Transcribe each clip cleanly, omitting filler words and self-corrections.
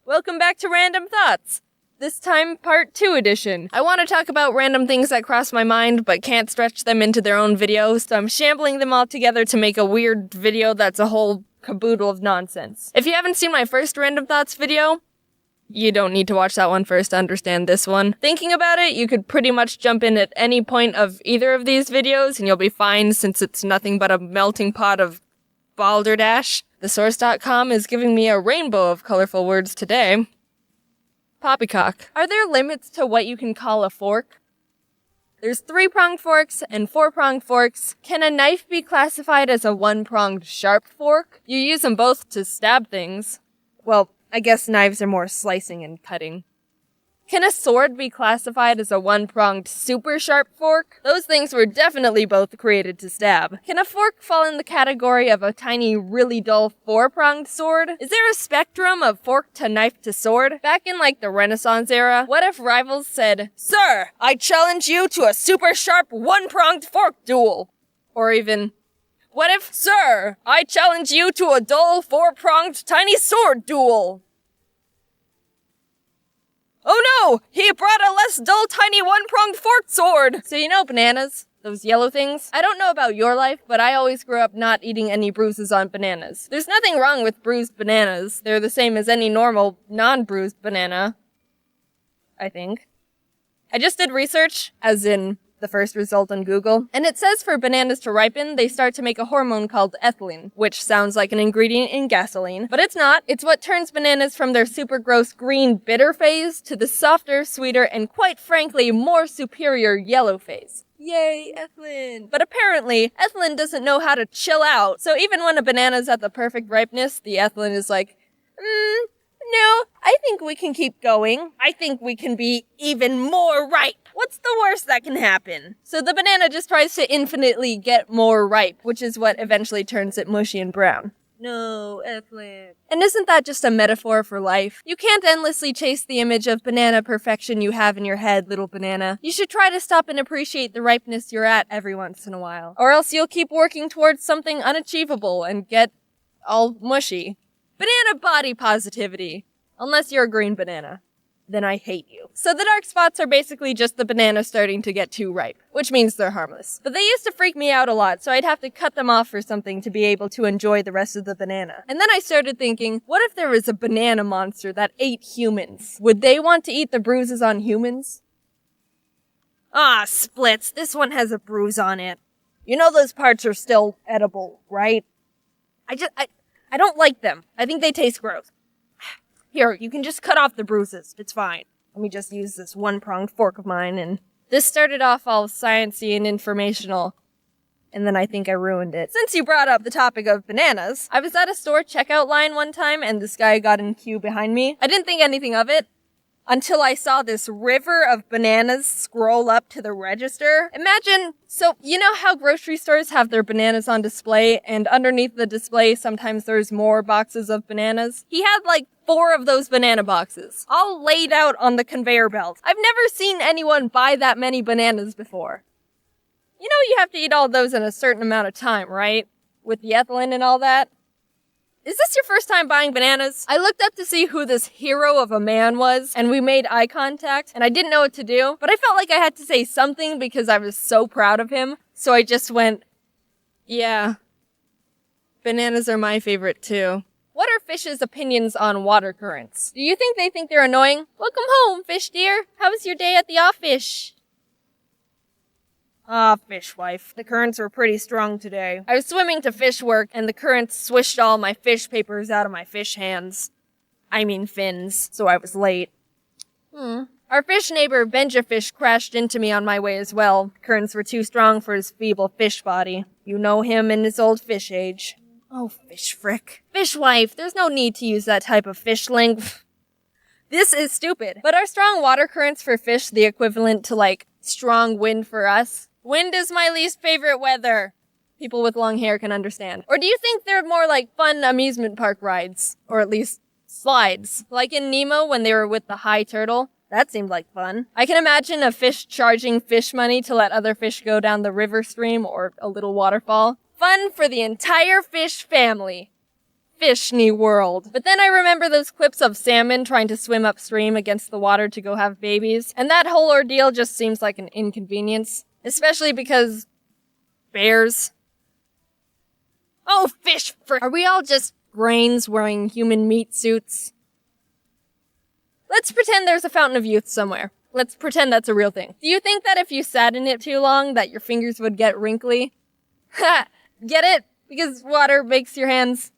Welcome back to Random Thoughts. This time, part 2 edition. I want to talk about random things that cross my mind, but can't stretch them into their own video, so I'm shambling them all together to make a weird video that's a whole caboodle of nonsense. If you haven't seen my first Random Thoughts video, you don't need to watch that one first to understand this one. Thinking about it, you could pretty much jump in at any point of either of these videos, and you'll be fine since it's nothing but a melting pot of balderdash. Thesource.com is giving me a rainbow of colorful words today. Poppycock. Are there limits to what you can call a fork? There's 3-pronged forks and 4-pronged forks. Can a knife be classified as a 1-pronged sharp fork? You use them both to stab things. Well, I guess knives are more slicing and cutting. Can a sword be classified as a 1-pronged super sharp fork? Those things were definitely both created to stab. Can a fork fall in the category of a tiny, really dull 4-pronged sword? Is there a spectrum of fork to knife to sword? Back in the Renaissance era, what if rivals said, "Sir, I challenge you to a super sharp 1-pronged fork duel"? Or even, what if, "Sir, I challenge you to a dull 4-pronged tiny sword duel"? Oh no! He brought a less dull tiny 1-pronged forked sword! So you know bananas? Those yellow things? I don't know about your life, but I always grew up not eating any bruises on bananas. There's nothing wrong with bruised bananas. They're the same as any normal, non-bruised banana. I think. I just did research, as in the first result on Google, and it says for bananas to ripen, they start to make a hormone called ethylene, which sounds like an ingredient in gasoline, but it's not. It's what turns bananas from their super gross green bitter phase to the softer, sweeter, and quite frankly, more superior yellow phase. Yay, ethylene! But apparently, ethylene doesn't know how to chill out, so even when a banana's at the perfect ripeness, the ethylene is like, no, I think we can keep going. I think we can be even more ripe. What's the worst that can happen? So the banana just tries to infinitely get more ripe, which is what eventually turns it mushy and brown. No, ethylene. And isn't that just a metaphor for life? You can't endlessly chase the image of banana perfection you have in your head, little banana. You should try to stop and appreciate the ripeness you're at every once in a while. Or else you'll keep working towards something unachievable and get all mushy. Banana body positivity. Unless you're a green banana. Then I hate you. So the dark spots are basically just the banana starting to get too ripe, which means they're harmless. But they used to freak me out a lot, so I'd have to cut them off or something to be able to enjoy the rest of the banana. And then I started thinking, what if there was a banana monster that ate humans? Would they want to eat the bruises on humans? Ah, splits, this one has a bruise on it. You know those parts are still edible, right? I don't like them. I think they taste gross. Here, you can just cut off the bruises. It's fine. Let me just use this 1-pronged fork of mine, and this started off all sciencey and informational, and then I think I ruined it. Since you brought up the topic of bananas, I was at a store checkout line one time, and this guy got in queue behind me. I didn't think anything of it until I saw this river of bananas scroll up to the register. Imagine, so you know how grocery stores have their bananas on display, and underneath the display sometimes there's more boxes of bananas? He had 4 of those banana boxes, all laid out on the conveyor belt. I've never seen anyone buy that many bananas before. You know you have to eat all those in a certain amount of time, right? With the ethylene and all that. Is this your first time buying bananas? I looked up to see who this hero of a man was, and we made eye contact, and I didn't know what to do, but I felt like I had to say something because I was so proud of him, so I just went, yeah, bananas are my favorite too. What are fish's opinions on water currents? Do you think they think they're annoying? Welcome home, fish dear. How was your day at the office? Ah, fishwife. The currents were pretty strong today. I was swimming to fish work, and the currents swished all my fish papers out of my fish hands. I mean fins, so I was late. Our fish neighbor, Benjafish, crashed into me on my way as well. Currents were too strong for his feeble fish body. You know him in his old fish age. Oh, fish frick. Fishwife, there's no need to use that type of fish link. This is stupid. But are strong water currents for fish the equivalent to, strong wind for us? Wind is my least favorite weather. People with long hair can understand. Or do you think they're more like fun amusement park rides? Or at least slides. Like in Nemo when they were with the high turtle? That seemed like fun. I can imagine a fish charging fish money to let other fish go down the river stream or a little waterfall. Fun for the entire fish family. Fishny world. But then I remember those clips of salmon trying to swim upstream against the water to go have babies, and that whole ordeal just seems like an inconvenience. Especially because... bears. Oh, fish for... Are we all just brains wearing human meat suits? Let's pretend there's a fountain of youth somewhere. Let's pretend that's a real thing. Do you think that if you sat in it too long, that your fingers would get wrinkly? Ha! Get it? Because water makes your hands...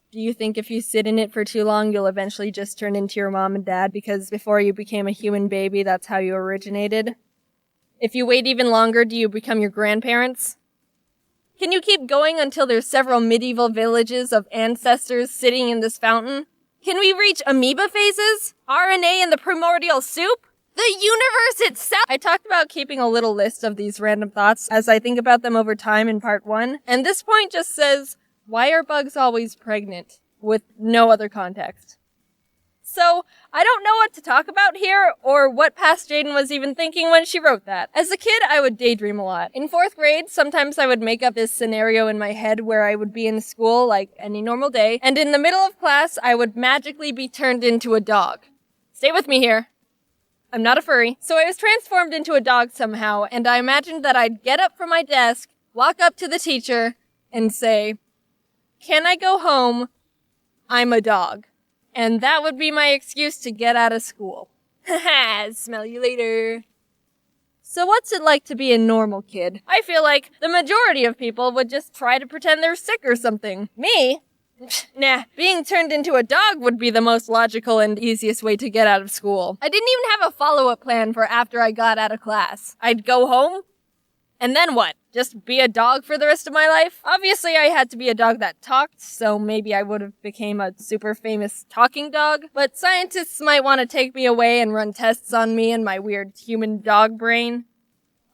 Do you think if you sit in it for too long, you'll eventually just turn into your mom and dad because before you became a human baby, that's how you originated? If you wait even longer, do you become your grandparents? Can you keep going until there's several medieval villages of ancestors sitting in this fountain? Can we reach amoeba phases? RNA in the primordial soup? The universe itself! I talked about keeping a little list of these random thoughts as I think about them over time in part 1, and this point just says, why are bugs always pregnant? With no other context. So, I don't know what to talk about here, or what past Jaiden was even thinking when she wrote that. As a kid, I would daydream a lot. In 4th grade, sometimes I would make up this scenario in my head where I would be in school like any normal day, and in the middle of class, I would magically be turned into a dog. Stay with me here. I'm not a furry. So I was transformed into a dog somehow, and I imagined that I'd get up from my desk, walk up to the teacher, and say, "Can I go home? I'm a dog." And that would be my excuse to get out of school. Haha, smell you later. So what's it like to be a normal kid? I feel like the majority of people would just try to pretend they're sick or something. Me? Nah, being turned into a dog would be the most logical and easiest way to get out of school. I didn't even have a follow-up plan for after I got out of class. I'd go home, and then what? Just be a dog for the rest of my life? Obviously, I had to be a dog that talked, so maybe I would have became a super famous talking dog. But scientists might want to take me away and run tests on me and my weird human dog brain.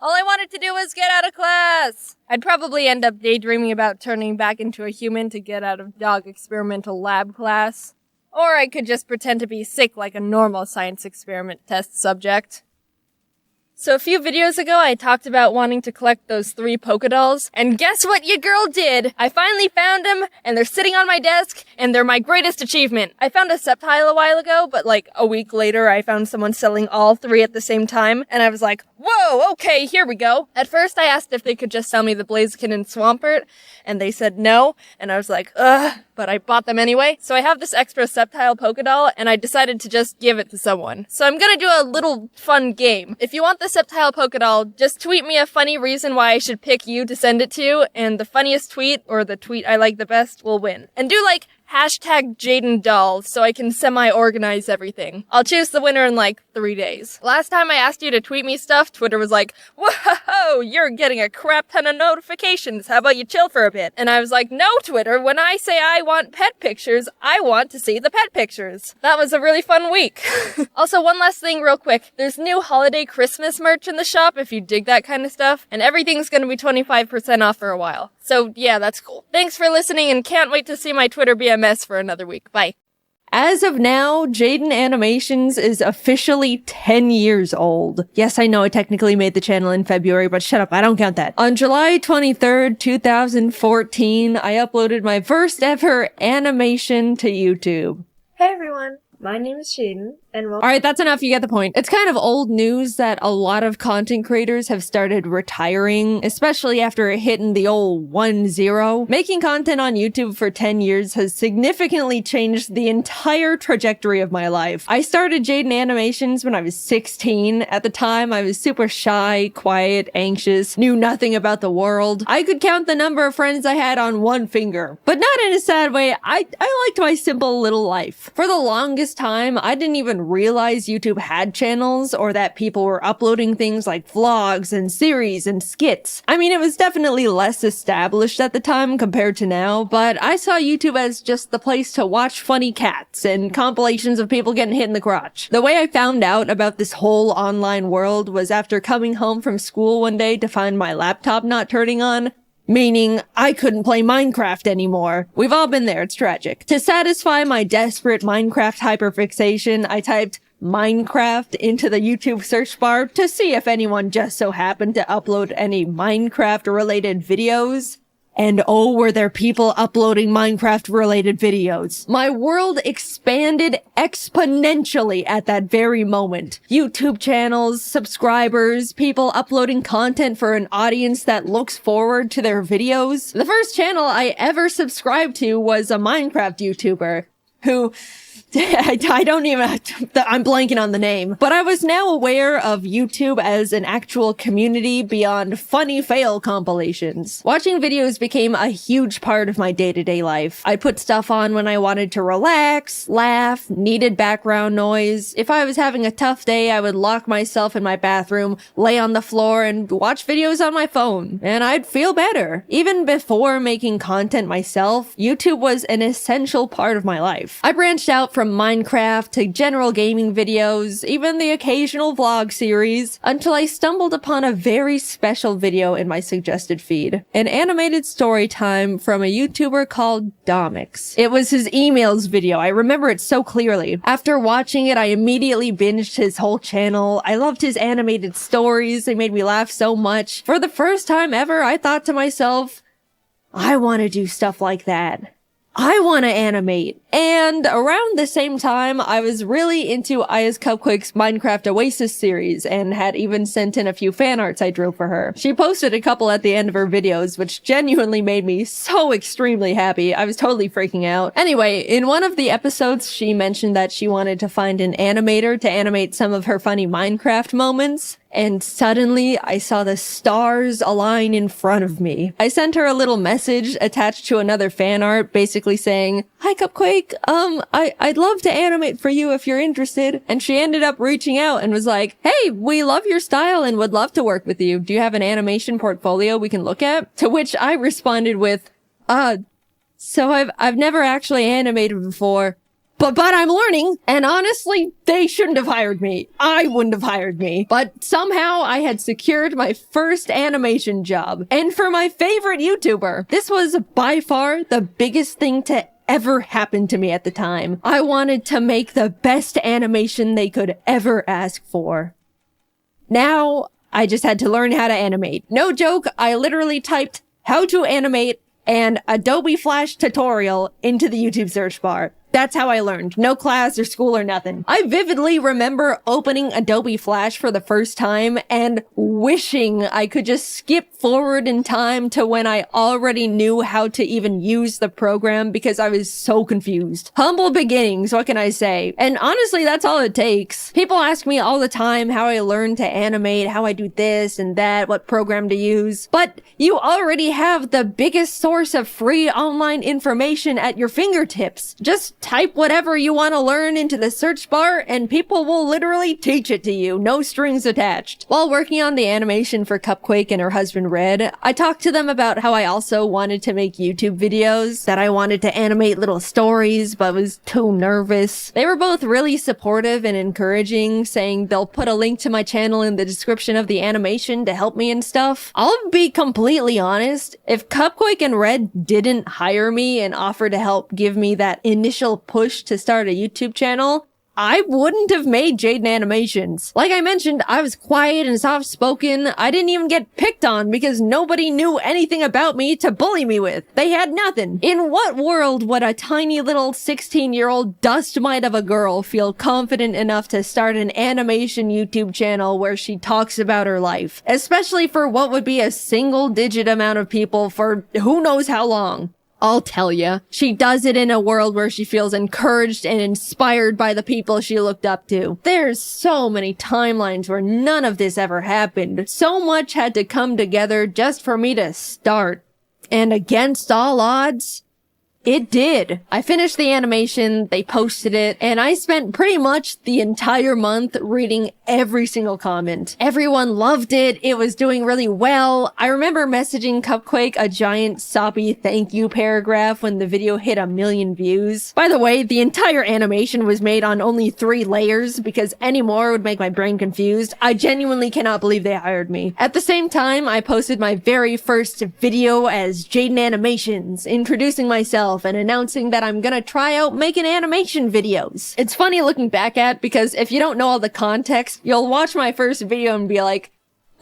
All I wanted to do was get out of class! I'd probably end up daydreaming about turning back into a human to get out of dog experimental lab class. Or I could just pretend to be sick like a normal science experiment test subject. So a few videos ago, I talked about wanting to collect those 3 Pokédolls, and guess what your girl did? I finally found them, and they're sitting on my desk, and they're my greatest achievement. I found a Sceptile a while ago, but like a week later, I found someone selling all 3 at the same time, and I was like, whoa, okay, here we go. At first, I asked if they could just sell me the Blaziken and Swampert, and they said no, and I was like, ugh, but I bought them anyway. So I have this extra Sceptile Pokédoll, and I decided to just give it to someone. So I'm gonna do a little fun game. If you want the Sceptile Pokédoll, just tweet me a funny reason why I should pick you to send it to, and the funniest tweet, or the tweet I like the best, will win. And do like, hashtag Jaiden Dolls so I can semi-organize everything. I'll choose the winner in like 3 days. Last time I asked you to tweet me stuff, Twitter was like, whoa, you're getting a crap ton of notifications. How about you chill for a bit? And I was like, no, Twitter, when I say I want pet pictures, I want to see the pet pictures. That was a really fun week. Also, one last thing real quick. There's new holiday Christmas merch in the shop if you dig that kind of stuff, and everything's gonna be 25% off for a while. So yeah, that's cool. Thanks for listening and can't wait to see my Twitter be a mess for another week. Bye. As of now, Jaiden Animations is officially 10 years old. Yes, I know I technically made the channel in February, but shut up, I don't count that. On July 23rd, 2014, I uploaded my first ever animation to YouTube. Hey everyone, my name is Jaiden, and welcome. Alright, that's enough, you get the point. It's kind of old news that a lot of content creators have started retiring, especially after hitting the old 1-0. Making content on YouTube for 10 years has significantly changed the entire trajectory of my life. I started Jaiden Animations when I was 16. At the time, I was super shy, quiet, anxious, knew nothing about the world. I could count the number of friends I had on one finger. But not in a sad way, I liked my simple little life. For the longest time, I didn't even realize YouTube had channels or that people were uploading things like vlogs and series and skits. I mean, it was definitely less established at the time compared to now, but I saw YouTube as just the place to watch funny cats and compilations of people getting hit in the crotch. The way I found out about this whole online world was after coming home from school one day to find my laptop not turning on. Meaning, I couldn't play Minecraft anymore. We've all been there, it's tragic. To satisfy my desperate Minecraft hyperfixation, I typed Minecraft into the YouTube search bar to see if anyone just so happened to upload any Minecraft-related videos. And oh, were there people uploading Minecraft-related videos. My world expanded exponentially at that very moment. YouTube channels, subscribers, people uploading content for an audience that looks forward to their videos. The first channel I ever subscribed to was a Minecraft YouTuber who... I don't even, I'm blanking on the name, but I was now aware of YouTube as an actual community beyond funny fail compilations. Watching videos became a huge part of my day-to-day life. I'd put stuff on when I wanted to relax, laugh, needed background noise. If I was having a tough day, I would lock myself in my bathroom, lay on the floor, and watch videos on my phone, and I'd feel better. Even before making content myself, YouTube was an essential part of my life. I branched out from Minecraft to general gaming videos, even the occasional vlog series, until I stumbled upon a very special video in my suggested feed. An animated story time from a YouTuber called Domix. It was his emails video. I remember it so clearly. After watching it, I immediately binged his whole channel. I loved his animated stories. They made me laugh so much. For the first time ever, I thought to myself, I want to do stuff like that. I want to animate. And around the same time, I was really into Aya's Cupquake's Minecraft Oasis series and had even sent in a few fan arts I drew for her. She posted a couple at the end of her videos, which genuinely made me so extremely happy. I was totally freaking out. Anyway, in one of the episodes, she mentioned that she wanted to find an animator to animate some of her funny Minecraft moments. And suddenly, I saw the stars align in front of me. I sent her a little message attached to another fan art, basically saying, "Hi Cupquake, I'd love to animate for you if you're interested." And she ended up reaching out and was like, "Hey, we love your style and would love to work with you. Do you have an animation portfolio we can look at?" To which I responded with, so I've never actually animated before. But I'm learning, and honestly, they shouldn't have hired me. I wouldn't have hired me. But somehow I had secured my first animation job. And for my favorite YouTuber, this was by far the biggest thing to ever happen to me at the time. I wanted to make the best animation they could ever ask for. Now, I just had to learn how to animate. No joke, I literally typed "how to animate" and Adobe Flash tutorial into the YouTube search bar. That's how I learned. No class or school or nothing. I vividly remember opening Adobe Flash for the first time and wishing I could just skip forward in time to when I already knew how to even use the program because I was so confused. Humble beginnings, what can I say? And honestly, that's all it takes. People ask me all the time how I learned to animate, how I do this and that, what program to use. But you already have the biggest source of free online information at your fingertips. Just type whatever you want to learn into the search bar and people will literally teach it to you, no strings attached. While working on the animation for Cupquake and her husband Red, I talked to them about how I also wanted to make YouTube videos, that I wanted to animate little stories but was too nervous. They were both really supportive and encouraging, saying they'll put a link to my channel in the description of the animation to help me and stuff. I'll be completely honest, if Cupquake and Red didn't hire me and offer to help give me that initial push to start a YouTube channel, I wouldn't have made Jaiden Animations. Like I mentioned, I was quiet and soft-spoken. I didn't even get picked on because nobody knew anything about me to bully me with. They had nothing. In what world would a tiny little 16-year-old dust mite of a girl feel confident enough to start an animation YouTube channel where she talks about her life? Especially for what would be a single-digit amount of people for who knows how long. I'll tell ya, she does it in a world where she feels encouraged and inspired by the people she looked up to. There's so many timelines where none of this ever happened. So much had to come together just for me to start. And against all odds, it did. I finished the animation, they posted it, and I spent pretty much the entire month reading every single comment. Everyone loved it. It was doing really well. I remember messaging Cupquake a giant soppy thank you paragraph when the video hit 1 million views. By the way, the entire animation was made on only 3 layers because any more would make my brain confused. I genuinely cannot believe they hired me. At the same time, I posted my very first video as Jaiden Animations, introducing myself and announcing that I'm gonna try out making animation videos. It's funny looking back at because if you don't know all the context, you'll watch my first video and be like,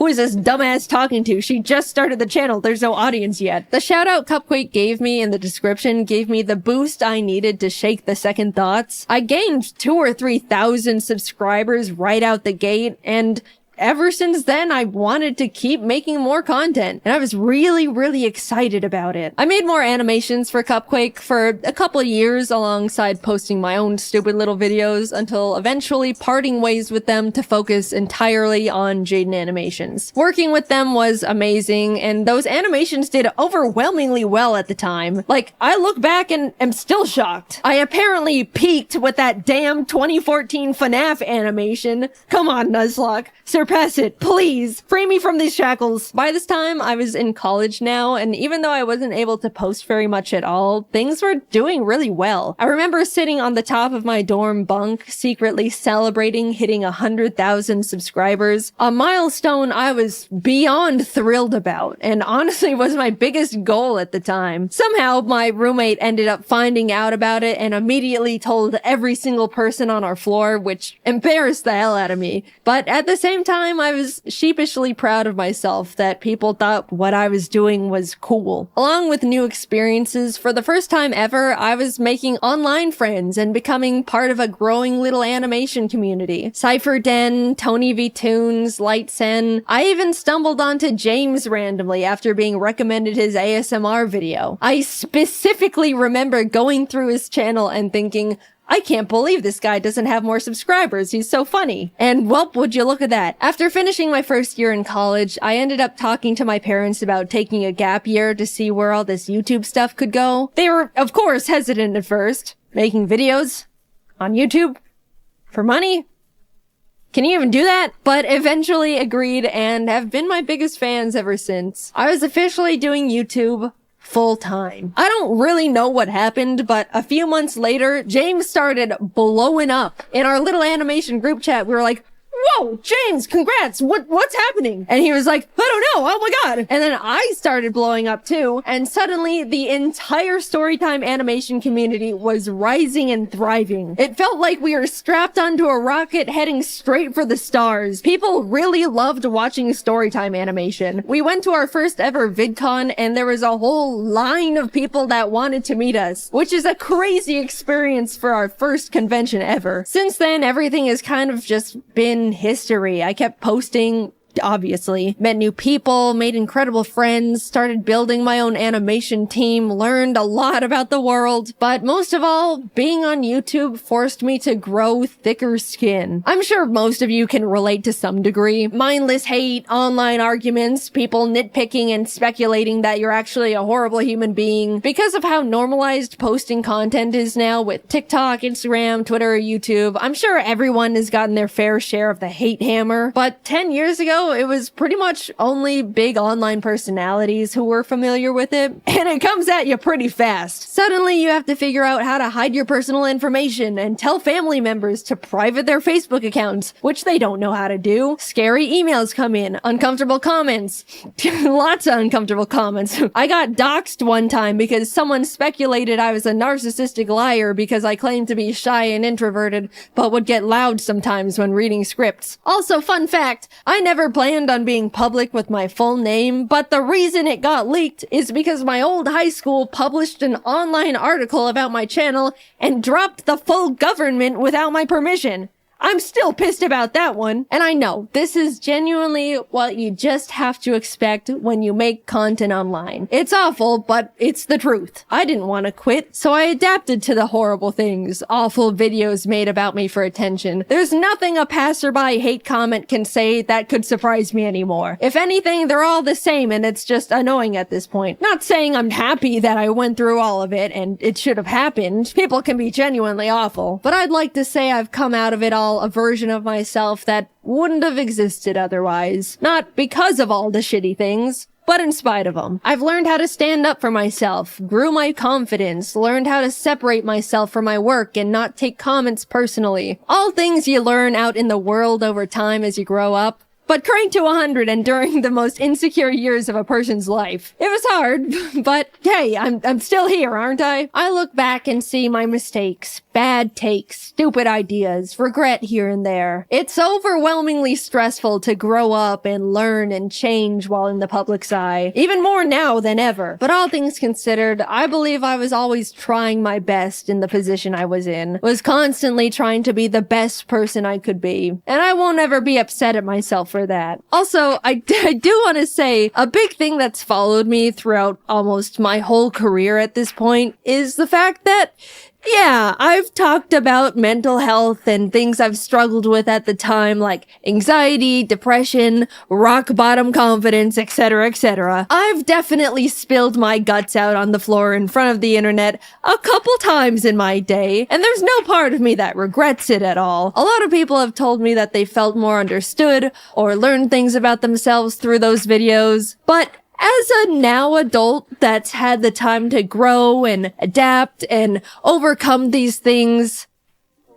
Who is this dumbass talking to? She just started the channel. There's no audience yet. The shout out Cupquake gave me in the description gave me the boost I needed to shake the second thoughts. I gained 2,000 or 3,000 subscribers right out the gate, and ever since then, I wanted to keep making more content, and I was really excited about it. I made more animations for Cupquake for a couple of years alongside posting my own stupid little videos until eventually parting ways with them to focus entirely on Jaiden Animations. Working with them was amazing, and those animations did overwhelmingly well at the time. Like, I look back and am still shocked. I apparently peaked with that damn 2014 FNAF animation. Come on, Nuzlocke. Surpass it, please. Free me from these shackles. By this time, I was in college now, and even though I wasn't able to post very much at all, things were doing really well. I remember sitting on the top of my dorm bunk, secretly celebrating hitting 100,000 subscribers, a milestone I was beyond thrilled about, and honestly was my biggest goal at the time. Somehow, my roommate ended up finding out about it and immediately told every single person on our floor, which embarrassed the hell out of me. But at the same time, I was sheepishly proud of myself that people thought what I was doing was cool. Along with new experiences, for the first time ever, I was making online friends and becoming part of a growing little animation community. Cypher Den, Tony V Toons, Lightsen. I even stumbled onto James randomly after being recommended his ASMR video. I specifically remember going through his channel and thinking, I can't believe this guy doesn't have more subscribers. He's so funny. And well, would you look at that. After finishing my first year in college, I ended up talking to my parents about taking a gap year to see where all this YouTube stuff could go. They were, of course, hesitant at first. Making videos on YouTube for money? Can you even do that? But eventually agreed and have been my biggest fans ever since. I was officially doing YouTube full time. I don't really know what happened, but a few months later, James started blowing up. In our little animation group chat, we were like, whoa, James, congrats. What's happening? And he was like, I don't know. Oh my God. And then I started blowing up too. And suddenly the entire Storytime animation community was rising and thriving. It felt like we were strapped onto a rocket heading straight for the stars. People really loved watching Storytime animation. We went to our first ever VidCon and there was a whole line of people that wanted to meet us, which is a crazy experience for our first convention ever. Since then, everything has kind of just been history. I kept posting, obviously, met new people, made incredible friends, started building my own animation team, learned a lot about the world, but most of all, being on YouTube forced me to grow thicker skin. I'm sure most of you can relate to some degree. Mindless hate, online arguments, people nitpicking and speculating that you're actually a horrible human being. Because of how normalized posting content is now with TikTok, Instagram, Twitter, YouTube, I'm sure everyone has gotten their fair share of the hate hammer, but 10 years ago, it was pretty much only big online personalities who were familiar with it, and it comes at you pretty fast. Suddenly, you have to figure out how to hide your personal information and tell family members to private their Facebook accounts, which they don't know how to do. Scary emails come in, uncomfortable comments, lots of uncomfortable comments. I got doxxed one time because someone speculated I was a narcissistic liar because I claimed to be shy and introverted, but would get loud sometimes when reading scripts. Also, fun fact, I never planned on being public with my full name, but the reason it got leaked is because my old high school published an online article about my channel and dropped the full government without my permission. I'm still pissed about that one. And I know, this is genuinely what you just have to expect when you make content online. It's awful, but it's the truth. I didn't want to quit, so I adapted to the horrible things awful videos made about me for attention. There's nothing a passerby hate comment can say that could surprise me anymore. If anything, they're all the same and it's just annoying at this point. Not saying I'm happy that I went through all of it and it should have happened. People can be genuinely awful. But I'd like to say I've come out of it all a version of myself that wouldn't have existed otherwise. Not because of all the shitty things, but in spite of them. I've learned how to stand up for myself, grew my confidence, learned how to separate myself from my work and not take comments personally. All things you learn out in the world over time as you grow up. but cranked to 100 and during the most insecure years of a person's life. It was hard, but hey, I'm still here, aren't I? I look back and see my mistakes, bad takes, stupid ideas, regret here and there. It's overwhelmingly stressful to grow up and learn and change while in the public's eye, even more now than ever. But all things considered, I believe I was always trying my best in the position I was in, was constantly trying to be the best person I could be, and I won't ever be upset at myself for that. Also, I do want to say a big thing that's followed me throughout almost my whole career at this point is the fact that yeah, I've talked about mental health and things I've struggled with at the time, like anxiety, depression, rock bottom confidence, etc., etc. I've definitely spilled my guts out on the floor in front of the internet a couple times in my day, and there's no part of me that regrets it at all. A lot of people have told me that they felt more understood or learned things about themselves through those videos, but as a now adult that's had the time to grow and adapt and overcome these things,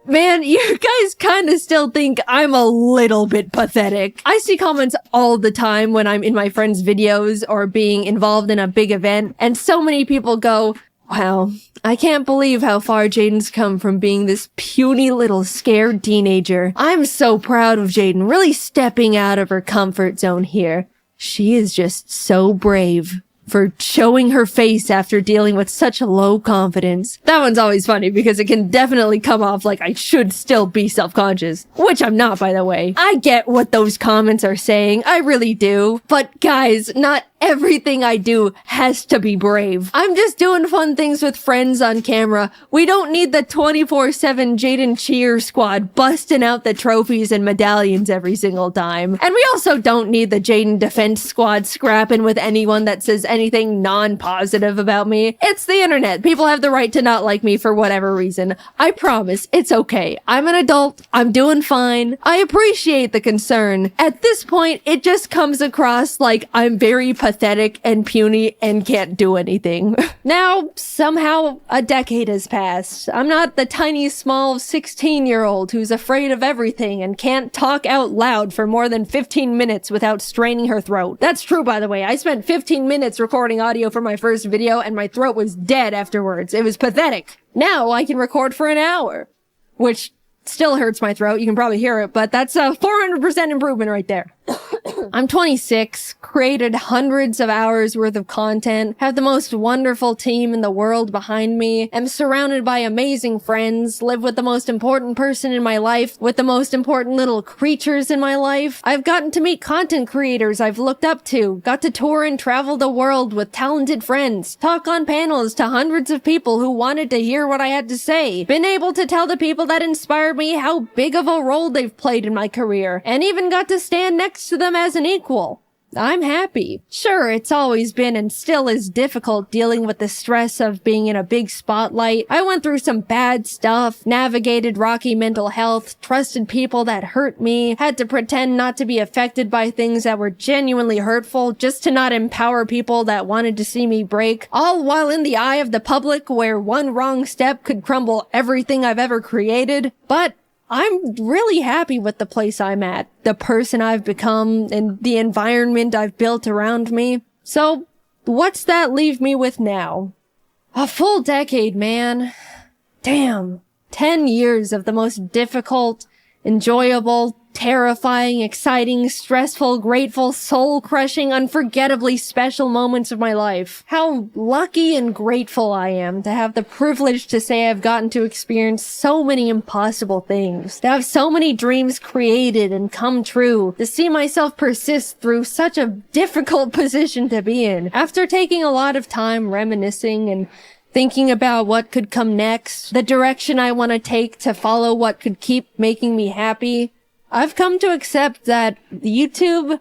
man, you guys kind of still think I'm a little bit pathetic. I see comments all the time when I'm in my friends' videos or being involved in a big event, and so many people go, wow, I can't believe how far Jaiden's come from being this puny little scared teenager. I'm so proud of Jaiden really stepping out of her comfort zone here. She is just so brave for showing her face after dealing with such low confidence. That one's always funny because it can definitely come off like I should still be self-conscious, which I'm not, by the way. I get what those comments are saying, I really do. But guys, not everything I do has to be brave. I'm just doing fun things with friends on camera. We don't need the 24/7 Jaiden cheer squad busting out the trophies and medallions every single time. And we also don't need the Jaiden defense squad scrapping with anyone that says anything non-positive about me. It's the internet. People have the right to not like me for whatever reason. I promise, it's okay. I'm an adult. I'm doing fine. I appreciate the concern. At this point, it just comes across like I'm very pathetic and puny and can't do anything. Now, somehow, a decade has passed. I'm not the tiny, small 16-year-old who's afraid of everything and can't talk out loud for more than 15 minutes without straining her throat. That's true, by the way. I spent 15 minutes recording audio for my first video and my throat was dead afterwards. It was pathetic. Now I can record for an hour, which still hurts my throat. You can probably hear it, but that's a 400% improvement right there. I'm 26, created hundreds of hours worth of content, have the most wonderful team in the world behind me, am surrounded by amazing friends, live with the most important person in my life, with the most important little creatures in my life. I've gotten to meet content creators I've looked up to, got to tour and travel the world with talented friends, talk on panels to hundreds of people who wanted to hear what I had to say, been able to tell the people that inspired me how big of a role they've played in my career, and even got to stand next to them as an equal. I'm happy. Sure, it's always been and still is difficult dealing with the stress of being in a big spotlight. I went through some bad stuff, navigated rocky mental health, trusted people that hurt me, had to pretend not to be affected by things that were genuinely hurtful just to not empower people that wanted to see me break, all while in the eye of the public where one wrong step could crumble everything I've ever created. But I'm really happy with the place I'm at, the person I've become, and the environment I've built around me. So, what's that leave me with now? A full decade, man. Damn. 10 years of the most difficult, enjoyable, terrifying, exciting, stressful, grateful, soul-crushing, unforgettably special moments of my life. How lucky and grateful I am to have the privilege to say I've gotten to experience so many impossible things, to have so many dreams created and come true, to see myself persist through such a difficult position to be in. After taking a lot of time reminiscing and thinking about what could come next, the direction I want to take to follow what could keep making me happy, I've come to accept that YouTube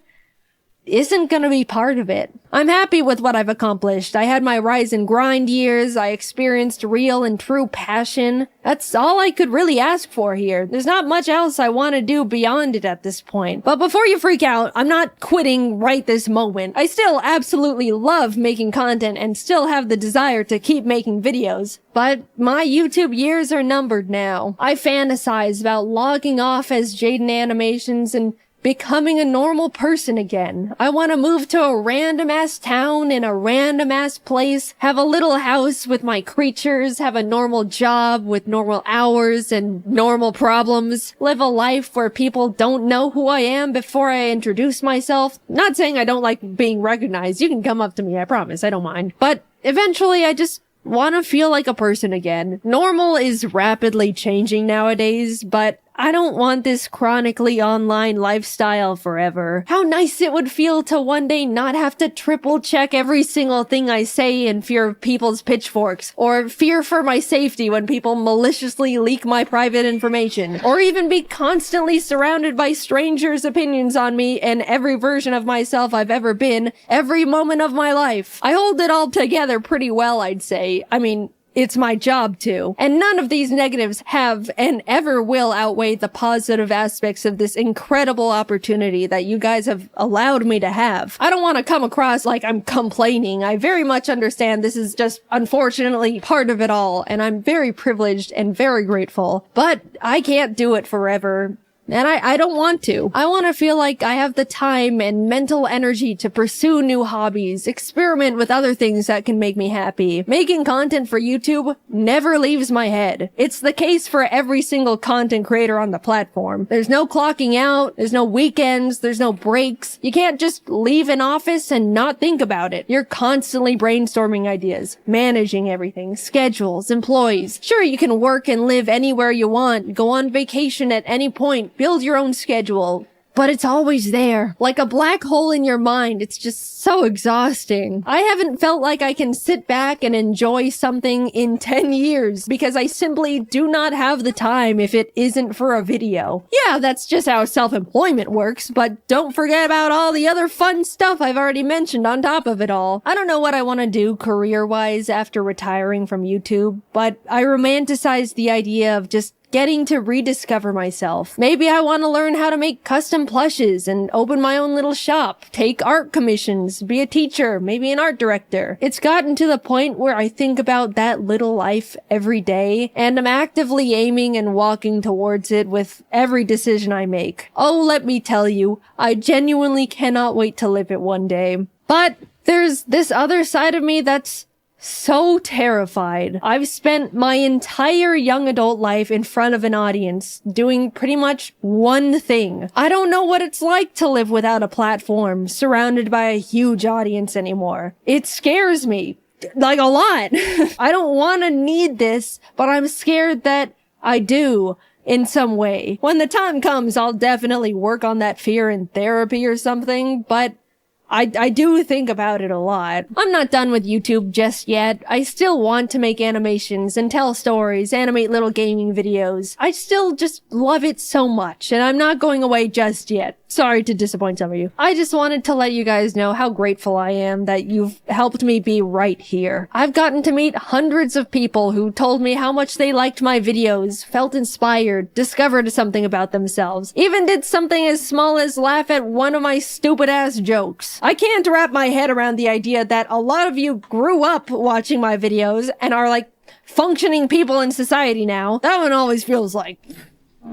isn't gonna be part of it. I'm happy with what I've accomplished. I had my rise and grind years. I experienced real and true passion. That's all I could really ask for here. There's not much else I want to do beyond it at this point. But before you freak out, I'm not quitting right this moment. I still absolutely love making content and still have the desire to keep making videos. But my YouTube years are numbered now. I fantasize about logging off as JaidenAnimations and becoming a normal person again. I want to move to a random ass town in a random ass place, have a little house with my creatures, have a normal job with normal hours and normal problems, live a life where people don't know who I am before I introduce myself. Not saying I don't like being recognized. You can come up to me, I promise. I don't mind. But eventually I just want to feel like a person again. Normal is rapidly changing nowadays, but I don't want this chronically online lifestyle forever. How nice it would feel to one day not have to triple check every single thing I say in fear of people's pitchforks, or fear for my safety when people maliciously leak my private information, or even be constantly surrounded by strangers' opinions on me and every version of myself I've ever been, every moment of my life. I hold it all together pretty well, I'd say. I mean, it's my job to. And none of these negatives have and ever will outweigh the positive aspects of this incredible opportunity that you guys have allowed me to have. I don't want to come across like I'm complaining. I very much understand this is just unfortunately part of it all, and I'm very privileged and very grateful. But I can't do it forever. And I don't want to. I want to feel like I have the time and mental energy to pursue new hobbies, experiment with other things that can make me happy. Making content for YouTube never leaves my head. It's the case for every single content creator on the platform. There's no clocking out, there's no weekends, there's no breaks. You can't just leave an office and not think about it. You're constantly brainstorming ideas, managing everything, schedules, employees. Sure, you can work and live anywhere you want, go on vacation at any point, build your own schedule, but it's always there. Like a black hole in your mind. It's just so exhausting. I haven't felt like I can sit back and enjoy something in 10 years because I simply do not have the time if it isn't for a video. Yeah, that's just how self-employment works, but don't forget about all the other fun stuff I've already mentioned on top of it all. I don't know what I want to do career-wise after retiring from YouTube, but I romanticize the idea of just getting to rediscover myself. Maybe I want to learn how to make custom plushes and open my own little shop, take art commissions, be a teacher, maybe an art director. It's gotten to the point where I think about that little life every day, and I'm actively aiming and walking towards it with every decision I make. Oh, let me tell you, I genuinely cannot wait to live it one day. But there's this other side of me that's so terrified. I've spent my entire young adult life in front of an audience doing pretty much one thing. I don't know what it's like to live without a platform, surrounded by a huge audience anymore. It scares me. Like a lot. I don't want to need this, but I'm scared that I do in some way. When the time comes, I'll definitely work on that fear in therapy or something, but I do think about it a lot. I'm not done with YouTube just yet. I still want to make animations and tell stories, animate little gaming videos. I still just love it so much, and I'm not going away just yet. Sorry to disappoint some of you. I just wanted to let you guys know how grateful I am that you've helped me be right here. I've gotten to meet hundreds of people who told me how much they liked my videos, felt inspired, discovered something about themselves, even did something as small as laugh at one of my stupid ass jokes. I can't wrap my head around the idea that a lot of you grew up watching my videos and are like functioning people in society now. That one always feels like,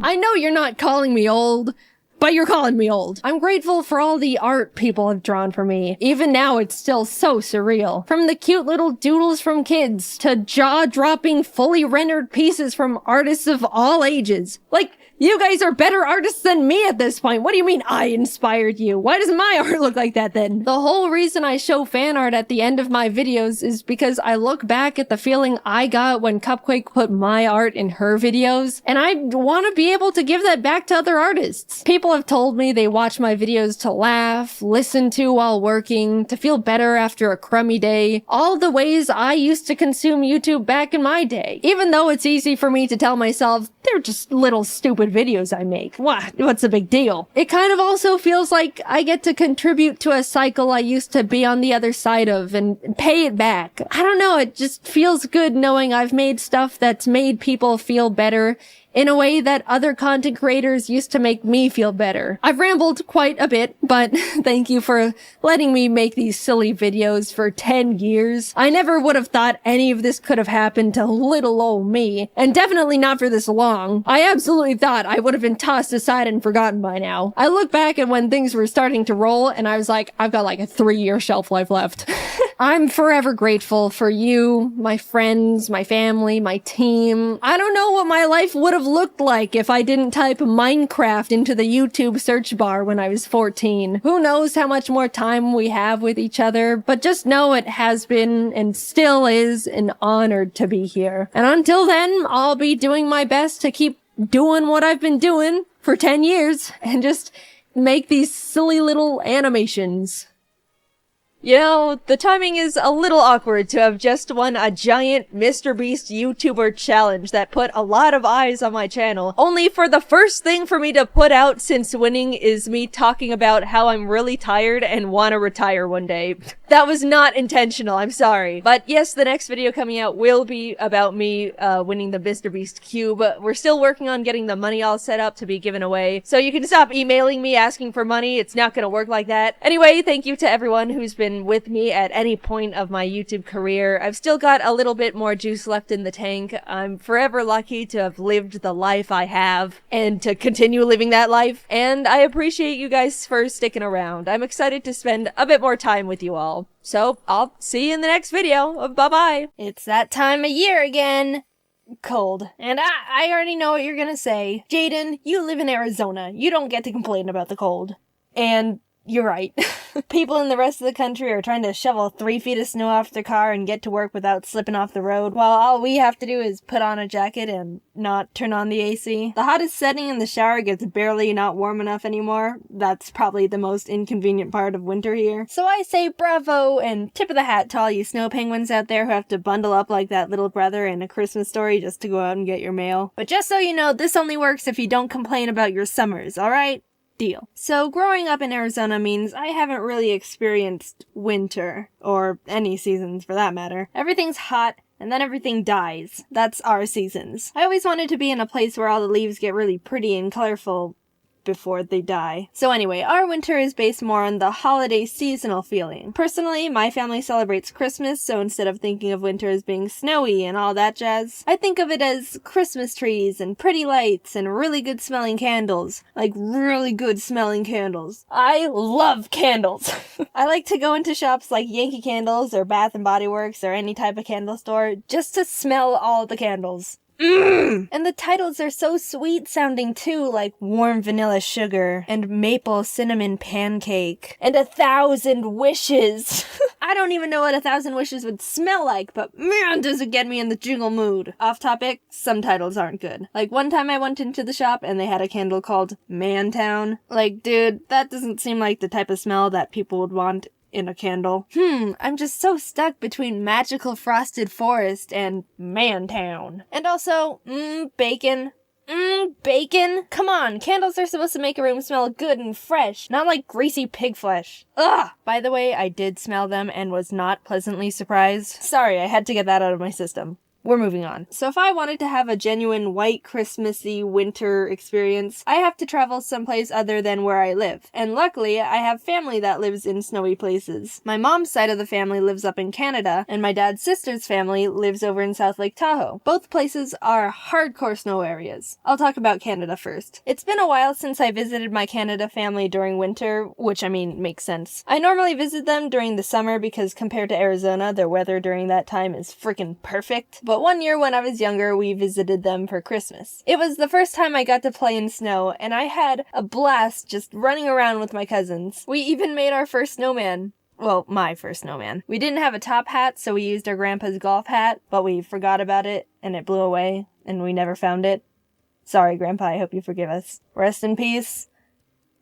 I know you're not calling me old, but you're calling me old. I'm grateful for all the art people have drawn for me. Even now, it's still so surreal. From the cute little doodles from kids to jaw-dropping, fully rendered pieces from artists of all ages. Like, you guys are better artists than me at this point. What do you mean I inspired you? Why does my art look like that then? The whole reason I show fan art at the end of my videos is because I look back at the feeling I got when Cupquake put my art in her videos, and I want to be able to give that back to other artists. People have told me they watch my videos to laugh, listen to while working, to feel better after a crummy day. All the ways I used to consume YouTube back in my day. Even though it's easy for me to tell myself, they're just little stupid videos I make. What's the big deal? It kind of also feels like I get to contribute to a cycle I used to be on the other side of and pay it back. I don't know, it just feels good knowing I've made stuff that's made people feel better in a way that other content creators used to make me feel better. I've rambled quite a bit, but thank you for letting me make these silly videos for 10 years. I never would have thought any of this could have happened to little old me, and definitely not for this long. I absolutely thought I would have been tossed aside and forgotten by now. I look back at when things were starting to roll, and I was like, I've got like a 3-year shelf life left. I'm forever grateful for you, my friends, my family, my team. I don't know what my life would have looked like if I didn't type Minecraft into the YouTube search bar when I was 14. Who knows how much more time we have with each other, but just know it has been and still is an honor to be here. And until then, I'll be doing my best to keep doing what I've been doing for 10 years and just make these silly little animations. You know, the timing is a little awkward to have just won a giant MrBeast YouTuber challenge that put a lot of eyes on my channel, only for the first thing for me to put out since winning is me talking about how I'm really tired and want to retire one day. That was not intentional, I'm sorry. But yes, the next video coming out will be about me winning the MrBeast Cube. We're still working on getting the money all set up to be given away, so you can stop emailing me asking for money. It's not gonna work like that. Anyway, thank you to everyone who's been with me at any point of my YouTube career. I've still got a little bit more juice left in the tank. I'm forever lucky to have lived the life I have and to continue living that life. And I appreciate you guys for sticking around. I'm excited to spend a bit more time with you all. So I'll see you in the next video. Bye-bye. It's that time of year again. Cold. And I already know what you're gonna say. Jaiden, you live in Arizona. You don't get to complain about the cold. And you're right. People in the rest of the country are trying to shovel 3 feet of snow off their car and get to work without slipping off the road, while all we have to do is put on a jacket and not turn on the AC. The hottest setting in the shower gets barely not warm enough anymore. That's probably the most inconvenient part of winter here. So I say bravo and tip of the hat to all you snow penguins out there who have to bundle up like that little brother in A Christmas Story just to go out and get your mail. But just so you know, this only works if you don't complain about your summers, alright? Deal. So growing up in Arizona means I haven't really experienced winter, or any seasons for that matter. Everything's hot, and then everything dies. That's our seasons. I always wanted to be in a place where all the leaves get really pretty and colorful before they die. So anyway, our winter is based more on the holiday seasonal feeling. Personally, my family celebrates Christmas, so instead of thinking of winter as being snowy and all that jazz, I think of it as Christmas trees and pretty lights and really good smelling candles. Like really good smelling candles. I love candles! I like to go into shops like Yankee Candles or Bath and Body Works or any type of candle store just to smell all the candles. And the titles are so sweet sounding too, like Warm Vanilla Sugar and Maple Cinnamon Pancake and 1,000 Wishes. I don't even know what 1,000 Wishes would smell like, but man, does it get me in the jingle mood. Off topic, some titles aren't good. Like one time I went into the shop and they had a candle called Mantown. Like, dude, that doesn't seem like the type of smell that people would want in a candle. I'm just so stuck between Magical Frosted Forest and Mantown. And also, bacon. Bacon? Come on, candles are supposed to make a room smell good and fresh, not like greasy pig flesh. Ugh! By the way, I did smell them and was not pleasantly surprised. Sorry, I had to get that out of my system. We're moving on. So if I wanted to have a genuine white Christmassy winter experience, I have to travel someplace other than where I live. And luckily, I have family that lives in snowy places. My mom's side of the family lives up in Canada, and my dad's sister's family lives over in South Lake Tahoe. Both places are hardcore snow areas. I'll talk about Canada first. It's been a while since I visited my Canada family during winter, which I mean makes sense. I normally visit them during the summer because compared to Arizona, their weather during that time is freaking perfect. But one year when I was younger, we visited them for Christmas. It was the first time I got to play in snow, and I had a blast just running around with my cousins. We even made our first snowman. Well, my first snowman. We didn't have a top hat, so we used our grandpa's golf hat, but we forgot about it, and it blew away, and we never found it. Sorry, Grandpa, I hope you forgive us. Rest in peace.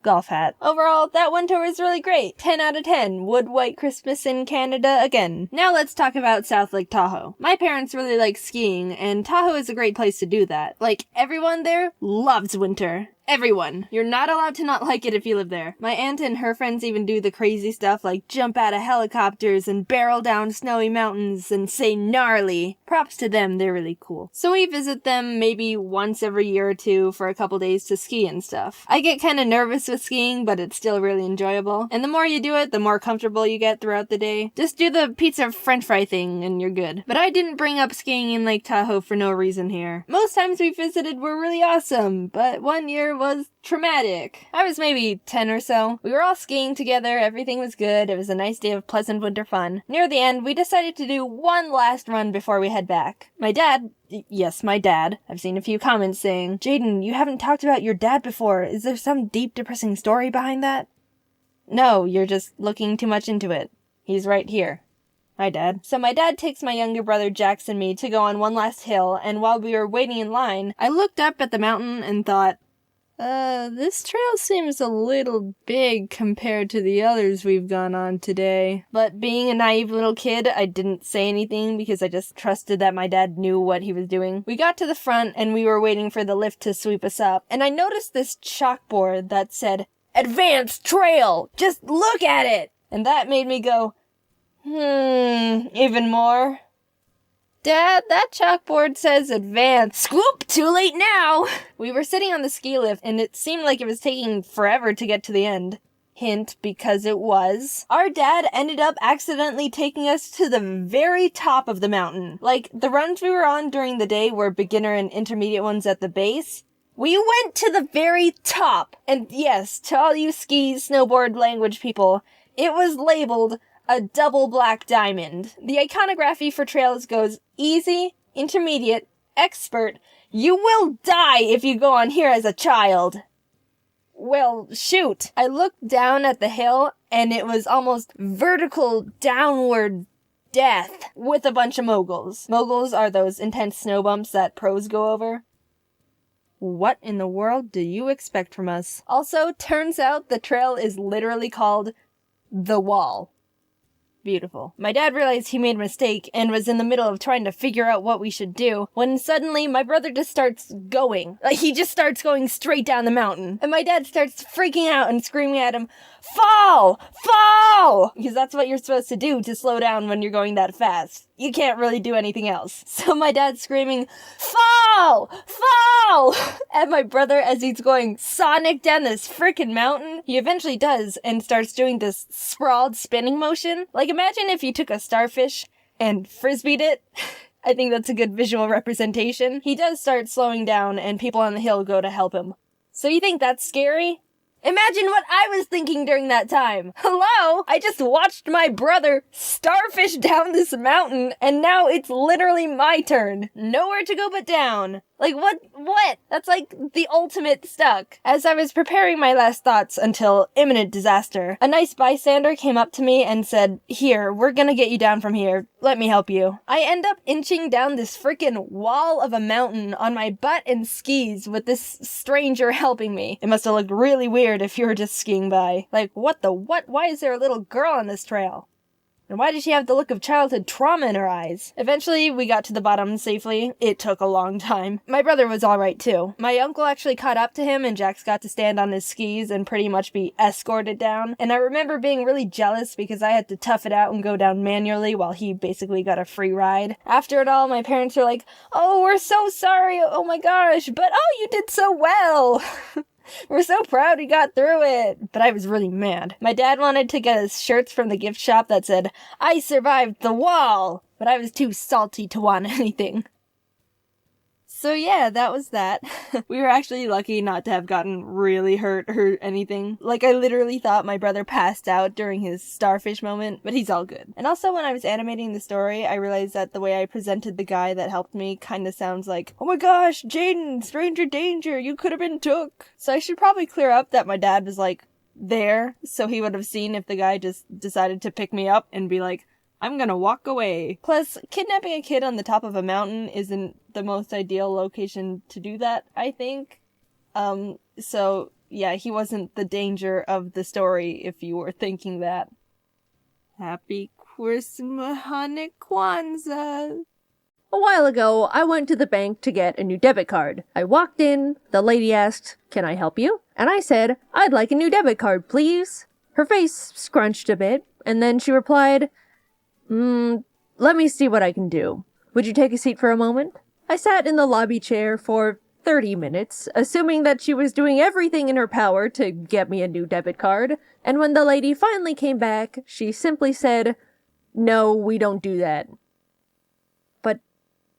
Golf hat. Overall, that winter was really great. 10 out of 10. Would white Christmas in Canada again. Now let's talk about South Lake Tahoe. My parents really like skiing, and Tahoe is a great place to do that. Like, everyone there loves winter. Everyone. You're not allowed to not like it if you live there. My aunt and her friends even do the crazy stuff like jump out of helicopters and barrel down snowy mountains and say gnarly. Props to them, they're really cool. So we visit them maybe once every year or two for a couple days to ski and stuff. I get kinda nervous with skiing, but it's still really enjoyable. And the more you do it, the more comfortable you get throughout the day. Just do the pizza french fry thing and you're good. But I didn't bring up skiing in Lake Tahoe for no reason here. Most times we visited were really awesome, but one year was traumatic. I was maybe 10 or so. We were all skiing together, everything was good, it was a nice day of pleasant winter fun. Near the end, we decided to do one last run before we head back. My dad, I've seen a few comments saying, "Jaiden, you haven't talked about your dad before. Is there some deep, depressing story behind that?" No, you're just looking too much into it. He's right here. Hi, Dad. So my dad takes my younger brother Jax and me to go on one last hill, and while we were waiting in line, I looked up at the mountain and thought, this trail seems a little big compared to the others we've gone on today. But being a naive little kid, I didn't say anything because I just trusted that my dad knew what he was doing. We got to the front and we were waiting for the lift to sweep us up, and I noticed this chalkboard that said, "Advanced Trail! Just look at it!" And that made me go, even more. Dad, that chalkboard says advanced. Scoop, too late now! We were sitting on the ski lift, and it seemed like it was taking forever to get to the end. Hint, because it was. Our dad ended up accidentally taking us to the very top of the mountain. Like, the runs we were on during the day were beginner and intermediate ones at the base. We went to the very top. And yes, to all you ski, snowboard language people, it was labeled a double black diamond. The iconography for trails goes easy, intermediate, expert. You will die if you go on here as a child. Well, shoot. I looked down at the hill and it was almost vertical downward death with a bunch of moguls. Moguls are those intense snow bumps that pros go over. What in the world do you expect from us? Also, turns out the trail is literally called The Wall. Beautiful. My dad realized he made a mistake and was in the middle of trying to figure out what we should do when suddenly my brother just starts going. Like, he just starts going straight down the mountain. And my dad starts freaking out and screaming at him, "Fall! Fall!" Because that's what you're supposed to do to slow down when you're going that fast. You can't really do anything else. So my dad's screaming, "Fall! Fall!" at my brother as he's going sonic down this frickin' mountain. He eventually does and starts doing this sprawled spinning motion. Like, imagine if you took a starfish and frisbeed it. I think that's a good visual representation. He does start slowing down and people on the hill go to help him. So you think that's scary? Imagine what I was thinking during that time. Hello? I just watched my brother starfish down this mountain, and now it's literally my turn. Nowhere to go but down. Like, what? That's like the ultimate stuck. As I was preparing my last thoughts until imminent disaster, a nice bystander came up to me and said, "Here, we're gonna get you down from here. Let me help you." I end up inching down this frickin' wall of a mountain on my butt and skis with this stranger helping me. It must have looked really weird if you were just skiing by. Like, what? Why is there a little girl on this trail? And why did she have the look of childhood trauma in her eyes? Eventually, we got to the bottom safely. It took a long time. My brother was alright too. My uncle actually caught up to him and Jax got to stand on his skis and pretty much be escorted down. And I remember being really jealous because I had to tough it out and go down manually while he basically got a free ride. After it all, my parents were like, "Oh, we're so sorry, oh my gosh, but oh, you did so well." We're so proud he got through it. But I was really mad. My dad wanted to get us shirts from the gift shop that said, "I survived the wall," but I was too salty to want anything. So yeah, that was that. We were actually lucky not to have gotten really hurt or anything. Like, I literally thought my brother passed out during his starfish moment, but he's all good. And also, when I was animating the story, I realized that the way I presented the guy that helped me kinda sounds like, "Oh my gosh, Jaiden, stranger danger, you could have been took." So I should probably clear up that my dad was like, there, so he would have seen if the guy just decided to pick me up and be like, "I'm gonna walk away." Plus, kidnapping a kid on the top of a mountain isn't the most ideal location to do that, I think. So, yeah, he wasn't the danger of the story, if you were thinking that. Happy Christmas, Kwanzaa. A while ago, I went to the bank to get a new debit card. I walked in, the lady asked, "Can I help you?" And I said, "I'd like a new debit card, please." Her face scrunched a bit, and then she replied, "Let me see what I can do. Would you take a seat for a moment?" I sat in the lobby chair for 30 minutes, assuming that she was doing everything in her power to get me a new debit card, and when the lady finally came back, she simply said, "No, we don't do that." But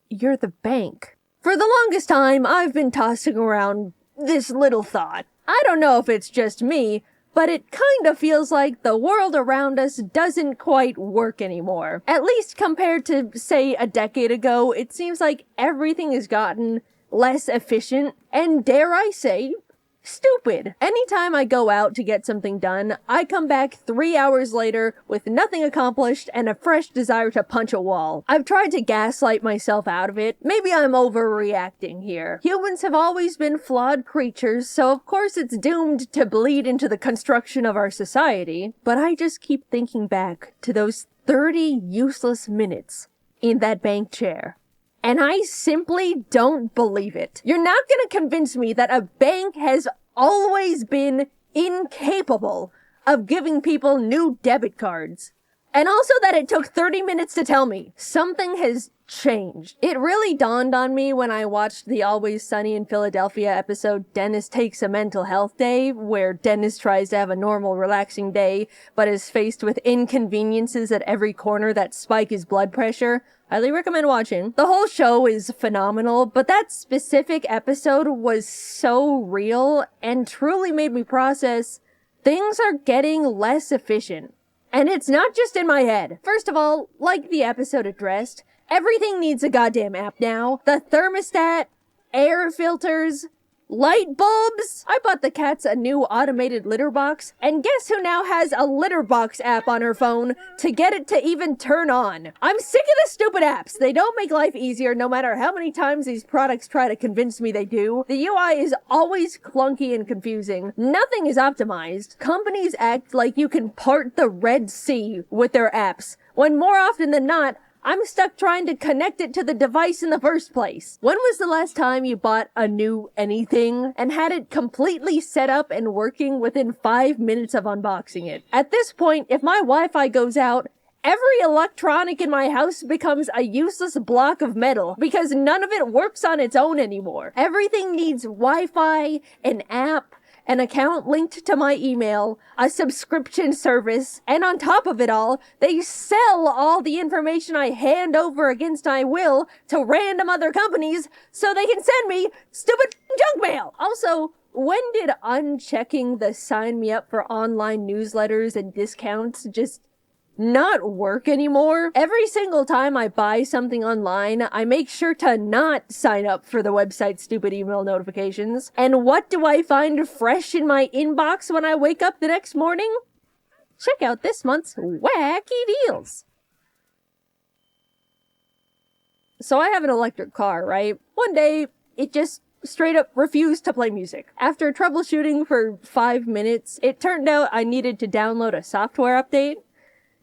you're the bank. For the longest time, I've been tossing around this little thought. I don't know if it's just me, but it kind of feels like the world around us doesn't quite work anymore. At least compared to, say, a decade ago, it seems like everything has gotten less efficient, and dare I say, stupid. Anytime I go out to get something done, I come back 3 hours later with nothing accomplished and a fresh desire to punch a wall. I've tried to gaslight myself out of it. Maybe I'm overreacting here. Humans have always been flawed creatures, so of course it's doomed to bleed into the construction of our society. But I just keep thinking back to those 30 useless minutes in that bank chair. And I simply don't believe it. You're not gonna convince me that a bank has always been incapable of giving people new debit cards. And also that it took 30 minutes to tell me. Something has changed. It really dawned on me when I watched the Always Sunny in Philadelphia episode Dennis Takes a Mental Health Day, where Dennis tries to have a normal, relaxing day, but is faced with inconveniences at every corner that spike his blood pressure. Highly recommend watching. The whole show is phenomenal, but that specific episode was so real and truly made me process things are getting less efficient. And it's not just in my head. First of all, like the episode addressed, everything needs a goddamn app now. The thermostat, air filters, light bulbs. I bought the cats a new automated litter box, and guess who now has a litter box app on her phone to get it to even turn on? I'm sick of the stupid apps. They don't make life easier no matter how many times these products try to convince me they do. The UI is always clunky and confusing. Nothing is optimized. Companies act like you can part the Red Sea with their apps, when more often than not, I'm stuck trying to connect it to the device in the first place. When was the last time you bought a new anything and had it completely set up and working within 5 minutes of unboxing it? At this point, if my Wi-Fi goes out, every electronic in my house becomes a useless block of metal because none of it works on its own anymore. Everything needs Wi-Fi, an app, an account linked to my email, a subscription service, and on top of it all, they sell all the information I hand over against my will to random other companies so they can send me stupid junk mail. Also, when did unchecking the sign me up for online newsletters and discounts just not work anymore? Every single time I buy something online, I make sure to not sign up for the website's stupid email notifications. And what do I find fresh in my inbox when I wake up the next morning? Check out this month's wacky deals. So I have an electric car, right? One day, it just straight up refused to play music. After troubleshooting for 5 minutes, it turned out I needed to download a software update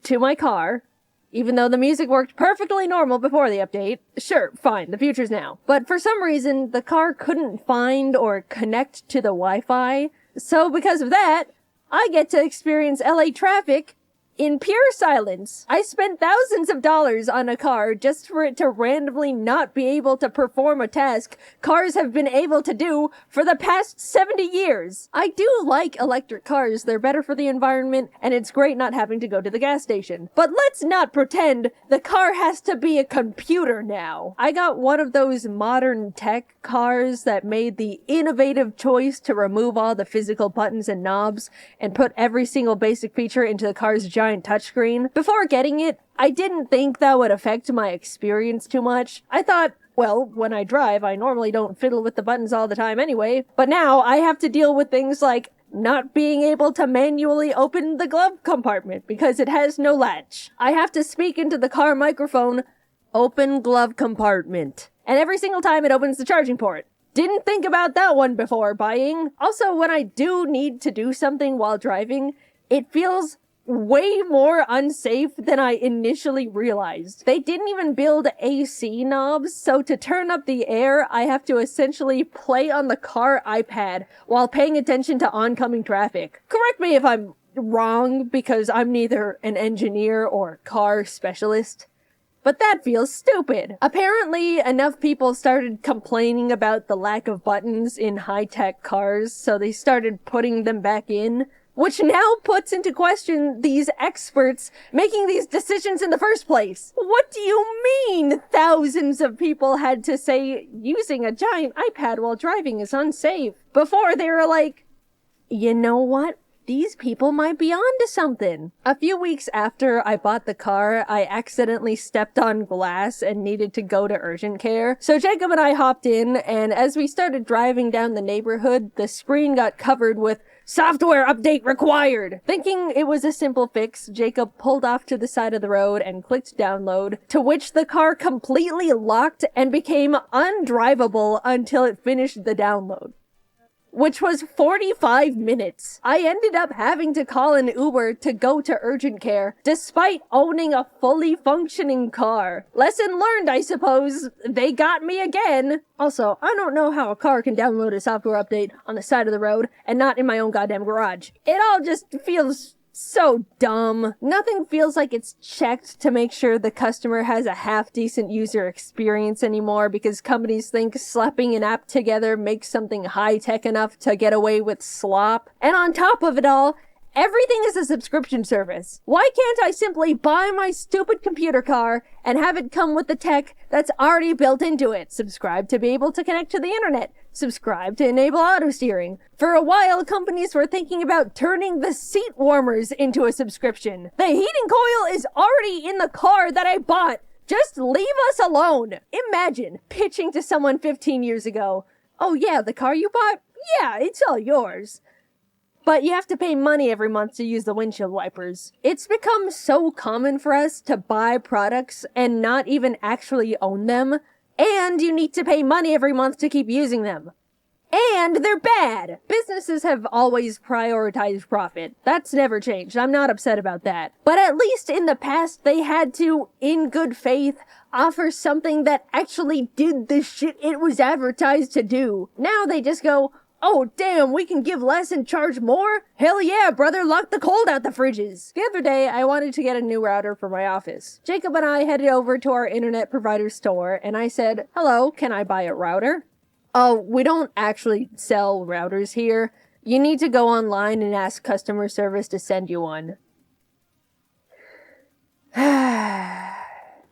to my car, even though the music worked perfectly normal before the update. Sure, fine, the future's now. But for some reason, the car couldn't find or connect to the Wi-Fi, so because of that, I get to experience LA traffic in pure silence. I spent thousands of dollars on a car just for it to randomly not be able to perform a task cars have been able to do for the past 70 years. I do like electric cars. They're better for the environment, and it's great not having to go to the gas station. But let's not pretend the car has to be a computer now. I got one of those modern tech cars that made the innovative choice to remove all the physical buttons and knobs and put every single basic feature into the car's giant touchscreen. Before getting it, I didn't think that would affect my experience too much. I thought, well, when I drive, I normally don't fiddle with the buttons all the time anyway. But now I have to deal with things like not being able to manually open the glove compartment because it has no latch. I have to speak into the car microphone, "Open glove compartment." And every single time it opens the charging port. Didn't think about that one before buying. Also, when I do need to do something while driving, it feels way more unsafe than I initially realized. They didn't even build AC knobs, so to turn up the air, I have to essentially play on the car iPad while paying attention to oncoming traffic. Correct me if I'm wrong, because I'm neither an engineer or car specialist. But that feels stupid. Apparently, enough people started complaining about the lack of buttons in high-tech cars, so they started putting them back in, which now puts into question these experts making these decisions in the first place. What do you mean thousands of people had to say using a giant iPad while driving is unsafe? Before they were like, you know what? These people might be onto something. A few weeks after I bought the car, I accidentally stepped on glass and needed to go to urgent care. So Jacob and I hopped in, and as we started driving down the neighborhood, the screen got covered with "Software update required." Thinking it was a simple fix, Jacob pulled off to the side of the road and clicked download, to which the car completely locked and became undrivable until it finished the download, which was 45 minutes. I ended up having to call an Uber to go to urgent care, despite owning a fully functioning car. Lesson learned, I suppose. They got me again. Also, I don't know how a car can download a software update on the side of the road and not in my own goddamn garage. It all just feels so dumb. Nothing feels like it's checked to make sure the customer has a half-decent user experience anymore, because companies think slapping an app together makes something high-tech enough to get away with slop. And on top of it all, everything is a subscription service. Why can't I simply buy my stupid computer car and have it come with the tech that's already built into it? Subscribe to be able to connect to the internet. Subscribe to enable auto steering. For a while, companies were thinking about turning the seat warmers into a subscription. The heating coil is already in the car that I bought. Just leave us alone. Imagine pitching to someone 15 years ago, "Oh yeah, the car you bought? Yeah, it's all yours. But you have to pay money every month to use the windshield wipers." It's become so common for us to buy products and not even actually own them, and you need to pay money every month to keep using them. And they're bad! Businesses have always prioritized profit. That's never changed. I'm not upset about that. But at least in the past, they had to, in good faith, offer something that actually did the shit it was advertised to do. Now they just go, "Oh damn, we can give less and charge more? Hell yeah, brother, lock the cold out the fridges." The other day, I wanted to get a new router for my office. Jacob and I headed over to our internet provider store, and I said, "Hello, can I buy a router?" "Oh, we don't actually sell routers here. You need to go online and ask customer service to send you one."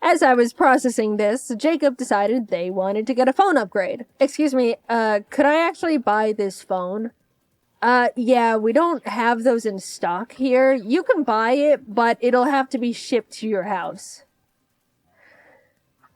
As I was processing this, Jacob decided they wanted to get a phone upgrade. "Excuse me, could I actually buy this phone?" Yeah, we don't have those in stock here. You can buy it, but it'll have to be shipped to your house."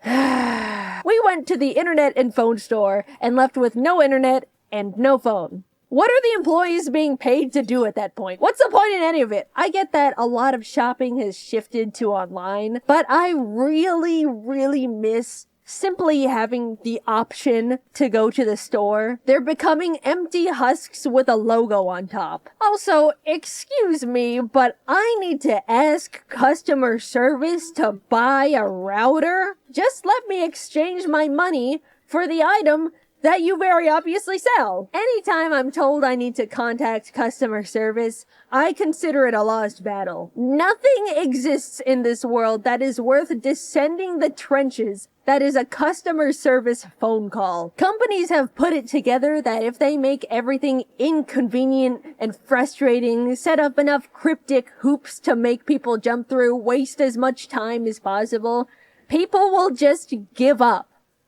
We went to the internet and phone store and left with no internet and no phone. What are the employees being paid to do at that point? What's the point in any of it? I get that a lot of shopping has shifted to online, but I really, really miss simply having the option to go to the store. They're becoming empty husks with a logo on top. Also, excuse me, but I need to ask customer service to buy a router? Just let me exchange my money for the item that you very obviously sell. Anytime I'm told I need to contact customer service, I consider it a lost battle. Nothing exists in this world that is worth descending the trenches that is a customer service phone call. Companies have put it together that if they make everything inconvenient and frustrating, set up enough cryptic hoops to make people jump through, waste as much time as possible, people will just give up.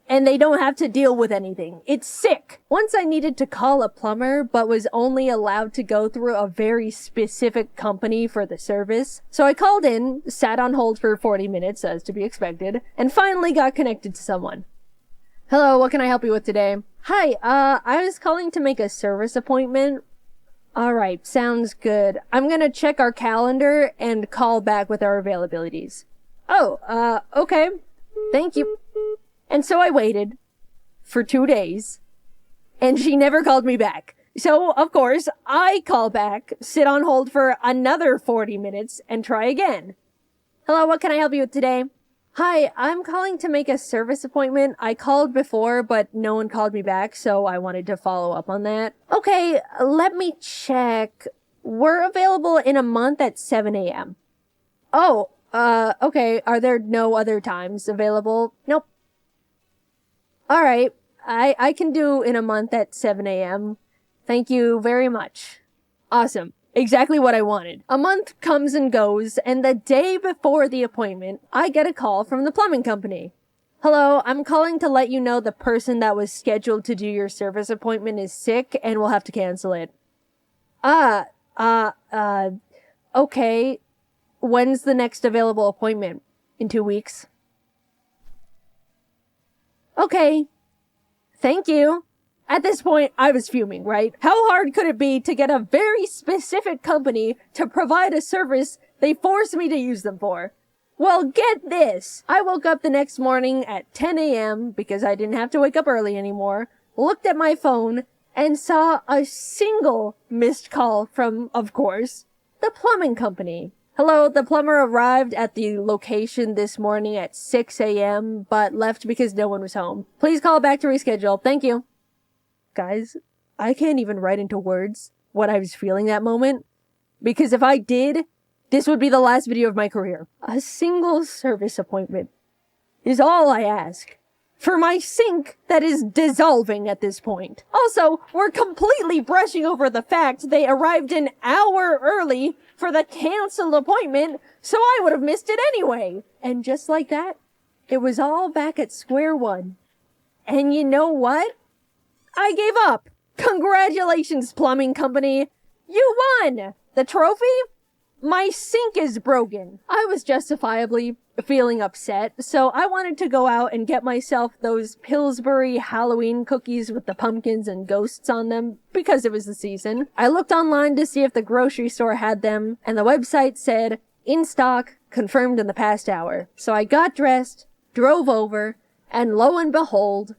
And they don't have to deal with anything. It's sick. Once I needed to call a plumber, but was only allowed to go through a very specific company for the service. So I called in, sat on hold for 40 minutes, as to be expected, and finally got connected to someone. "Hello, what can I help you with today?" "Hi, I was calling to make a service appointment." "Alright, sounds good. I'm gonna check our calendar and call back with our availabilities." "Oh, okay. Thank you." And so I waited for 2 days, and she never called me back. So, of course, I call back, sit on hold for another 40 minutes, and try again. Hello, what can I help you with today? Hi, I'm calling to make a service appointment. I called before, but no one called me back, so I wanted to follow up on that. Okay, let me check. We're available in a month at 7 a.m. Oh, okay. Are there no other times available? Nope. Alright, I can do in a month at 7 a.m. Thank you very much. Awesome. Exactly what I wanted. A month comes and goes, and the day before the appointment, I get a call from the plumbing company. Hello, I'm calling to let you know the person that was scheduled to do your service appointment is sick and we'll have to cancel it. Okay. When's the next available appointment? In 2 weeks? Okay. Thank you. At this point, I was fuming, right? How hard could it be to get a very specific company to provide a service they forced me to use them for? Well, get this. I woke up the next morning at 10 a.m. because I didn't have to wake up early anymore, looked at my phone, and saw a single missed call from, of course, the plumbing company. Hello, the plumber arrived at the location this morning at 6 a.m., but left because no one was home. Please call back to reschedule. Thank you. Guys, I can't even write into words what I was feeling that moment, because if I did, this would be the last video of my career. A single service appointment is all I ask for my sink that is dissolving at this point. Also, we're completely brushing over the fact they arrived an hour early for the canceled appointment, so I would have missed it anyway. And just like that, it was all back at square one. And you know what? I gave up. Congratulations, plumbing company. You won! The trophy? My sink is broken. I was justifiably feeling upset, so I wanted to go out and get myself those Pillsbury Halloween cookies with the pumpkins and ghosts on them, because it was the season. I looked online to see if the grocery store had them, and the website said, in stock, confirmed in the past hour. So I got dressed, drove over, and lo and behold,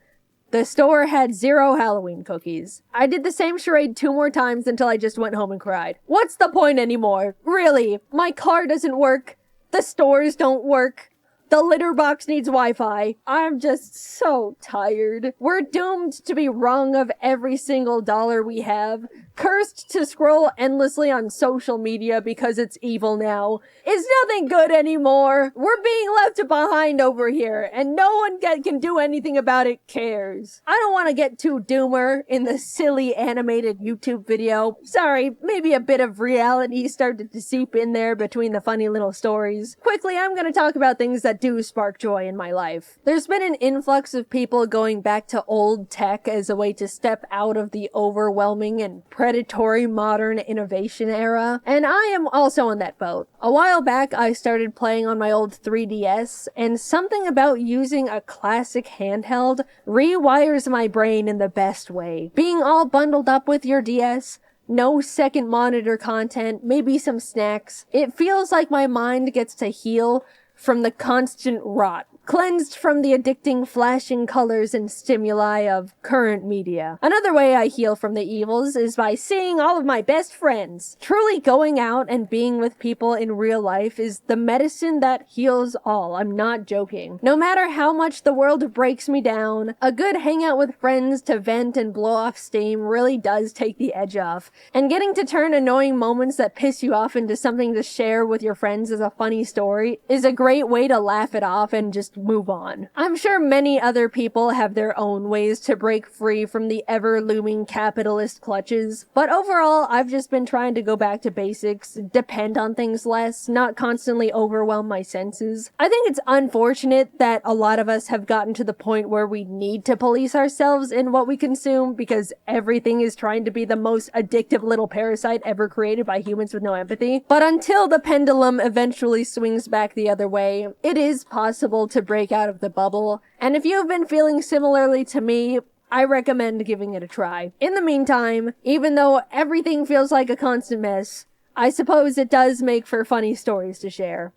the store had 0 Halloween cookies. I did the same charade 2 more times until I just went home and cried. What's the point anymore? Really, my car doesn't work. The stores don't work. The litter box needs Wi-Fi. I'm just so tired. We're doomed to be wrung of every single dollar we have. Cursed to scroll endlessly on social media because it's evil now. It's nothing good anymore. We're being left behind over here, and no one can do anything about it cares. I don't want to get too doomer in the silly animated YouTube video. Sorry, maybe a bit of reality started to seep in there between the funny little stories. Quickly, I'm going to talk about things that do spark joy in my life. There's been an influx of people going back to old tech as a way to step out of the overwhelming and predatory modern innovation era, and I am also on that boat. A while back, I started playing on my old 3DS, and something about using a classic handheld rewires my brain in the best way. Being all bundled up with your DS, no second monitor content, maybe some snacks, it feels like my mind gets to heal from the constant rot, cleansed from the addicting flashing colors and stimuli of current media. Another way I heal from the evils is by seeing all of my best friends. Truly going out and being with people in real life is the medicine that heals all. I'm not joking. No matter how much the world breaks me down, a good hangout with friends to vent and blow off steam really does take the edge off. And getting to turn annoying moments that piss you off into something to share with your friends as a funny story is a great way to laugh it off and just move on. I'm sure many other people have their own ways to break free from the ever-looming capitalist clutches, but overall, I've just been trying to go back to basics, depend on things less, not constantly overwhelm my senses. I think it's unfortunate that a lot of us have gotten to the point where we need to police ourselves in what we consume because everything is trying to be the most addictive little parasite ever created by humans with no empathy. But until the pendulum eventually swings back the other way, it is possible to break out of the bubble, and if you've been feeling similarly to me, I recommend giving it a try. In the meantime, even though everything feels like a constant mess, I suppose it does make for funny stories to share.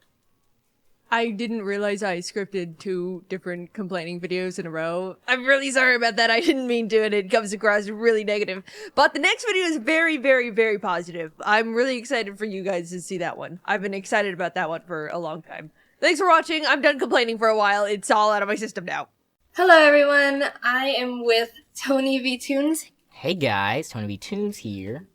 I didn't realize I scripted 2 different complaining videos in a row. I'm really sorry about that. I didn't mean to, and it comes across really negative. But the next video is very, very, very positive. I'm really excited for you guys to see that one. I've been excited about that one for a long time. Thanks for watching. I'm done complaining for a while. It's all out of my system now. Hello everyone, I am with Tony V Tunes, Hey guys, Tony V Tunes here.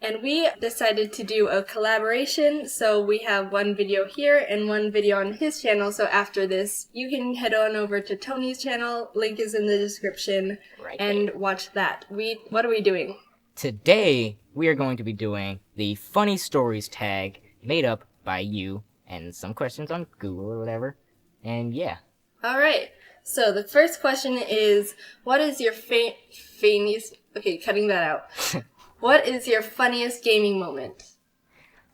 and we decided to do a collaboration, so we have one video here and one video on his channel, so after this, you can head on over to Tony's channel, link is in the description, Right and watch that. What are we doing? Today, we are going to be doing the funny stories tag made up by you and some questions on Google or whatever. And yeah. Alright, so the first question is, what is your funniest... Okay, cutting that out. What is your funniest gaming moment?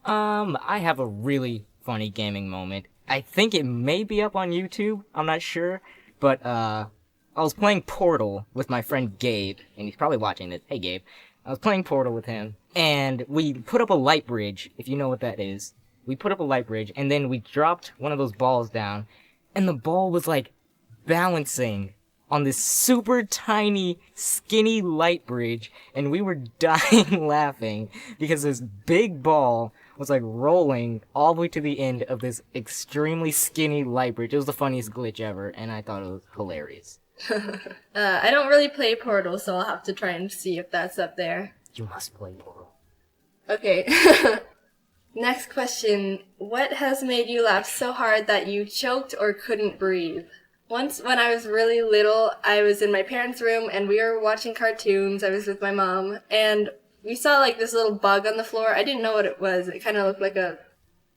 I have a really funny gaming moment. I think it may be up on YouTube, I'm not sure. But, I was playing Portal with my friend Gabe, and he's probably watching this. Hey Gabe. I was playing Portal with him, and we put up a light bridge, if you know what that is. We put up a light bridge, and then we dropped one of those balls down, and the ball was, like, balancing on this super tiny, skinny light bridge, and we were dying laughing because this big ball was like rolling all the way to the end of this extremely skinny light bridge. It was the funniest glitch ever, and I thought it was hilarious. I don't really play Portal, so I'll have to try and see if that's up there. You must play Portal. Okay. Next question. What has made you laugh so hard that you choked or couldn't breathe? Once, when I was really little, I was in my parents' room, and we were watching cartoons. I was with my mom, and we saw, like, this little bug on the floor. I didn't know what it was. It kind of looked like a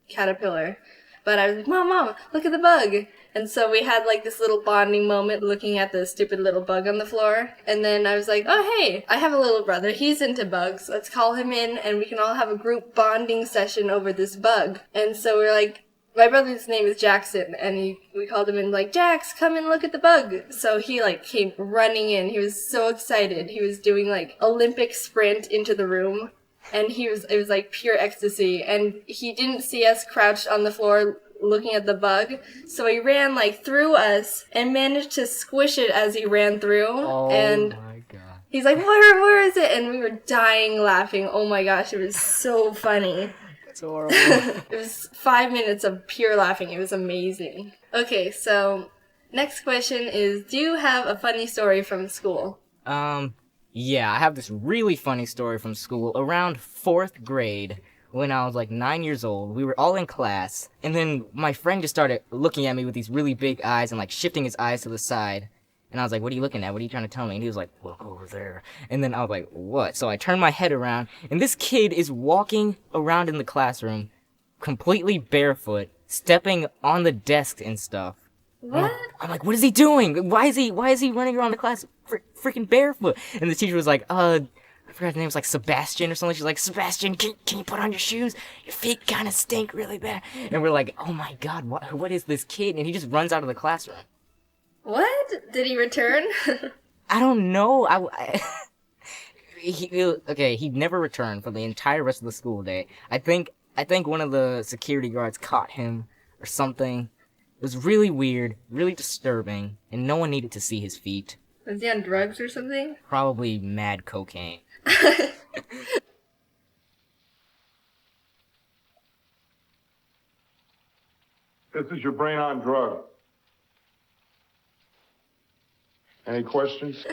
caterpillar. But I was like, Mom, look at the bug! And so we had, like, this little bonding moment looking at the stupid little bug on the floor. And then I was like, oh, hey, I have a little brother. He's into bugs. Let's call him in, and we can all have a group bonding session over this bug. And so we were like, my brother's name is Jackson, and we called him in, like, Jax, come and look at the bug. So he, like, came running in. He was so excited. He was doing, like, Olympic sprint into the room, and it was, like, pure ecstasy. And he didn't see us crouched on the floor looking at the bug, so he ran, like, through us and managed to squish it as he ran through. Oh and my god. he's like, where is it? And we were dying laughing. Oh my gosh, it was so funny. It's horrible. It was 5 minutes of pure laughing. It was amazing. Okay, so next question is, do you have a funny story from school? Yeah, I have this really funny story from school. Around 4th grade, when I was like 9 years old, we were all in class, and then my friend just started looking at me with these really big eyes and like shifting his eyes to the side. And I was like, what are you looking at? What are you trying to tell me? And he was like, look over there. And then I was like, what? So I turned my head around, and this kid is walking around in the classroom, completely barefoot, stepping on the desks and stuff. What? I'm like, what is he doing? Why is he running around the class freaking barefoot? And the teacher was like, I forgot his name was like Sebastian or something. She's like, Sebastian, can you put on your shoes? Your feet kind of stink really bad. And we're like, oh my god, what is this kid? And he just runs out of the classroom. What? Did he return? I don't know. He never returned for the entire rest of the school day. I think one of the security guards caught him or something. It was really weird, really disturbing, and no one needed to see his feet. Was he on drugs or something? Probably mad cocaine. This is your brain on drug. Any questions?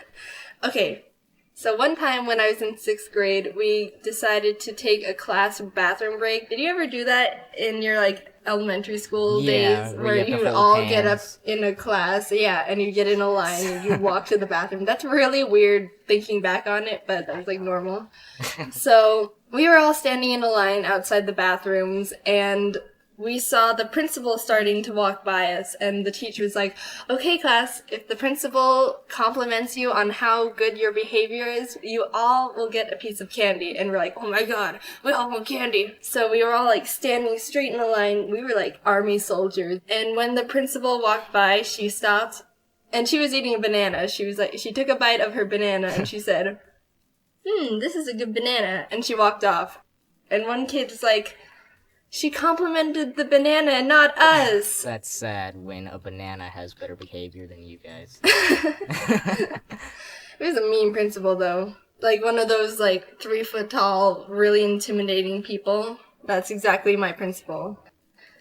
Okay, so one time when I was in 6th grade, we decided to take a class bathroom break. Did you ever do that in your, like, elementary school days? where Where you have you to would hold all get up hands. in a class, yeah, and you get in a line and you walk to the bathroom. That's really weird thinking back on it, but that was, like, normal. So we were all standing in a line outside the bathrooms, and we saw the principal starting to walk by us, and the teacher was like, okay, class, if the principal compliments you on how good your behavior is, you all will get a piece of candy. And we're like, oh my god, we all want candy. So we were all, like, standing straight in a line. We were like army soldiers. And when the principal walked by, she stopped, and she was eating a banana. She took a bite of her banana, and she said, this is a good banana. And she walked off. And one kid was like, She complimented the banana and not us. That's sad when a banana has better behavior than you guys. It was a mean principal, though. Like one of those, 3-foot tall, really intimidating people. That's exactly my principal.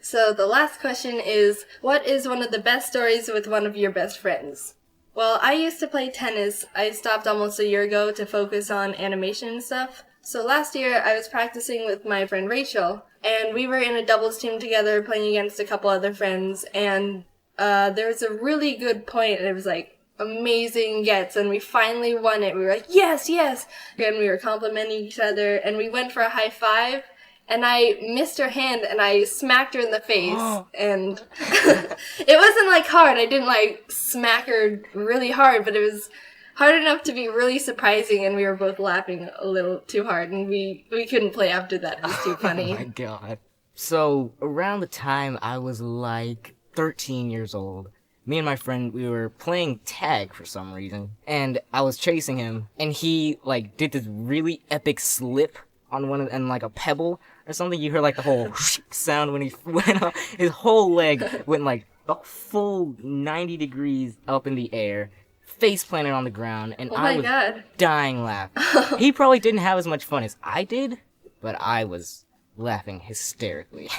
So the last question is, what is one of the best stories with one of your best friends? Well, I used to play tennis. I stopped almost a year ago to focus on animation and stuff. So last year, I was practicing with my friend Rachel, and we were in a doubles team together playing against a couple other friends, and there was a really good point, and it was amazing gets, and we finally won it. We were like, yes, yes! And we were complimenting each other, and we went for a high five, and I missed her hand, and I smacked her in the face, and it wasn't hard. I didn't smack her really hard, but it was hard enough to be really surprising, and we were both laughing a little too hard, and we couldn't play after that. It was too funny. Oh my god. So, around the time I was 13 years old, me and my friend, we were playing tag for some reason, and I was chasing him, and he, did this really epic slip on one of, and a pebble or something. You heard the whole sound when he went up. His whole leg went a full 90 degrees up in the air, face planted on the ground, and I was dying laughing. He probably didn't have as much fun as I did, but I was laughing hysterically.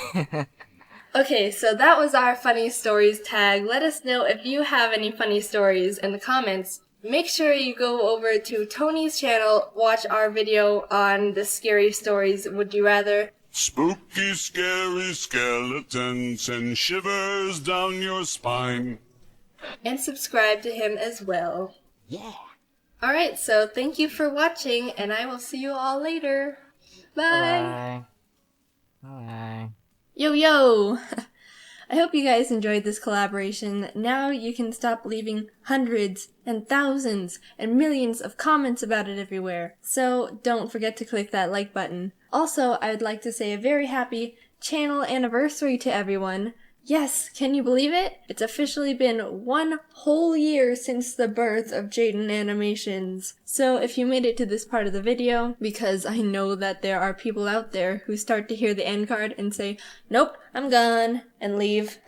Okay, so that was our funny stories tag. Let us know if you have any funny stories in the comments. Make sure you go over to Tony's channel, watch our video on the scary stories, Would You Rather. Spooky, scary skeletons and shivers down your spine. And subscribe to him as well. Yeah. Alright, so thank you for watching, and I will see you all later. Bye! Bye. Bye. Yo, yo! I hope you guys enjoyed this collaboration. Now you can stop leaving hundreds and thousands and millions of comments about it everywhere. So don't forget to click that like button. Also, I would like to say a very happy channel anniversary to everyone. Yes, can you believe it? It's officially been 1 whole year since the birth of Jaiden Animations. So if you made it to this part of the video, because I know that there are people out there who start to hear the end card and say, nope, I'm gone, and leave,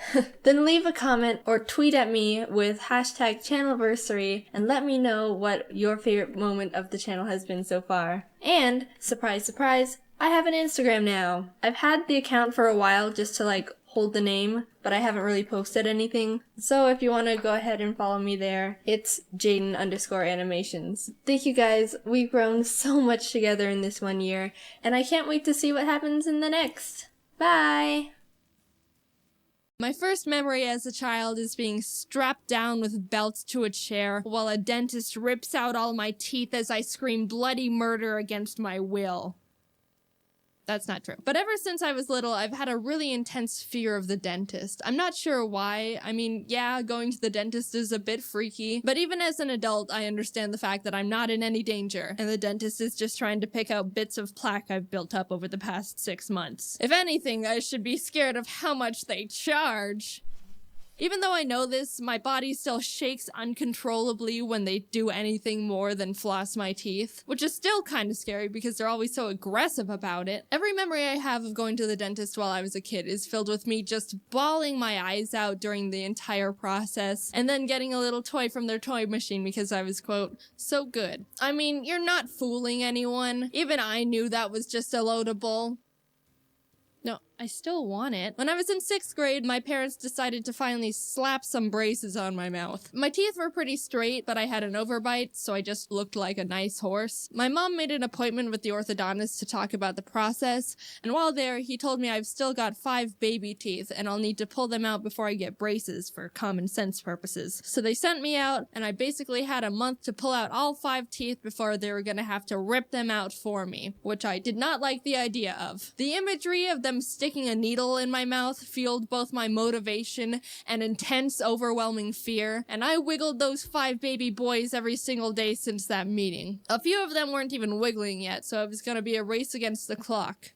then leave a comment or tweet at me with hashtag channelversary and let me know what your favorite moment of the channel has been so far. And, surprise, surprise, I have an Instagram now. I've had the account for a while just to hold the name, but I haven't really posted anything. So if you want to go ahead and follow me there, it's JaidenAnimations. Thank you guys. We've grown so much together in this 1 year, and I can't wait to see what happens in the next. Bye! My first memory as a child is being strapped down with belts to a chair while a dentist rips out all my teeth as I scream bloody murder against my will. That's not true. But ever since I was little, I've had a really intense fear of the dentist. I'm not sure why. I mean, yeah, going to the dentist is a bit freaky, but even as an adult, I understand the fact that I'm not in any danger, and the dentist is just trying to pick out bits of plaque I've built up over the past 6 months. If anything, I should be scared of how much they charge. Even though I know this, my body still shakes uncontrollably when they do anything more than floss my teeth, which is still kind of scary because they're always so aggressive about it. Every memory I have of going to the dentist while I was a kid is filled with me just bawling my eyes out during the entire process, and then getting a little toy from their toy machine because I was, quote, so good. I mean, you're not fooling anyone. Even I knew that was just a loadable. No, I still want it. When I was in 6th grade, my parents decided to finally slap some braces on my mouth. My teeth were pretty straight, but I had an overbite, so I just looked like a nice horse. My mom made an appointment with the orthodontist to talk about the process, and while there, he told me I've still got 5 baby teeth, and I'll need to pull them out before I get braces for common sense purposes. So they sent me out, and I basically had a month to pull out all 5 teeth before they were gonna have to rip them out for me, which I did not like the idea of. The imagery of them sticking a needle in my mouth fueled both my motivation and intense, overwhelming fear, and I wiggled those 5 baby boys every single day since that meeting. A few of them weren't even wiggling yet, so it was gonna be a race against the clock.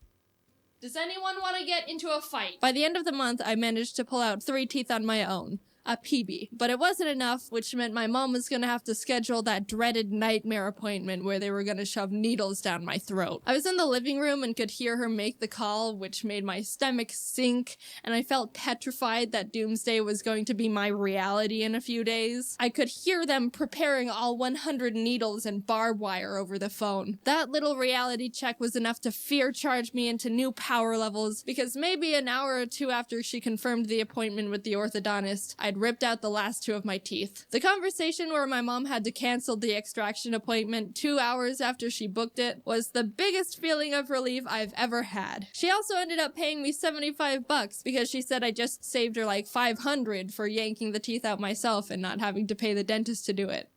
Does anyone want to get into a fight? By the end of the month, I managed to pull out 3 teeth on my own. a PB. But it wasn't enough, which meant my mom was gonna have to schedule that dreaded nightmare appointment where they were gonna shove needles down my throat. I was in the living room and could hear her make the call, which made my stomach sink, and I felt petrified that doomsday was going to be my reality in a few days. I could hear them preparing all 100 needles and barbed wire over the phone. That little reality check was enough to fear charge me into new power levels, because maybe an hour or two after she confirmed the appointment with the orthodontist, I'd ripped out the last 2 of my teeth. The conversation where my mom had to cancel the extraction appointment 2 hours after she booked it was the biggest feeling of relief I've ever had. She also ended up paying me $75 because she said I just saved her like $500 for yanking the teeth out myself and not having to pay the dentist to do it.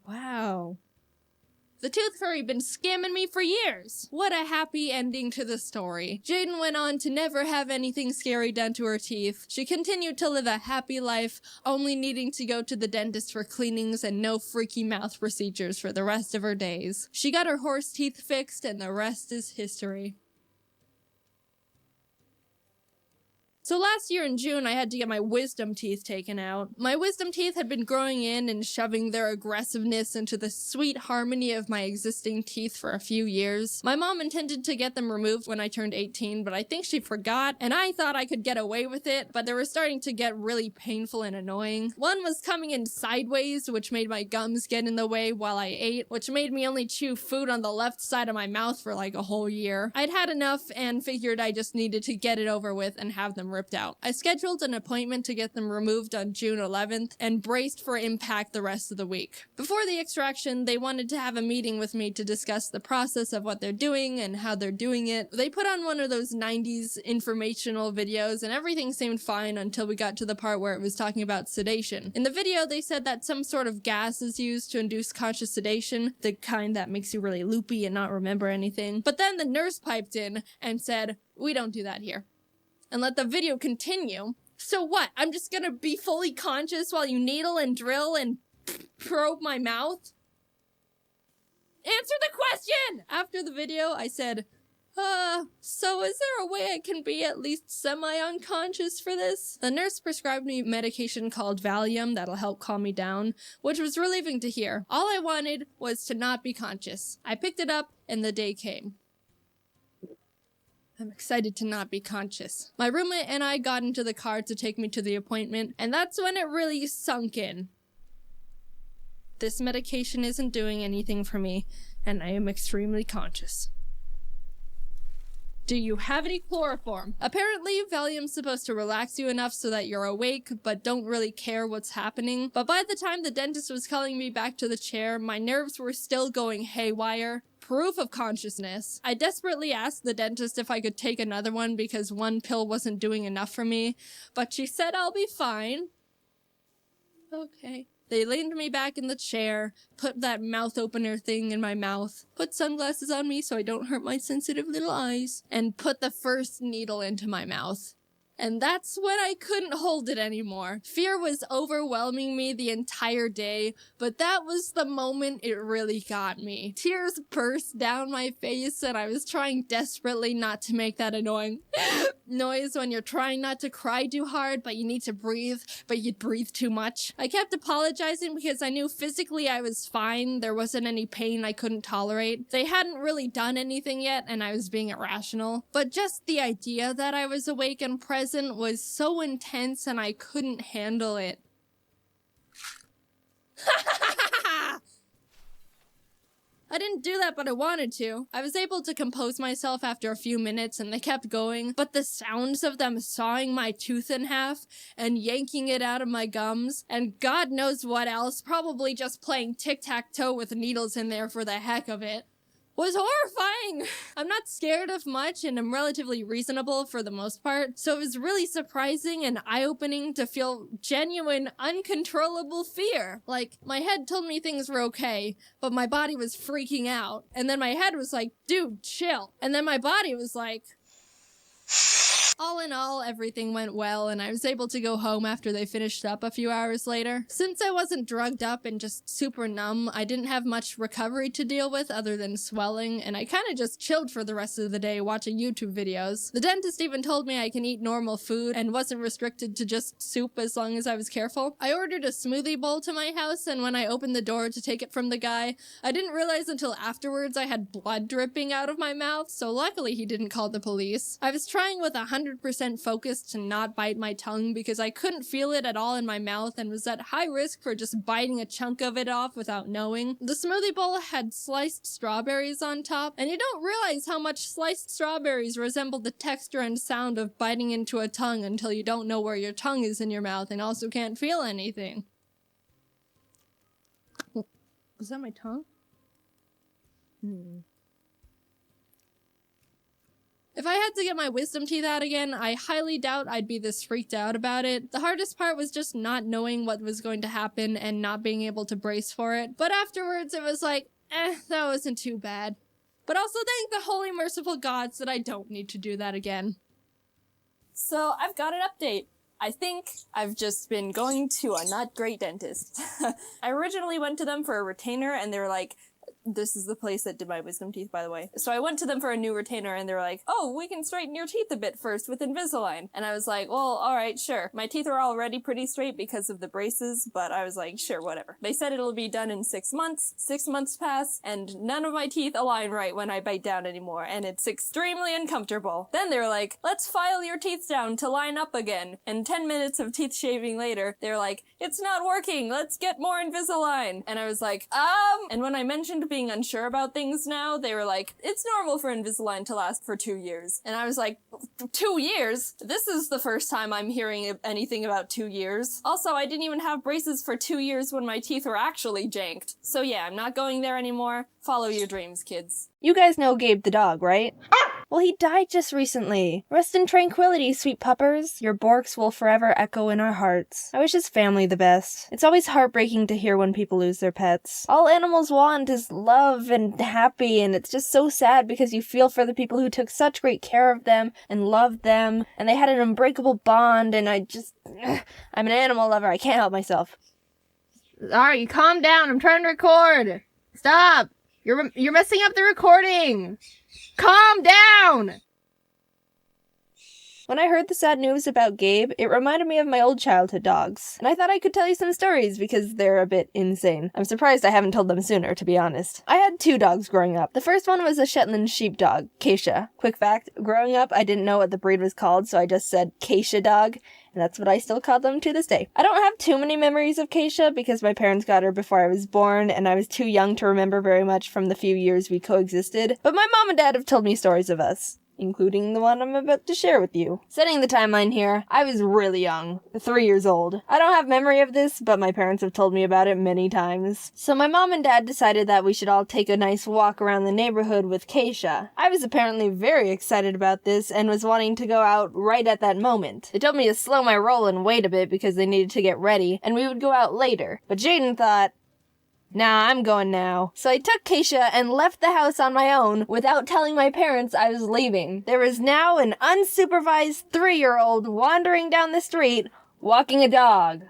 Wow. The tooth fairy been scamming me for years. What a happy ending to the story. Jaiden went on to never have anything scary done to her teeth. She continued to live a happy life, only needing to go to the dentist for cleanings and no freaky mouth procedures for the rest of her days. She got her horse teeth fixed and the rest is history. So last year in June, I had to get my wisdom teeth taken out. My wisdom teeth had been growing in and shoving their aggressiveness into the sweet harmony of my existing teeth for a few years. My mom intended to get them removed when I turned 18, but I think she forgot, and I thought I could get away with it, but they were starting to get really painful and annoying. One was coming in sideways, which made my gums get in the way while I ate, which made me only chew food on the left side of my mouth for like a whole year. I'd had enough and figured I just needed to get it over with and have them ripped out. I scheduled an appointment to get them removed on June 11th and braced for impact the rest of the week. Before the extraction, they wanted to have a meeting with me to discuss the process of what they're doing and how they're doing it. They put on one of those 90s informational videos and everything seemed fine until we got to the part where it was talking about sedation. In the video, they said that some sort of gas is used to induce conscious sedation, the kind that makes you really loopy and not remember anything. But then the nurse piped in and said, "We don't do that here," and let the video continue. So what? I'm just gonna be fully conscious while you needle and drill and probe my mouth? Answer the question! After the video, I said, so is there a way I can be at least semi-unconscious for this? The nurse prescribed me medication called Valium that'll help calm me down, which was relieving to hear. All I wanted was to not be conscious. I picked it up and the day came. I'm excited to not be conscious. My roommate and I got into the car to take me to the appointment, and that's when it really sunk in. This medication isn't doing anything for me, and I am extremely conscious. Do you have any chloroform? Apparently, Valium's supposed to relax you enough so that you're awake, but don't really care what's happening. But by the time the dentist was calling me back to the chair, my nerves were still going haywire. Proof of consciousness. I desperately asked the dentist if I could take another one because one pill wasn't doing enough for me, but she said I'll be fine. Okay. They leaned me back in the chair, put that mouth opener thing in my mouth, put sunglasses on me so I don't hurt my sensitive little eyes, and put the first needle into my mouth. And that's when I couldn't hold it anymore. Fear was overwhelming me the entire day, but that was the moment it really got me. Tears burst down my face, and I was trying desperately not to make that annoying noise when you're trying not to cry too hard, but you need to breathe, but you breathe too much. I kept apologizing because I knew physically I was fine. There wasn't any pain I couldn't tolerate. They hadn't really done anything yet, and I was being irrational. But just the idea that I was awake and present was so intense and I couldn't handle it. I didn't do that, but I wanted to. I was able to compose myself after a few minutes and they kept going, but the sounds of them sawing my tooth in half and yanking it out of my gums, and God knows what else, probably just playing tic-tac-toe with needles in there for the heck of it, was horrifying. I'm not scared of much and I'm relatively reasonable for the most part, so it was really surprising and eye-opening to feel genuine, uncontrollable fear. Like, my head told me things were okay, but my body was freaking out. And then my head was like, dude, chill. And then my body was like, All in all, everything went well, and I was able to go home after they finished up a few hours later. Since I wasn't drugged up and just super numb, I didn't have much recovery to deal with other than swelling, and I kinda just chilled for the rest of the day watching YouTube videos. The dentist even told me I can eat normal food and wasn't restricted to just soup as long as I was careful. I ordered a smoothie bowl to my house, and when I opened the door to take it from the guy, I didn't realize until afterwards I had blood dripping out of my mouth, so luckily he didn't call the police. I was trying with 100% focus to not bite my tongue because I couldn't feel it at all in my mouth and was at high risk for just biting a chunk of it off without knowing. The smoothie bowl had sliced strawberries on top, and you don't realize how much sliced strawberries resemble the texture and sound of biting into a tongue until you don't know where your tongue is in your mouth and also can't feel anything. Was that my tongue? If I had to get my wisdom teeth out again, I highly doubt I'd be this freaked out about it. The hardest part was just not knowing what was going to happen and not being able to brace for it. But afterwards, it was like, that wasn't too bad. But also thank the holy merciful gods that I don't need to do that again. So I've got an update. I think I've just been going to a not great dentist. I originally went to them for a retainer and they were like, this is the place that did my wisdom teeth, by the way. So I went to them for a new retainer and they were like, oh, we can straighten your teeth a bit first with Invisalign. And I was like, well, alright, sure. My teeth are already pretty straight because of the braces, but I was like, sure, whatever. They said it'll be done in 6 months. 6 months pass, and none of my teeth align right when I bite down anymore, and it's extremely uncomfortable. Then they were like, let's file your teeth down to line up again. And 10 minutes of teeth shaving later, they were like, it's not working, let's get more Invisalign. And I was like, and when I mentioned being unsure about things now, they were like, it's normal for Invisalign to last for 2 years. And I was like, 2 years? This is the first time I'm hearing anything about 2 years. Also, I didn't even have braces for 2 years when my teeth were actually janked. So yeah, I'm not going there anymore. Follow your dreams, kids. You guys know Gabe the dog, right? Well, he died just recently. Rest in tranquility, sweet puppers. Your borks will forever echo in our hearts. I wish his family the best. It's always heartbreaking to hear when people lose their pets. All animals want is love and happy, and it's just so sad because you feel for the people who took such great care of them and loved them, and they had an unbreakable bond, and I'm an animal lover. I can't help myself. Alright, calm down. I'm trying to record. Stop. You're messing up the recording. Calm down! When I heard the sad news about Gabe, it reminded me of my old childhood dogs, and I thought I could tell you some stories because they're a bit insane. I'm surprised I haven't told them sooner, to be honest. I had 2 dogs growing up. The first one was a Shetland sheepdog, Keisha. Quick fact, growing up I didn't know what the breed was called, so I just said Keisha dog, and that's what I still call them to this day. I don't have too many memories of Keisha because my parents got her before I was born, and I was too young to remember very much from the few years we coexisted, but my mom and dad have told me stories of us, including the one I'm about to share with you. Setting the timeline here, I was really young, 3 years old. I don't have memory of this, but my parents have told me about it many times. So my mom and dad decided that we should all take a nice walk around the neighborhood with Keisha. I was apparently very excited about this and was wanting to go out right at that moment. They told me to slow my roll and wait a bit because they needed to get ready, and we would go out later. But Jaiden thought, nah, I'm going now. So I took Keisha and left the house on my own without telling my parents I was leaving. There was now an unsupervised 3-year-old wandering down the street, walking a dog.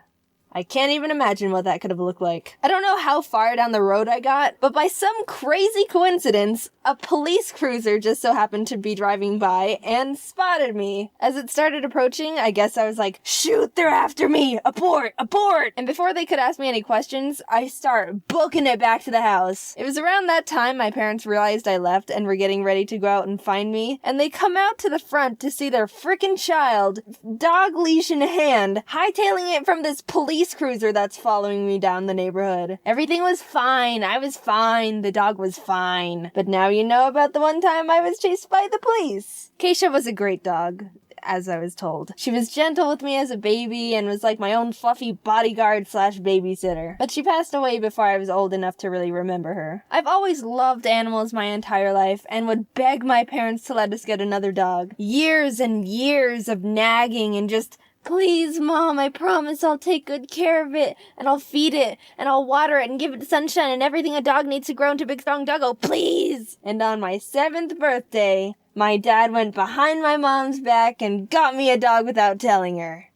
I can't even imagine what that could have looked like. I don't know how far down the road I got, but by some crazy coincidence, a police cruiser just so happened to be driving by and spotted me. As it started approaching, I guess I was like, shoot, they're after me! Abort! Abort! And before they could ask me any questions, I start booking it back to the house. It was around that time my parents realized I left and were getting ready to go out and find me, and they come out to the front to see their frickin' child, dog leash in hand, hightailing it from this police cruiser that's following me down the neighborhood. Everything was fine. I was fine. The dog was fine. But now you know about the one time I was chased by the police. Keisha was a great dog, as I was told. She was gentle with me as a baby and was like my own fluffy bodyguard / babysitter. But she passed away before I was old enough to really remember her. I've always loved animals my entire life and would beg my parents to let us get another dog. Years and years of nagging and just Please, Mom, I promise I'll take good care of it, and I'll feed it, and I'll water it, and give it sunshine, and everything a dog needs to grow into a big, strong doggo, please! And on my 7th birthday, my dad went behind my mom's back and got me a dog without telling her.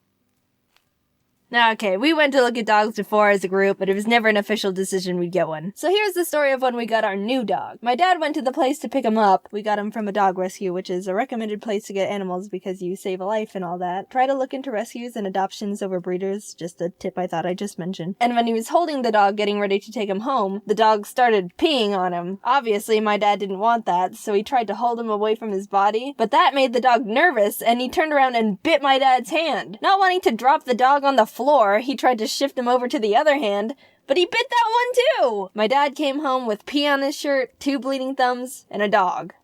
Now, okay, we went to look at dogs before as a group, but it was never an official decision we'd get one. So here's the story of when we got our new dog. My dad went to the place to pick him up. We got him from a dog rescue, which is a recommended place to get animals because you save a life and all that. Try to look into rescues and adoptions over breeders, just a tip I thought I just mentioned. And when he was holding the dog, getting ready to take him home, the dog started peeing on him. Obviously, my dad didn't want that, so he tried to hold him away from his body, but that made the dog nervous, and he turned around and bit my dad's hand. Not wanting to drop the dog on the floor, he tried to shift him over to the other hand, but he bit that one too! My dad came home with pee on his shirt, 2 bleeding thumbs, and a dog.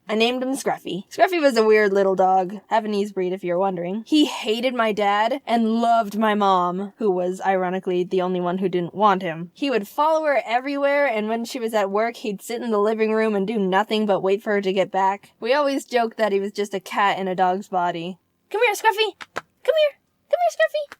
I named him Scruffy. Scruffy was a weird little dog. Havanese breed, if you're wondering. He hated my dad and loved my mom, who was, ironically, the only one who didn't want him. He would follow her everywhere, and when she was at work, he'd sit in the living room and do nothing but wait for her to get back. We always joked that he was just a cat in a dog's body. Come here, Scruffy! Come here! Come here, Scruffy!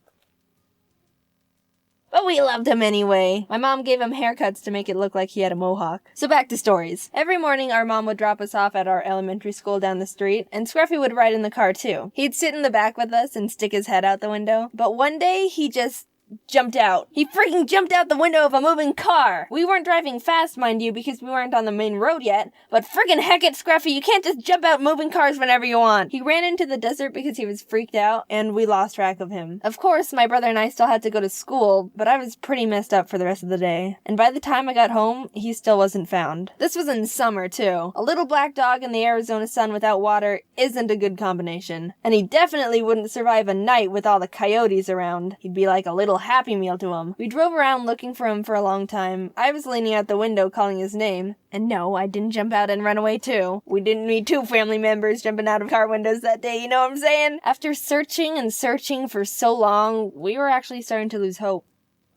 But we loved him anyway. My mom gave him haircuts to make it look like he had a mohawk. So back to stories. Every morning our mom would drop us off at our elementary school down the street, and Scruffy would ride in the car too. He'd sit in the back with us and stick his head out the window, but one day he just jumped out. He freaking jumped out the window of a moving car! We weren't driving fast, mind you, because we weren't on the main road yet, but friggin' heck it, Scruffy, you can't just jump out moving cars whenever you want! He ran into the desert because he was freaked out, and we lost track of him. Of course, my brother and I still had to go to school, but I was pretty messed up for the rest of the day. And by the time I got home, he still wasn't found. This was in summer, too. A little black dog in the Arizona sun without water isn't a good combination. And he definitely wouldn't survive a night with all the coyotes around. He'd be like a little Happy Meal to him. We drove around looking for him for a long time. I was leaning out the window calling his name. And no, I didn't jump out and run away too. We didn't need 2 family members jumping out of car windows that day, you know what I'm saying? After searching and searching for so long, we were actually starting to lose hope.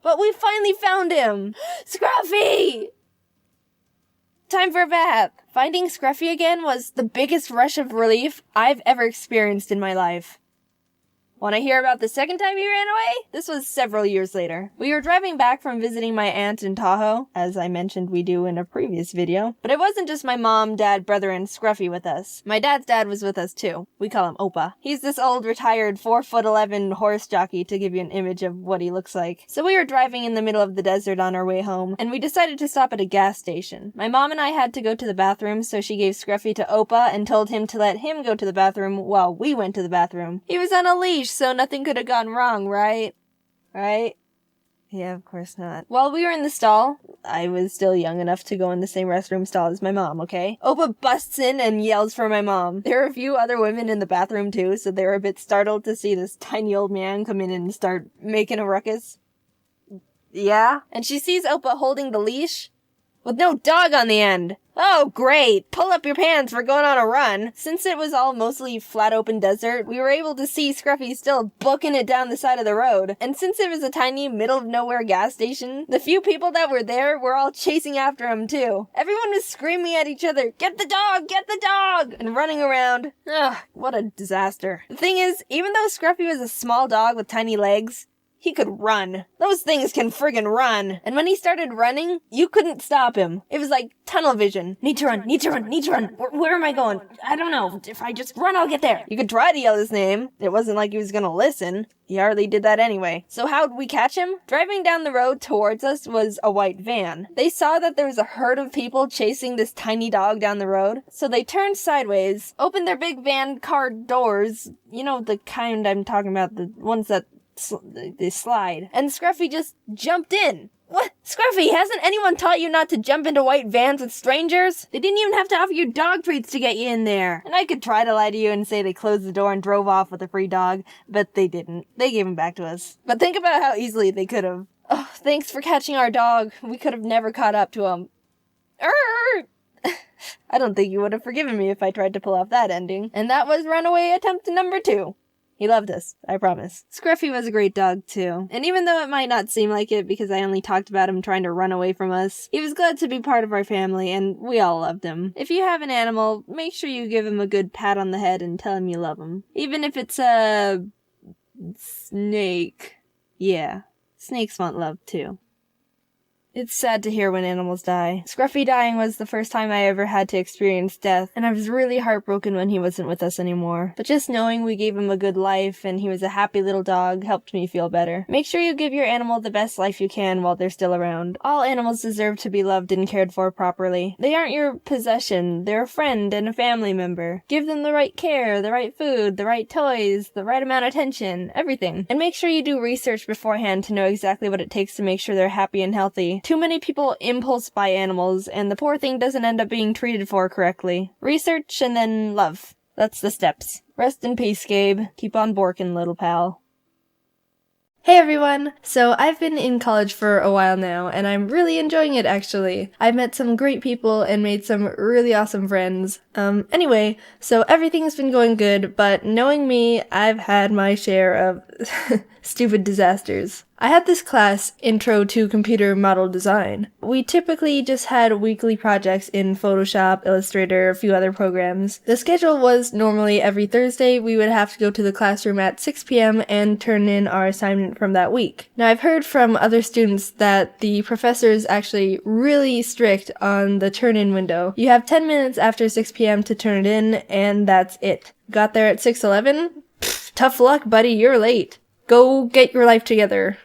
But we finally found him! Scruffy! Time for a bath. Finding Scruffy again was the biggest rush of relief I've ever experienced in my life. Want to hear about the second time he ran away? This was several years later. We were driving back from visiting my aunt in Tahoe, as I mentioned we do in a previous video. But it wasn't just my mom, dad, brother, and Scruffy with us. My dad's dad was with us too. We call him Opa. He's this old retired 4'11" horse jockey to give you an image of what he looks like. So we were driving in the middle of the desert on our way home, and we decided to stop at a gas station. My mom and I had to go to the bathroom, so she gave Scruffy to Opa and told him to let him go to the bathroom while we went to the bathroom. He was on a leash, so nothing could have gone wrong, right? Right? Yeah, of course not. While we were in the stall, I was still young enough to go in the same restroom stall as my mom, okay? Opa busts in and yells for my mom. There were a few other women in the bathroom too, so they were a bit startled to see this tiny old man come in and start making a ruckus. Yeah? And she sees Opa holding the leash with no dog on the end. Oh, great! Pull up your pants, we're going on a run! Since it was all mostly flat open desert, we were able to see Scruffy still booking it down the side of the road. And since it was a tiny middle of nowhere gas station, the few people that were there were all chasing after him too. Everyone was screaming at each other, "Get the dog! Get the dog!" and running around. Ugh, what a disaster. The thing is, even though Scruffy was a small dog with tiny legs, he could run. Those things can friggin' run. And when he started running, you couldn't stop him. It was like tunnel vision. Need to run, need to run, need to run. Where am I going? I don't know. If I just run, I'll get there. You could try to yell his name. It wasn't like he was gonna listen. He hardly did that anyway. So how'd we catch him? Driving down the road towards us was a white van. They saw that there was a herd of people chasing this tiny dog down the road. So they turned sideways, opened their big van car doors. You know, the kind I'm talking about, the ones that they slide. And Scruffy just jumped in. What? Scruffy, hasn't anyone taught you not to jump into white vans with strangers? They didn't even have to offer you dog treats to get you in there. And I could try to lie to you and say they closed the door and drove off with a free dog, but they didn't. They gave him back to us. But think about how easily they could have. Oh, thanks for catching our dog. We could have never caught up to him. I don't think you would have forgiven me if I tried to pull off that ending. And that was runaway attempt number 2. He loved us, I promise. Scruffy was a great dog, too. And even though it might not seem like it because I only talked about him trying to run away from us, he was glad to be part of our family, and we all loved him. If you have an animal, make sure you give him a good pat on the head and tell him you love him. Even if it's a Snake. Yeah, snakes want love too. It's sad to hear when animals die. Scruffy dying was the first time I ever had to experience death, and I was really heartbroken when he wasn't with us anymore. But just knowing we gave him a good life and he was a happy little dog helped me feel better. Make sure you give your animal the best life you can while they're still around. All animals deserve to be loved and cared for properly. They aren't your possession, they're a friend and a family member. Give them the right care, the right food, the right toys, the right amount of attention, everything. And make sure you do research beforehand to know exactly what it takes to make sure they're happy and healthy. Too many people impulse buy animals, and the poor thing doesn't end up being treated for correctly. Research and then love. That's the steps. Rest in peace, Gabe. Keep on borking, little pal. Hey everyone! So I've been in college for a while now, and I'm really enjoying it actually. I've met some great people and made some really awesome friends. Anyway, so everything's been going good, but knowing me, I've had my share of stupid disasters. I had this class, Intro to Computer Model Design. We typically just had weekly projects in Photoshop, Illustrator, a few other programs. The schedule was normally every Thursday we would have to go to the classroom at 6 p.m. and turn in our assignment from that week. Now I've heard from other students that the professor is actually really strict on the turn-in window. You have 10 minutes after 6 p.m. to turn it in, and that's it. Got there at 6:11? Tough luck, buddy, you're late. Go get your life together.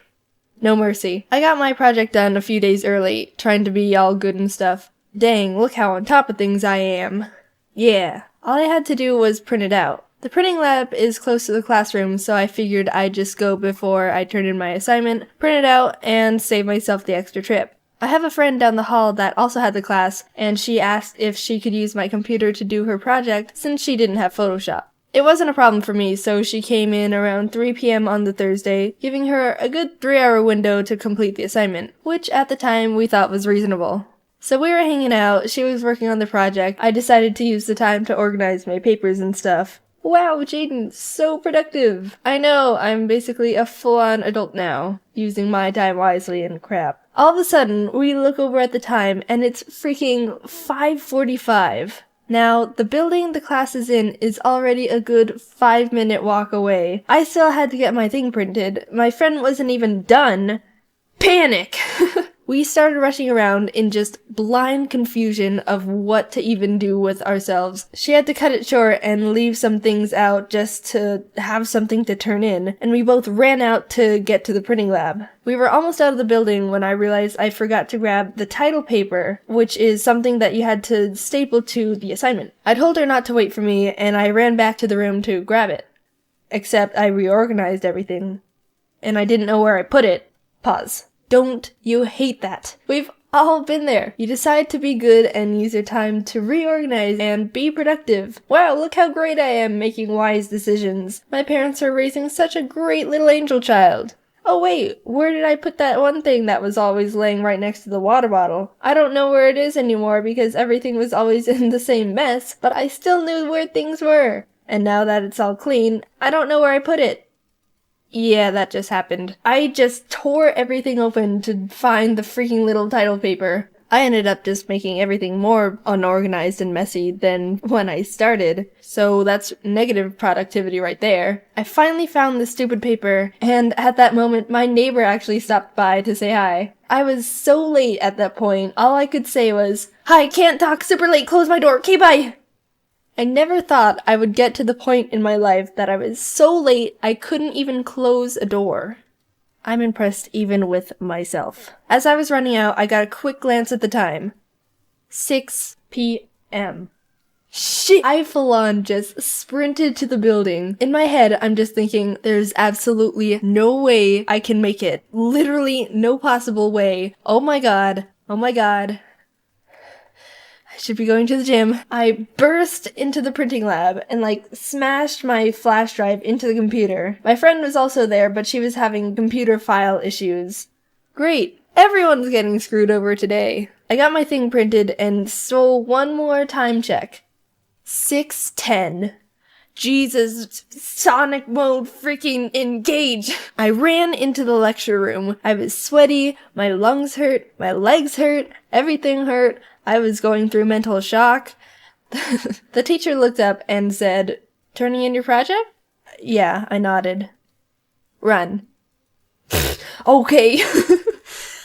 No mercy. I got my project done a few days early, trying to be all good and stuff. Dang, look how on top of things I am. Yeah, all I had to do was print it out. The printing lab is close to the classroom, so I figured I'd just go before I turned in my assignment, print it out, and save myself the extra trip. I have a friend down the hall that also had the class, and she asked if she could use my computer to do her project since she didn't have Photoshop. It wasn't a problem for me, so she came in around 3 p.m. on the Thursday, giving her a good 3-hour window to complete the assignment, which at the time we thought was reasonable. So we were hanging out, she was working on the project, I decided to use the time to organize my papers and stuff. Wow, Jaiden, so productive! I know, I'm basically a full-on adult now, using my time wisely and crap. All of a sudden, we look over at the time, and it's freaking 5:45. Now, the building the class is in is already a good 5-minute walk away. I still had to get my thing printed. My friend wasn't even done. Panic! We started rushing around in just blind confusion of what to even do with ourselves. She had to cut it short and leave some things out just to have something to turn in, and we both ran out to get to the printing lab. We were almost out of the building when I realized I forgot to grab the title paper, which is something that you had to staple to the assignment. I told her not to wait for me, and I ran back to the room to grab it. Except I reorganized everything, and I didn't know where I put it. Pause. Don't you hate that? We've all been there. You decide to be good and use your time to reorganize and be productive. Wow, look how great I am making wise decisions. My parents are raising such a great little angel child. Oh wait, where did I put that one thing that was always laying right next to the water bottle? I don't know where it is anymore because everything was always in the same mess, but I still knew where things were. And now that it's all clean, I don't know where I put it. Yeah, that just happened. I just tore everything open to find the freaking little title paper. I ended up just making everything more unorganized and messy than when I started, so that's negative productivity right there. I finally found the stupid paper, and at that moment my neighbor actually stopped by to say hi. I was so late at that point, all I could say was, "Hi, can't talk, super late, close my door, okay, bye!" I never thought I would get to the point in my life that I was so late I couldn't even close a door. I'm impressed even with myself. As I was running out, I got a quick glance at the time. 6 p.m. Shit! I full-on just sprinted to the building. In my head, I'm just thinking, there's absolutely no way I can make it. Literally no possible way. Oh my god. Oh my god. I should be going to the gym. I burst into the printing lab and smashed my flash drive into the computer. My friend was also there, but she was having computer file issues. Great. Everyone's getting screwed over today. I got my thing printed and stole one more time check. 6:10. Jesus, Sonic mode freaking engage! I ran into the lecture room. I was sweaty, my lungs hurt, my legs hurt, everything hurt. I was going through mental shock. The teacher looked up and said, "Turning in your project?" Yeah, I nodded. Run. Okay.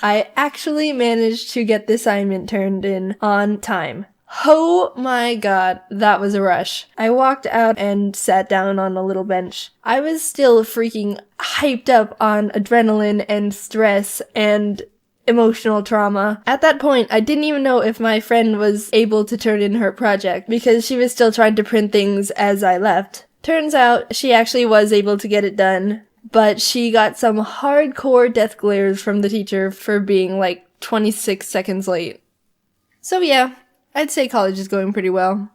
I actually managed to get the assignment turned in on time. Oh my god, that was a rush. I walked out and sat down on a little bench. I was still freaking hyped up on adrenaline and stress and emotional trauma. At that point, I didn't even know if my friend was able to turn in her project because she was still trying to print things as I left. Turns out she actually was able to get it done, but she got some hardcore death glares from the teacher for being like 26 seconds late. So yeah, I'd say college is going pretty well.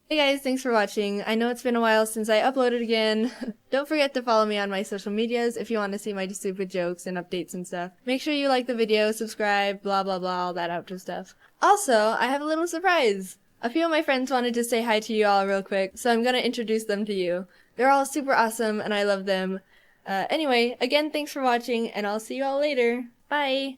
Hey guys, thanks for watching. I know it's been a while since I uploaded again. Don't forget to follow me on my social medias if you want to see my stupid jokes and updates and stuff. Make sure you like the video, subscribe, blah blah blah, all that outro stuff. Also, I have a little surprise. A few of my friends wanted to say hi to you all real quick, so I'm gonna introduce them to you. They're all super awesome and I love them. Anyway, again, thanks for watching and I'll see you all later. Bye!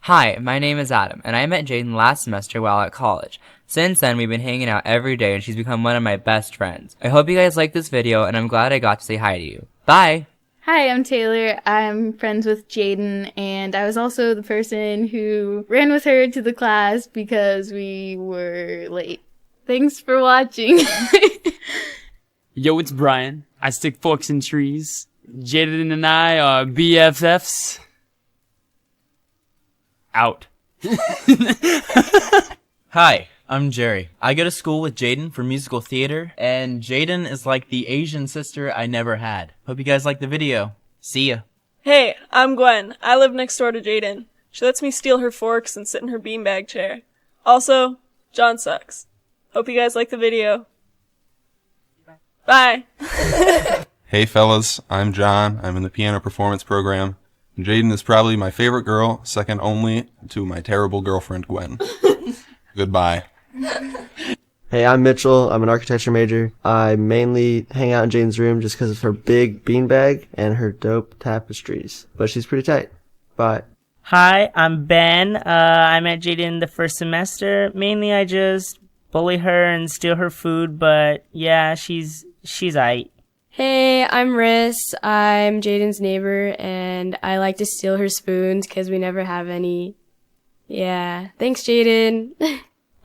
Hi, my name is Adam, and I met Jaiden last semester while at college. Since then, we've been hanging out every day, and she's become one of my best friends. I hope you guys like this video, and I'm glad I got to say hi to you. Bye! Hi, I'm Taylor. I'm friends with Jaiden, and I was also the person who ran with her to the class because we were late. Thanks for watching. Yo, it's Brian. I stick forks in trees. Jaiden and I are BFFs. Out. Hi, I'm Jerry. I go to school with Jaiden for musical theater, and Jaiden is like the Asian sister I never had. Hope you guys like the video. See ya. Hey, I'm Gwen. I live next door to Jaiden. She lets me steal her forks and sit in her beanbag chair. Also, John sucks. Hope you guys like the video. Bye. Hey fellas, I'm John. I'm in the piano performance program. Jaiden is probably my favorite girl, second only to my terrible girlfriend Gwen. Goodbye. Hey, I'm Mitchell. I'm an architecture major. I mainly hang out in Jaiden's room just because of her big beanbag and her dope tapestries. But she's pretty tight. Bye. Hi, I'm Ben. I met Jaiden the first semester. Mainly I just bully her and steal her food, but yeah, she's aight. Hey, I'm Riss. I'm Jaiden's neighbor, and I like to steal her spoons because we never have any. Yeah. Thanks, Jaiden.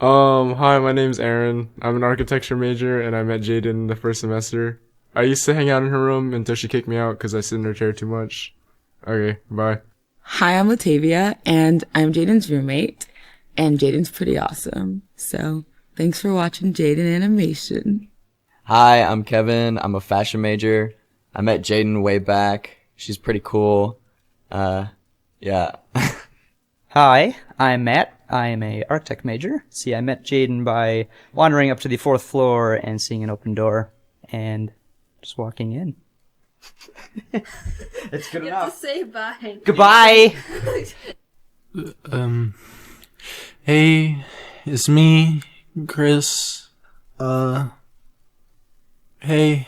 Hi, my name's Aaron. I'm an architecture major, and I met Jaiden the first semester. I used to hang out in her room until she kicked me out because I sit in her chair too much. Okay, bye. Hi, I'm Latavia, and I'm Jaiden's roommate, and Jaiden's pretty awesome. So, thanks for watching Jaiden Animation. Hi, I'm Kevin. I'm a fashion major. I met Jaiden way back. She's pretty cool. Yeah. Hi, I'm Matt. I am a architect major. See, I met Jaiden by wandering up to the 4th floor and seeing an open door and just walking in. It's good You enough. have to say bye. Goodbye. Hey, it's me, Chris. Hey.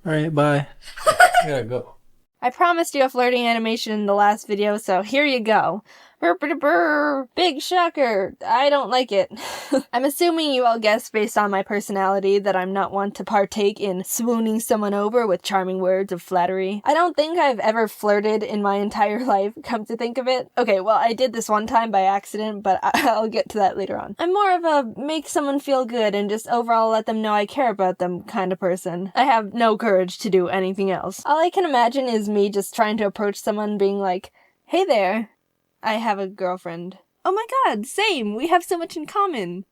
Alright, bye. I gotta go. I promised you a flirting animation in the last video, so here you go. Brr, brr, brr. Big shocker. I don't like it. I'm assuming you all guessed based on my personality that I'm not one to partake in swooning someone over with charming words of flattery. I don't think I've ever flirted in my entire life, come to think of it. Okay, well, I did this one time by accident, but I'll get to that later on. I'm more of a make someone feel good and just overall let them know I care about them kind of person. I have no courage to do anything else. All I can imagine is me just trying to approach someone being like, hey there. I have a girlfriend. Oh my god, same! We have so much in common!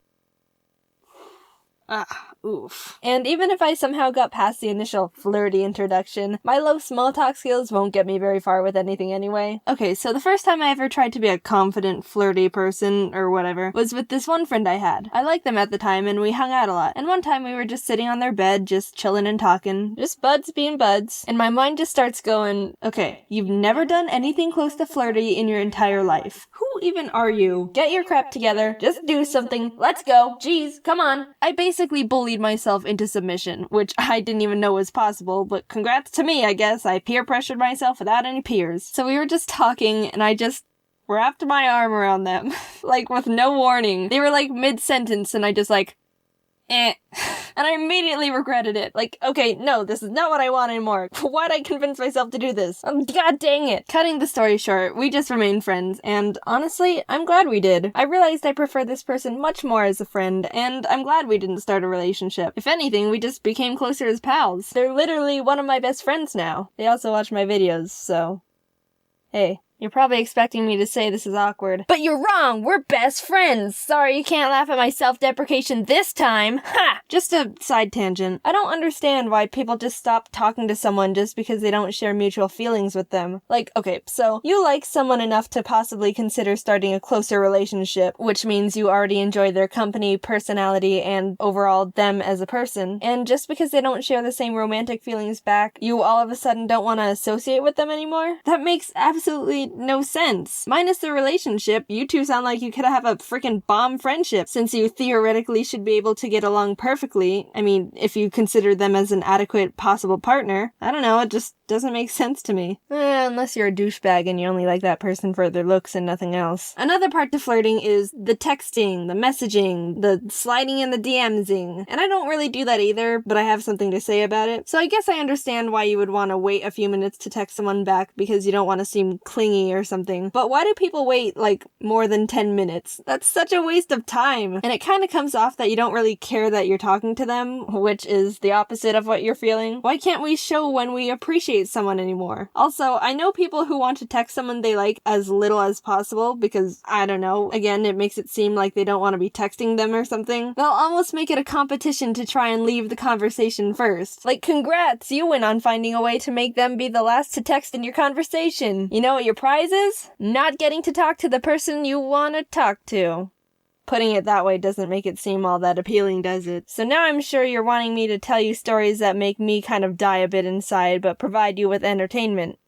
Oof. And even if I somehow got past the initial flirty introduction, my low small talk skills won't get me very far with anything anyway. Okay, so the first time I ever tried to be a confident, flirty person, or whatever, was with this one friend I had. I liked them at the time, and we hung out a lot. And one time we were just sitting on their bed, just chilling and talking. Just buds being buds. And my mind just starts going, okay, you've never done anything close to flirty in your entire life. Who even are you? Get your crap together. Just do something. Let's go. Jeez, come on. I basically bullied myself into submission, which I didn't even know was possible, but congrats to me, I guess. I peer pressured myself without any peers. So we were just talking, and I just wrapped my arm around them, like with no warning. They were like mid-sentence, and I just like, and and I immediately regretted it. Like, okay, no, this is not what I want anymore. Why'd I convince myself to do this? Oh, God dang it. Cutting the story short, we just remained friends, and honestly, I'm glad we did. I realized I prefer this person much more as a friend, and I'm glad we didn't start a relationship. If anything, we just became closer as pals. They're literally one of my best friends now. They also watch my videos, so... Hey. You're probably expecting me to say this is awkward. But you're wrong! We're best friends! Sorry you can't laugh at my self-deprecation this time! Ha! Just a side tangent. I don't understand why people just stop talking to someone just because they don't share mutual feelings with them. Like, okay, so you like someone enough to possibly consider starting a closer relationship, which means you already enjoy their company, personality, and overall them as a person. And just because they don't share the same romantic feelings back, you all of a sudden don't want to associate with them anymore? That makes absolutely no sense. Minus the relationship, you two sound like you could have a freaking bomb friendship, since you theoretically should be able to get along perfectly. I mean, if you consider them as an adequate possible partner. I don't know, it just doesn't make sense to me. Unless you're a douchebag and you only like that person for their looks and nothing else. Another part to flirting is the texting, the messaging, the sliding in the DMsing. And I don't really do that either, but I have something to say about it. So I guess I understand why you would want to wait a few minutes to text someone back because you don't want to seem clingy or something. But why do people wait, like, more than 10 minutes? That's such a waste of time. And it kind of comes off that you don't really care that you're talking to them, which is the opposite of what you're feeling. Why can't we show when we appreciate someone anymore? Also, I know people who want to text someone they like as little as possible because, I don't know, again, it makes it seem like they don't want to be texting them or something. They'll almost make it a competition to try and leave the conversation first. Like, congrats, you win on finding a way to make them be the last to text in your conversation. You know what your prize is? Not getting to talk to the person you want to talk to. Putting it that way doesn't make it seem all that appealing, does it? So now I'm sure you're wanting me to tell you stories that make me kind of die a bit inside, but provide you with entertainment.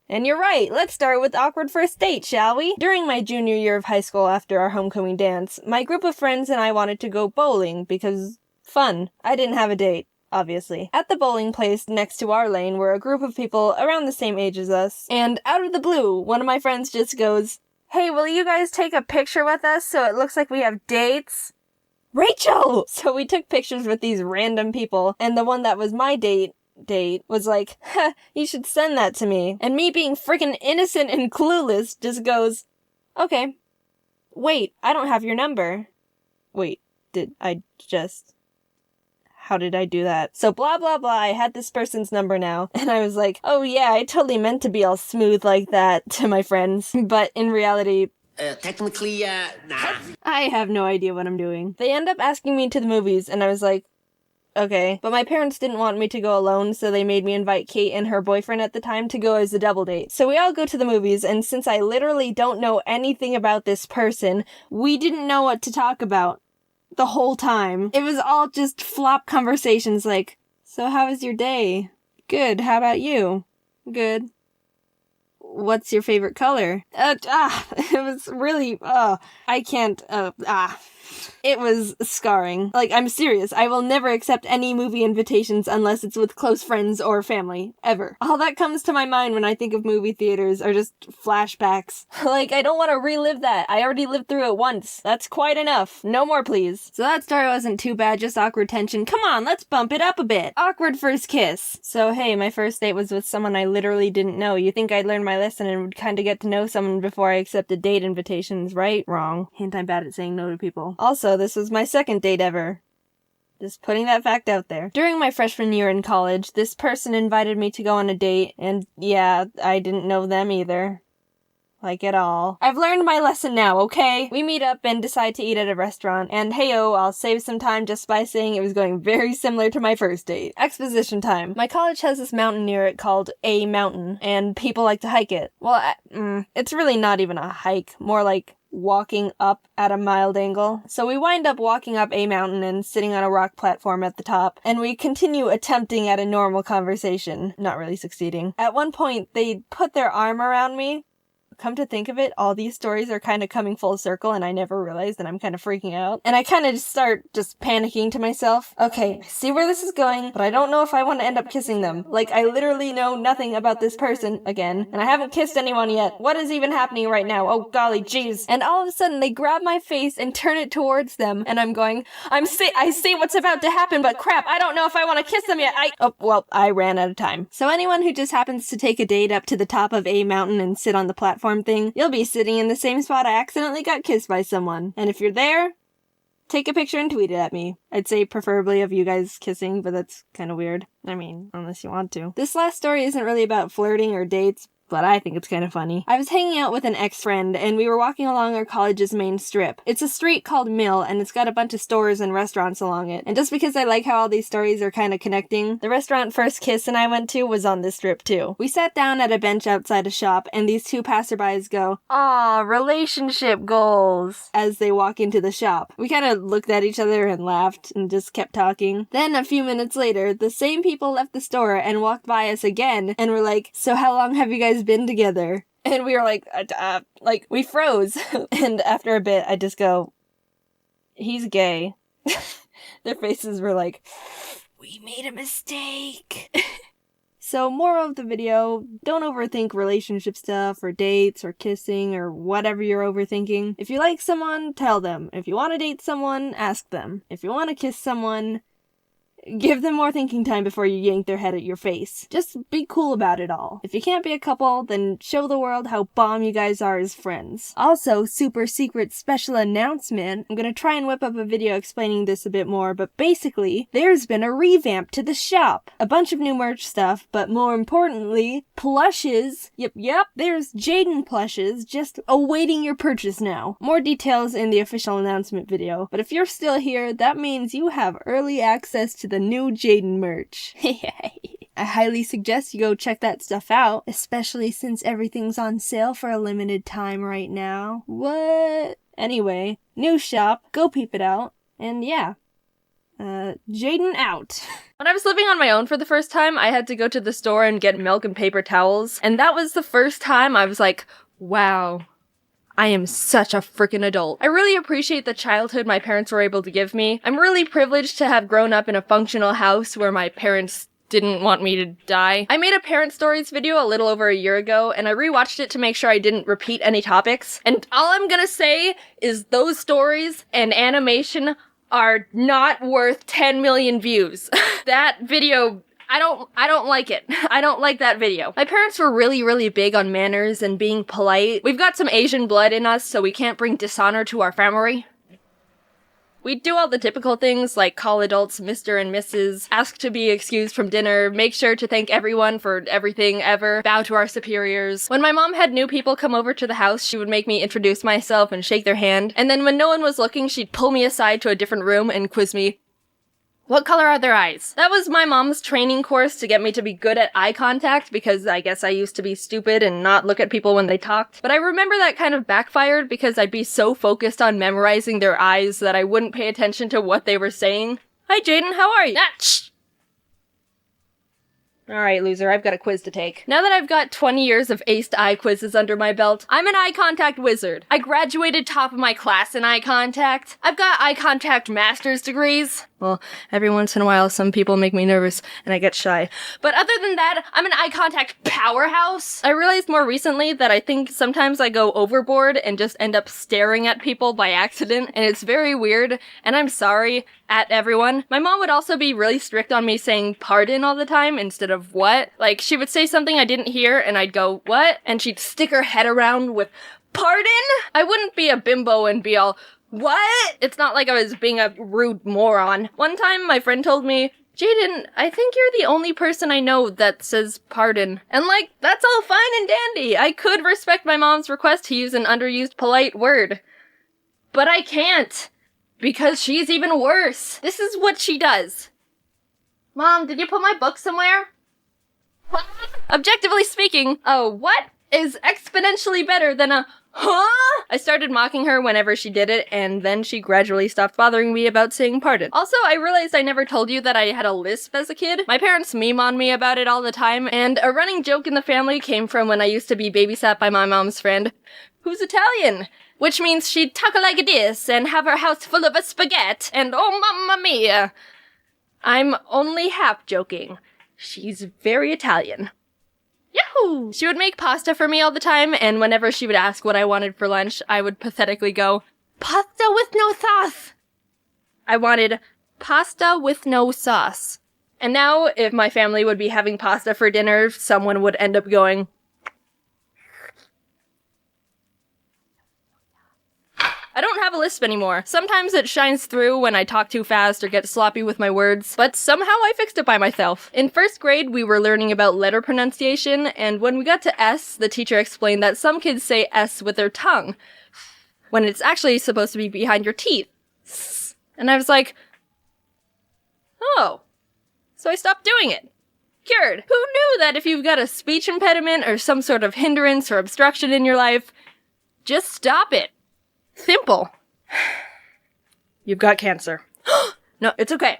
And you're right, let's start with awkward first date, shall we? During my junior year of high school after our homecoming dance, my group of friends and I wanted to go bowling because fun. I didn't have a date. Obviously. At the bowling place next to our lane were a group of people around the same age as us, and out of the blue, one of my friends just goes, "Hey, will you guys take a picture with us so it looks like we have dates?" Rachel! So we took pictures with these random people, and the one that was my date was like, "Ha, you should send that to me." And me being freaking innocent and clueless just goes, "Okay. Wait, I don't have your number." Wait, did I just... How did I do that? So blah blah blah, I had this person's number now, and I was like, oh yeah, I totally meant to be all smooth like that to my friends, but in reality, technically, nah. I have no idea what I'm doing. They end up asking me to the movies, and I was like, okay. But my parents didn't want me to go alone, so they made me invite Kate and her boyfriend at the time to go as a double date. So we all go to the movies, and since I literally don't know anything about this person, we didn't know what to talk about the whole time. It was all just flop conversations like, so how was your day? Good, how about you? Good. What's your favorite color? It was really, I can't, It was scarring. Like, I'm serious. I will never accept any movie invitations unless it's with close friends or family. Ever. All that comes to my mind when I think of movie theaters are just flashbacks. Like, I don't want to relive that. I already lived through it once. That's quite enough. No more, please. So that story wasn't too bad, just awkward tension. Come on, let's bump it up a bit. Awkward first kiss. So, hey, my first date was with someone I literally didn't know. You think I'd learn my lesson and would kind of get to know someone before I accepted date invitations, right? Wrong. Hint, I'm bad at saying no to people. Also, this was my second date ever. Just putting that fact out there. During my freshman year in college, this person invited me to go on a date, and yeah, I didn't know them either. Like at all. I've learned my lesson now, okay? We meet up and decide to eat at a restaurant, and heyo, I'll save some time just by saying it was going very similar to my first date. Exposition time. My college has this mountain near it called A Mountain, and people like to hike it. Well, it's really not even a hike, more like walking up at a mild angle. So we wind up walking up a mountain and sitting on a rock platform at the top, and we continue attempting at a normal conversation, not really succeeding. At one point, they put their arm around me, come to think of it, all these stories are kind of coming full circle and I never realized, and I'm kind of freaking out. And I kind of just start panicking to myself. Okay, I see where this is going, but I don't know if I want to end up kissing them. Like, I literally know nothing about this person again, and I haven't kissed anyone yet. What is even happening right now? Oh golly jeez. And all of a sudden they grab my face and turn it towards them, and I'm going, I see what's about to happen, but crap, I don't know if I want to kiss them yet. Oh, well, I ran out of time. So anyone who just happens to take a date up to the top of a mountain and sit on the platform thing, you'll be sitting in the same spot I accidentally got kissed by someone. And if you're there, take a picture and tweet it at me. I'd say preferably of you guys kissing, but that's kind of weird. I mean, unless you want to. This last story isn't really about flirting or dates, but I think it's kind of funny. I was hanging out with an ex-friend, and we were walking along our college's main strip. It's a street called Mill, and it's got a bunch of stores and restaurants along it. And just because I like how all these stories are kind of connecting, the restaurant First Kiss and I went to was on this strip too. We sat down at a bench outside a shop, and these two passerbys go, "Aw, relationship goals," as they walk into the shop. We kind of looked at each other and laughed and just kept talking. Then a few minutes later, the same people left the store and walked by us again, and were like, "So how long have you guys been together?" And we were like we froze. And after a bit, I just go, "He's gay." Their faces were like, "We made a mistake." So moral of the video, don't overthink relationship stuff or dates or kissing or whatever you're overthinking. If you like someone, tell them. If you want to date someone, ask them. If you want to kiss someone, give them more thinking time before you yank their head at your face. Just be cool about it all. If you can't be a couple, then show the world how bomb you guys are as friends. Also, super secret special announcement. I'm gonna try and whip up a video explaining this a bit more, but basically, there's been a revamp to the shop. A bunch of new merch stuff, but more importantly, plushes. Yep, there's Jaiden plushes just awaiting your purchase now. More details in the official announcement video, but if you're still here, that means you have early access to the new Jaiden merch. I highly suggest you go check that stuff out, especially since everything's on sale for a limited time right now. What? Anyway, new shop, go peep it out, and yeah. Jaiden out. When I was living on my own for the first time, I had to go to the store and get milk and paper towels, and that was the first time I was like, wow, I am such a freaking adult. I really appreciate the childhood my parents were able to give me. I'm really privileged to have grown up in a functional house where my parents didn't want me to die. I made a parent stories video a little over a year ago, and I rewatched it to make sure I didn't repeat any topics. And all I'm gonna say is those stories and animation are not worth 10 million views. That video, I don't like it. I don't like that video. My parents were really big on manners and being polite. We've got some Asian blood in us, so we can't bring dishonor to our family. We do all the typical things like call adults Mr. and Mrs., ask to be excused from dinner, make sure to thank everyone for everything ever, bow to our superiors. When my mom had new people come over to the house, she would make me introduce myself and shake their hand, and then when no one was looking, she'd pull me aside to a different room and quiz me. What color are their eyes? That was my mom's training course to get me to be good at eye contact, because I guess I used to be stupid and not look at people when they talked. But I remember that kind of backfired because I'd be so focused on memorizing their eyes that I wouldn't pay attention to what they were saying. Hi Jaiden, how are you? Shh! Alright, loser, I've got a quiz to take. Now that I've got 20 years of aced eye quizzes under my belt, I'm an eye contact wizard. I graduated top of my class in eye contact. I've got eye contact master's degrees. Well, every once in a while, some people make me nervous, and I get shy. But other than that, I'm an eye contact powerhouse. I realized more recently that I think sometimes I go overboard and just end up staring at people by accident, and it's very weird, and I'm sorry at everyone. My mom would also be really strict on me saying pardon all the time instead of what. Like, she would say something I didn't hear, and I'd go, what? And she'd stick her head around with, pardon? I wouldn't be a bimbo and be all, what? It's not like I was being a rude moron. One time, my friend told me, Jaiden, I think you're the only person I know that says pardon. And like, that's all fine and dandy. I could respect my mom's request to use an underused polite word. But I can't. Because she's even worse. This is what she does. Mom, did you put my book somewhere? Objectively speaking, a what is exponentially better than a Huh? I started mocking her whenever she did it, and then she gradually stopped bothering me about saying pardon. Also, I realized I never told you that I had a lisp as a kid. My parents meme on me about it all the time, and a running joke in the family came from when I used to be babysat by my mom's friend, who's Italian, which means she'd talk like this and have her house full of a spaghetti, and oh mamma mia. I'm only half joking. She's very Italian. Yahoo! She would make pasta for me all the time, and whenever she would ask what I wanted for lunch, I would pathetically go, pasta with no sauce! I wanted pasta with no sauce. And now, if my family would be having pasta for dinner, someone would end up going, I don't have a lisp anymore. Sometimes it shines through when I talk too fast or get sloppy with my words, but somehow I fixed it by myself. In first grade, we were learning about letter pronunciation, and when we got to S, the teacher explained that some kids say S with their tongue, when it's actually supposed to be behind your teeth. And I was like, oh. So I stopped doing it. Cured. Who knew that if you've got a speech impediment or some sort of hindrance or obstruction in your life, just stop it. Simple. You've got cancer. No, it's okay.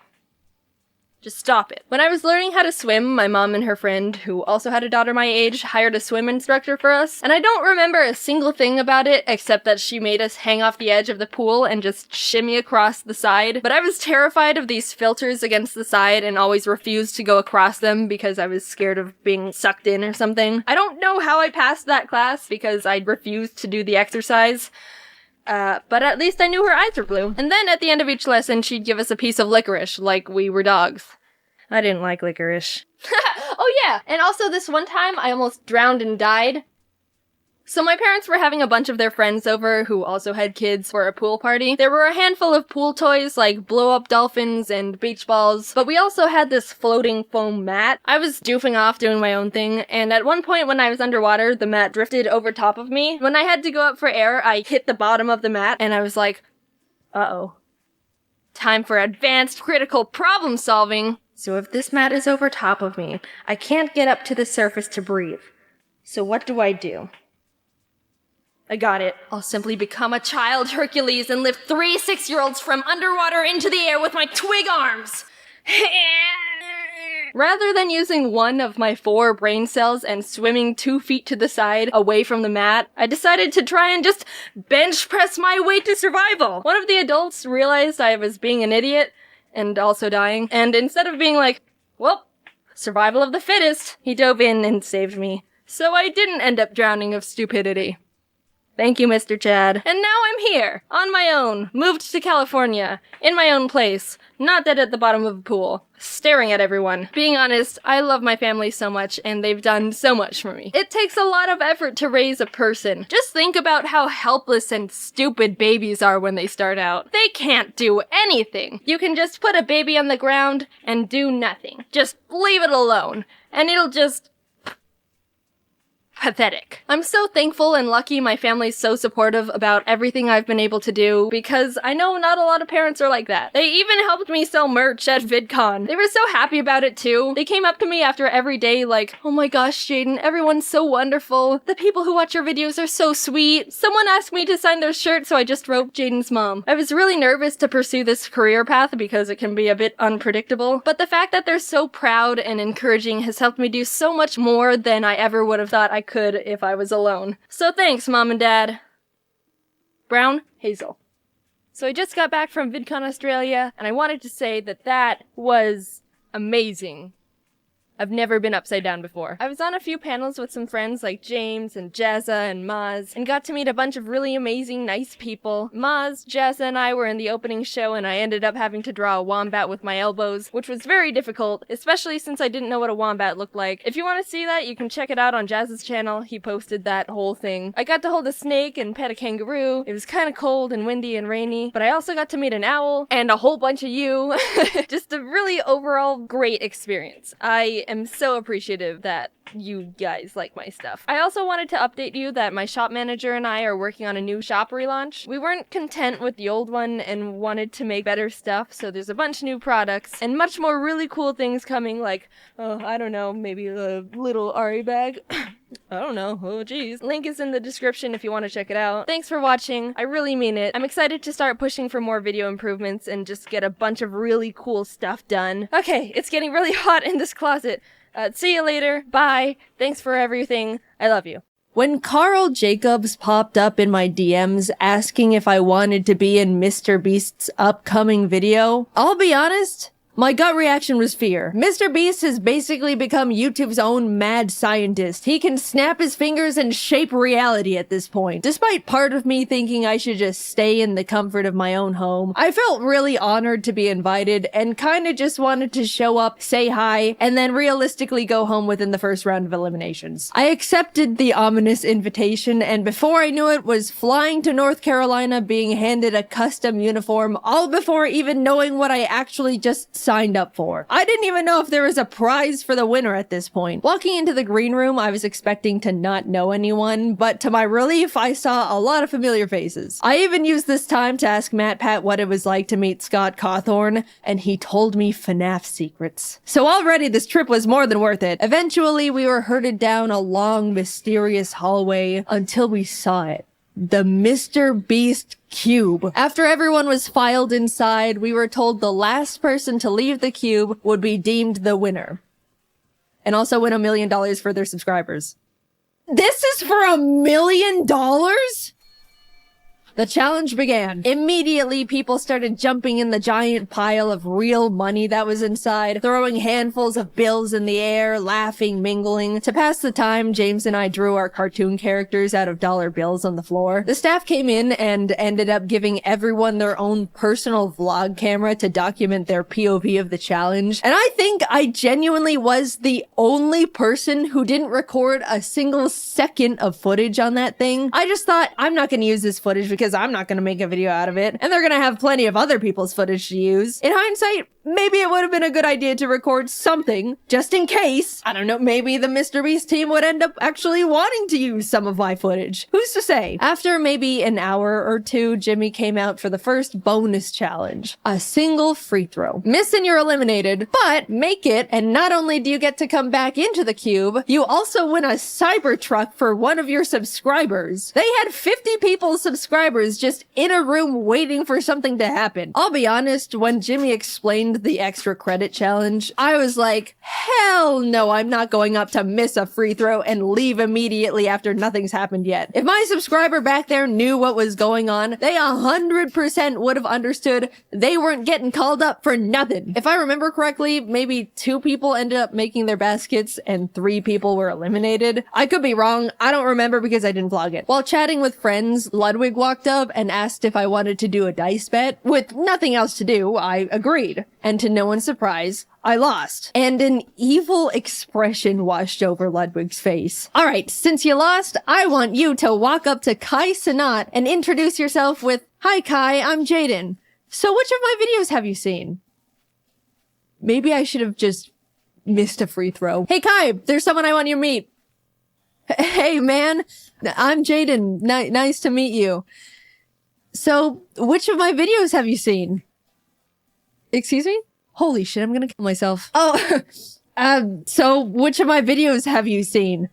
Just stop it. When I was learning how to swim, my mom and her friend, who also had a daughter my age, hired a swim instructor for us, and I don't remember a single thing about it except that she made us hang off the edge of the pool and just shimmy across the side. But I was terrified of these filters against the side and always refused to go across them because I was scared of being sucked in or something. I don't know how I passed that class because I refused to do the exercise. But at least I knew her eyes were blue. And then at the end of each lesson, she'd give us a piece of licorice, like we were dogs. I didn't like licorice. Oh yeah, and also this one time I almost drowned and died. So my parents were having a bunch of their friends over who also had kids for a pool party. There were a handful of pool toys like blow-up dolphins and beach balls, but we also had this floating foam mat. I was doofing off doing my own thing, and at one point when I was underwater, the mat drifted over top of me. When I had to go up for air, I hit the bottom of the mat, and I was like, uh-oh. Time for advanced critical problem solving. So if this mat is over top of me, I can't get up to the surface to breathe. So what do? I got it. I'll simply become a child Hercules and lift 3 6-year-olds from underwater into the air with my twig arms. Rather than using one of my 4 brain cells and swimming 2 feet to the side away from the mat, I decided to try and just bench press my way to survival. One of the adults realized I was being an idiot and also dying, and instead of being like, well, survival of the fittest, he dove in and saved me. So I didn't end up drowning of stupidity. Thank you, Mr. Chad. And now I'm here, on my own, moved to California, in my own place, not dead at the bottom of a pool, staring at everyone. Being honest, I love my family so much, and they've done so much for me. It takes a lot of effort to raise a person. Just think about how helpless and stupid babies are when they start out. They can't do anything. You can just put a baby on the ground and do nothing. Just leave it alone, and it'll just... pathetic. I'm so thankful and lucky my family's so supportive about everything I've been able to do, because I know not a lot of parents are like that. They even helped me sell merch at VidCon. They were so happy about it too. They came up to me after every day like, oh my gosh, Jaiden, everyone's so wonderful. The people who watch your videos are so sweet. Someone asked me to sign their shirt, so I just wrote Jaiden's mom. I was really nervous to pursue this career path because it can be a bit unpredictable, but the fact that they're so proud and encouraging has helped me do so much more than I ever would have thought I could if I was alone. So thanks, Mom and Dad. Brown, Hazel. So I just got back from VidCon Australia, and I wanted to say that that was amazing. I've never been upside down before. I was on a few panels with some friends like James and Jazza and Maz, and got to meet a bunch of really amazing, nice people. Maz, Jazza, and I were in the opening show, and I ended up having to draw a wombat with my elbows, which was very difficult, especially since I didn't know what a wombat looked like. If you want to see that, you can check it out on Jazz's channel. He posted that whole thing. I got to hold a snake and pet a kangaroo. It was kind of cold and windy and rainy, but I also got to meet an owl and a whole bunch of you. Just a really overall great experience. I am so appreciative that you guys like my stuff. I also wanted to update you that my shop manager and I are working on a new shop relaunch. We weren't content with the old one and wanted to make better stuff, so there's a bunch of new products and much more really cool things coming, like, oh, I don't know, maybe a little Ari bag. I don't know. Oh, geez. Link is in the description if you want to check it out. Thanks for watching. I really mean it. I'm excited to start pushing for more video improvements and just get a bunch of really cool stuff done. Okay, it's getting really hot in this closet. See you later. Bye. Thanks for everything. I love you. When Carl Jacobs popped up in my DMs asking if I wanted to be in Mr. Beast's upcoming video, I'll be honest, my gut reaction was fear. Mr. Beast has basically become YouTube's own mad scientist. He can snap his fingers and shape reality at this point. Despite part of me thinking I should just stay in the comfort of my own home, I felt really honored to be invited and kinda just wanted to show up, say hi, and then realistically go home within the first round of eliminations. I accepted the ominous invitation, and before I knew it, was flying to North Carolina being handed a custom uniform, all before even knowing what I actually just signed up for. I didn't even know if there was a prize for the winner at this point. Walking into the green room, I was expecting to not know anyone, but to my relief, I saw a lot of familiar faces. I even used this time to ask Matt Pat what it was like to meet Scott Cawthorn, and he told me FNAF secrets. So already this trip was more than worth it. Eventually, we were herded down a long, mysterious hallway until we saw it. The Mr. Beast cube. After everyone was filed inside, we were told the last person to leave the cube would be deemed the winner. And also win $1 million for their subscribers. This is for $1 million? The challenge began. Immediately, people started jumping in the giant pile of real money that was inside, throwing handfuls of bills in the air, laughing, mingling. To pass the time, James and I drew our cartoon characters out of dollar bills on the floor. The staff came in and ended up giving everyone their own personal vlog camera to document their POV of the challenge. And I think I genuinely was the only person who didn't record a single second of footage on that thing. I just thought, I'm not going to use this footage because I'm not going to make a video out of it, and they're going to have plenty of other people's footage to use. In hindsight, maybe it would have been a good idea to record something, just in case. I don't know, maybe the Mr. Beast team would end up actually wanting to use some of my footage. Who's to say? After maybe an hour or two, Jimmy came out for the first bonus challenge. A single free throw. Miss and you're eliminated, but make it, and not only do you get to come back into the cube, you also win a Cybertruck for one of your subscribers. They had 50 people's subscribers just in a room waiting for something to happen. I'll be honest, when Jimmy explained the extra credit challenge, I was like, hell no, I'm not going up to miss a free throw and leave immediately after nothing's happened yet. If my subscriber back there knew what was going on, they 100% would have understood they weren't getting called up for nothing. If I remember correctly, maybe 2 people ended up making their baskets and 3 people were eliminated. I could be wrong. I don't remember because I didn't vlog it. While chatting with friends, Ludwig walked up and asked if I wanted to do a dice bet. With nothing else to do, I agreed. And to no one's surprise, I lost. And an evil expression washed over Ludwig's face. Alright, since you lost, I want you to walk up to Kai Sanat and introduce yourself with, "Hi Kai, I'm Jaiden. So which of my videos have you seen?" Maybe I should have just missed a free throw. "Hey Kai, there's someone I want you to meet." "Hey man, I'm Jaiden. Nice to meet you. So, which of my videos have you seen?" Excuse me? Holy shit, I'm gonna kill myself. "Oh, so which of my videos have you seen?"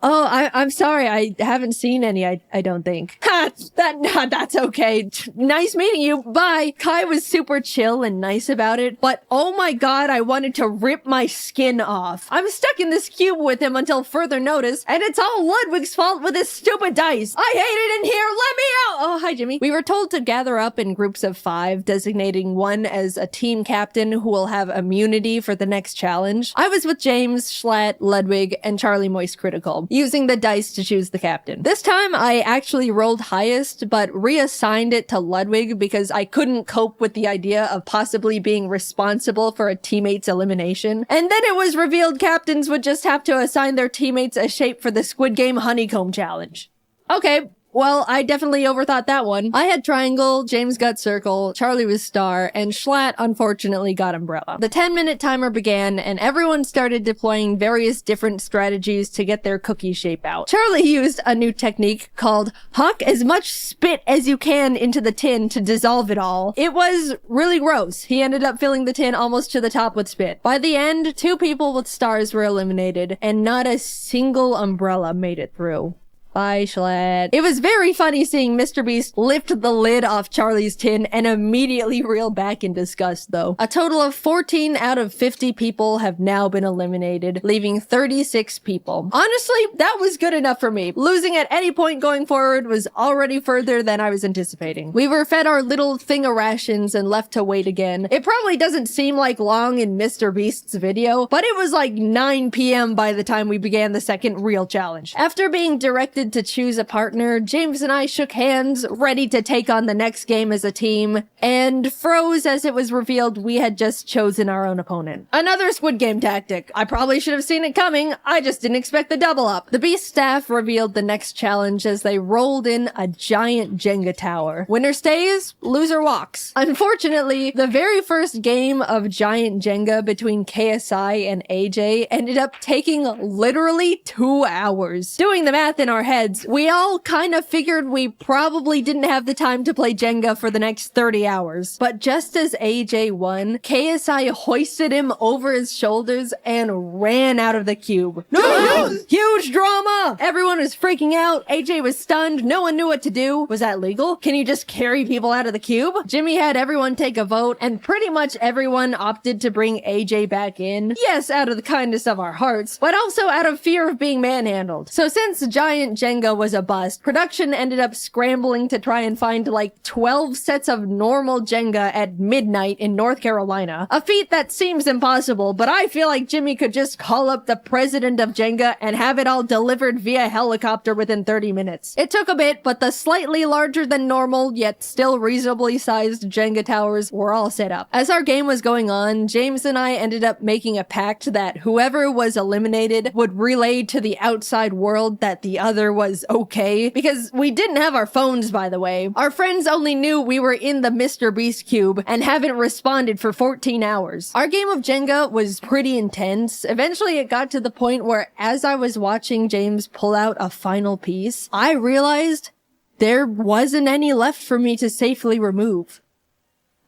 "Oh, I'm sorry, I haven't seen any, I don't think." "Ha! That's okay. Nice meeting you. Bye." Kai was super chill and nice about it, but oh my god, I wanted to rip my skin off. I'm stuck in this cube with him until further notice, and it's all Ludwig's fault with his stupid dice. I hate it in here, let me out! Oh, hi Jimmy. We were told to gather up in groups of 5, designating one as a team captain who will have immunity for the next challenge. I was with James, Schlatt, Ludwig, and Charlie Moist Critical, using the dice to choose the captain. This time, I actually rolled highest, but reassigned it to Ludwig because I couldn't cope with the idea of possibly being responsible for a teammate's elimination. And then it was revealed captains would just have to assign their teammates a shape for the Squid Game Honeycomb Challenge. Okay, Well, I definitely overthought that one. I had triangle, James got circle, Charlie was star, and Schlatt unfortunately got umbrella. The 10-minute timer began, and everyone started deploying various different strategies to get their cookie shape out. Charlie used a new technique called huck as much spit as you can into the tin to dissolve it all. It was really gross. He ended up filling the tin almost to the top with spit. By the end, 2 people with stars were eliminated, and not a single umbrella made it through. Bye, Schlatt. It was very funny seeing Mr. Beast lift the lid off Charlie's tin and immediately reel back in disgust, though. A total of 14 out of 50 people have now been eliminated, leaving 36 people. Honestly, that was good enough for me. Losing at any point going forward was already further than I was anticipating. We were fed our little thing of rations and left to wait again. It probably doesn't seem like long in Mr. Beast's video, but it was like 9 p.m. by the time we began the second real challenge. After being directed to choose a partner, James and I shook hands, ready to take on the next game as a team, and froze as it was revealed we had just chosen our own opponent. Another Squid Game tactic. I probably should have seen it coming, I just didn't expect the double up. The Beast staff revealed the next challenge as they rolled in a giant Jenga tower. Winner stays, loser walks. Unfortunately, the very first game of giant Jenga between KSI and AJ ended up taking literally 2 hours. Doing the math in our heads, we all kind of figured we probably didn't have the time to play Jenga for the next 30 hours. But just as AJ won, KSI hoisted him over his shoulders and ran out of the cube. No! Huge drama! Everyone was freaking out. AJ was stunned. No one knew what to do. Was that legal? Can you just carry people out of the cube? Jimmy had everyone take a vote, and pretty much everyone opted to bring AJ back in. Yes, out of the kindness of our hearts, but also out of fear of being manhandled. So since giant Jenga was a bust, production ended up scrambling to try and find like 12 sets of normal Jenga at midnight in North Carolina. A feat that seems impossible, but I feel like Jimmy could just call up the president of Jenga and have it all delivered via helicopter within 30 minutes. It took a bit, but the slightly larger than normal, yet still reasonably sized Jenga towers were all set up. As our game was going on, James and I ended up making a pact that whoever was eliminated would relay to the outside world that the other was okay, because we didn't have our phones, by the way. Our friends only knew we were in the Mr. Beast cube and haven't responded for 14 hours. Our game of Jenga was pretty intense. Eventually it got to the point where as I was watching James pull out a final piece, I realized there wasn't any left for me to safely remove.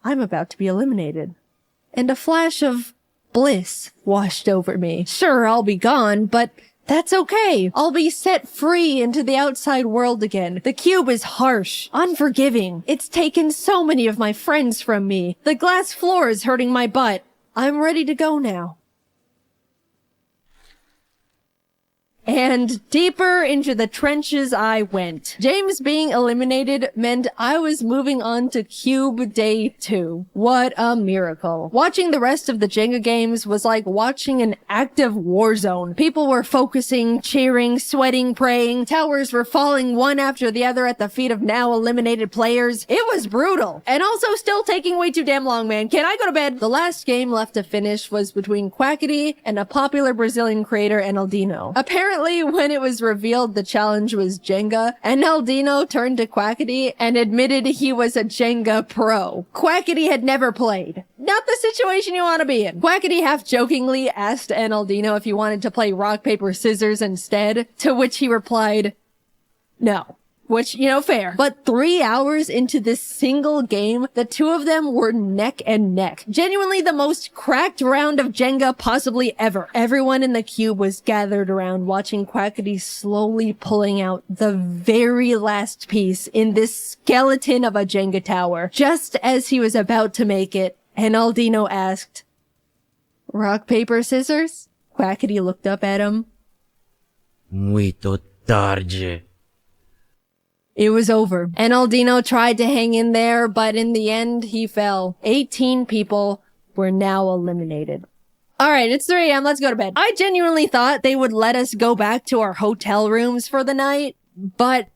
I'm about to be eliminated. And a flash of bliss washed over me. Sure, I'll be gone, but that's okay. I'll be set free into the outside world again. The cube is harsh, unforgiving. It's taken so many of my friends from me. The glass floor is hurting my butt. I'm ready to go now. And deeper into the trenches I went. James being eliminated meant I was moving on to Cube Day 2. What a miracle. Watching the rest of the Jenga games was like watching an active war zone. People were focusing, cheering, sweating, praying. Towers were falling one after the other at the feet of now eliminated players. It was brutal. And also still taking way too damn long, man. Can I go to bed? The last game left to finish was between Quackity and a popular Brazilian creator, Enaldino. Apparently, when it was revealed the challenge was Jenga, Enaldino turned to Quackity and admitted he was a Jenga pro. Quackity had never played. Not the situation you want to be in. Quackity half-jokingly asked Enaldino if he wanted to play rock, paper, scissors instead, to which he replied, no. Which, you know, fair. But 3 hours into this single game, the two of them were neck and neck. Genuinely the most cracked round of Jenga possibly ever. Everyone in the cube was gathered around watching Quackity slowly pulling out the very last piece in this skeleton of a Jenga tower. Just as he was about to make it, Enaldino asked, rock, paper, scissors? Quackity looked up at him. Muito tarde. It was over. Enaldino tried to hang in there, but in the end, he fell. 18 people were now eliminated. Alright, it's 3 a.m. Let's go to bed. I genuinely thought they would let us go back to our hotel rooms for the night, but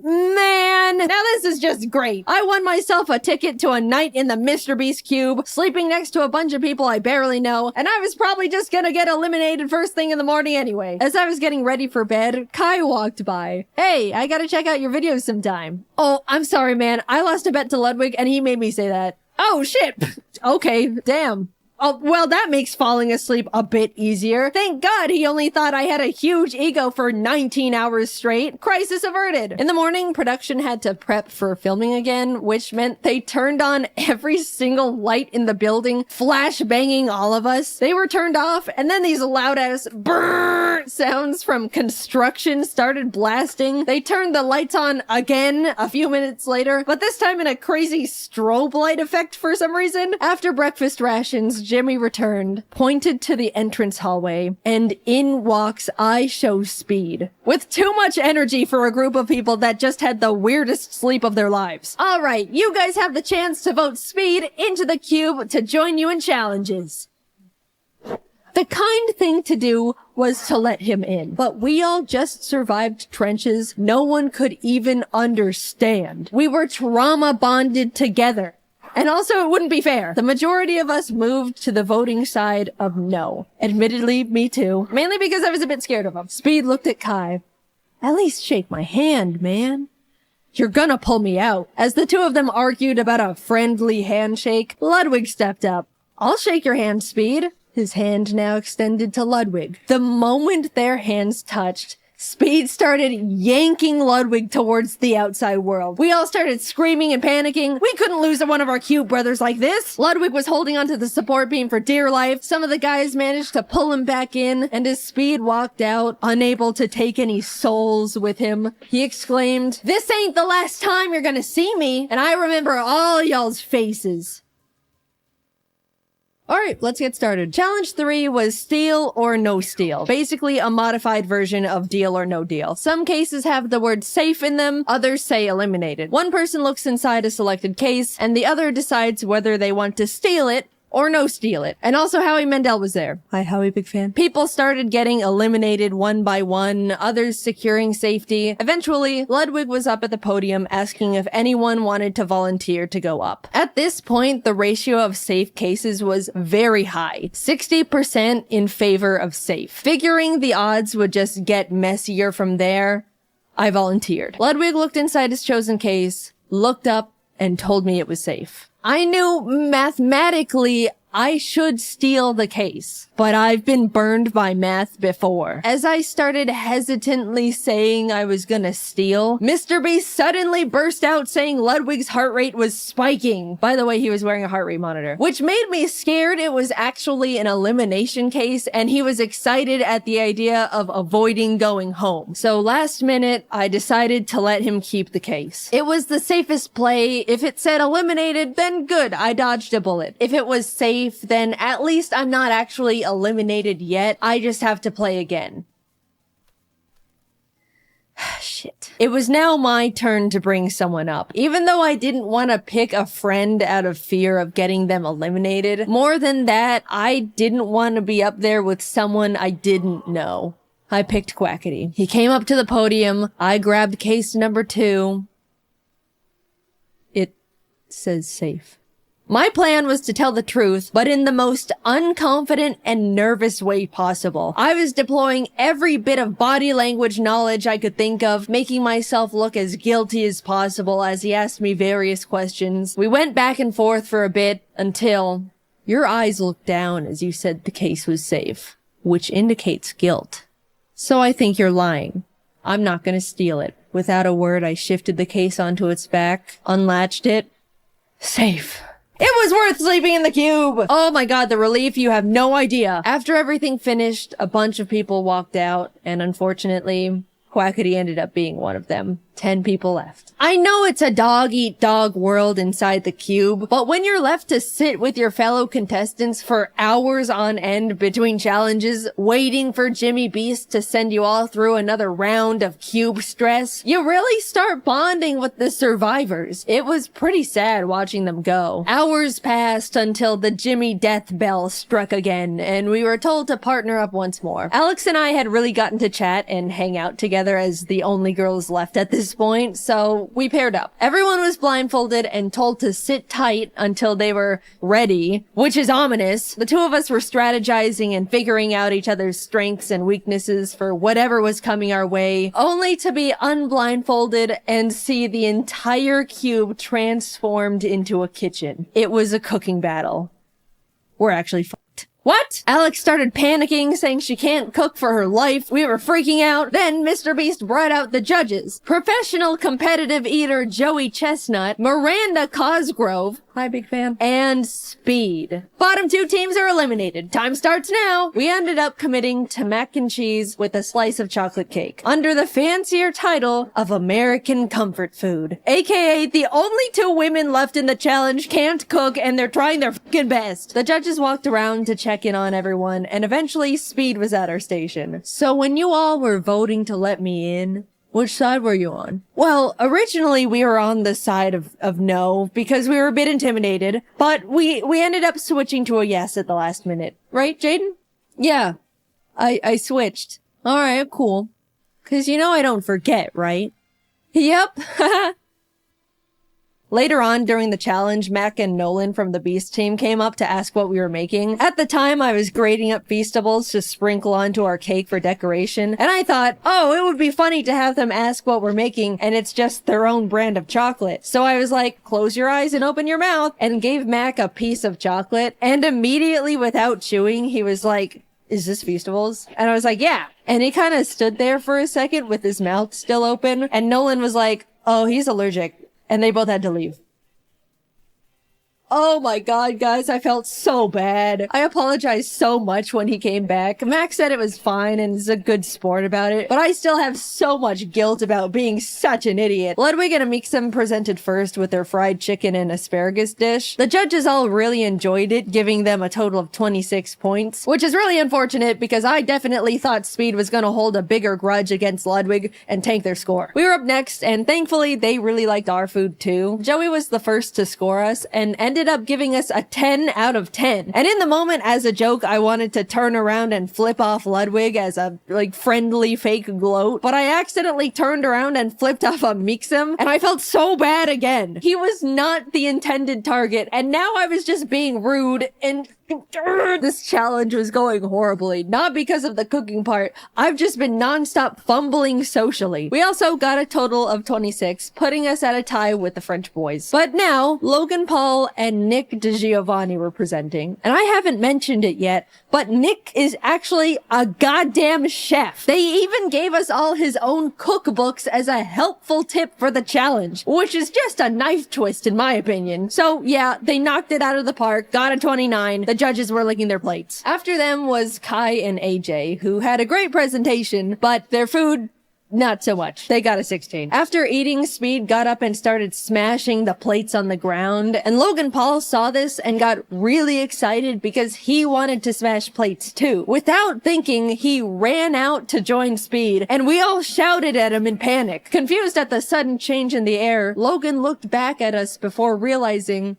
Man, now this is just great. I won myself a ticket to a night in the Mr. Beast cube, sleeping next to a bunch of people I barely know, and I was probably just gonna get eliminated first thing in the morning anyway. As I was getting ready for bed, Kai walked by. Hey, I gotta check out your videos sometime. Oh, I'm sorry, man. I lost a bet to Ludwig and he made me say that. Oh, shit. Okay, damn. Oh, well, that makes falling asleep a bit easier. Thank God he only thought I had a huge ego for 19 hours straight. Crisis averted. In the morning, production had to prep for filming again, which meant they turned on every single light in the building, flash banging all of us. They were turned off, and then these loud-ass brrrr sounds from construction started blasting. They turned the lights on again a few minutes later, but this time in a crazy strobe light effect for some reason. After breakfast rations, Jimmy returned, pointed to the entrance hallway, and in walks I Show Speed. With too much energy for a group of people that just had the weirdest sleep of their lives. Alright, you guys have the chance to vote Speed into the cube to join you in challenges. The kind thing to do was to let him in, but we all just survived trenches no one could even understand. We were trauma bonded together. And also, it wouldn't be fair. The majority of us moved to the voting side of no. Admittedly, me too. Mainly because I was a bit scared of him. Speed looked at Kai. At least shake my hand, man. You're gonna pull me out. As the two of them argued about a friendly handshake, Ludwig stepped up. I'll shake your hand, Speed. His hand now extended to Ludwig. The moment their hands touched, Speed started yanking Ludwig towards the outside world. We all started screaming and panicking. We couldn't lose one of our cute brothers like this. Ludwig was holding onto the support beam for dear life. Some of the guys managed to pull him back in, and as Speed walked out, unable to take any souls with him, he exclaimed, "This ain't the last time you're gonna see me, and I remember all y'all's faces." Alright, let's get started. Challenge 3 was steal or no steal. Basically a modified version of deal or no deal. Some cases have the word safe in them, others say eliminated. One person looks inside a selected case, and the other decides whether they want to steal it or no steal it. And also Howie Mandel was there. Hi Howie, big fan. People started getting eliminated one by one, others securing safety. Eventually, Ludwig was up at the podium asking if anyone wanted to volunteer to go up. At this point, the ratio of safe cases was very high, 60% in favor of safe. Figuring the odds would just get messier from there, I volunteered. Ludwig looked inside his chosen case, looked up, and told me it was safe. I knew mathematically I should steal the case, but I've been burned by math before. As I started hesitantly saying I was gonna steal, Mr. Beast suddenly burst out saying Ludwig's heart rate was spiking. By the way, he was wearing a heart rate monitor, which made me scared it was actually an elimination case, and he was excited at the idea of avoiding going home. So last minute, I decided to let him keep the case. It was the safest play. If it said eliminated, then good, I dodged a bullet. If it was safe, then at least I'm not actually eliminated yet. I just have to play again. Shit. It was now my turn to bring someone up. Even though I didn't want to pick a friend out of fear of getting them eliminated, more than that, I didn't want to be up there with someone I didn't know. I picked Quackity. He came up to the podium. I grabbed case number 2. It says safe. My plan was to tell the truth, but in the most unconfident and nervous way possible. I was deploying every bit of body language knowledge I could think of, making myself look as guilty as possible as he asked me various questions. We went back and forth for a bit until your eyes looked down as you said the case was safe, which indicates guilt. So I think you're lying. I'm not gonna steal it. Without a word, I shifted the case onto its back, unlatched it. Safe. It was worth sleeping in the cube! Oh my god, the relief, you have no idea. After everything finished, a bunch of people walked out, and unfortunately, Quackity ended up being one of them. 10 people left. I know it's a dog-eat-dog world inside the cube, but when you're left to sit with your fellow contestants for hours on end between challenges, waiting for Jimmy Beast to send you all through another round of cube stress, you really start bonding with the survivors. It was pretty sad watching them go. Hours passed until the Jimmy death bell struck again, and we were told to partner up once more. Alex and I had really gotten to chat and hang out together together as the only girls left at this point, so we paired up. Everyone was blindfolded and told to sit tight until they were ready, which is ominous. The two of us were strategizing and figuring out each other's strengths and weaknesses for whatever was coming our way, only to be unblindfolded and see the entire cube transformed into a kitchen. It was a cooking battle. We're actually fucked. What? Alex started panicking, saying she can't cook for her life. We were freaking out. Then Mr. Beast brought out the judges. Professional competitive eater Joey Chestnut, Miranda Cosgrove, hi big fan, and Speed. Bottom two teams are eliminated. Time starts now. We ended up committing to mac and cheese with a slice of chocolate cake, under the fancier title of American Comfort Food. AKA the only two women left in the challenge can't cook and they're trying their fucking best. The judges walked around to check in on everyone, and eventually Speed was at our station. So when you all were voting to let me in, which side were you on? Well, originally we were on the side of no, because we were a bit intimidated, but we ended up switching to a yes at the last minute. Right, Jaiden? Yeah. I switched. Alright, cool. 'Cause you know I don't forget, right? Yep. Later on, during the challenge, Mac and Nolan from the Beast team came up to ask what we were making. At the time, I was grating up Feastables to sprinkle onto our cake for decoration, and I thought, oh, it would be funny to have them ask what we're making, and it's just their own brand of chocolate. So I was like, close your eyes and open your mouth, and gave Mac a piece of chocolate, and immediately, without chewing, he was like, is this Feastables? And I was like, yeah. And he kind of stood there for a second with his mouth still open, and Nolan was like, oh, he's allergic. And they both had to leave. Oh my god, guys, I felt so bad. I apologized so much when he came back. Max said it was fine and is a good sport about it, but I still have so much guilt about being such an idiot. Ludwig and Amixem presented first with their fried chicken and asparagus dish. The judges all really enjoyed it, giving them a total of 26 points, which is really unfortunate because I definitely thought Speed was gonna hold a bigger grudge against Ludwig and tank their score. We were up next, and thankfully they really liked our food too. Joey was the first to score us and ended up giving us a 10 out of 10. And in the moment, as a joke, I wanted to turn around and flip off Ludwig as a, friendly fake gloat, but I accidentally turned around and flipped off a Mixem, and I felt so bad again. He was not the intended target, and now I was just being rude, and this challenge was going horribly. Not because of the cooking part. I've just been non-stop fumbling socially. We also got a total of 26, putting us at a tie with the French boys. But now, Logan Paul and Nick DiGiovanni were presenting. And I haven't mentioned it yet, but Nick is actually a goddamn chef. They even gave us all his own cookbooks as a helpful tip for the challenge, which is just a knife twist in my opinion. So yeah, they knocked it out of the park, got a 29. The judges were licking their plates. After them was Kai and AJ, who had a great presentation, but their food, not so much. They got a 16. After eating, Speed got up and started smashing the plates on the ground, and Logan Paul saw this and got really excited because he wanted to smash plates too. Without thinking, he ran out to join Speed, and we all shouted at him in panic. Confused at the sudden change in the air, Logan looked back at us before realizing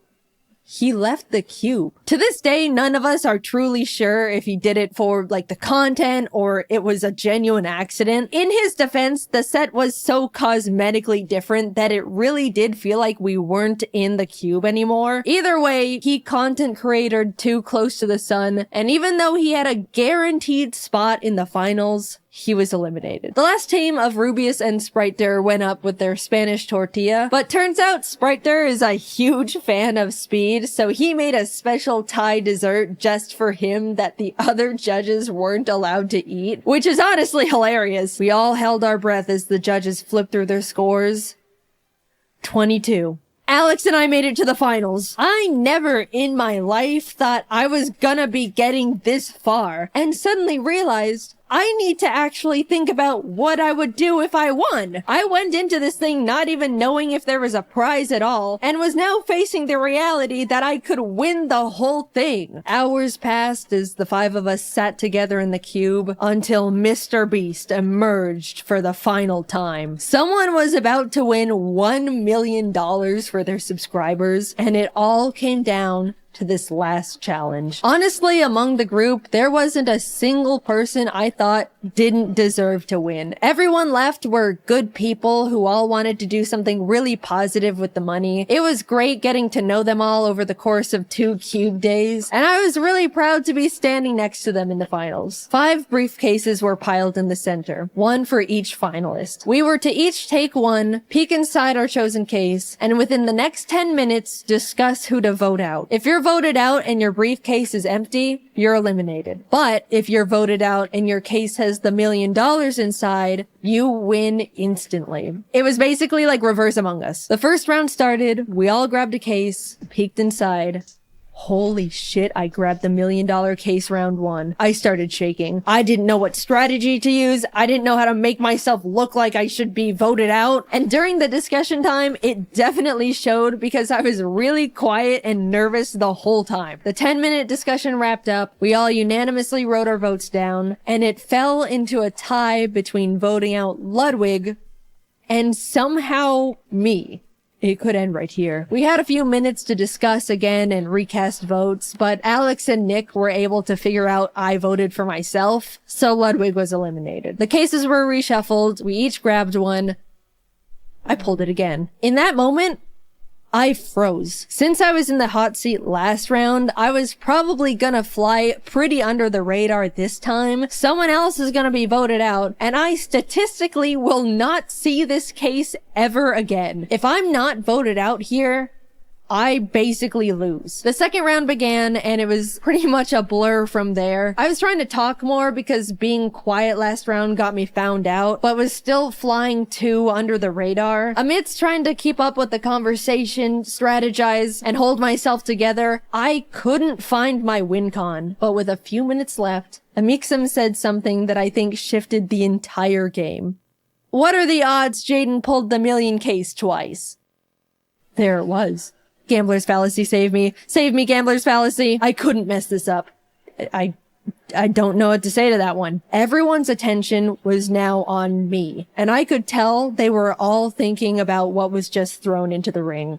he left the cube. To this day, none of us are truly sure if he did it for, the content or it was a genuine accident. In his defense, the set was so cosmetically different that it really did feel like we weren't in the cube anymore. Either way, he content created too close to the sun, and even though he had a guaranteed spot in the finals, he was eliminated. The last team of Rubius and Spriter went up with their Spanish tortilla, but turns out Spriter is a huge fan of Speed, so he made a special Thai dessert just for him that the other judges weren't allowed to eat, which is honestly hilarious. We all held our breath as the judges flipped through their scores. 22. Alex and I made it to the finals. I never in my life thought I was gonna be getting this far, and suddenly realized I need to actually think about what I would do if I won. I went into this thing not even knowing if there was a prize at all, and was now facing the reality that I could win the whole thing. Hours passed as the five of us sat together in the cube until Mr. Beast emerged for the final time. Someone was about to win $1 million for their subscribers, and it all came down to this last challenge. Honestly, among the group, there wasn't a single person I thought didn't deserve to win. Everyone left were good people who all wanted to do something really positive with the money. It was great getting to know them all over the course of 2 cube days, and I was really proud to be standing next to them in the finals. 5 briefcases were piled in the center, one for each finalist. We were to each take one, peek inside our chosen case, and within the next 10 minutes, discuss who to vote out. If you're voted out and your briefcase is empty, you're eliminated. But if you're voted out and your case has the $1 million inside, you win instantly. It was basically like Reverse Among Us. The first round started, we all grabbed a case, peeked inside. Holy shit, I grabbed the $1 million case round 1. I started shaking. I didn't know what strategy to use. I didn't know how to make myself look like I should be voted out. And during the discussion time, it definitely showed because I was really quiet and nervous the whole time. The 10-minute discussion wrapped up. We all unanimously wrote our votes down, and it fell into a tie between voting out Ludwig and somehow me. It could end right here. We had a few minutes to discuss again and recast votes, but Alex and Nick were able to figure out I voted for myself, so Ludwig was eliminated. The cases were reshuffled. We each grabbed one. I pulled it again. In that moment, I froze. Since I was in the hot seat last round, I was probably gonna fly pretty under the radar this time. Someone else is gonna be voted out, and I statistically will not see this case ever again. If I'm not voted out here, I basically lose. The second round began, and it was pretty much a blur from there. I was trying to talk more because being quiet last round got me found out, but was still flying too under the radar. Amidst trying to keep up with the conversation, strategize, and hold myself together, I couldn't find my win con. But with a few minutes left, Amixem said something that I think shifted the entire game. What are the odds Jaiden pulled the $1 million case twice? There it was. Gambler's fallacy, save me. Save me, gambler's fallacy. I couldn't mess this up. I don't know what to say to that one. Everyone's attention was now on me, and I could tell they were all thinking about what was just thrown into the ring.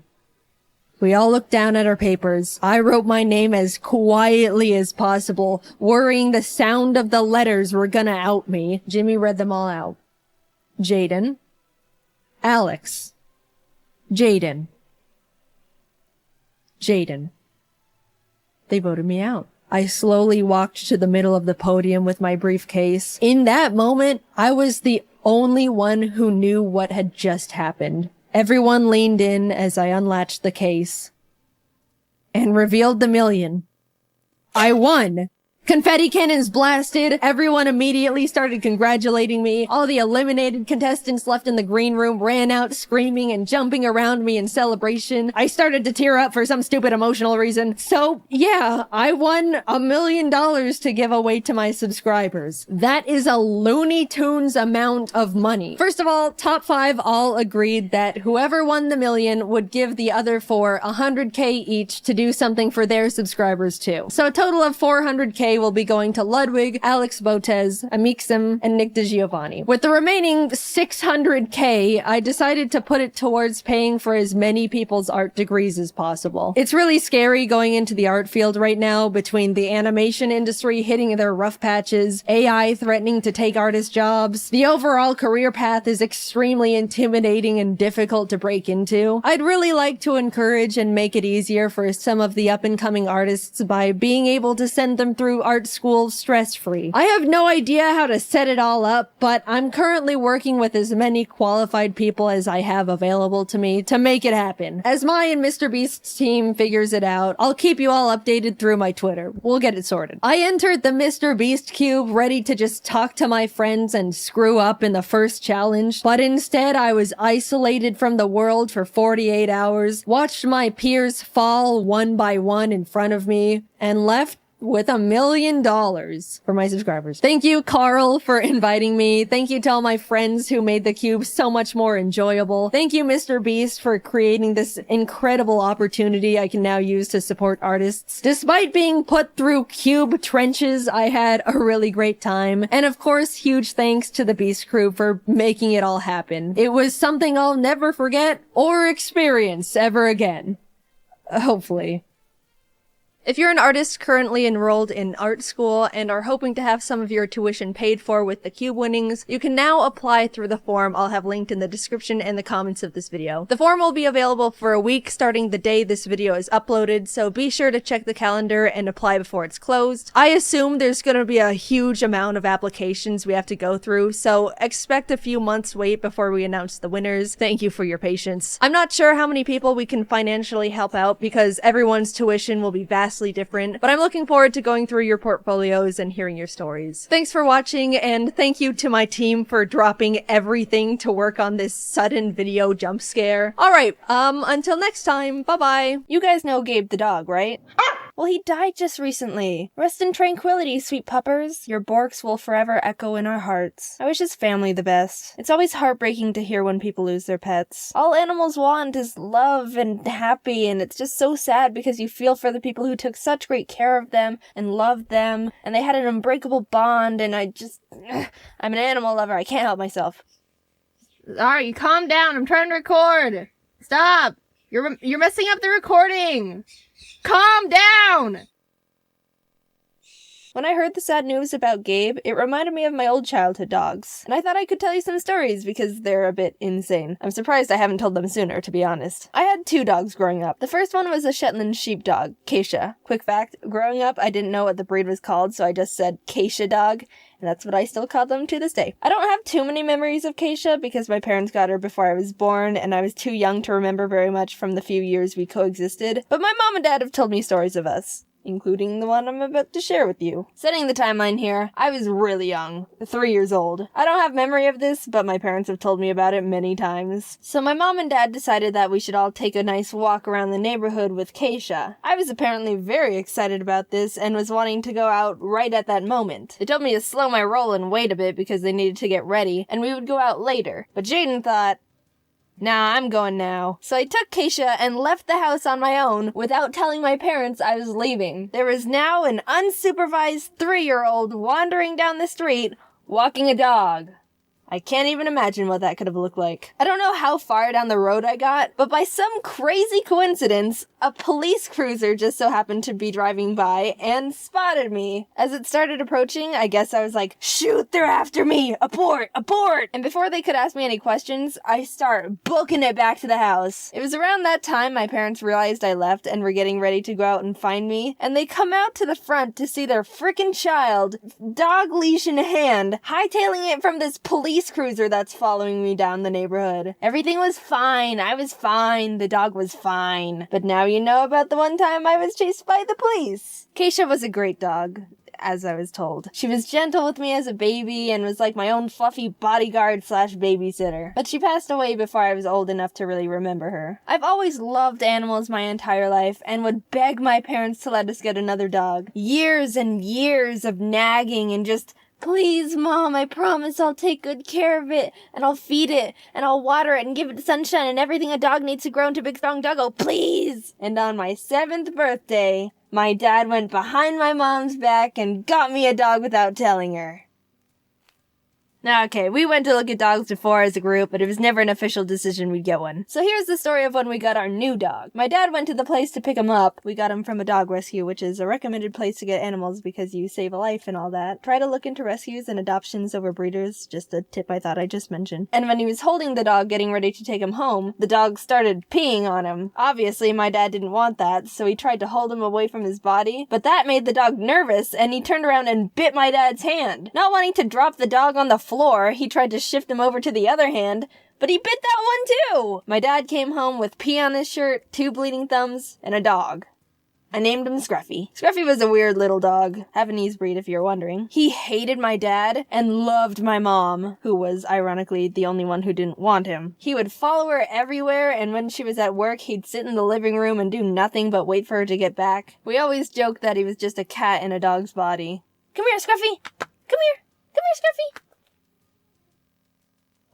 We all looked down at our papers. I wrote my name as quietly as possible, worrying the sound of the letters were gonna out me. Jimmy read them all out. Jaiden. Alex. Jaiden. Jaiden. They voted me out. I slowly walked to the middle of the podium with my briefcase. In that moment, I was the only one who knew what had just happened. Everyone leaned in as I unlatched the case and revealed the $1 million. I won! Confetti cannons blasted. Everyone immediately started congratulating me. All the eliminated contestants left in the green room ran out screaming and jumping around me in celebration. I started to tear up for some stupid emotional reason. So yeah, I won $1 million to give away to my subscribers. That is a Looney Tunes amount of money. First of all, top 5 all agreed that whoever won the $1 million would give the other 4 $100K each to do something for their subscribers too. So a total of $400K will be going to Ludwig, Alex Botez, Amixem, and Nick DeGiovanni. With the remaining $600K, I decided to put it towards paying for as many people's art degrees as possible. It's really scary going into the art field right now between the animation industry hitting their rough patches, AI threatening to take artist jobs. The overall career path is extremely intimidating and difficult to break into. I'd really like to encourage and make it easier for some of the up-and-coming artists by being able to send them through art school stress-free. I have no idea how to set it all up, but I'm currently working with as many qualified people as I have available to me to make it happen. As my and Mr. Beast's team figures it out, I'll keep you all updated through my Twitter. We'll get it sorted. I entered the Mr. Beast cube ready to just talk to my friends and screw up in the first challenge, but instead I was isolated from the world for 48 hours, watched my peers fall one by one in front of me, and left with $1 million for my subscribers. Thank you, Carl, for inviting me. Thank you to all my friends who made the cube so much more enjoyable. Thank you, Mr. Beast, for creating this incredible opportunity I can now use to support artists. Despite being put through cube trenches, I had a really great time. And of course, huge thanks to the Beast crew for making it all happen. It was something I'll never forget or experience ever again. Hopefully. If you're an artist currently enrolled in art school and are hoping to have some of your tuition paid for with the cube winnings, you can now apply through the form I'll have linked in the description and the comments of this video. The form will be available for a week starting the day this video is uploaded, so be sure to check the calendar and apply before it's closed. I assume there's gonna be a huge amount of applications we have to go through, so expect a few months wait before we announce the winners. Thank you for your patience. I'm not sure how many people we can financially help out because everyone's tuition will be vastly different, but I'm looking forward to going through your portfolios and hearing your stories. Thanks for watching, and thank you to my team for dropping everything to work on this sudden video jump scare. Alright, until next time, bye-bye. You guys know Gabe the dog, right? Well, he died just recently. Rest in tranquility, sweet puppers. Your Borks will forever echo in our hearts. I wish his family the best. It's always heartbreaking to hear when people lose their pets. All animals want is love and happy, and it's just so sad because you feel for the people who took such great care of them and loved them, and they had an unbreakable bond, and I'm an animal lover. I can't help myself. Alright, calm down. I'm trying to record. Stop. You're messing up the recording. Calm down! When I heard the sad news about Gabe, it reminded me of my old childhood dogs, and I thought I could tell you some stories because they're a bit insane. I'm surprised I haven't told them sooner, to be honest. I had 2 dogs growing up. The first one was a Shetland sheepdog, Keisha. Quick fact, growing up I didn't know what the breed was called, so I just said Keisha dog, and that's what I still call them to this day. I don't have too many memories of Keisha because my parents got her before I was born, and I was too young to remember very much from the few years we coexisted, but my mom and dad have told me stories of us, including the one I'm about to share with you. Setting the timeline here, I was really young, 3 years old. I don't have memory of this, but my parents have told me about it many times. So my mom and dad decided that we should all take a nice walk around the neighborhood with Keisha. I was apparently very excited about this and was wanting to go out right at that moment. They told me to slow my roll and wait a bit because they needed to get ready, and we would go out later. But Jaiden thought, nah, I'm going now. So I took Keisha and left the house on my own without telling my parents I was leaving. There was now an unsupervised 3-year-old wandering down the street, walking a dog. I can't even imagine what that could have looked like. I don't know how far down the road I got, but by some crazy coincidence, a police cruiser just so happened to be driving by and spotted me. As it started approaching, I guess I was like, shoot, they're after me! Abort! Abort! And before they could ask me any questions, I start booking it back to the house. It was around that time my parents realized I left and were getting ready to go out and find me, and they come out to the front to see their frickin' child, dog leash in hand, hightailing it from this police cruiser that's following me down the neighborhood. Everything was fine. I was fine. The dog was fine. But now you know about the one time I was chased by the police. Keisha was a great dog, as I was told. She was gentle with me as a baby and was like my own fluffy bodyguard / babysitter. But she passed away before I was old enough to really remember her. I've always loved animals my entire life and would beg my parents to let us get another dog. Years and years of nagging and just, please, Mom, I promise I'll take good care of it, and I'll feed it, and I'll water it, and give it sunshine, and everything a dog needs to grow into a big, strong doggo, please! And on my 7th birthday, my dad went behind my mom's back and got me a dog without telling her. Now, okay, we went to look at dogs before as a group, but it was never an official decision we'd get one. So here's the story of when we got our new dog. My dad went to the place to pick him up. We got him from a dog rescue, which is a recommended place to get animals because you save a life and all that. Try to look into rescues and adoptions over breeders, just a tip I thought I just mentioned. And when he was holding the dog, getting ready to take him home, the dog started peeing on him. Obviously, my dad didn't want that, so he tried to hold him away from his body, but that made the dog nervous, and he turned around and bit my dad's hand. Not wanting to drop the dog on the floor, he tried to shift him over to the other hand, but he bit that one too! My dad came home with pee on his shirt, 2 bleeding thumbs, and a dog. I named him Scruffy. Scruffy was a weird little dog. Havanese breed, if you're wondering. He hated my dad and loved my mom, who was, ironically, the only one who didn't want him. He would follow her everywhere, and when she was at work, he'd sit in the living room and do nothing but wait for her to get back. We always joked that he was just a cat in a dog's body. Come here, Scruffy! Come here! Come here, Scruffy!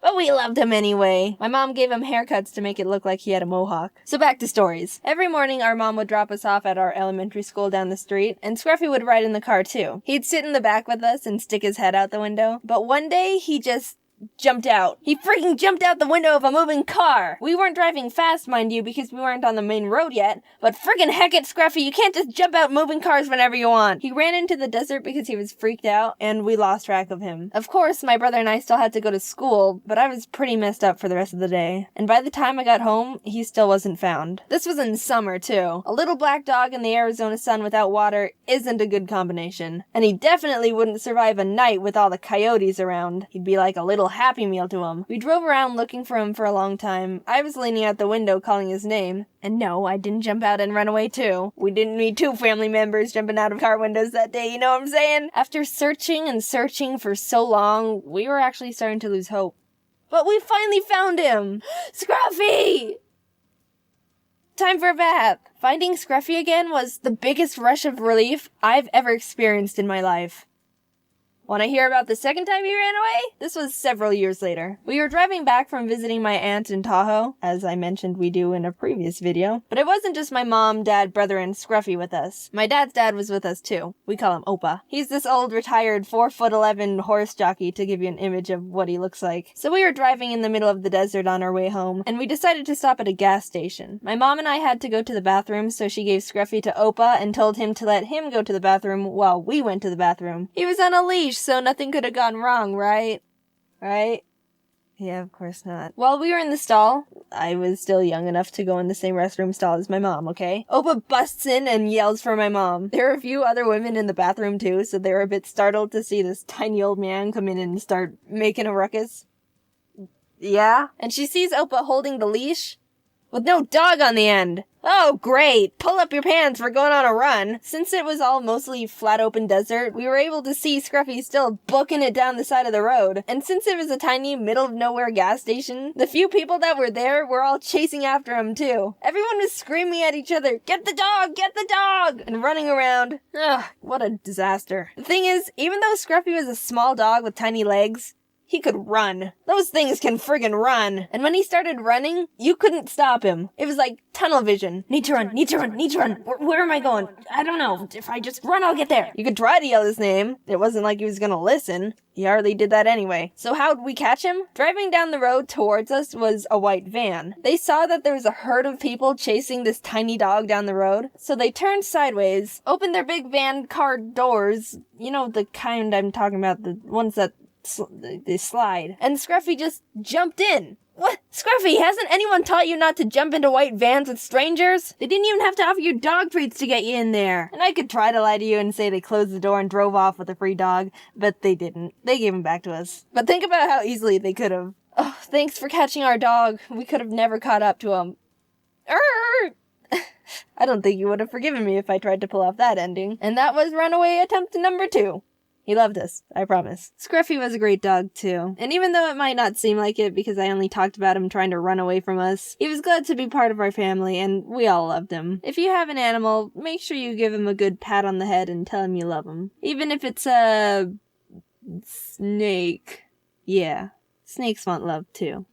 But we loved him anyway. My mom gave him haircuts to make it look like he had a mohawk. So back to stories. Every morning our mom would drop us off at our elementary school down the street, and Scruffy would ride in the car too. He'd sit in the back with us and stick his head out the window, but one day he just jumped out. He freaking jumped out the window of a moving car. We weren't driving fast, mind you, because we weren't on the main road yet, but friggin' heck it, Scruffy, you can't just jump out moving cars whenever you want. He ran into the desert because he was freaked out, and we lost track of him. Of course, my brother and I still had to go to school, but I was pretty messed up for the rest of the day. And by the time I got home, he still wasn't found. This was in summer, too. A little black dog in the Arizona sun without water isn't a good combination. And he definitely wouldn't survive a night with all the coyotes around. He'd be like a little Happy Meal to him. We drove around looking for him for a long time. I was leaning out the window calling his name. And no, I didn't jump out and run away too. We didn't need two family members jumping out of car windows that day, you know what I'm saying? After searching and searching for so long, we were actually starting to lose hope. But we finally found him! Scruffy! Time for a bath. Finding Scruffy again was the biggest rush of relief I've ever experienced in my life. Want to hear about the second time he ran away? This was several years later. We were driving back from visiting my aunt in Tahoe, as I mentioned we do in a previous video. But it wasn't just my mom, dad, brother, and Scruffy with us. My dad's dad was with us too. We call him Opa. He's this old retired 4'11" horse jockey to give you an image of what he looks like. So we were driving in the middle of the desert on our way home, and we decided to stop at a gas station. My mom and I had to go to the bathroom, so she gave Scruffy to Opa and told him to let him go to the bathroom while we went to the bathroom. He was on a leash, so nothing could have gone wrong, right? Right? Yeah, of course not. While we were in the stall, I was still young enough to go in the same restroom stall as my mom, okay? Opa busts in and yells for my mom. There were a few other women in the bathroom too, so they were a bit startled to see this tiny old man come in and start making a ruckus. Yeah? And she sees Opa holding the leash with no dog on the end. Oh, great! Pull up your pants, we're going on a run. Since it was all mostly flat open desert, we were able to see Scruffy still booking it down the side of the road. And since it was a tiny middle of nowhere gas station, the few people that were there were all chasing after him too. Everyone was screaming at each other, "Get the dog! Get the dog!" and running around. Ugh, what a disaster. The thing is, even though Scruffy was a small dog with tiny legs, he could run. Those things can friggin' run. And when he started running, you couldn't stop him. It was like tunnel vision. Need to run, need to run, need to run. Where am I going? I don't know. If I just run, I'll get there. You could try to yell his name. It wasn't like he was gonna listen. He hardly did that anyway. So how'd we catch him? Driving down the road towards us was a white van. They saw that there was a herd of people chasing this tiny dog down the road. So they turned sideways, opened their big van car doors. You know, the kind I'm talking about, the ones that they slide. And Scruffy just jumped in. What? Scruffy, hasn't anyone taught you not to jump into white vans with strangers? They didn't even have to offer you dog treats to get you in there. And I could try to lie to you and say they closed the door and drove off with a free dog, but they didn't. They gave him back to us. But think about how easily they could have. Oh, thanks for catching our dog. We could have never caught up to him. I don't think you would have forgiven me if I tried to pull off that ending. And that was runaway attempt number 2. He loved us, I promise. Scruffy was a great dog, too. And even though it might not seem like it because I only talked about him trying to run away from us, he was glad to be part of our family, and we all loved him. If you have an animal, make sure you give him a good pat on the head and tell him you love him. Even if it's a snake. Yeah, snakes want love, too.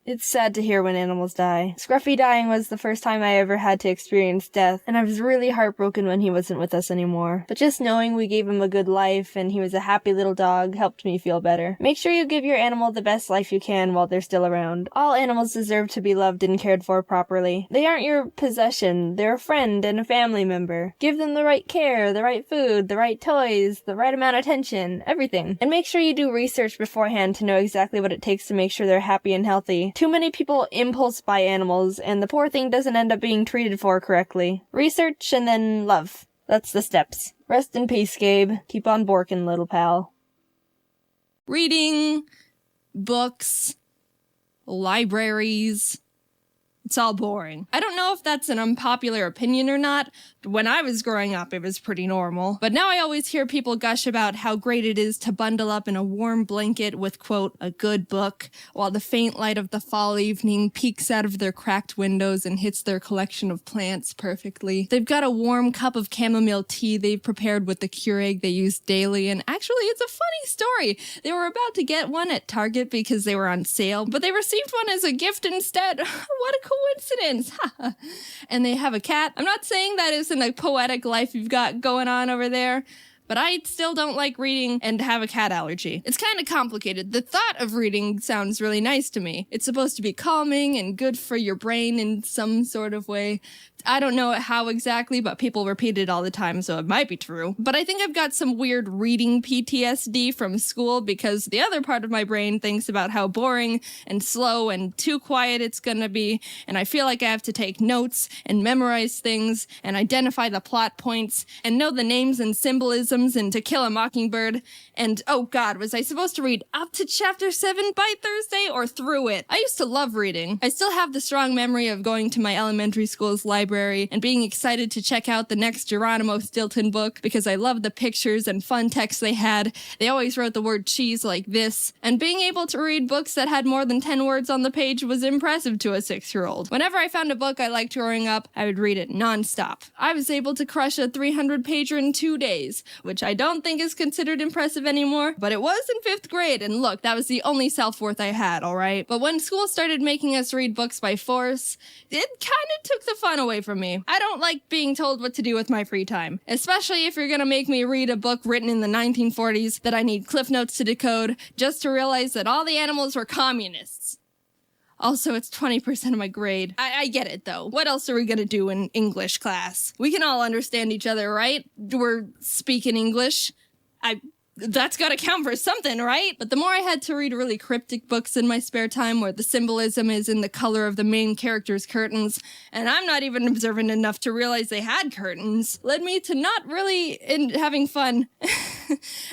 It's sad to hear when animals die. Scruffy dying was the first time I ever had to experience death, and I was really heartbroken when he wasn't with us anymore. But just knowing we gave him a good life and he was a happy little dog helped me feel better. Make sure you give your animal the best life you can while they're still around. All animals deserve to be loved and cared for properly. They aren't your possession, they're a friend and a family member. Give them the right care, the right food, the right toys, the right amount of attention, everything. And make sure you do research beforehand to know exactly what it takes to make sure they're happy and healthy. Too many people impulse buy animals, and the poor thing doesn't end up being treated for correctly. Research and then love. That's the steps. Rest in peace, Gabe. Keep on borking, little pal. Reading, books, libraries. It's all boring. I don't know if that's an unpopular opinion or not. When I was growing up, it was pretty normal. But now I always hear people gush about how great it is to bundle up in a warm blanket with, quote, a good book, while the faint light of the fall evening peeks out of their cracked windows and hits their collection of plants perfectly. They've got a warm cup of chamomile tea they've prepared with the Keurig they use daily, and actually it's a funny story. They were about to get one at Target because they were on sale, but they received one as a gift instead. What a coincidence. And they have a cat. I'm not saying that isn't a poetic life you've got going on over there, But I still don't like reading and have a cat allergy. It's kind of complicated. The thought of reading sounds really nice to me. It's supposed to be calming and good for your brain in some sort of way. I don't know how exactly, but people repeat it all the time, so it might be true. But I think I've got some weird reading PTSD from school because the other part of my brain thinks about how boring and slow and too quiet it's gonna be, and I feel like I have to take notes and memorize things and identify the plot points and know the names and symbolisms and To Kill a Mockingbird. And oh god, was I supposed to read up to chapter 7 by Thursday or through it? I used to love reading. I still have the strong memory of going to my elementary school's library and being excited to check out the next Geronimo Stilton book because I loved the pictures and fun text they had. They always wrote the word cheese like this, and being able to read books that had more than 10 words on the page was impressive to a 6-year-old. Whenever I found a book I liked growing up, I would read it non-stop. I was able to crush a 300-pager in 2 days, which I don't think is considered impressive anymore, but it was in 5th grade, and look, that was the only self-worth I had, alright? But when school started making us read books by force, it kinda took the fun away from me. I don't like being told what to do with my free time, especially if you're gonna make me read a book written in the 1940s that I need cliff notes to decode just to realize that all the animals were communists. Also, it's 20% of my grade. I get it, though. What else are we gonna do in English class? We can all understand each other, right? We're speaking English. That's gotta count for something, right? But the more I had to read really cryptic books in my spare time where the symbolism is in the color of the main character's curtains, and I'm not even observant enough to realize they had curtains, led me to not really having fun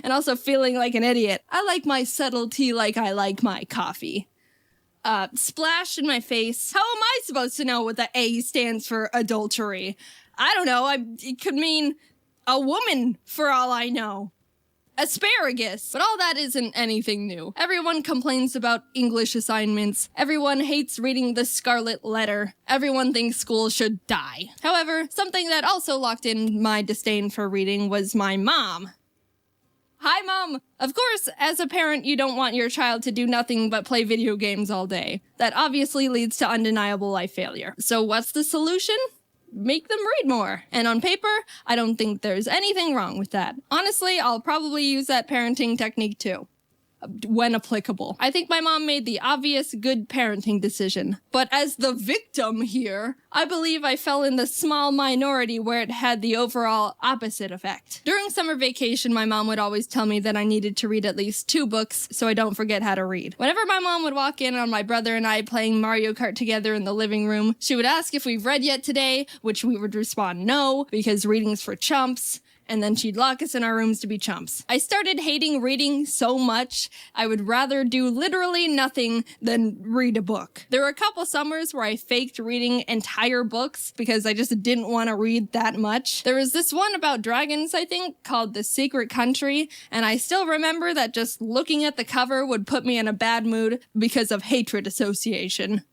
and also feeling like an idiot. I like my subtlety like I like my coffee. Splash in my face. How am I supposed to know what the A stands for adultery? I don't know. It could mean a woman for all I know. Asparagus. But all that isn't anything new. Everyone complains about English assignments. Everyone hates reading the Scarlet Letter. Everyone thinks school should die. However, something that also locked in my disdain for reading was my mom. Hi, Mom! Of course, as a parent, you don't want your child to do nothing but play video games all day. That obviously leads to undeniable life failure. So what's the solution? Make them read more. And on paper, I don't think there's anything wrong with that. Honestly, I'll probably use that parenting technique too. When applicable. I think my mom made the obvious good parenting decision. But as the victim here, I believe I fell in the small minority where it had the overall opposite effect. During summer vacation, my mom would always tell me that I needed to read at least 2 books so I don't forget how to read. Whenever my mom would walk in on my brother and I playing Mario Kart together in the living room, she would ask if we've read yet today, which we would respond no, because reading's for chumps. And then she'd lock us in our rooms to be chumps. I started hating reading so much, I would rather do literally nothing than read a book. There were a couple summers where I faked reading entire books because I just didn't want to read that much. There was this one about dragons, I think, called The Secret Country, and I still remember that just looking at the cover would put me in a bad mood because of hatred association.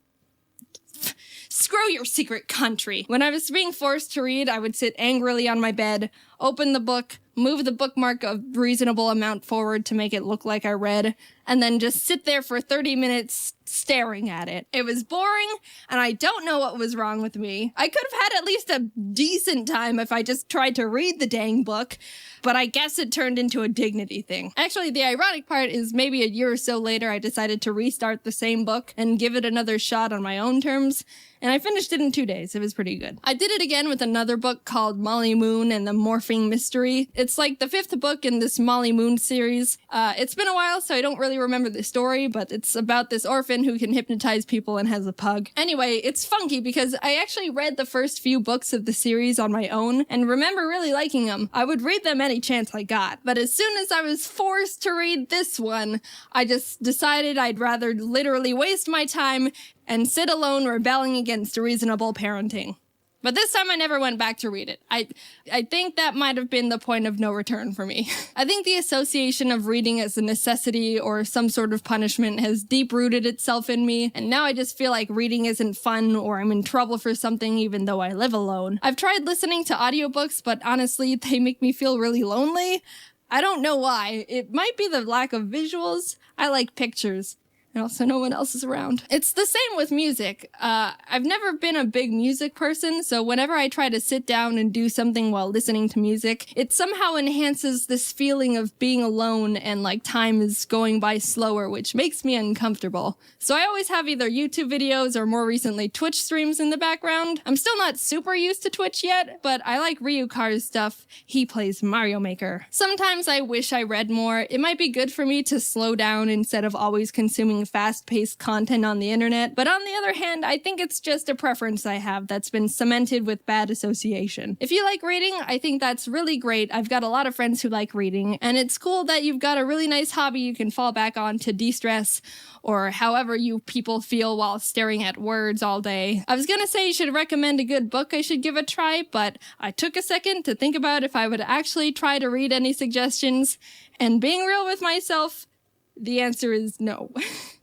Screw your secret country. When I was being forced to read, I would sit angrily on my bed, open the book, move the bookmark a reasonable amount forward to make it look like I read, and then just sit there for 30 minutes staring at it. It was boring, and I don't know what was wrong with me. I could have had at least a decent time if I just tried to read the dang book, but I guess it turned into a dignity thing. Actually, the ironic part is maybe a year or so later I decided to restart the same book and give it another shot on my own terms, and I finished it in 2 days. It was pretty good. I did it again with another book called Molly Moon and the Morphing Mystery. It's like the 5th book in this Molly Moon series. It's been a while, so I don't really remember the story, but it's about this orphan who can hypnotize people and has a pug. Anyway, it's funky because I actually read the first few books of the series on my own and remember really liking them. I would read them any chance I got, but as soon as I was forced to read this one, I just decided I'd rather literally waste my time and sit alone rebelling against reasonable parenting. But this time I never went back to read it. I think that might have been the point of no return for me. I think the association of reading as a necessity or some sort of punishment has deep-rooted itself in me, and now I just feel like reading isn't fun or I'm in trouble for something even though I live alone. I've tried listening to audiobooks, but honestly, they make me feel really lonely. I don't know why. It might be the lack of visuals. I like pictures. and also no one else is around. It's the same with music. I've never been a big music person, so whenever I try to sit down and do something while listening to music, it somehow enhances this feeling of being alone and like time is going by slower, which makes me uncomfortable. So I always have either YouTube videos or more recently Twitch streams in the background. I'm still not super used to Twitch yet, but I like Ryukar's stuff. He plays Mario Maker. Sometimes I wish I read more. It might be good for me to slow down instead of always consuming fast-paced content on the internet, but on the other hand, I think it's just a preference I have that's been cemented with bad association. If you like reading, I think that's really great. I've got a lot of friends who like reading, and it's cool that you've got a really nice hobby you can fall back on to de-stress, or however you people feel while staring at words all day. I was gonna say you should recommend a good book I should give a try, but I took a second to think about if I would actually try to read any suggestions, and being real with myself, the answer is no.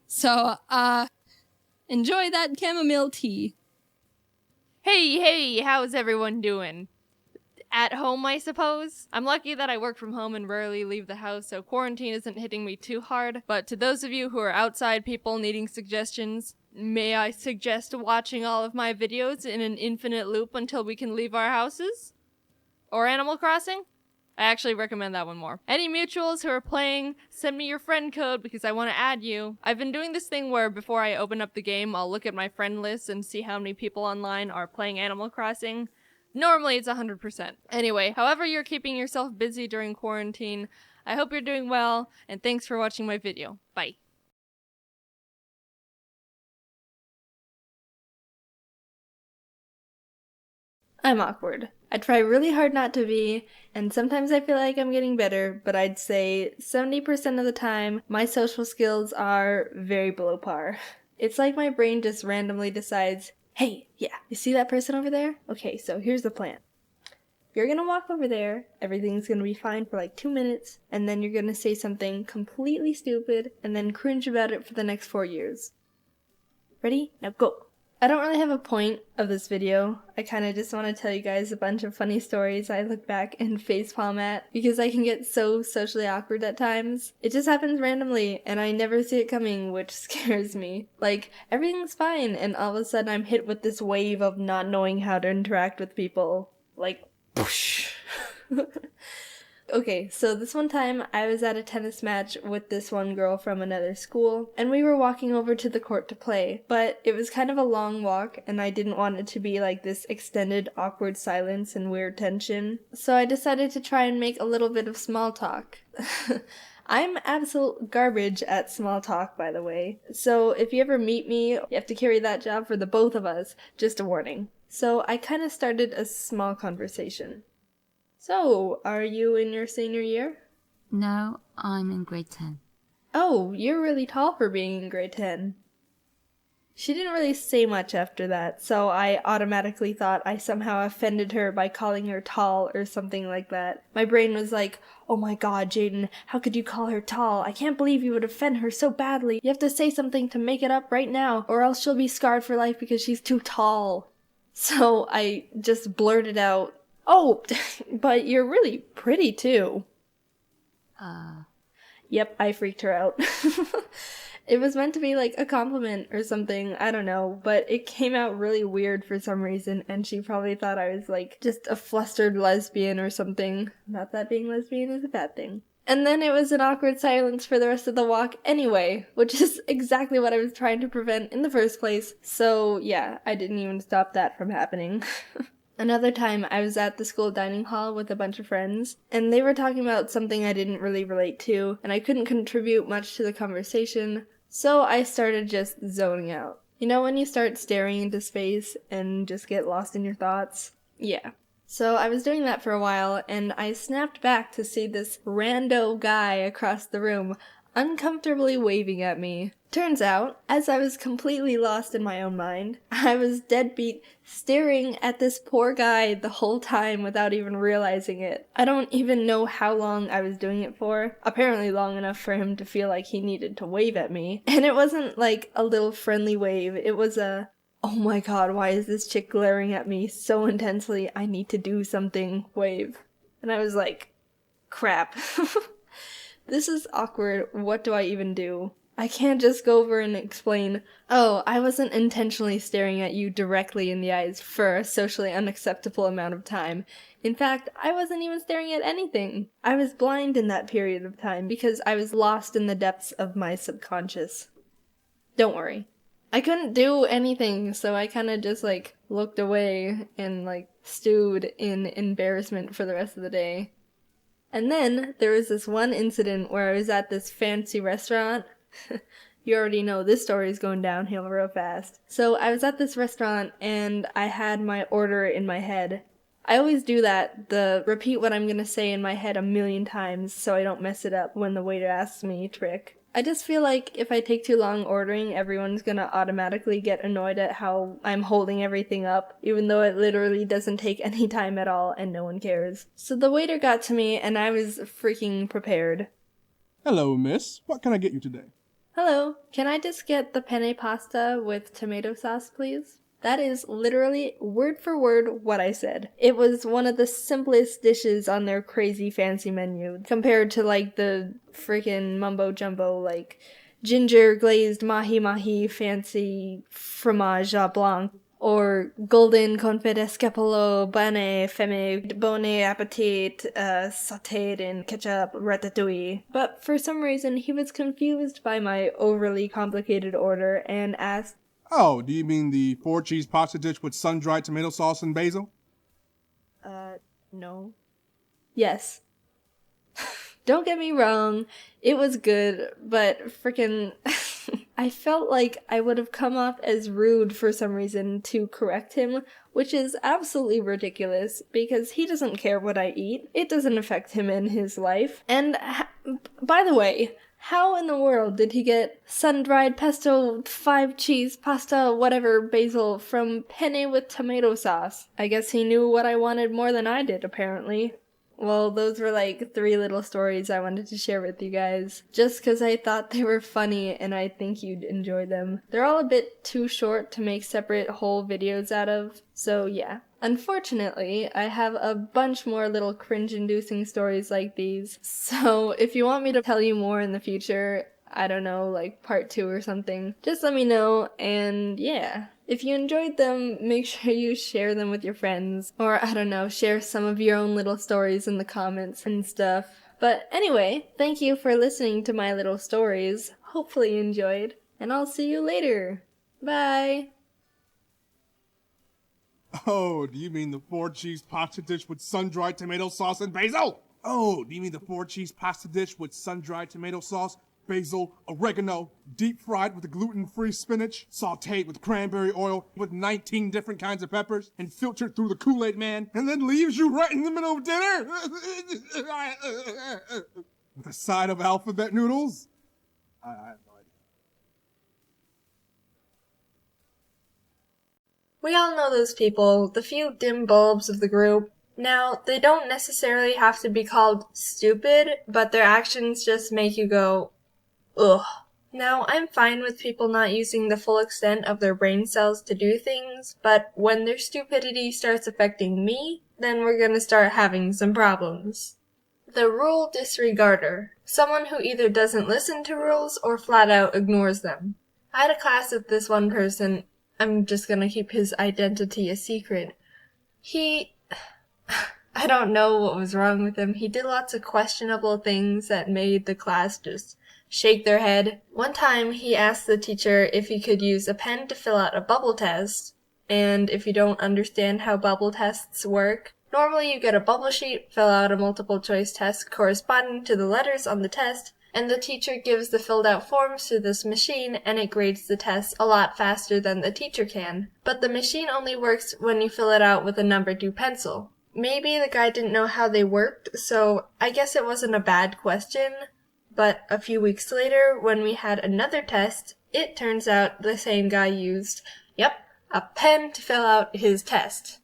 So, enjoy that chamomile tea. Hey, how's everyone doing? At home, I suppose? I'm lucky that I work from home and rarely leave the house, so quarantine isn't hitting me too hard. But to those of you who are outside people needing suggestions, may I suggest watching all of my videos in an infinite loop until we can leave our houses? Or Animal Crossing? I actually recommend that one more. Any mutuals who are playing, send me your friend code because I want to add you. I've been doing this thing where before I open up the game, I'll look at my friend list and see how many people online are playing Animal Crossing. Normally it's 100%. Anyway, however you're keeping yourself busy during quarantine, I hope you're doing well, and thanks for watching my video. Bye. I'm awkward. I try really hard not to be, and sometimes I feel like I'm getting better, but I'd say 70% of the time, my social skills are very below par. It's like my brain just randomly decides, hey, yeah, you see that person over there? Okay, so here's the plan. You're gonna walk over there, everything's gonna be fine for like 2 minutes, and then you're gonna say something completely stupid, and then cringe about it for the next 4 years. Ready? Now go! I don't really have a point of this video. I kinda just want to tell you guys a bunch of funny stories I look back and facepalm at, because I can get so socially awkward at times. It just happens randomly, and I never see it coming, which scares me. Like, everything's fine, and all of a sudden I'm hit with this wave of not knowing how to interact with people. Like, whoosh. Okay, so this one time I was at a tennis match with this one girl from another school, and we were walking over to the court to play, but it was kind of a long walk, and I didn't want it to be like this extended awkward silence and weird tension, so I decided to try and make a little bit of small talk. I'm absolute garbage at small talk, by the way, so if you ever meet me, you have to carry that job for the both of us, just a warning. So I kind of started a small conversation. So, are you in your senior year? No, I'm in grade 10. Oh, you're really tall for being in grade 10. She didn't really say much after that, so I automatically thought I somehow offended her by calling her tall or something like that. My brain was like, oh my god, Jaiden, how could you call her tall? I can't believe you would offend her so badly. You have to say something to make it up right now, or else she'll be scarred for life because she's too tall. So I just blurted out, oh, but you're really pretty too. Yep, I freaked her out. It was meant to be like a compliment or something, I don't know, but it came out really weird for some reason, and she probably thought I was like just a flustered lesbian or something. Not that being lesbian is a bad thing. And then it was an awkward silence for the rest of the walk anyway, which is exactly what I was trying to prevent in the first place. So yeah, I didn't even stop that from happening. Another time, I was at the school dining hall with a bunch of friends, and they were talking about something I didn't really relate to, and I couldn't contribute much to the conversation, so I started just zoning out. You know when you start staring into space and just get lost in your thoughts? Yeah. So I was doing that for a while, and I snapped back to see this rando guy across the room uncomfortably waving at me. Turns out, as I was completely lost in my own mind, I was deadbeat staring at this poor guy the whole time without even realizing it. I don't even know how long I was doing it for. Apparently long enough for him to feel like he needed to wave at me. And it wasn't like a little friendly wave, it was a, oh my god, why is this chick glaring at me so intensely, I need to do something wave. And I was like, crap. This is awkward, what do I even do? I can't just go over and explain, oh, I wasn't intentionally staring at you directly in the eyes for a socially unacceptable amount of time. In fact, I wasn't even staring at anything. I was blind in that period of time because I was lost in the depths of my subconscious. Don't worry. I couldn't do anything, so I kind of just, looked away and, stewed in embarrassment for the rest of the day. And then, there was this one incident where I was at this fancy restaurant. You already know this story is going downhill real fast. So I was at this restaurant and I had my order in my head. I always do that, repeat what I'm gonna say in my head a million times so I don't mess it up when the waiter asks me trick. I just feel like if I take too long ordering, everyone's gonna automatically get annoyed at how I'm holding everything up, even though it literally doesn't take any time at all and no one cares. So the waiter got to me and I was freaking prepared. Hello, miss. What can I get you today? Hello, can I just get the penne pasta with tomato sauce, please? That is literally word for word what I said. It was one of the simplest dishes on their crazy fancy menu compared to the freaking mumbo jumbo ginger glazed mahi mahi fancy fromage à blanc or golden confit escapolo bane femme bon appetit sautéed in ketchup ratatouille. But for some reason he was confused by my overly complicated order and asked, Oh, do you mean the 4-cheese pasta dish with sun-dried tomato sauce and basil? No. Yes. Don't get me wrong, it was good, but frickin' I felt like I would have come off as rude for some reason to correct him, which is absolutely ridiculous because he doesn't care what I eat. It doesn't affect him in his life. And by the way, how in the world did he get sun-dried pesto, 5-cheese pasta, whatever, basil from penne with tomato sauce? I guess he knew what I wanted more than I did, apparently. Well, those were 3 little stories I wanted to share with you guys, just because I thought they were funny and I think you'd enjoy them. They're all a bit too short to make separate whole videos out of, so yeah. Unfortunately, I have a bunch more little cringe-inducing stories like these, so if you want me to tell you more in the future, I don't know, part 2 or something, just let me know, and yeah. If you enjoyed them, make sure you share them with your friends, or I don't know, share some of your own little stories in the comments and stuff. But anyway, thank you for listening to my little stories. Hopefully you enjoyed, and I'll see you later. Bye! Oh, do you mean the 4-cheese pasta dish with sun-dried tomato sauce and basil? Oh, do you mean the 4-cheese pasta dish with sun-dried tomato sauce, basil, oregano, deep-fried with gluten-free spinach, sautéed with cranberry oil with 19 different kinds of peppers, and filtered through the Kool-Aid Man, and then leaves you right in the middle of dinner? With a side of alphabet noodles? I have no idea. We all know those people, the few dim bulbs of the group. Now, they don't necessarily have to be called stupid, but their actions just make you go, ugh. Now, I'm fine with people not using the full extent of their brain cells to do things, but when their stupidity starts affecting me, then we're gonna start having some problems. The rule disregarder. Someone who either doesn't listen to rules or flat out ignores them. I had a class with this one person. I'm just gonna keep his identity a secret. I don't know what was wrong with him. He did lots of questionable things that made the class just shake their head. One time he asked the teacher if he could use a pen to fill out a bubble test. And if you don't understand how bubble tests work, normally you get a bubble sheet, fill out a multiple choice test corresponding to the letters on the test, and the teacher gives the filled out forms to this machine and it grades the test a lot faster than the teacher can. But the machine only works when you fill it out with a number 2 pencil. Maybe the guy didn't know how they worked, so I guess it wasn't a bad question. But a few weeks later, when we had another test, it turns out the same guy used, a pen to fill out his test.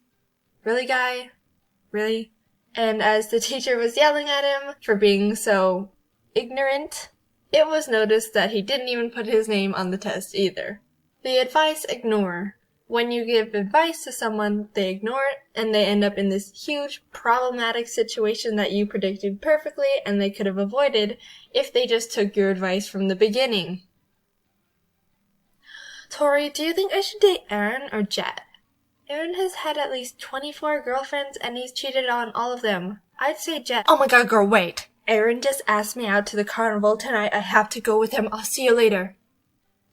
Really, guy? Really? And as the teacher was yelling at him for being so ignorant, it was noticed that he didn't even put his name on the test either. The advice ignore. When you give advice to someone, they ignore it, and they end up in this huge, problematic situation that you predicted perfectly and they could have avoided if they just took your advice from the beginning. Tori, do you think I should date Aaron or Jet? Aaron has had at least 24 girlfriends and he's cheated on all of them. I'd say Jet. Oh my god, girl, wait. Aaron just asked me out to the carnival tonight. I have to go with him. I'll see you later.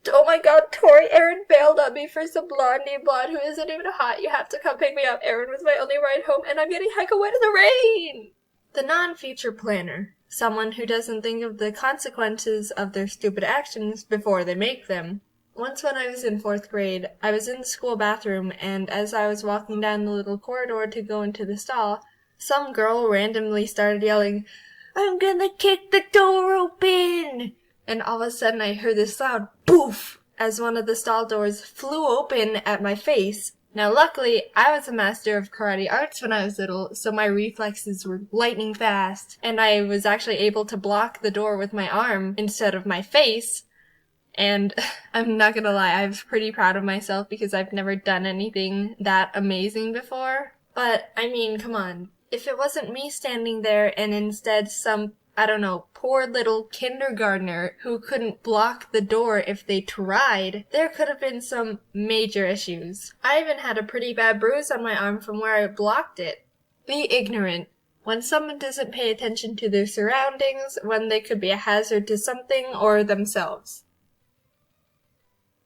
Oh my god, Tori, Aaron bailed on me for some blonde named Blonde who isn't even hot. You have to come pick me up. Aaron was my only ride home and I'm getting hecka wet in the rain. The non-future planner. Someone who doesn't think of the consequences of their stupid actions before they make them. Once when I was in 4th grade, I was in the school bathroom and as I was walking down the little corridor to go into the stall, some girl randomly started yelling, "I'm gonna kick the door open!" And all of a sudden I heard this loud poof as one of the stall doors flew open at my face. Now luckily, I was a master of karate arts when I was little, so my reflexes were lightning fast, and I was actually able to block the door with my arm instead of my face. And I'm not gonna lie, I was pretty proud of myself because I've never done anything that amazing before. But, I mean, come on. If it wasn't me standing there and instead some, I don't know, poor little kindergartner who couldn't block the door if they tried, there could have been some major issues. I even had a pretty bad bruise on my arm from where I blocked it. Be ignorant. When someone doesn't pay attention to their surroundings, when they could be a hazard to something or themselves.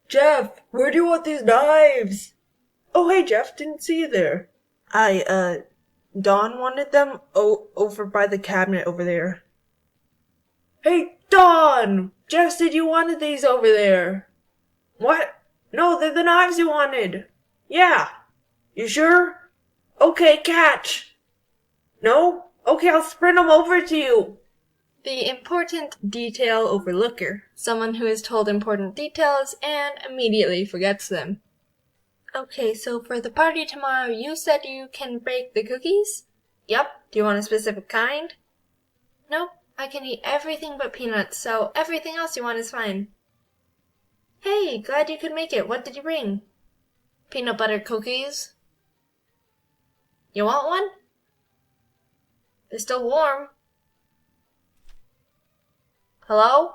Jeff, where do you want these knives? Oh, hey, Jeff, didn't see you there. Dawn wanted them over by the cabinet over there. Hey, Dawn! Jeff said you wanted these over there. What? No, they're the knives you wanted. Yeah. You sure? Okay, catch. No? Okay, I'll sprint them over to you. The important detail overlooker. Someone who is told important details and immediately forgets them. Okay, so for the party tomorrow, you said you can bake the cookies? Yep. Do you want a specific kind? Nope. I can eat everything but peanuts, so everything else you want is fine. Hey, glad you could make it. What did you bring? Peanut butter cookies. You want one? They're still warm. Hello?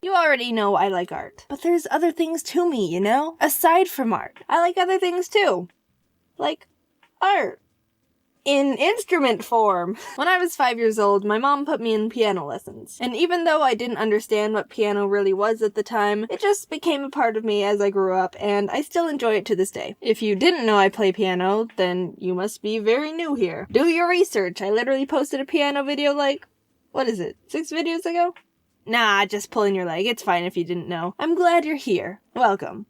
You already know I like art. But there's other things to me, you know? Aside from art. I like other things too. Like art. In instrument form. When I was 5 years old, my mom put me in piano lessons. And even though I didn't understand what piano really was at the time, it just became a part of me as I grew up, and I still enjoy it to this day. If you didn't know I play piano, then you must be very new here. Do your research. I literally posted a piano video like, 6 videos ago? Nah, just pulling your leg. It's fine if you didn't know. I'm glad you're here. Welcome.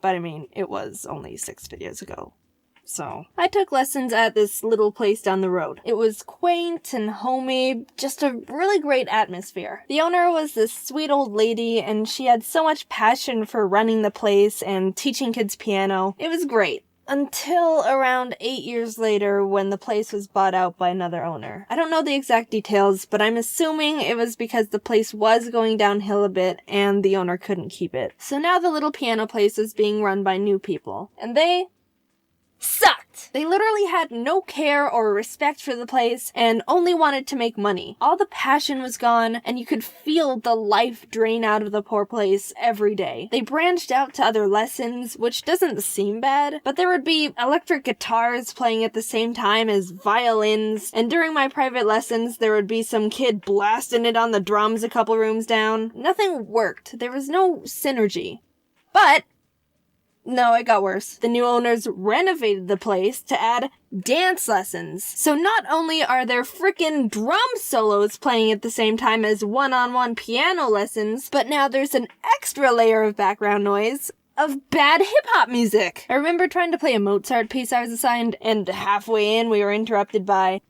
But I mean, it was only 6 videos ago. So, I took lessons at this little place down the road. It was quaint and homey, just a really great atmosphere. The owner was this sweet old lady, and she had so much passion for running the place and teaching kids piano. It was great. Until around 8 years later when the place was bought out by another owner. I don't know the exact details, but I'm assuming it was because the place was going downhill a bit and the owner couldn't keep it. So now the little piano place is being run by new people. And they sucked. They literally had no care or respect for the place and only wanted to make money. All the passion was gone and you could feel the life drain out of the poor place every day. They branched out to other lessons, which doesn't seem bad, but there would be electric guitars playing at the same time as violins, and during my private lessons there would be some kid blasting it on the drums a couple rooms down. Nothing worked. There was no synergy. But no, it got worse. The new owners renovated the place to add dance lessons. So not only are there frickin' drum solos playing at the same time as one-on-one piano lessons, but now there's an extra layer of background noise of bad hip-hop music. I remember trying to play a Mozart piece I was assigned, and halfway in we were interrupted by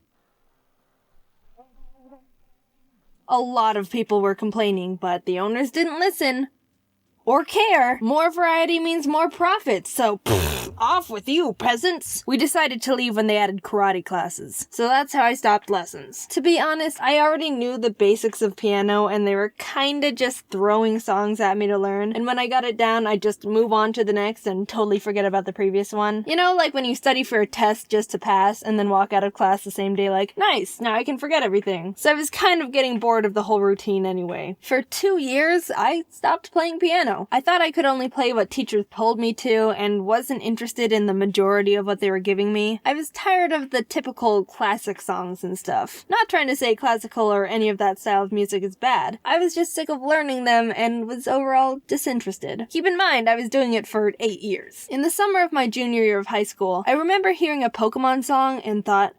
a lot of people were complaining, but the owners didn't listen. Or care. More variety means more profit, so Off with you, peasants! We decided to leave when they added karate classes. So that's how I stopped lessons. To be honest, I already knew the basics of piano and they were kinda just throwing songs at me to learn. And when I got it down, I'd just move on to the next and totally forget about the previous one. You know, like when you study for a test just to pass and then walk out of class the same day like, nice, now I can forget everything. So I was kind of getting bored of the whole routine anyway. For 2 years, I stopped playing piano. I thought I could only play what teachers told me to and wasn't interested in the majority of what they were giving me. I was tired of the typical classic songs and stuff. Not trying to say classical or any of that style of music is bad. I was just sick of learning them and was overall disinterested. Keep in mind, I was doing it for 8 years. In the summer of my junior year of high school, I remember hearing a Pokémon song and thought,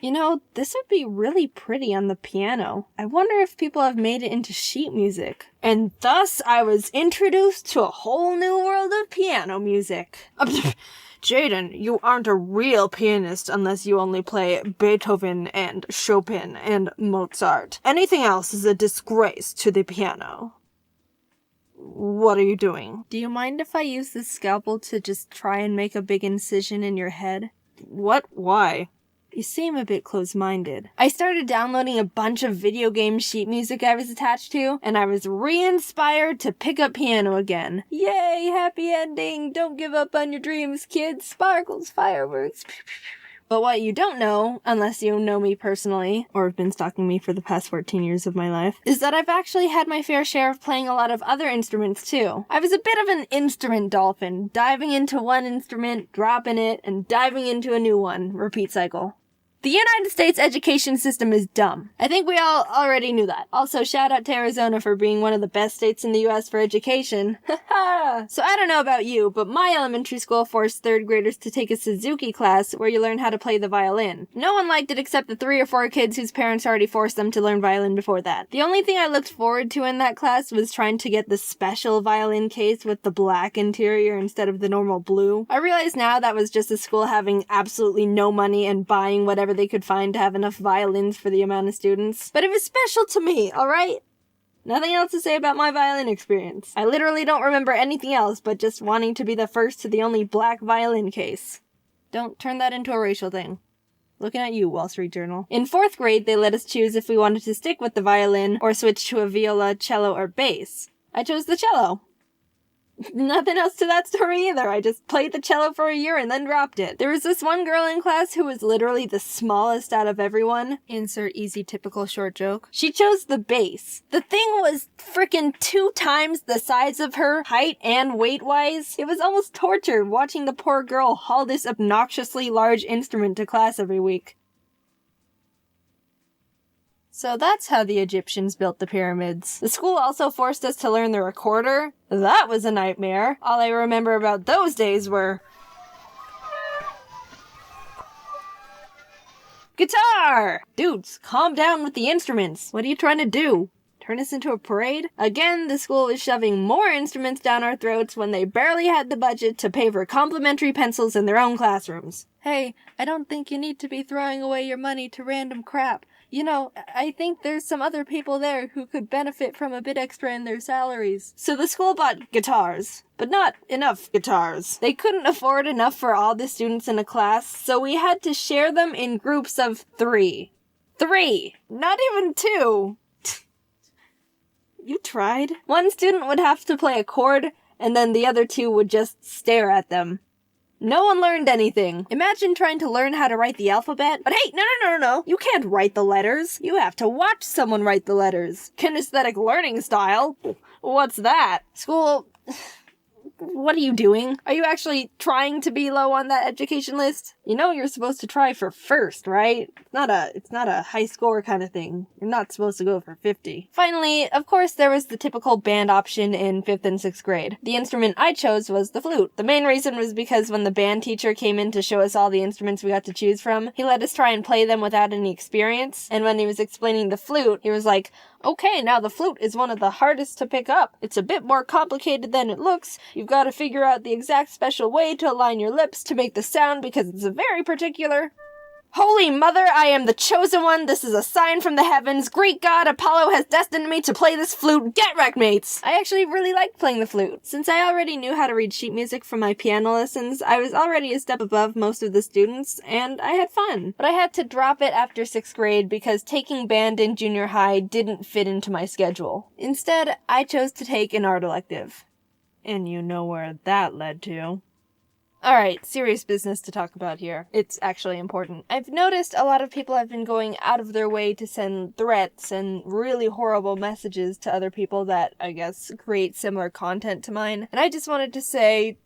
you know, this would be really pretty on the piano. I wonder if people have made it into sheet music. And thus, I was introduced to a whole new world of piano music. Jaiden, you aren't a real pianist unless you only play Beethoven and Chopin and Mozart. Anything else is a disgrace to the piano. What are you doing? Do you mind if I use this scalpel to just try and make a big incision in your head? What? Why? You seem a bit close-minded. I started downloading a bunch of video game sheet music I was attached to, and I was re-inspired to pick up piano again. Yay, happy ending! Don't give up on your dreams, kids! Sparkles, fireworks. But what you don't know, unless you know me personally, or have been stalking me for the past 14 years of my life, is that I've actually had my fair share of playing a lot of other instruments too. I was a bit of an instrument dolphin, diving into one instrument, dropping it, and diving into a new one. Repeat cycle. The United States education system is dumb. I think we all already knew that. Also, shout out to Arizona for being one of the best states in the US for education. Haha! So I don't know about you, but my elementary school forced 3rd graders to take a Suzuki class where you learn how to play the violin. No one liked it except the 3 or 4 kids whose parents already forced them to learn violin before that. The only thing I looked forward to in that class was trying to get the special violin case with the black interior instead of the normal blue. I realize now that was just the school having absolutely no money and buying whatever they could find to have enough violins for the amount of students. But it was special to me, alright? Nothing else to say about my violin experience. I literally don't remember anything else but just wanting to be the first to the only black violin case. Don't turn that into a racial thing. Looking at you, Wall Street Journal. In 4th grade, they let us choose if we wanted to stick with the violin or switch to a viola, cello, or bass. I chose the cello. Nothing else to that story either. I just played the cello for a year and then dropped it. There was this one girl in class who was literally the smallest out of everyone. Insert easy typical short joke. She chose the bass. The thing was frickin' 2 times the size of her, height and weight-wise. It was almost torture watching the poor girl haul this obnoxiously large instrument to class every week. So that's how the Egyptians built the pyramids. The school also forced us to learn the recorder. That was a nightmare. All I remember about those days were... guitar! Dudes, calm down with the instruments. What are you trying to do? Turn us into a parade? Again, the school was shoving more instruments down our throats when they barely had the budget to pay for complimentary pencils in their own classrooms. Hey, I don't think you need to be throwing away your money to random crap. You know, I think there's some other people there who could benefit from a bit extra in their salaries. So the school bought guitars, but not enough guitars. They couldn't afford enough for all the students in a class, so we had to share them in groups of 3. 3! Not even 2! You tried. One student would have to play a chord, and then the other 2 would just stare at them. No one learned anything. Imagine trying to learn how to write the alphabet. But hey, no. You can't write the letters. You have to watch someone write the letters. Kinesthetic learning style? What's that? School... What are you doing? Are you actually trying to be low on that education list? You know you're supposed to try for first, right? It's not a high score kind of thing. You're not supposed to go for 50. Finally, of course, there was the typical band option in 5th and 6th grade. The instrument I chose was the flute. The main reason was because when the band teacher came in to show us all the instruments we got to choose from, he let us try and play them without any experience. And when he was explaining the flute, he was like, okay, now the flute is one of the hardest to pick up. It's a bit more complicated than it looks. You've got to figure out the exact special way to align your lips to make the sound because it's very particular. Holy Mother, I am the chosen one. This is a sign from the heavens. Great God, Apollo has destined me to play this flute. Get wrecked, mates! I actually really liked playing the flute. Since I already knew how to read sheet music from my piano lessons, I was already a step above most of the students, and I had fun. But I had to drop it after 6th grade because taking band in junior high didn't fit into my schedule. Instead, I chose to take an art elective. And you know where that led to. Alright, serious business to talk about here. It's actually important. I've noticed a lot of people have been going out of their way to send threats and really horrible messages to other people that, I guess, create similar content to mine. And I just wanted to say,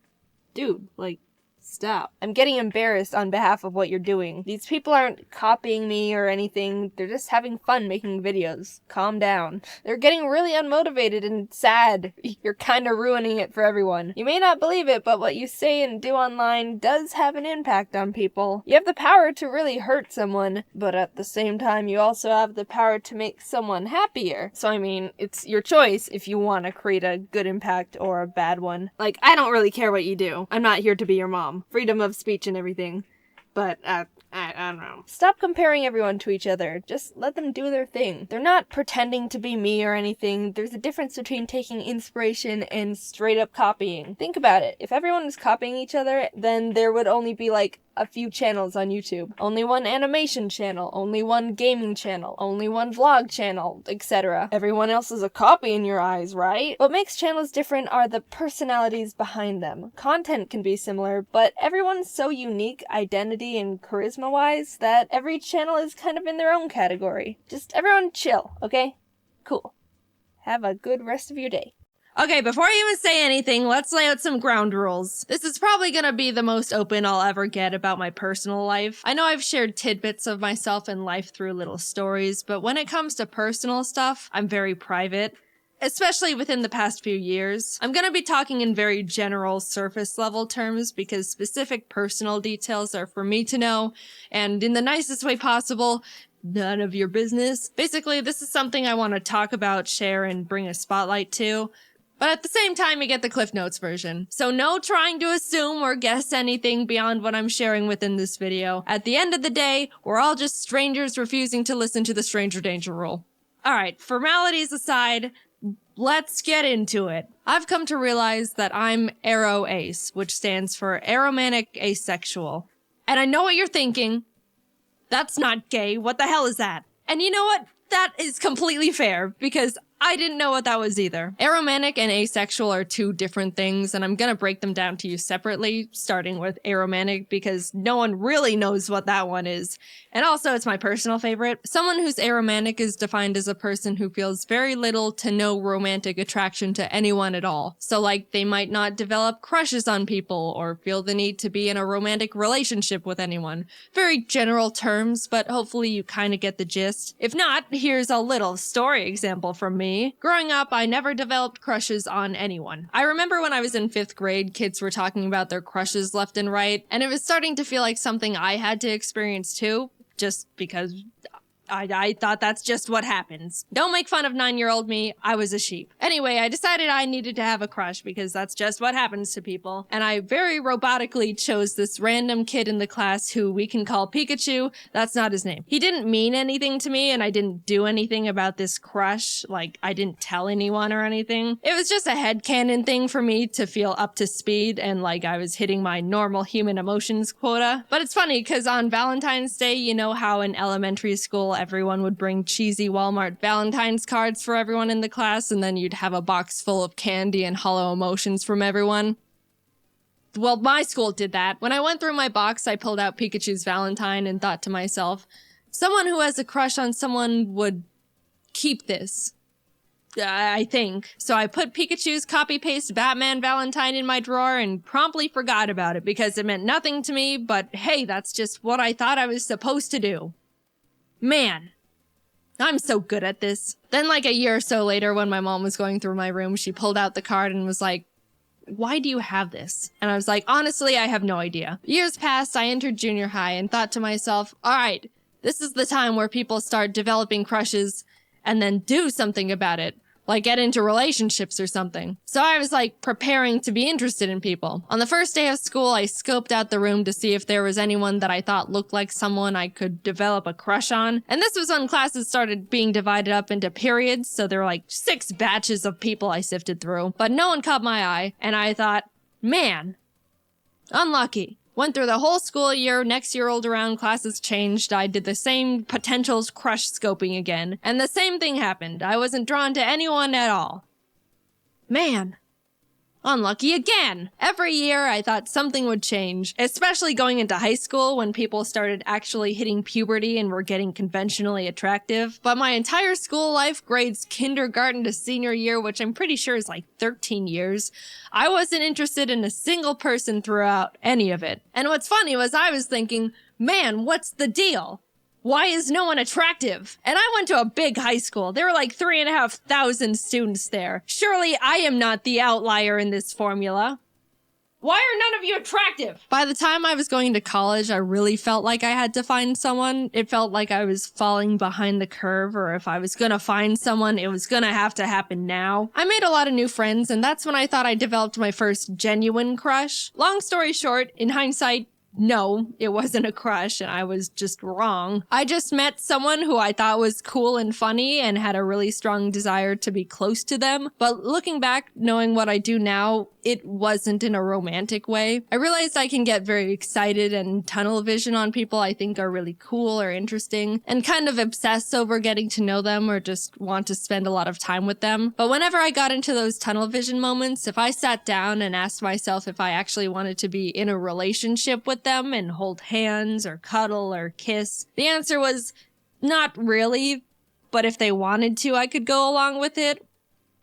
dude, like, stop. I'm getting embarrassed on behalf of what you're doing. These people aren't copying me or anything. They're just having fun making videos. Calm down. They're getting really unmotivated and sad. You're kind of ruining it for everyone. You may not believe it, but what you say and do online does have an impact on people. You have the power to really hurt someone, but at the same time, you also have the power to make someone happier. So I mean, it's your choice if you want to create a good impact or a bad one. Like, I don't really care what you do. I'm not here to be your mom. Freedom of speech and everything. But, I don't know. Stop comparing everyone to each other. Just let them do their thing. They're not pretending to be me or anything. There's a difference between taking inspiration and straight up copying. Think about it. If everyone was copying each other, then there would only be like a few channels on YouTube. Only one animation channel, only one gaming channel, only one vlog channel, etc. Everyone else is a copy in your eyes, right? What makes channels different are the personalities behind them. Content can be similar, but everyone's so unique, identity and charisma-wise, that every channel is kind of in their own category. Just everyone chill, okay? Cool. Have a good rest of your day. Okay, before I even say anything, let's lay out some ground rules. This is probably gonna be the most open I'll ever get about my personal life. I know I've shared tidbits of myself and life through little stories, but when it comes to personal stuff, I'm very private. Especially within the past few years. I'm gonna be talking in very general surface level terms because specific personal details are for me to know, and in the nicest way possible, none of your business. Basically, this is something I want to talk about, share, and bring a spotlight to. But at the same time, you get the Cliff Notes version. So no trying to assume or guess anything beyond what I'm sharing within this video. At the end of the day, we're all just strangers refusing to listen to the stranger danger rule. Alright, formalities aside, let's get into it. I've come to realize that I'm aro-ace, which stands for aromantic asexual. And I know what you're thinking. That's not gay. What the hell is that? And you know what? That is completely fair, because I didn't know what that was either. Aromantic and asexual are two different things, and I'm gonna break them down to you separately, starting with aromantic, because no one really knows what that one is. And also, it's my personal favorite. Someone who's aromantic is defined as a person who feels very little to no romantic attraction to anyone at all. So like, they might not develop crushes on people, or feel the need to be in a romantic relationship with anyone. Very general terms, but hopefully you kinda get the gist. If not, here's a little story example from me. Growing up, I never developed crushes on anyone. I remember when I was in 5th grade, kids were talking about their crushes left and right, and it was starting to feel like something I had to experience too, just because I thought that's just what happens. Don't make fun of 9-year-old me, I was a sheep. Anyway, I decided I needed to have a crush because that's just what happens to people. And I very robotically chose this random kid in the class who we can call Pikachu. That's not his name. He didn't mean anything to me and I didn't do anything about this crush. Like, I didn't tell anyone or anything. It was just a headcanon thing for me to feel up to speed and like I was hitting my normal human emotions quota. But it's funny because on Valentine's Day, you know how in elementary school everyone would bring cheesy Walmart Valentine's cards for everyone in the class, and then you'd have a box full of candy and hollow emotions from everyone. Well, my school did that. When I went through my box, I pulled out Pikachu's Valentine and thought to myself, someone who has a crush on someone would keep this. I think. So I put Pikachu's copy-paste Batman Valentine in my drawer and promptly forgot about it because it meant nothing to me, but hey, that's just what I thought I was supposed to do. Man, I'm so good at this. Then like a year or so later when my mom was going through my room, she pulled out the card and was like, why do you have this? And I was like, honestly, I have no idea. Years passed, I entered junior high and thought to myself, all right, this is the time where people start developing crushes and then do something about it. like get into relationships or something. So I was like preparing to be interested in people. On the first day of school, I scoped out the room to see if there was anyone that I thought looked like someone I could develop a crush on. And this was when classes started being divided up into periods, so there were like 6 batches of people I sifted through. But no one caught my eye, and I thought, man, unlucky. Went through the whole school year, next year rolled around, classes changed, I did the same potentials crush scoping again, and the same thing happened. I wasn't drawn to anyone at all. Man. Unlucky again. Every year I thought something would change, especially going into high school when people started actually hitting puberty and were getting conventionally attractive. But my entire school life, grades kindergarten to senior year, which I'm pretty sure is like 13 years, I wasn't interested in a single person throughout any of it. And what's funny was I was thinking, man, what's the deal? Why is no one attractive? And I went to a big high school. There were like 3,500 students there. Surely I am not the outlier in this formula. Why are none of you attractive? By the time I was going to college, I really felt like I had to find someone. It felt like I was falling behind the curve, or if I was gonna find someone, it was gonna have to happen now. I made a lot of new friends, and that's when I thought I developed my first genuine crush. Long story short, in hindsight, no, it wasn't a crush, and I was just wrong. I just met someone who I thought was cool and funny and had a really strong desire to be close to them. But looking back, knowing what I do now, it wasn't in a romantic way. I realized I can get very excited and tunnel vision on people I think are really cool or interesting, and kind of obsess over getting to know them or just want to spend a lot of time with them. But whenever I got into those tunnel vision moments, if I sat down and asked myself if I actually wanted to be in a relationship with them and hold hands or cuddle or kiss, the answer was not really, but if they wanted to, I could go along with it.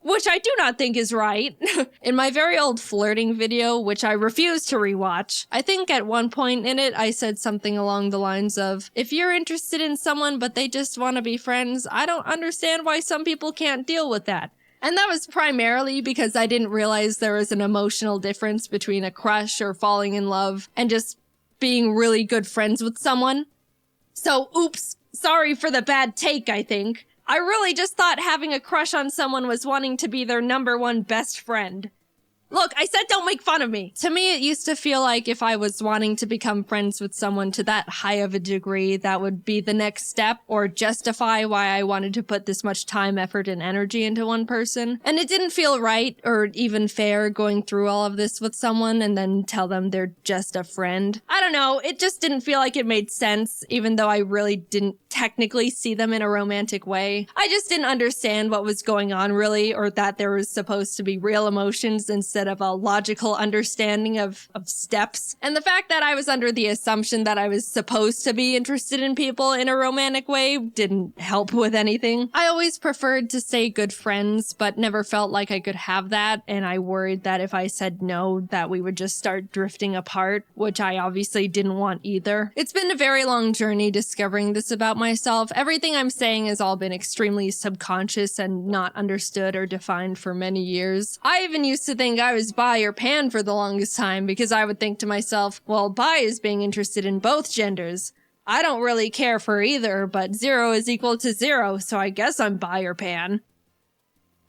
Which I do not think is right. In my very old flirting video, which I refuse to rewatch, I think at one point in it I said something along the lines of, if you're interested in someone but they just want to be friends, I don't understand why some people can't deal with that. And that was primarily because I didn't realize there was an emotional difference between a crush or falling in love and just being really good friends with someone. So, oops, sorry for the bad take, I think. I really just thought having a crush on someone was wanting to be their #1 best friend. Look, I said don't make fun of me. To me, it used to feel like if I was wanting to become friends with someone to that high of a degree, that would be the next step or justify why I wanted to put this much time, effort, and energy into one person. And it didn't feel right or even fair going through all of this with someone and then tell them they're just a friend. I don't know, it just didn't feel like it made sense, even though I really didn't technically see them in a romantic way. I just didn't understand what was going on really, or that there was supposed to be real emotions instead of a logical understanding of steps. And the fact that I was under the assumption that I was supposed to be interested in people in a romantic way didn't help with anything. I always preferred to stay good friends, but never felt like I could have that, and I worried that if I said no, that we would just start drifting apart, which I obviously didn't want either. It's been a very long journey discovering this about myself. Everything I'm saying has all been extremely subconscious and not understood or defined for many years. I even used to think I was bi or pan for the longest time because I would think to myself, well, bi is being interested in both genders. I don't really care for either, but 0 is equal to 0, so I guess I'm bi or pan.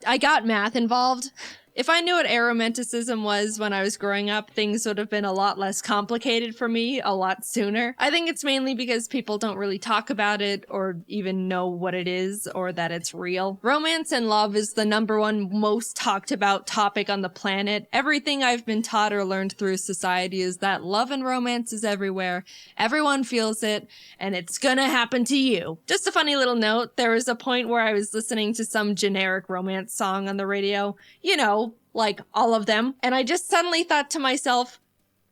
I got math involved. If I knew what aromanticism was when I was growing up, things would have been a lot less complicated for me a lot sooner. I think it's mainly because people don't really talk about it or even know what it is or that it's real. Romance and love is the #1 most talked about topic on the planet. Everything I've been taught or learned through society is that love and romance is everywhere. Everyone feels it, and it's gonna happen to you. Just a funny little note, there was a point where I was listening to some generic romance song on the radio. You know, like all of them. And I just suddenly thought to myself,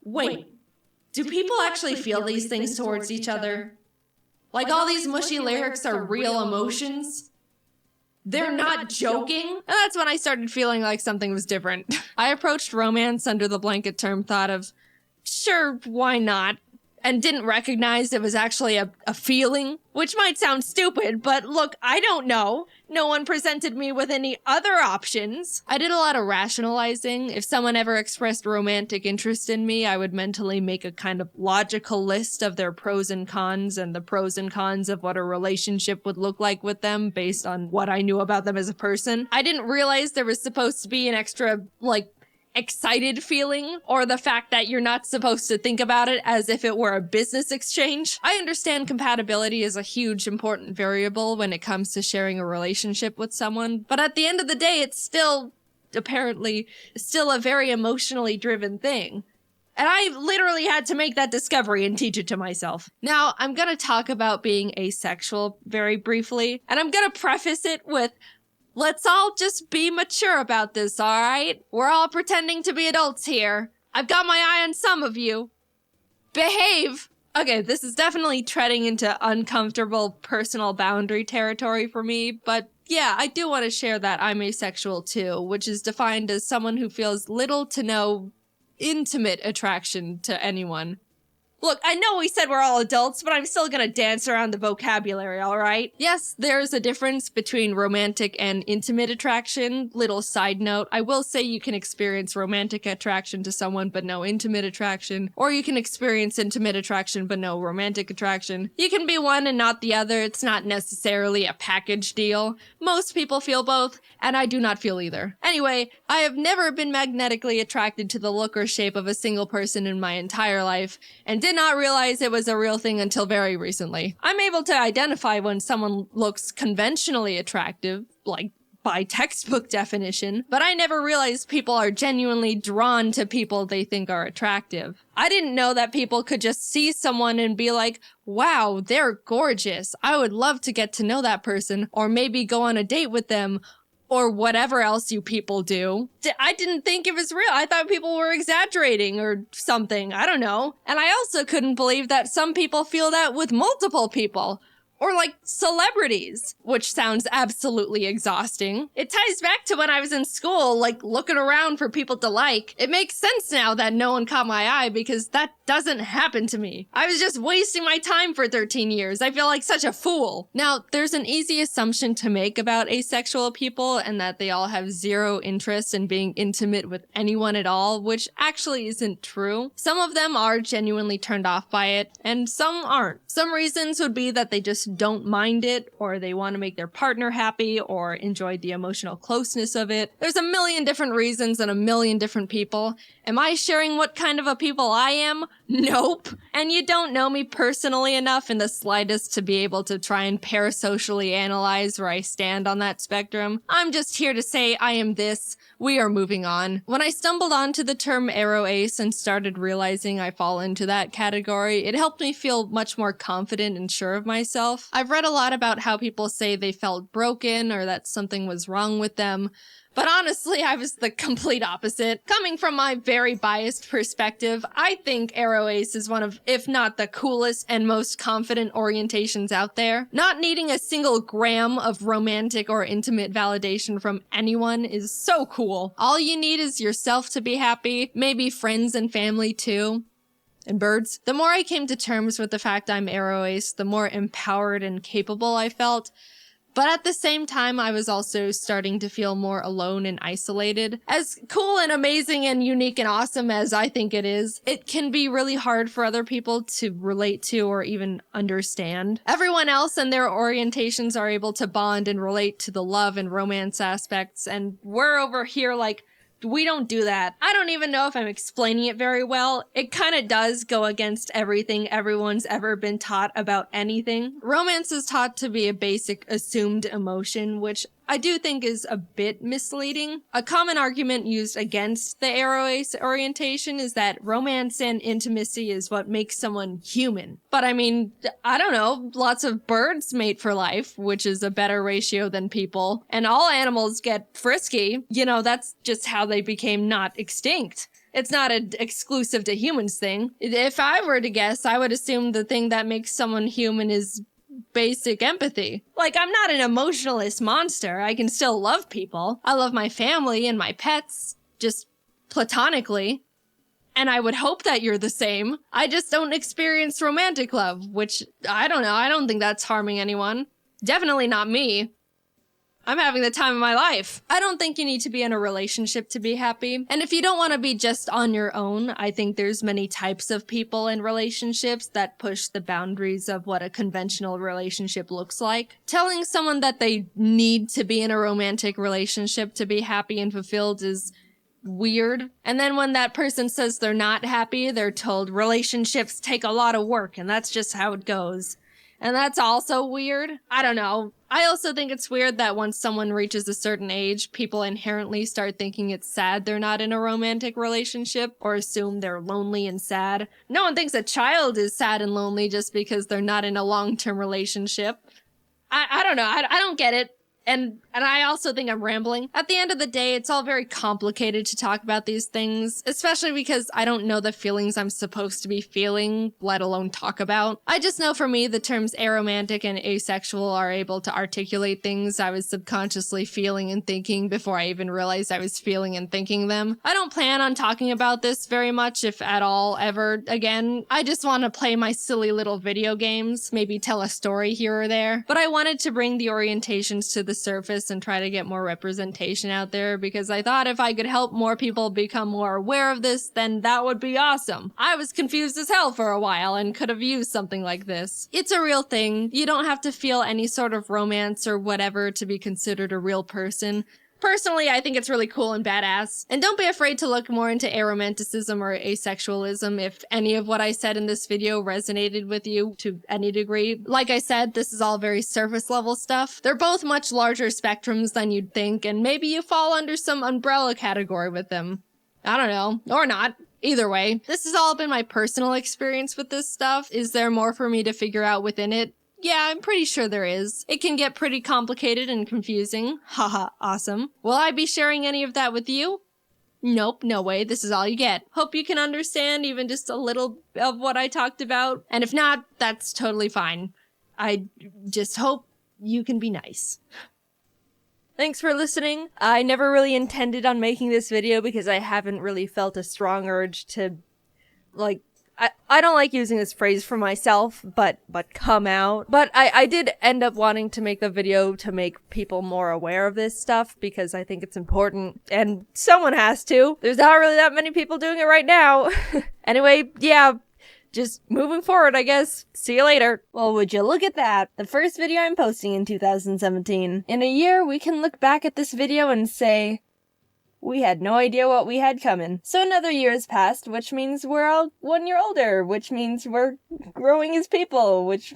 wait, do people actually feel these things towards each other? Like all these mushy lyrics are real emotions? They're not joking? And that's when I started feeling like something was different. I approached romance under the blanket term thought of, sure, why not? and didn't recognize it was actually a feeling, which might sound stupid, but look, I don't know. No one presented me with any other options. I did a lot of rationalizing. If someone ever expressed romantic interest in me, I would mentally make a kind of logical list of their pros and cons and the pros and cons of what a relationship would look like with them based on what I knew about them as a person. I didn't realize there was supposed to be an extra, like, excited feeling, or the fact that you're not supposed to think about it as if it were a business exchange. I understand compatibility is a huge important variable when it comes to sharing a relationship with someone, but at the end of the day, it's still, apparently, still a very emotionally driven thing. And I literally had to make that discovery and teach it to myself. Now, I'm gonna talk about being asexual very briefly, and I'm gonna preface it with, let's all just be mature about this, alright? We're all pretending to be adults here. I've got my eye on some of you. Behave! Okay, this is definitely treading into uncomfortable personal boundary territory for me, but yeah, I do want to share that I'm asexual too, which is defined as someone who feels little to no intimate attraction to anyone. Look, I know we said we're all adults, but I'm still gonna dance around the vocabulary, alright? Yes, there's a difference between romantic and intimate attraction. Little side note, I will say you can experience romantic attraction to someone but no intimate attraction, or you can experience intimate attraction but no romantic attraction. You can be one and not the other. It's not necessarily a package deal. Most people feel both, and I do not feel either. Anyway, I have never been magnetically attracted to the look or shape of a single person in my entire life, and did not realize it was a real thing until very recently. I'm able to identify when someone looks conventionally attractive, like by textbook definition, but I never realized people are genuinely drawn to people they think are attractive. I didn't know that people could just see someone and be like, wow, they're gorgeous. I would love to get to know that person, or maybe go on a date with them, or whatever else you people do. I didn't think it was real. I thought people were exaggerating or something. I don't know. And I also couldn't believe that some people feel that with multiple people. Or like celebrities, which sounds absolutely exhausting. It ties back to when I was in school, like looking around for people to like. It makes sense now that no one caught my eye because that doesn't happen to me. I was just wasting my time for 13 years. I feel like such a fool. Now, there's an easy assumption to make about asexual people and that they all have zero interest in being intimate with anyone at all, which actually isn't true. Some of them are genuinely turned off by it, and some aren't. Some reasons would be that they just don't mind it, or they want to make their partner happy, or enjoy the emotional closeness of it. There's a million different reasons and a million different people. Am I sharing what kind of a people I am? Nope. And you don't know me personally enough in the slightest to be able to try and parasocially analyze where I stand on that spectrum. I'm just here to say I am this. We are moving on. When I stumbled onto the term aro ace and started realizing I fall into that category, it helped me feel much more confident and sure of myself. I've read a lot about how people say they felt broken or that something was wrong with them. But honestly, I was the complete opposite. Coming from my very biased perspective, I think aro ace is one of, if not the coolest and most confident orientations out there. Not needing a single gram of romantic or intimate validation from anyone is so cool. All you need is yourself to be happy, maybe friends and family too. And birds. The more I came to terms with the fact I'm aro ace, the more empowered and capable I felt. But at the same time, I was also starting to feel more alone and isolated. As cool and amazing and unique and awesome as I think it is, it can be really hard for other people to relate to or even understand. Everyone else and their orientations are able to bond and relate to the love and romance aspects, and we're over here like, we don't do that. I don't even know if I'm explaining it very well. It kind of does go against everything everyone's ever been taught about anything. Romance is taught to be a basic assumed emotion, which I do think is a bit misleading. A common argument used against the aro ace orientation is that romance and intimacy is what makes someone human. But I mean, I don't know, lots of birds mate for life, which is a better ratio than people, and all animals get frisky. You know, that's just how they became not extinct. It's not an exclusive to humans thing. If I were to guess, I would assume the thing that makes someone human is basic empathy. Like, I'm not an emotionalist monster. I can still love people. I love my family and my pets, just platonically. And I would hope that you're the same. I just don't experience romantic love, which, I don't know, I don't think that's harming anyone. Definitely not me. I'm having the time of my life. I don't think you need to be in a relationship to be happy. And if you don't want to be just on your own, I think there's many types of people in relationships that push the boundaries of what a conventional relationship looks like. Telling someone that they need to be in a romantic relationship to be happy and fulfilled is weird. And then when that person says they're not happy, they're told relationships take a lot of work and that's just how it goes. And that's also weird. I don't know. I also think it's weird that once someone reaches a certain age, people inherently start thinking it's sad they're not in a romantic relationship or assume they're lonely and sad. No one thinks a child is sad and lonely just because they're not in a long-term relationship. I don't know. I don't get it. And I also think I'm rambling. At the end of the day, it's all very complicated to talk about these things, especially because I don't know the feelings I'm supposed to be feeling, let alone talk about. I just know for me, the terms aromantic and asexual are able to articulate things I was subconsciously feeling and thinking before I even realized I was feeling and thinking them. I don't plan on talking about this very much, if at all, ever again. I just want to play my silly little video games, maybe tell a story here or there. But I wanted to bring the orientations to the surface and try to get more representation out there because I thought if I could help more people become more aware of this, then that would be awesome. I was confused as hell for a while and could have used something like this. It's a real thing. You don't have to feel any sort of romance or whatever to be considered a real person. Personally, I think it's really cool and badass. And don't be afraid to look more into aromanticism or asexualism if any of what I said in this video resonated with you to any degree. Like I said, this is all very surface level stuff. They're both much larger spectrums than you'd think, and maybe you fall under some umbrella category with them. I don't know. Or not. Either way, this has all been my personal experience with this stuff. Is there more for me to figure out within it? Yeah, I'm pretty sure there is. It can get pretty complicated and confusing. Haha, awesome. Will I be sharing any of that with you? Nope, no way. This is all you get. Hope you can understand even just a little of what I talked about. And if not, that's totally fine. I just hope you can be nice. Thanks for listening. I never really intended on making this video because I haven't really felt a strong urge to, like, I don't like using this phrase for myself, but come out. But I did end up wanting to make the video to make people more aware of this stuff because I think it's important and someone has to. There's not really that many people doing it right now. Anyway, yeah, just moving forward, I guess. See you later. Well, would you look at that? The first video I'm posting in 2017. In a year, we can look back at this video and say, we had no idea what we had coming. So another year has passed, which means we're all 1 year older, which means we're growing as people, which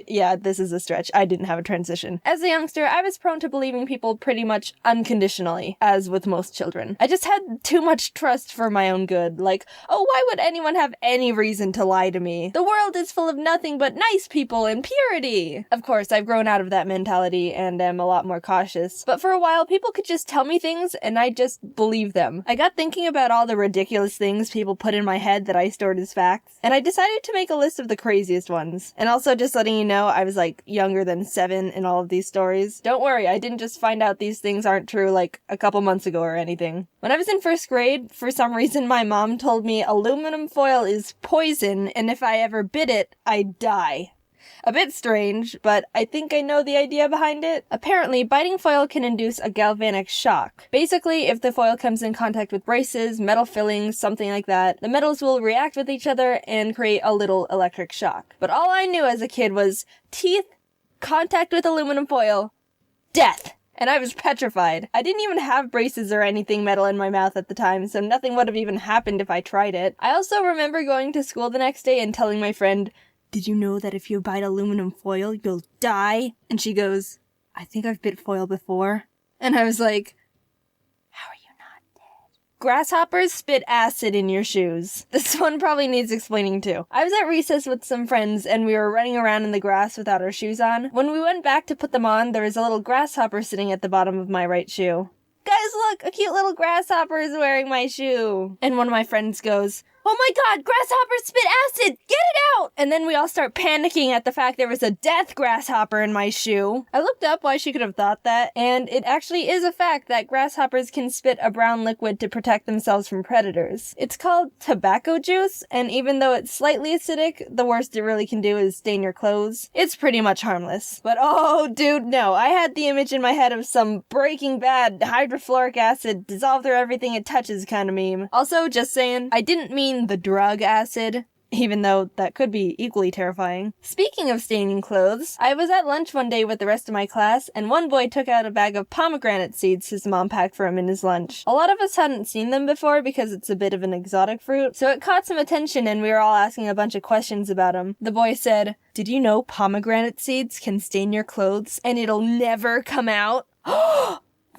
yeah, this is a stretch. I didn't have a transition. As a youngster, I was prone to believing people pretty much unconditionally, as with most children. I just had too much trust for my own good. Like, oh, why would anyone have any reason to lie to me? The world is full of nothing but nice people and purity. Of course, I've grown out of that mentality and am a lot more cautious. But for a while, people could just tell me things and I just believed them. I got thinking about all the ridiculous things people put in my head that I stored as facts, and I decided to make a list of the craziest ones. And also just letting you know, I was like younger than 7 in all of these stories. Don't worry, I didn't just find out these things aren't true like a couple months ago or anything. When I was in 1st grade, for some reason my mom told me aluminum foil is poison and if I ever bit it, I'd die. A bit strange, but I think I know the idea behind it. Apparently, biting foil can induce a galvanic shock. Basically, if the foil comes in contact with braces, metal fillings, something like that, the metals will react with each other and create a little electric shock. But all I knew as a kid was teeth, contact with aluminum foil, death. And I was petrified. I didn't even have braces or anything metal in my mouth at the time, so nothing would have even happened if I tried it. I also remember going to school the next day and telling my friend, "Did you know that if you bite aluminum foil, you'll die?" And she goes, "I think I've bit foil before." And I was like, how are you not dead? Grasshoppers spit acid in your shoes. This one probably needs explaining too. I was at recess with some friends and we were running around in the grass without our shoes on. When we went back to put them on, there was a little grasshopper sitting at the bottom of my right shoe. "Guys, look, a cute little grasshopper is wearing my shoe." And one of my friends goes, "Oh my god, grasshoppers spit acid! Get it out!" And then we all start panicking at the fact there was a death grasshopper in my shoe. I looked up why she could have thought that, and it actually is a fact that grasshoppers can spit a brown liquid to protect themselves from predators. It's called tobacco juice, and even though it's slightly acidic, the worst it really can do is stain your clothes. It's pretty much harmless. But oh dude, no, I had the image in my head of some Breaking Bad hydrofluoric acid dissolve through everything it touches kind of meme. Also, just saying, I didn't mean the drug acid, even though that could be equally terrifying. Speaking of staining clothes, I was at lunch one day with the rest of my class, and one boy took out a bag of pomegranate seeds his mom packed for him in his lunch. A lot of us hadn't seen them before because it's a bit of an exotic fruit, so it caught some attention and we were all asking a bunch of questions about him. The boy said, "Did you know pomegranate seeds can stain your clothes and it'll never come out?"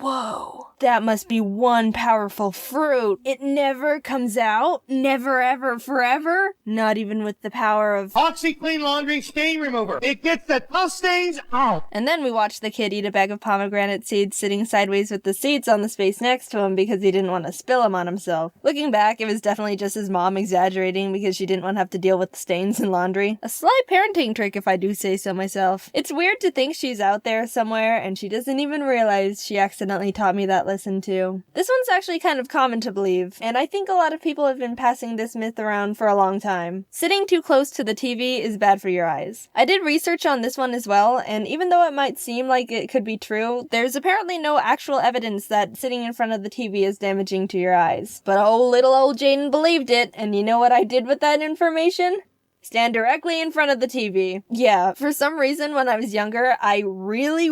Whoa. That must be one powerful fruit. It never comes out? Never, ever, forever? Not even with the power of OxiClean Laundry Stain Remover. It gets the tough stains out. And then we watched the kid eat a bag of pomegranate seeds sitting sideways with the seeds on the space next to him because he didn't want to spill them on himself. Looking back, it was definitely just his mom exaggerating because she didn't want to have to deal with the stains in laundry. A sly parenting trick if I do say so myself. It's weird to think she's out there somewhere and she doesn't even realize she accidentally taught me that lesson too. This one's actually kind of common to believe, and I think a lot of people have been passing this myth around for a long time. Sitting too close to the TV is bad for your eyes. I did research on this one as well, and even though it might seem like it could be true, there's apparently no actual evidence that sitting in front of the TV is damaging to your eyes. But oh, little old Jaiden believed it, and you know what I did with that information? Stand directly in front of the TV. Yeah, for some reason when I was younger, I really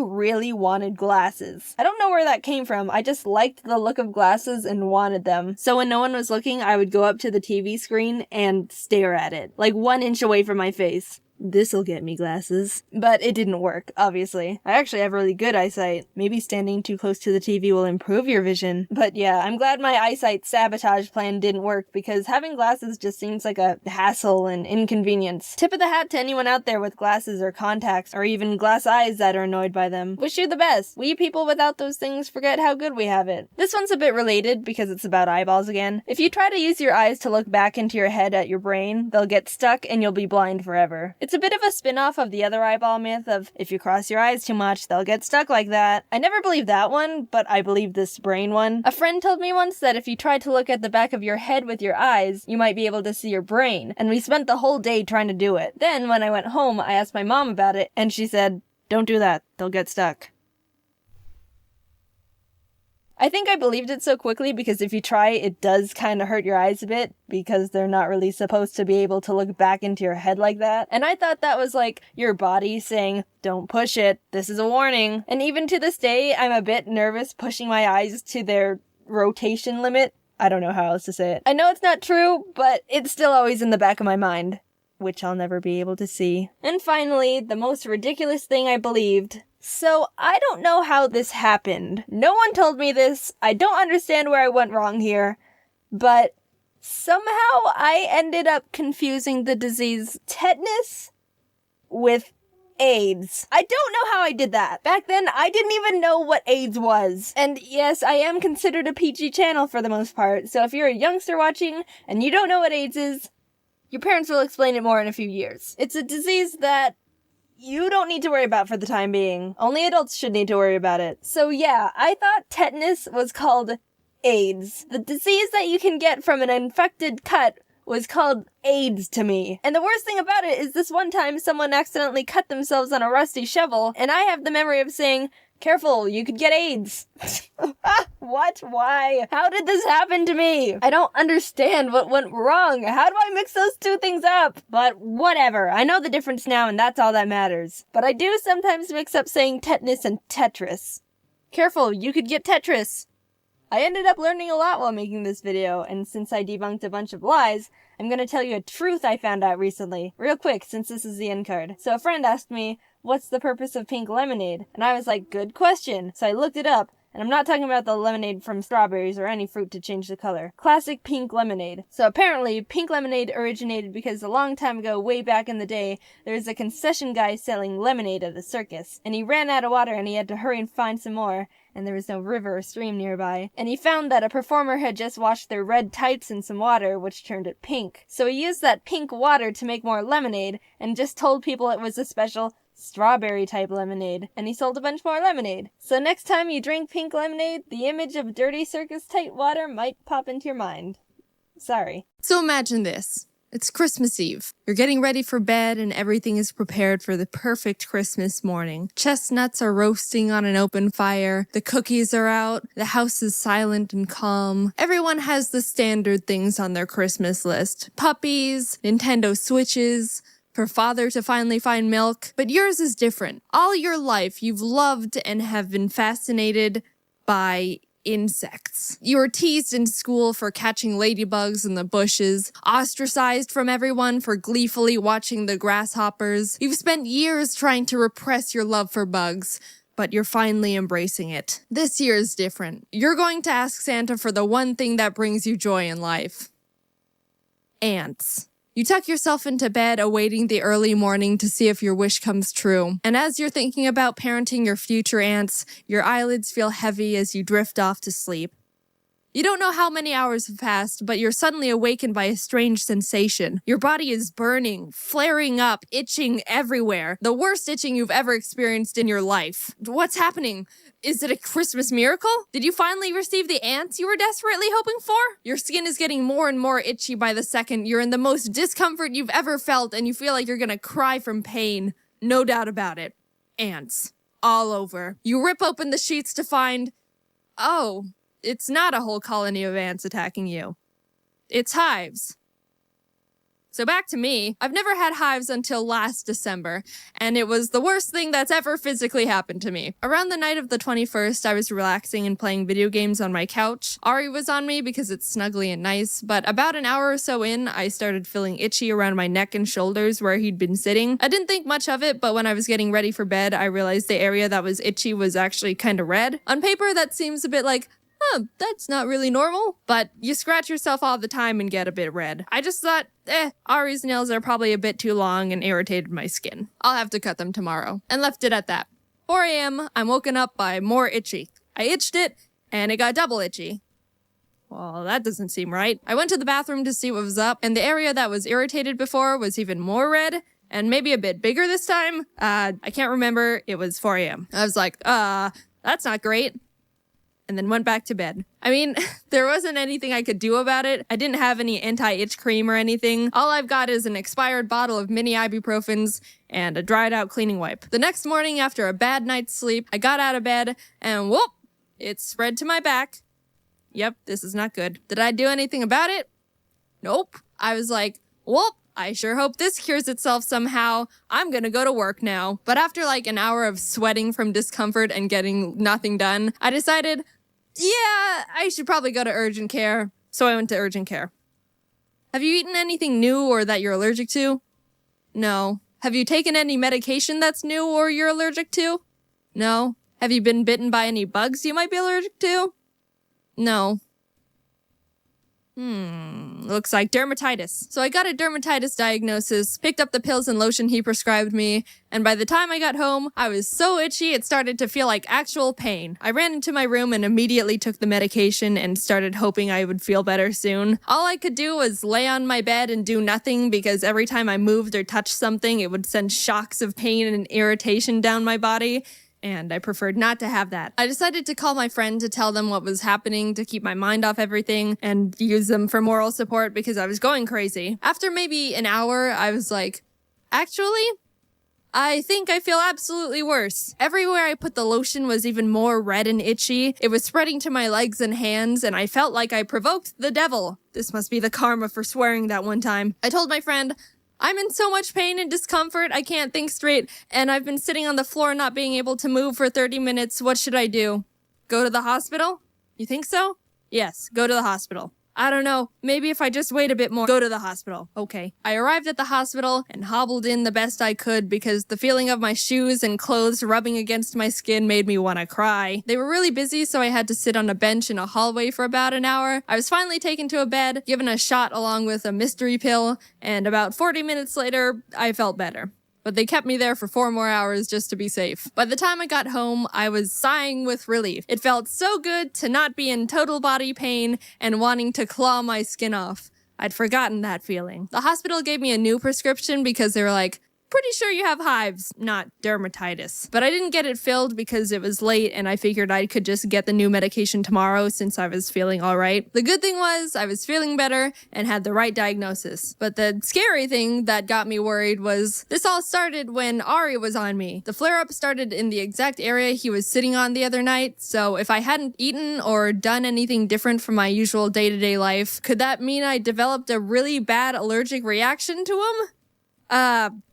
wanted glasses. I don't know where that came from, I just liked the look of glasses and wanted them. So when no one was looking, I would go up to the TV screen and stare at it, like 1 inch away from my face. This'll get me glasses. But it didn't work, obviously. I actually have really good eyesight. Maybe standing too close to the TV will improve your vision. But yeah, I'm glad my eyesight sabotage plan didn't work because having glasses just seems like a hassle and inconvenience. Tip of the hat to anyone out there with glasses or contacts or even glass eyes that are annoyed by them. Wish you the best. We people without those things forget how good we have it. This one's a bit related because it's about eyeballs again. If you try to use your eyes to look back into your head at your brain, they'll get stuck and you'll be blind forever. It's a bit of a spin-off of the other eyeball myth of if you cross your eyes too much, they'll get stuck like that. I never believed that one, but I believe this brain one. A friend told me once that if you tried to look at the back of your head with your eyes, you might be able to see your brain, and we spent the whole day trying to do it. Then, when I went home, I asked my mom about it, and she said, "Don't do that, they'll get stuck." I think I believed it so quickly because if you try, it does kind of hurt your eyes a bit because they're not really supposed to be able to look back into your head like that. And I thought that was like your body saying, "Don't push it, this is a warning." And even to this day, I'm a bit nervous pushing my eyes to their rotation limit. I don't know how else to say it. I know it's not true, but it's still always in the back of my mind, which I'll never be able to see. And finally, the most ridiculous thing I believed. So, I don't know how this happened. No one told me this. I don't understand where I went wrong here. But somehow I ended up confusing the disease tetanus with AIDS. I don't know how I did that. Back then, I didn't even know what AIDS was. And yes, I am considered a PG channel for the most part. So if you're a youngster watching and you don't know what AIDS is, your parents will explain it more in a few years. It's a disease that you don't need to worry about for the time being. Only adults should need to worry about it. So yeah, I thought tetanus was called AIDS. The disease that you can get from an infected cut was called AIDS to me. And the worst thing about it is this one time someone accidentally cut themselves on a rusty shovel, and I have the memory of saying, "Careful, you could get AIDS." What? Why? How did this happen to me? I don't understand what went wrong. How do I mix those two things up? But whatever. I know the difference now and that's all that matters. But I do sometimes mix up saying tetanus and Tetris. Careful, you could get Tetris. I ended up learning a lot while making this video, and since I debunked a bunch of lies, I'm gonna tell you a truth I found out recently. Real quick, since this is the end card. So a friend asked me, "What's the purpose of pink lemonade?" And I was like, "Good question." So I looked it up, And I'm not talking about the lemonade from strawberries or any fruit to change the color. Classic pink lemonade. So apparently, pink lemonade originated because a long time ago, way back in the day, there was a concession guy selling lemonade at a circus. And he ran out of water and he had to hurry and find some more. And there was no river or stream nearby. And he found that a performer had just washed their red tights in some water, which turned it pink. So he used that pink water to make more lemonade, and just told people it was a special strawberry type lemonade, and he sold a bunch more lemonade. So next time you drink pink lemonade, the image of dirty circus tight water might pop into your mind. Sorry. So imagine this. It's Christmas Eve. You're getting ready for bed and everything is prepared for the perfect Christmas morning. Chestnuts are roasting on an open fire. The cookies are out. The house is silent and calm. Everyone has the standard things on their Christmas list. Puppies, Nintendo Switches, for father to finally find milk. But yours is different. All your life, you've loved and have been fascinated by insects. You were teased in school for catching ladybugs in the bushes, ostracized from everyone for gleefully watching the grasshoppers. You've spent years trying to repress your love for bugs, but you're finally embracing it. This year is different. You're going to ask Santa for the one thing that brings you joy in life. Ants. You tuck yourself into bed, awaiting the early morning to see if your wish comes true. And as you're thinking about parenting your future ants, your eyelids feel heavy as you drift off to sleep. You don't know how many hours have passed, but you're suddenly awakened by a strange sensation. Your body is burning, flaring up, itching everywhere. The worst itching you've ever experienced in your life. What's happening? Is it a Christmas miracle? Did you finally receive the ants you were desperately hoping for? Your skin is getting more and more itchy by the second. You're in the most discomfort you've ever felt, and you feel like you're gonna cry from pain. No doubt about it. Ants. All over. You rip open the sheets to find... oh, it's not a whole colony of ants attacking you. It's hives. So back to me. I've never had hives until last December, and it was the worst thing that's ever physically happened to me. Around the night of the 21st, I was relaxing and playing video games on my couch. Ari was on me because it's snuggly and nice, but about an hour or so in, I started feeling itchy around my neck and shoulders where he'd been sitting. I didn't think much of it, but when I was getting ready for bed, I realized the area that was itchy was actually kind of red. On paper, that seems a bit like, that's not really normal. But you scratch yourself all the time and get a bit red. I just thought, Ari's nails are probably a bit too long and irritated my skin. I'll have to cut them tomorrow. And left it at that. 4 a.m., I'm woken up by more itchy. I itched it, and it got double itchy. Well, that doesn't seem right. I went to the bathroom to see what was up, and the area that was irritated before was even more red, and maybe a bit bigger this time. I can't remember. It was 4 a.m. I was like, that's not great. And then went back to bed. I mean, there wasn't anything I could do about it. I didn't have any anti-itch cream or anything. All I've got is an expired bottle of mini ibuprofens and a dried out cleaning wipe. The next morning, after a bad night's sleep, I got out of bed and whoop, it spread to my back. Yep, this is not good. Did I do anything about it? Nope. I was like, whoop, I sure hope this cures itself somehow. I'm gonna go to work now. But after like an hour of sweating from discomfort and getting nothing done, I decided, yeah, I should probably go to urgent care. So I went to urgent care. Have you eaten anything new or that you're allergic to? No. Have you taken any medication that's new or you're allergic to? No. Have you been bitten by any bugs you might be allergic to? No. Looks like dermatitis. So I got a dermatitis diagnosis, picked up the pills and lotion he prescribed me, and by the time I got home, I was so itchy it started to feel like actual pain. I ran into my room and immediately took the medication and started hoping I would feel better soon. All I could do was lay on my bed and do nothing because every time I moved or touched something, it would send shocks of pain and irritation down my body. And I preferred not to have that. I decided to call my friend to tell them what was happening to keep my mind off everything and use them for moral support because I was going crazy. After maybe an hour, I was like, actually, I think I feel absolutely worse. Everywhere I put the lotion was even more red and itchy. It was spreading to my legs and hands, and I felt like I provoked the devil. This must be the karma for swearing that one time. I told my friend, I'm in so much pain and discomfort, I can't think straight, and I've been sitting on the floor not being able to move for 30 minutes. What should I do? Go to the hospital? You think so? Yes, go to the hospital. I don't know, maybe if I just wait a bit more, go to the hospital. Okay. I arrived at the hospital and hobbled in the best I could because the feeling of my shoes and clothes rubbing against my skin made me want to cry. They were really busy, so I had to sit on a bench in a hallway for about an hour. I was finally taken to a bed, given a shot along with a mystery pill, and about 40 minutes later, I felt better. But they kept me there for 4 more hours just to be safe. By the time I got home, I was sighing with relief. It felt so good to not be in total body pain and wanting to claw my skin off. I'd forgotten that feeling. The hospital gave me a new prescription because they were like, pretty sure you have hives, not dermatitis. But I didn't get it filled because it was late and I figured I could just get the new medication tomorrow since I was feeling all right. The good thing was I was feeling better and had the right diagnosis. But the scary thing that got me worried was this all started when Ari was on me. The flare-up started in the exact area he was sitting on the other night, so if I hadn't eaten or done anything different from my usual day-to-day life, could that mean I developed a really bad allergic reaction to him?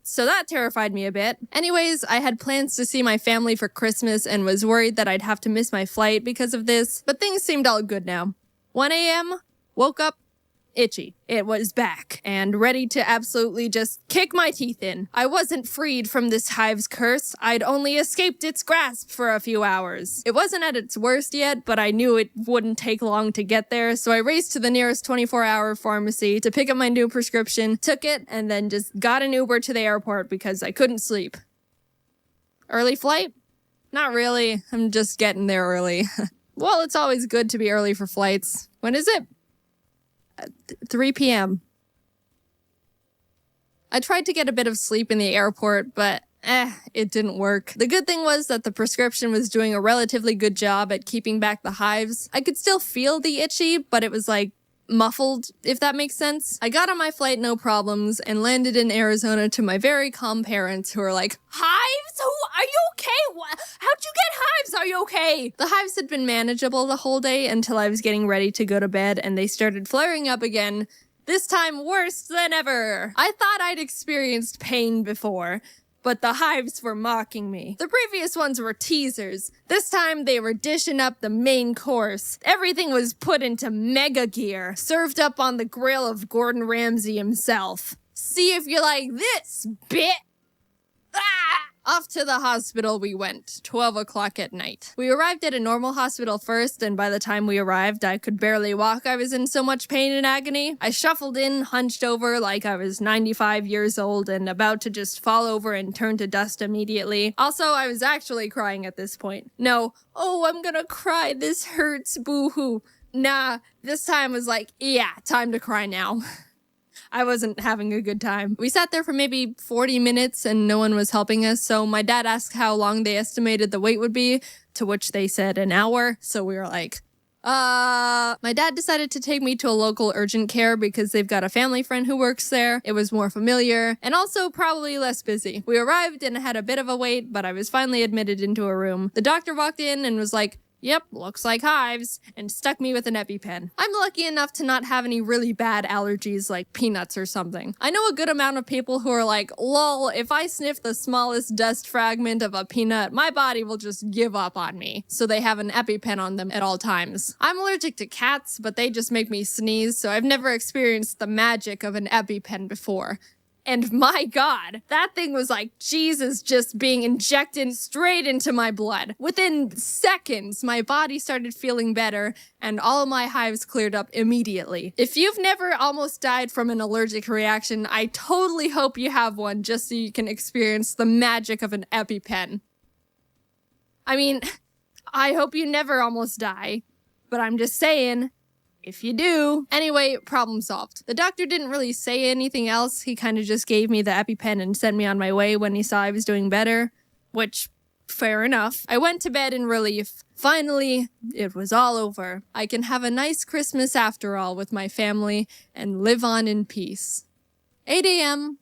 So that terrified me a bit. Anyways, I had plans to see my family for Christmas and was worried that I'd have to miss my flight because of this, but things seemed all good now. 1 a.m., woke up, itchy. It was back and ready to absolutely just kick my teeth in. I wasn't freed from this hive's curse. I'd only escaped its grasp for a few hours. It wasn't at its worst yet, but I knew it wouldn't take long to get there, so I raced to the nearest 24-hour pharmacy to pick up my new prescription, took it, and then just got an Uber to the airport because I couldn't sleep. Early flight? Not really. I'm just getting there early. Well, it's always good to be early for flights. When is it? 3 p.m. I tried to get a bit of sleep in the airport, but it didn't work. The good thing was that the prescription was doing a relatively good job at keeping back the hives. I could still feel the itchy, but it was like muffled, if that makes sense. I got on my flight no problems and landed in Arizona to my very calm parents who were like, hives? Are you okay? How'd you get hives? Are you okay? The hives had been manageable the whole day until I was getting ready to go to bed and they started flaring up again, this time worse than ever. I thought I'd experienced pain before, but the hives were mocking me. The previous ones were teasers. This time they were dishing up the main course. Everything was put into mega gear, served up on the grill of Gordon Ramsay himself. See if you like this, bit. Off to the hospital we went, 12 o'clock at night. We arrived at a normal hospital first, and by the time we arrived, I could barely walk. I was in so much pain and agony. I shuffled in, hunched over like I was 95 years old and about to just fall over and turn to dust immediately. Also, I was actually crying at this point. No, oh, I'm gonna cry, this hurts, boo-hoo. Nah, this time was like, yeah, time to cry now. I wasn't having a good time. We sat there for maybe 40 minutes and no one was helping us, so my dad asked how long they estimated the wait would be, to which they said an hour, so we were like, My dad decided to take me to a local urgent care because they've got a family friend who works there. It was more familiar, and also probably less busy. We arrived and had a bit of a wait, but I was finally admitted into a room. The doctor walked in and was like, "Yep, looks like hives," and stuck me with an EpiPen. I'm lucky enough to not have any really bad allergies like peanuts or something. I know a good amount of people who are like, lol, if I sniff the smallest dust fragment of a peanut, my body will just give up on me. So they have an EpiPen on them at all times. I'm allergic to cats, but they just make me sneeze, so I've never experienced the magic of an EpiPen before. And my God, that thing was like Jesus just being injected straight into my blood. Within seconds, my body started feeling better and all my hives cleared up immediately. If you've never almost died from an allergic reaction, I totally hope you have one just so you can experience the magic of an EpiPen. I mean, I hope you never almost die, but I'm just saying, if you do. Anyway, problem solved. The doctor didn't really say anything else. He kind of just gave me the EpiPen and sent me on my way when he saw I was doing better, which, fair enough. I went to bed in relief. Finally, it was all over. I can have a nice Christmas after all with my family and live on in peace. 8 a.m.,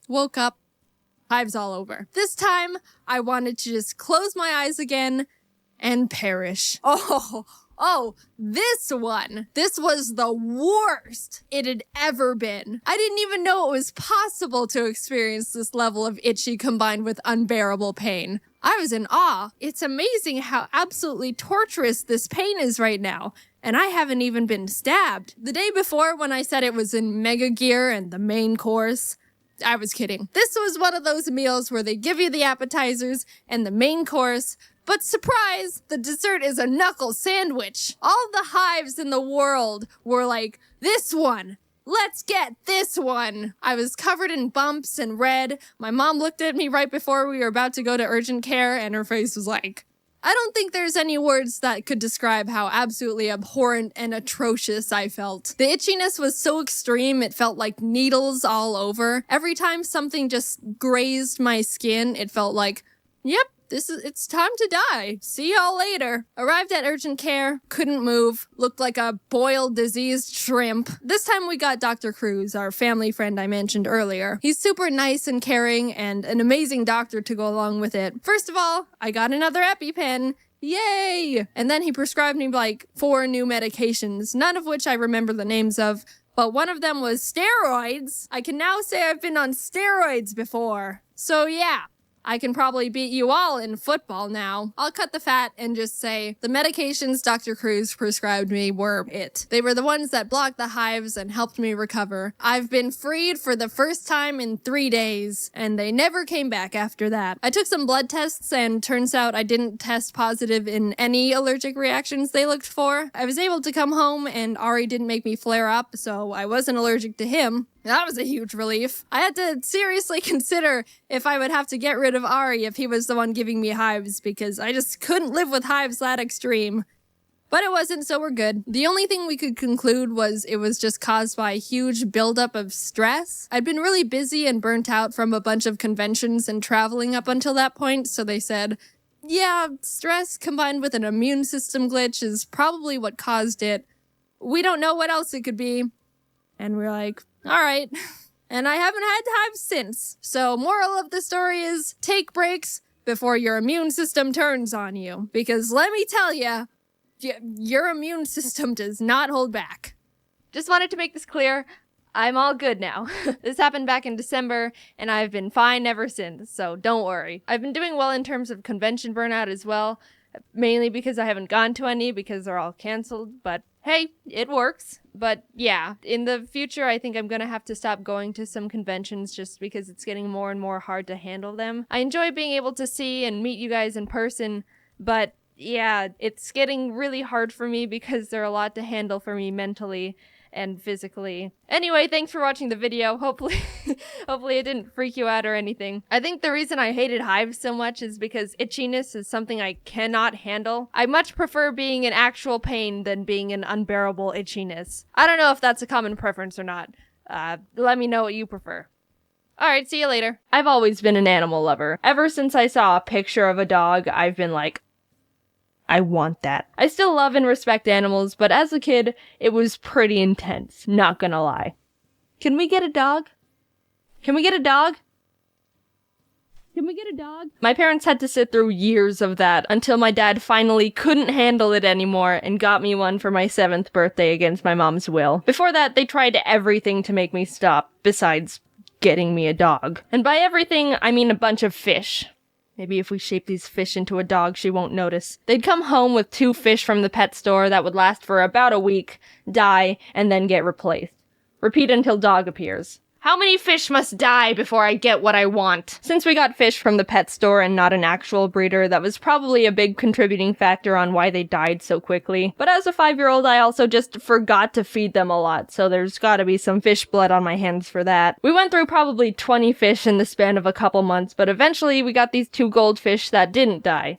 woke up, hives all over. This time, I wanted to just close my eyes again and perish. Oh, this one. This was the worst it had ever been. I didn't even know it was possible to experience this level of itchy combined with unbearable pain. I was in awe. It's amazing how absolutely torturous this pain is right now. and I haven't even been stabbed. The day before, when I said it was in Mega Gear and the main course, I was kidding. This was one of those meals where they give you the appetizers and the main course, but surprise, the dessert is a knuckle sandwich. All the hives in the world were like, this one. Let's get this one. I was covered in bumps and red. My mom looked at me right before we were about to go to urgent care, and her face was like, I don't think there's any words that could describe how absolutely abhorrent and atrocious I felt. The itchiness was so extreme, it felt like needles all over. Every time something just grazed my skin, it felt like, yep, it's time to die. See y'all later. Arrived at urgent care, couldn't move, looked like a boiled, diseased shrimp. This time we got Dr. Cruz, our family friend I mentioned earlier. He's super nice and caring and an amazing doctor to go along with it. First of all, I got another EpiPen. Yay! And then he prescribed me like 4 new medications, none of which I remember the names of, but one of them was steroids. I can now say I've been on steroids before. So yeah. I can probably beat you all in football now. I'll cut the fat and just say the medications Dr. Cruz prescribed me were it. They were the ones that blocked the hives and helped me recover. I've been freed for the first time in 3 days, and they never came back after that. I took some blood tests, and turns out I didn't test positive in any allergic reactions they looked for. I was able to come home, and Ari didn't make me flare up, so I wasn't allergic to him. That was a huge relief. I had to seriously consider if I would have to get rid of Ari if he was the one giving me hives, because I just couldn't live with hives that extreme. But it wasn't, so we're good. The only thing we could conclude was it was just caused by a huge buildup of stress. I'd been really busy and burnt out from a bunch of conventions and traveling up until that point, so they said, yeah, stress combined with an immune system glitch is probably what caused it. We don't know what else it could be. And we're like, all right. And I haven't had hives since. So moral of the story is take breaks before your immune system turns on you. Because let me tell you, your immune system does not hold back. Just wanted to make this clear. I'm all good now. This happened back in December, and I've been fine ever since, so don't worry. I've been doing well in terms of convention burnout as well, mainly because I haven't gone to any because they're all canceled, but hey, it works. But yeah, in the future, I think I'm gonna have to stop going to some conventions just because it's getting more and more hard to handle them. I enjoy being able to see and meet you guys in person, but yeah, it's getting really hard for me because they're a lot to handle for me mentally and physically. Anyway, thanks for watching the video. Hopefully it didn't freak you out or anything. I think the reason I hated hives so much is because itchiness is something I cannot handle. I much prefer being in actual pain than being in unbearable itchiness. I don't know if that's a common preference or not. Let me know what you prefer. Alright, see you later. I've always been an animal lover. Ever since I saw a picture of a dog, I've been like, I want that. I still love and respect animals, but as a kid, it was pretty intense, not gonna lie. Can we get a dog? Can we get a dog? Can we get a dog? My parents had to sit through years of that until my dad finally couldn't handle it anymore and got me one for my 7th birthday against my mom's will. Before that, they tried everything to make me stop, besides getting me a dog. And by everything, I mean a bunch of fish. Maybe if we shape these fish into a dog, she won't notice. They'd come home with 2 fish from the pet store that would last for about a week, die, and then get replaced. Repeat until dog appears. How many fish must die before I get what I want? Since we got fish from the pet store and not an actual breeder, that was probably a big contributing factor on why they died so quickly. But as a 5-year-old, I also just forgot to feed them a lot, so there's gotta be some fish blood on my hands for that. We went through probably 20 fish in the span of a couple months, but eventually we got these 2 goldfish that didn't die.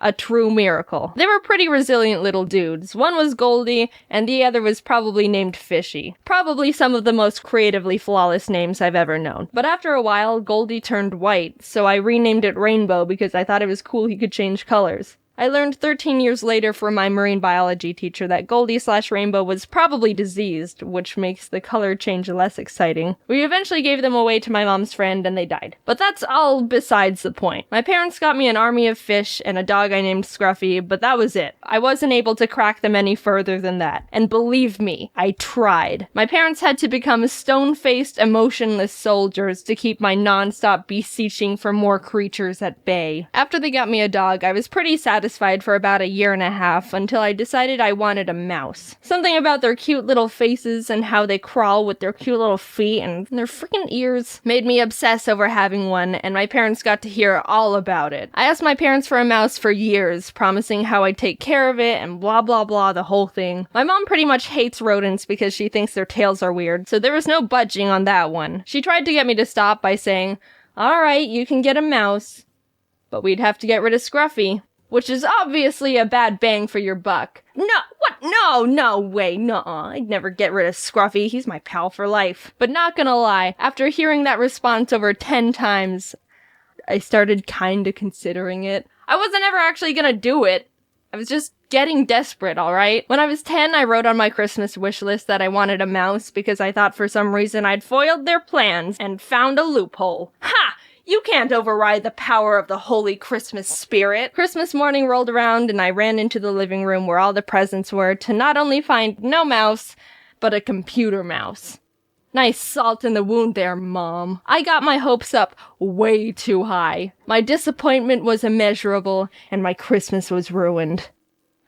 A true miracle. They were pretty resilient little dudes. One was Goldie, and the other was probably named Fishy. Probably some of the most creatively flawless names I've ever known. But after a while, Goldie turned white, so I renamed it Rainbow because I thought it was cool he could change colors. I learned 13 years later from my marine biology teacher that Goldie/Rainbow was probably diseased, which makes the color change less exciting. We eventually gave them away to my mom's friend and they died. But that's all besides the point. My parents got me an army of fish and a dog I named Scruffy, but that was it. I wasn't able to crack them any further than that. And believe me, I tried. My parents had to become stone-faced, emotionless soldiers to keep my non-stop beseeching for more creatures at bay. After they got me a dog, I was pretty satisfied satisfied for about a year and a half until I decided I wanted a mouse. Something about their cute little faces and how they crawl with their cute little feet and their freaking ears made me obsess over having one, and my parents got to hear all about it. I asked my parents for a mouse for years, promising how I'd take care of it and blah blah blah, the whole thing. My mom pretty much hates rodents because she thinks their tails are weird, so there was no budging on that one. She tried to get me to stop by saying, "Alright, you can get a mouse, but we'd have to get rid of Scruffy," which is obviously a bad bang for your buck. No, what? No way, nuh-uh. I'd never get rid of Scruffy, he's my pal for life. But not gonna lie, after hearing that response over 10 times, I started kinda considering it. I wasn't ever actually gonna do it. I was just getting desperate, alright? When I was 10, I wrote on my Christmas wish list that I wanted a mouse because I thought for some reason I'd foiled their plans and found a loophole. Ha! You can't override the power of the holy Christmas spirit. Christmas morning rolled around and I ran into the living room where all the presents were to not only find no mouse, but a computer mouse. Nice salt in the wound there, Mom. I got my hopes up way too high. My disappointment was immeasurable, and my Christmas was ruined.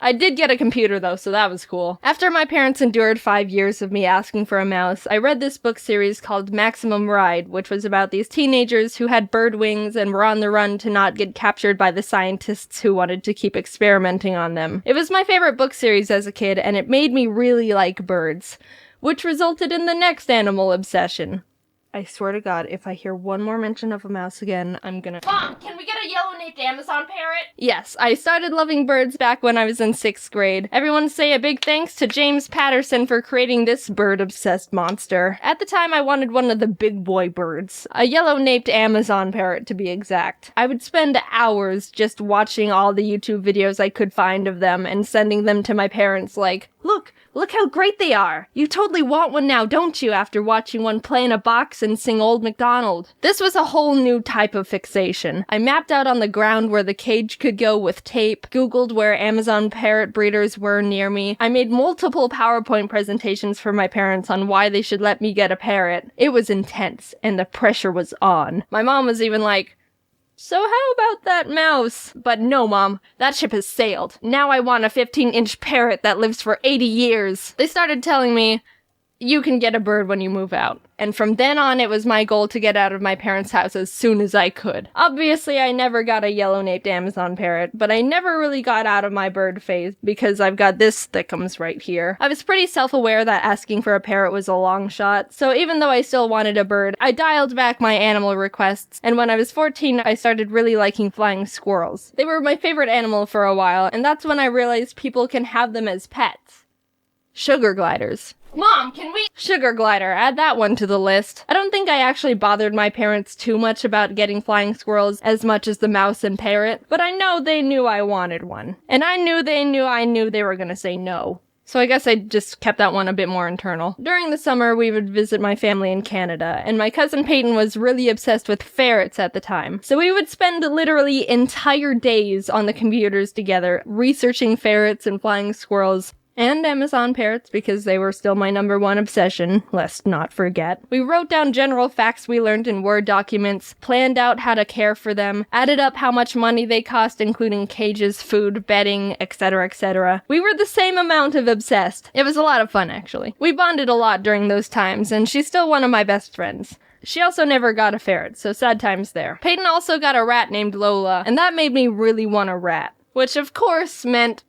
I did get a computer though, so that was cool. After my parents endured 5 years of me asking for a mouse, I read this book series called Maximum Ride, which was about these teenagers who had bird wings and were on the run to not get captured by the scientists who wanted to keep experimenting on them. It was my favorite book series as a kid, and it made me really like birds, which resulted in the next animal obsession. I swear to God, if I hear one more mention of a mouse again, I'm gonna— Mom, can we get a yellow-naped Amazon parrot? Yes, I started loving birds back when I was in 6th grade. Everyone say a big thanks to James Patterson for creating this bird-obsessed monster. At the time, I wanted one of the big boy birds. A yellow-naped Amazon parrot, to be exact. I would spend hours just watching all the YouTube videos I could find of them and sending them to my parents like, Look how great they are! You totally want one now, don't you, after watching one play in a box and sing Old MacDonald? This was a whole new type of fixation. I mapped out on the ground where the cage could go with tape, googled where Amazon parrot breeders were near me. I made multiple PowerPoint presentations for my parents on why they should let me get a parrot. It was intense, and the pressure was on. My mom was even like, "So how about that mouse?" But no, Mom, that ship has sailed. Now I want a 15-inch parrot that lives for 80 years. They started telling me, "You can get a bird when you move out." And from then on, it was my goal to get out of my parents' house as soon as I could. Obviously, I never got a yellow-naped Amazon parrot, but I never really got out of my bird phase because I've got this thickums right here. I was pretty self-aware that asking for a parrot was a long shot, so even though I still wanted a bird, I dialed back my animal requests, and when I was 14, I started really liking flying squirrels. They were my favorite animal for a while, and that's when I realized people can have them as pets. Sugar gliders. Mom, can we— Sugar glider, add that one to the list. I don't think I actually bothered my parents too much about getting flying squirrels as much as the mouse and parrot, but I know they knew I wanted one. And I knew they were gonna say no. So I guess I just kept that one a bit more internal. During the summer, we would visit my family in Canada, and my cousin Peyton was really obsessed with ferrets at the time. So we would spend literally entire days on the computers together, researching ferrets and flying squirrels, and Amazon parrots because they were still my #1 obsession, let's not forget. We wrote down general facts we learned in Word documents, planned out how to care for them, added up how much money they cost including cages, food, bedding, etc, etc. We were the same amount of obsessed. It was a lot of fun actually. We bonded a lot during those times, and she's still one of my best friends. She also never got a ferret, so sad times there. Peyton also got a rat named Lola, and that made me really want a rat. Which of course meant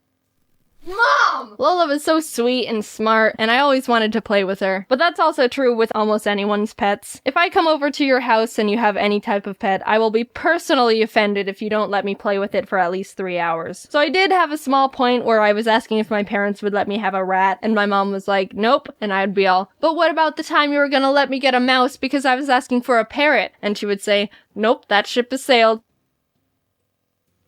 Mom! Lola was so sweet and smart, and I always wanted to play with her. But that's also true with almost anyone's pets. If I come over to your house and you have any type of pet, I will be personally offended if you don't let me play with it for at least 3 hours. So I did have a small point where I was asking if my parents would let me have a rat, and my mom was like, nope, and I'd be all, but what about the time you were gonna let me get a mouse because I was asking for a parrot? And she would say, nope, that ship has sailed.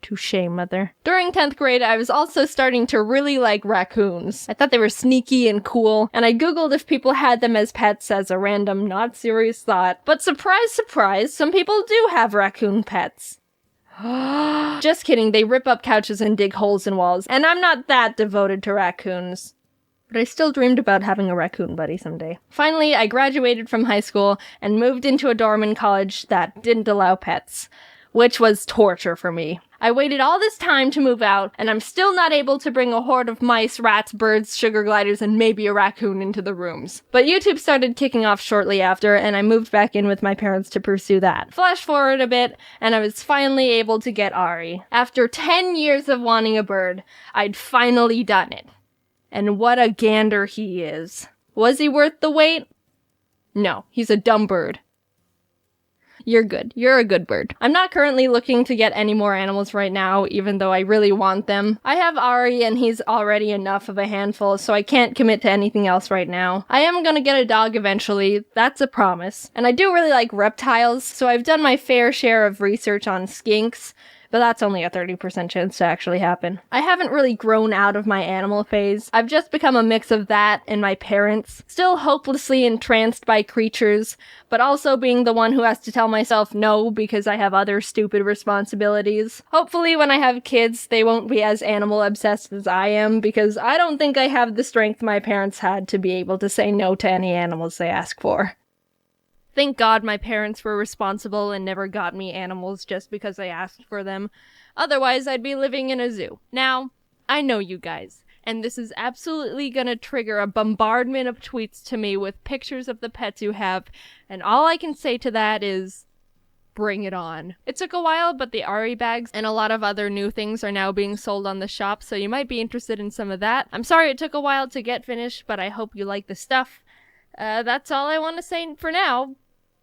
Touché, mother. During 10th grade, I was also starting to really like raccoons. I thought they were sneaky and cool, and I googled if people had them as pets as a random, not serious thought. But surprise, surprise, some people do have raccoon pets. Just kidding, they rip up couches and dig holes in walls, and I'm not that devoted to raccoons. But I still dreamed about having a raccoon buddy someday. Finally, I graduated from high school and moved into a dorm in college that didn't allow pets. which was torture for me. I waited all this time to move out, and I'm still not able to bring a horde of mice, rats, birds, sugar gliders, and maybe a raccoon into the rooms. But YouTube started kicking off shortly after, and I moved back in with my parents to pursue that. Flash forward a bit, and I was finally able to get Ari. After 10 years of wanting a bird, I'd finally done it. And what a gander he is. Was he worth the wait? No, he's a dumb bird. You're good. You're a good bird. I'm not currently looking to get any more animals right now, even though I really want them. I have Ari and he's already enough of a handful, so I can't commit to anything else right now. I am gonna get a dog eventually, that's a promise. And I do really like reptiles, so I've done my fair share of research on skinks, but that's only a 30% chance to actually happen. I haven't really grown out of my animal phase. I've just become a mix of that and my parents, still hopelessly entranced by creatures, but also being the one who has to tell myself no because I have other stupid responsibilities. Hopefully when I have kids, they won't be as animal obsessed as I am, because I don't think I have the strength my parents had to be able to say no to any animals they ask for. Thank God my parents were responsible and never got me animals just because I asked for them. Otherwise, I'd be living in a zoo. Now, I know you guys, and this is absolutely gonna trigger a bombardment of tweets to me with pictures of the pets you have, and all I can say to that is, bring it on. It took a while, but the Ari bags and a lot of other new things are now being sold on the shop, so you might be interested in some of that. I'm sorry it took a while to get finished, but I hope you like the stuff. That's all I want to say for now.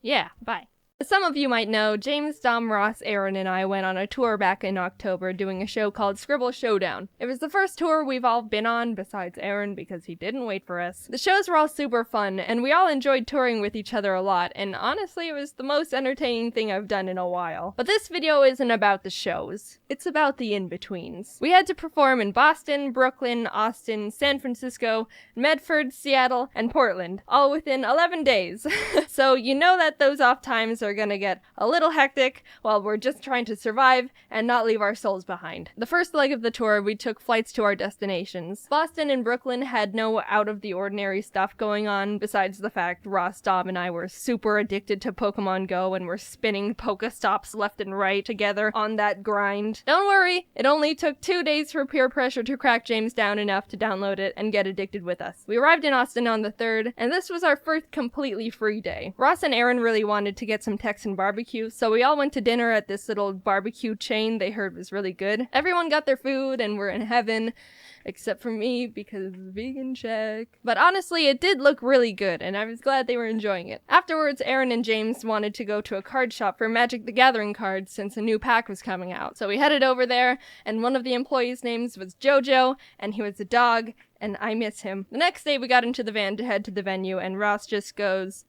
Yeah, bye. As some of you might know, James, Dom, Ross, Aaron, and I went on a tour back in October doing a show called Scribble Showdown. It was the first tour we've all been on, besides Aaron, because he didn't wait for us. The shows were all super fun, and we all enjoyed touring with each other a lot, and honestly, it was the most entertaining thing I've done in a while. But this video isn't about the shows. It's about the in-betweens. We had to perform in Boston, Brooklyn, Austin, San Francisco, Medford, Seattle, and Portland, all within 11 days. So you know that those off times are gonna get a little hectic while we're just trying to survive and not leave our souls behind. The first leg of the tour, we took flights to our destinations. Boston and Brooklyn had no out-of-the-ordinary stuff going on, besides the fact Ross, Dom, and I were super addicted to Pokemon Go and were spinning Pokestops left and right together on that grind. Don't worry, it only took 2 days for peer pressure to crack James down enough to download it and get addicted with us. We arrived in Austin on the 3rd, and this was our first completely free day. Ross and Aaron really wanted to get some Texan barbecue, so we all went to dinner at this little barbecue chain they heard was really good. Everyone got their food and were in heaven, except for me because vegan check. But honestly, it did look really good, and I was glad they were enjoying it. Afterwards, Aaron and James wanted to go to a card shop for Magic the Gathering cards since a new pack was coming out. So we headed over there, and one of the employees' names was Jojo, and he was a dog, and I miss him. The next day, we got into the van to head to the venue, and Ross just goes,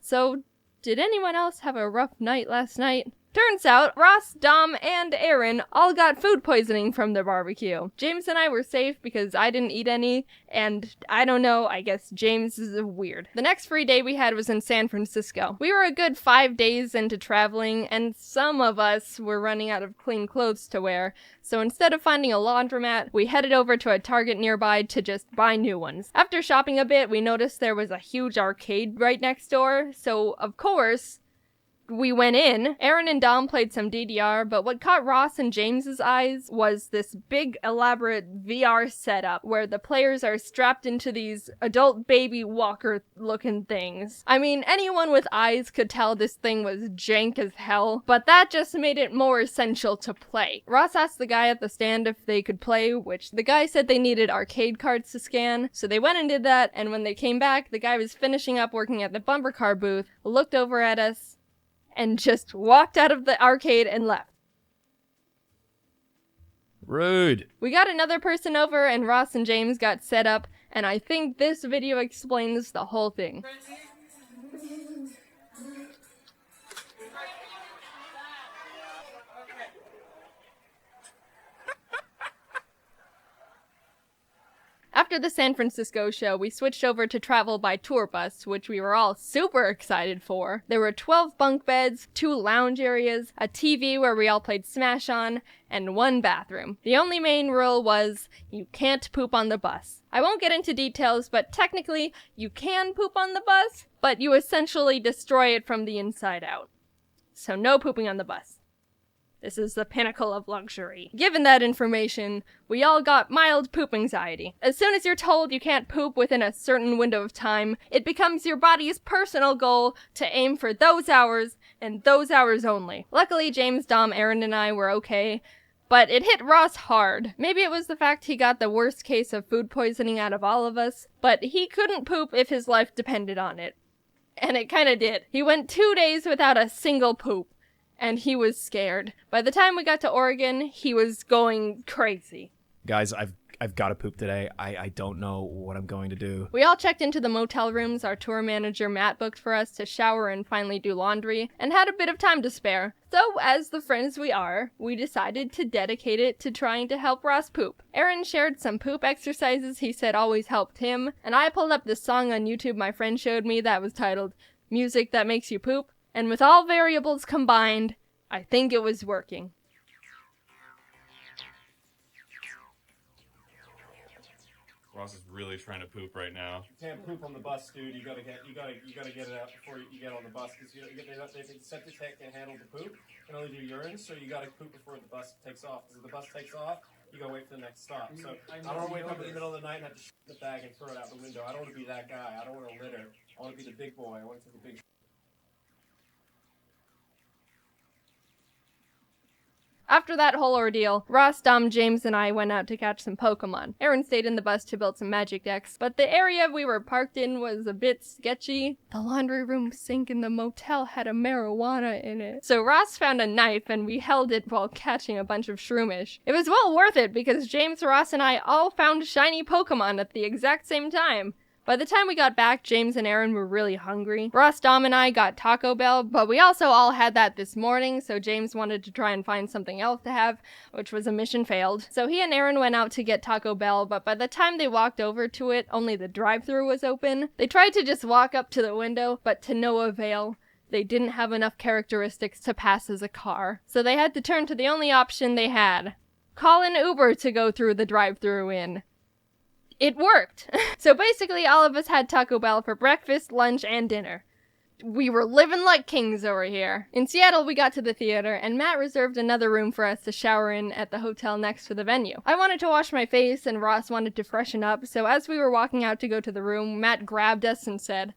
"So, did anyone else have a rough night last night?" Turns out, Ross, Dom, and Aaron all got food poisoning from the barbecue. James and I were safe because I didn't eat any, and I don't know, I guess James is weird. The next free day we had was in San Francisco. We were a good 5 days into traveling, and some of us were running out of clean clothes to wear, so instead of finding a laundromat, we headed over to a Target nearby to just buy new ones. After shopping a bit, we noticed there was a huge arcade right next door, so of course, we went in. Aaron and Dom played some DDR, but what caught Ross and James's eyes was this big elaborate VR setup where the players are strapped into these adult baby walker looking things. I mean, anyone with eyes could tell this thing was jank as hell, but that just made it more essential to play. Ross asked the guy at the stand if they could play, which the guy said they needed arcade cards to scan, so they went and did that, and when they came back, the guy was finishing up working at the bumper car booth, looked over at us, and just walked out of the arcade and left. Rude. We got another person over and Ross and James got set up, and I think this video explains the whole thing. After the San Francisco show, we switched over to travel by tour bus, which we were all super excited for. There were 12 bunk beds, 2 lounge areas, a TV where we all played Smash on, and 1 bathroom. The only main rule was, you can't poop on the bus. I won't get into details, but technically, you can poop on the bus, but you essentially destroy it from the inside out. So no pooping on the bus. This is the pinnacle of luxury. Given that information, we all got mild poop anxiety. As soon as you're told you can't poop within a certain window of time, it becomes your body's personal goal to aim for those hours and those hours only. Luckily, James, Dom, Aaron, and I were okay, but it hit Ross hard. Maybe it was the fact he got the worst case of food poisoning out of all of us, but he couldn't poop if his life depended on it. And it kinda did. He went 2 days without a single poop. And he was scared. By the time we got to Oregon, he was going crazy. Guys, I've got to poop today. I don't know what I'm going to do. We all checked into the motel rooms our tour manager Matt booked for us to shower and finally do laundry, and had a bit of time to spare. So, as the friends we are, we decided to dedicate it to trying to help Ross poop. Aaron shared some poop exercises he said always helped him, and I pulled up this song on YouTube my friend showed me that was titled Music That Makes You Poop. And with all variables combined, I think it was working. Ross is really trying to poop right now. You can't poop on the bus, dude. You gotta get it out before you get on the bus, because the septic tank can't handle the poop. It can only do urine, so you gotta poop before the bus takes off. Because if the bus takes off, you gotta wait for the next stop. So I don't want to wake up in the middle of the night and have to shit in the bag and throw it out the window. I don't want to be that guy. I don't want to litter. I want to be the big boy. I want to take a big. After that whole ordeal, Ross, Dom, James, and I went out to catch some Pokémon. Aaron stayed in the bus to build some magic decks, but the area we were parked in was a bit sketchy. The laundry room sink in the motel had a marijuana in it. So Ross found a knife and we held it while catching a bunch of shroomish. It was well worth it because James, Ross, and I all found shiny Pokémon at the exact same time. By the time we got back, James and Aaron were really hungry. Ross, Dom, and I got Taco Bell, but we also all had that this morning, so James wanted to try and find something else to have, which was a mission failed. So he and Aaron went out to get Taco Bell, but by the time they walked over to it, only the drive-thru was open. They tried to just walk up to the window, but to no avail. They didn't have enough characteristics to pass as a car, so they had to turn to the only option they had. Call an Uber to go through the drive-thru in. It worked! So basically all of us had Taco Bell for breakfast, lunch, and dinner. We were living like kings over here. In Seattle, we got to the theater, and Matt reserved another room for us to shower in at the hotel next to the venue. I wanted to wash my face, and Ross wanted to freshen up, so as we were walking out to go to the room, Matt grabbed us and said,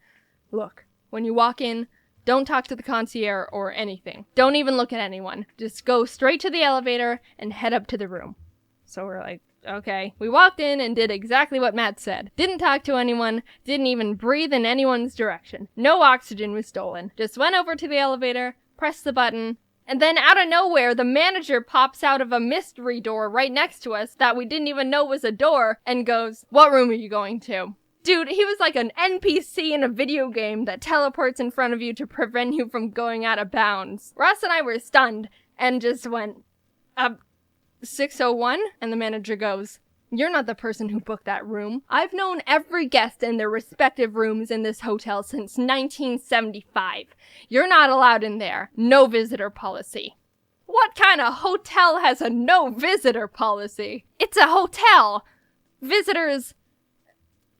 "Look, when you walk in, don't talk to the concierge or anything. Don't even look at anyone. Just go straight to the elevator and head up to the room." So we're like, okay. We walked in and did exactly what Matt said. Didn't talk to anyone, didn't even breathe in anyone's direction. No oxygen was stolen. Just went over to the elevator, pressed the button, and then out of nowhere, the manager pops out of a mystery door right next to us that we didn't even know was a door and goes, "What room are you going to?" Dude, he was like an NPC in a video game that teleports in front of you to prevent you from going out of bounds. Ross and I were stunned and just went, 601? And the manager goes, "You're not the person who booked that room. I've known every guest in their respective rooms in this hotel since 1975. You're not allowed in there. No visitor policy." What kind of hotel has a no visitor policy? It's a hotel. Visitors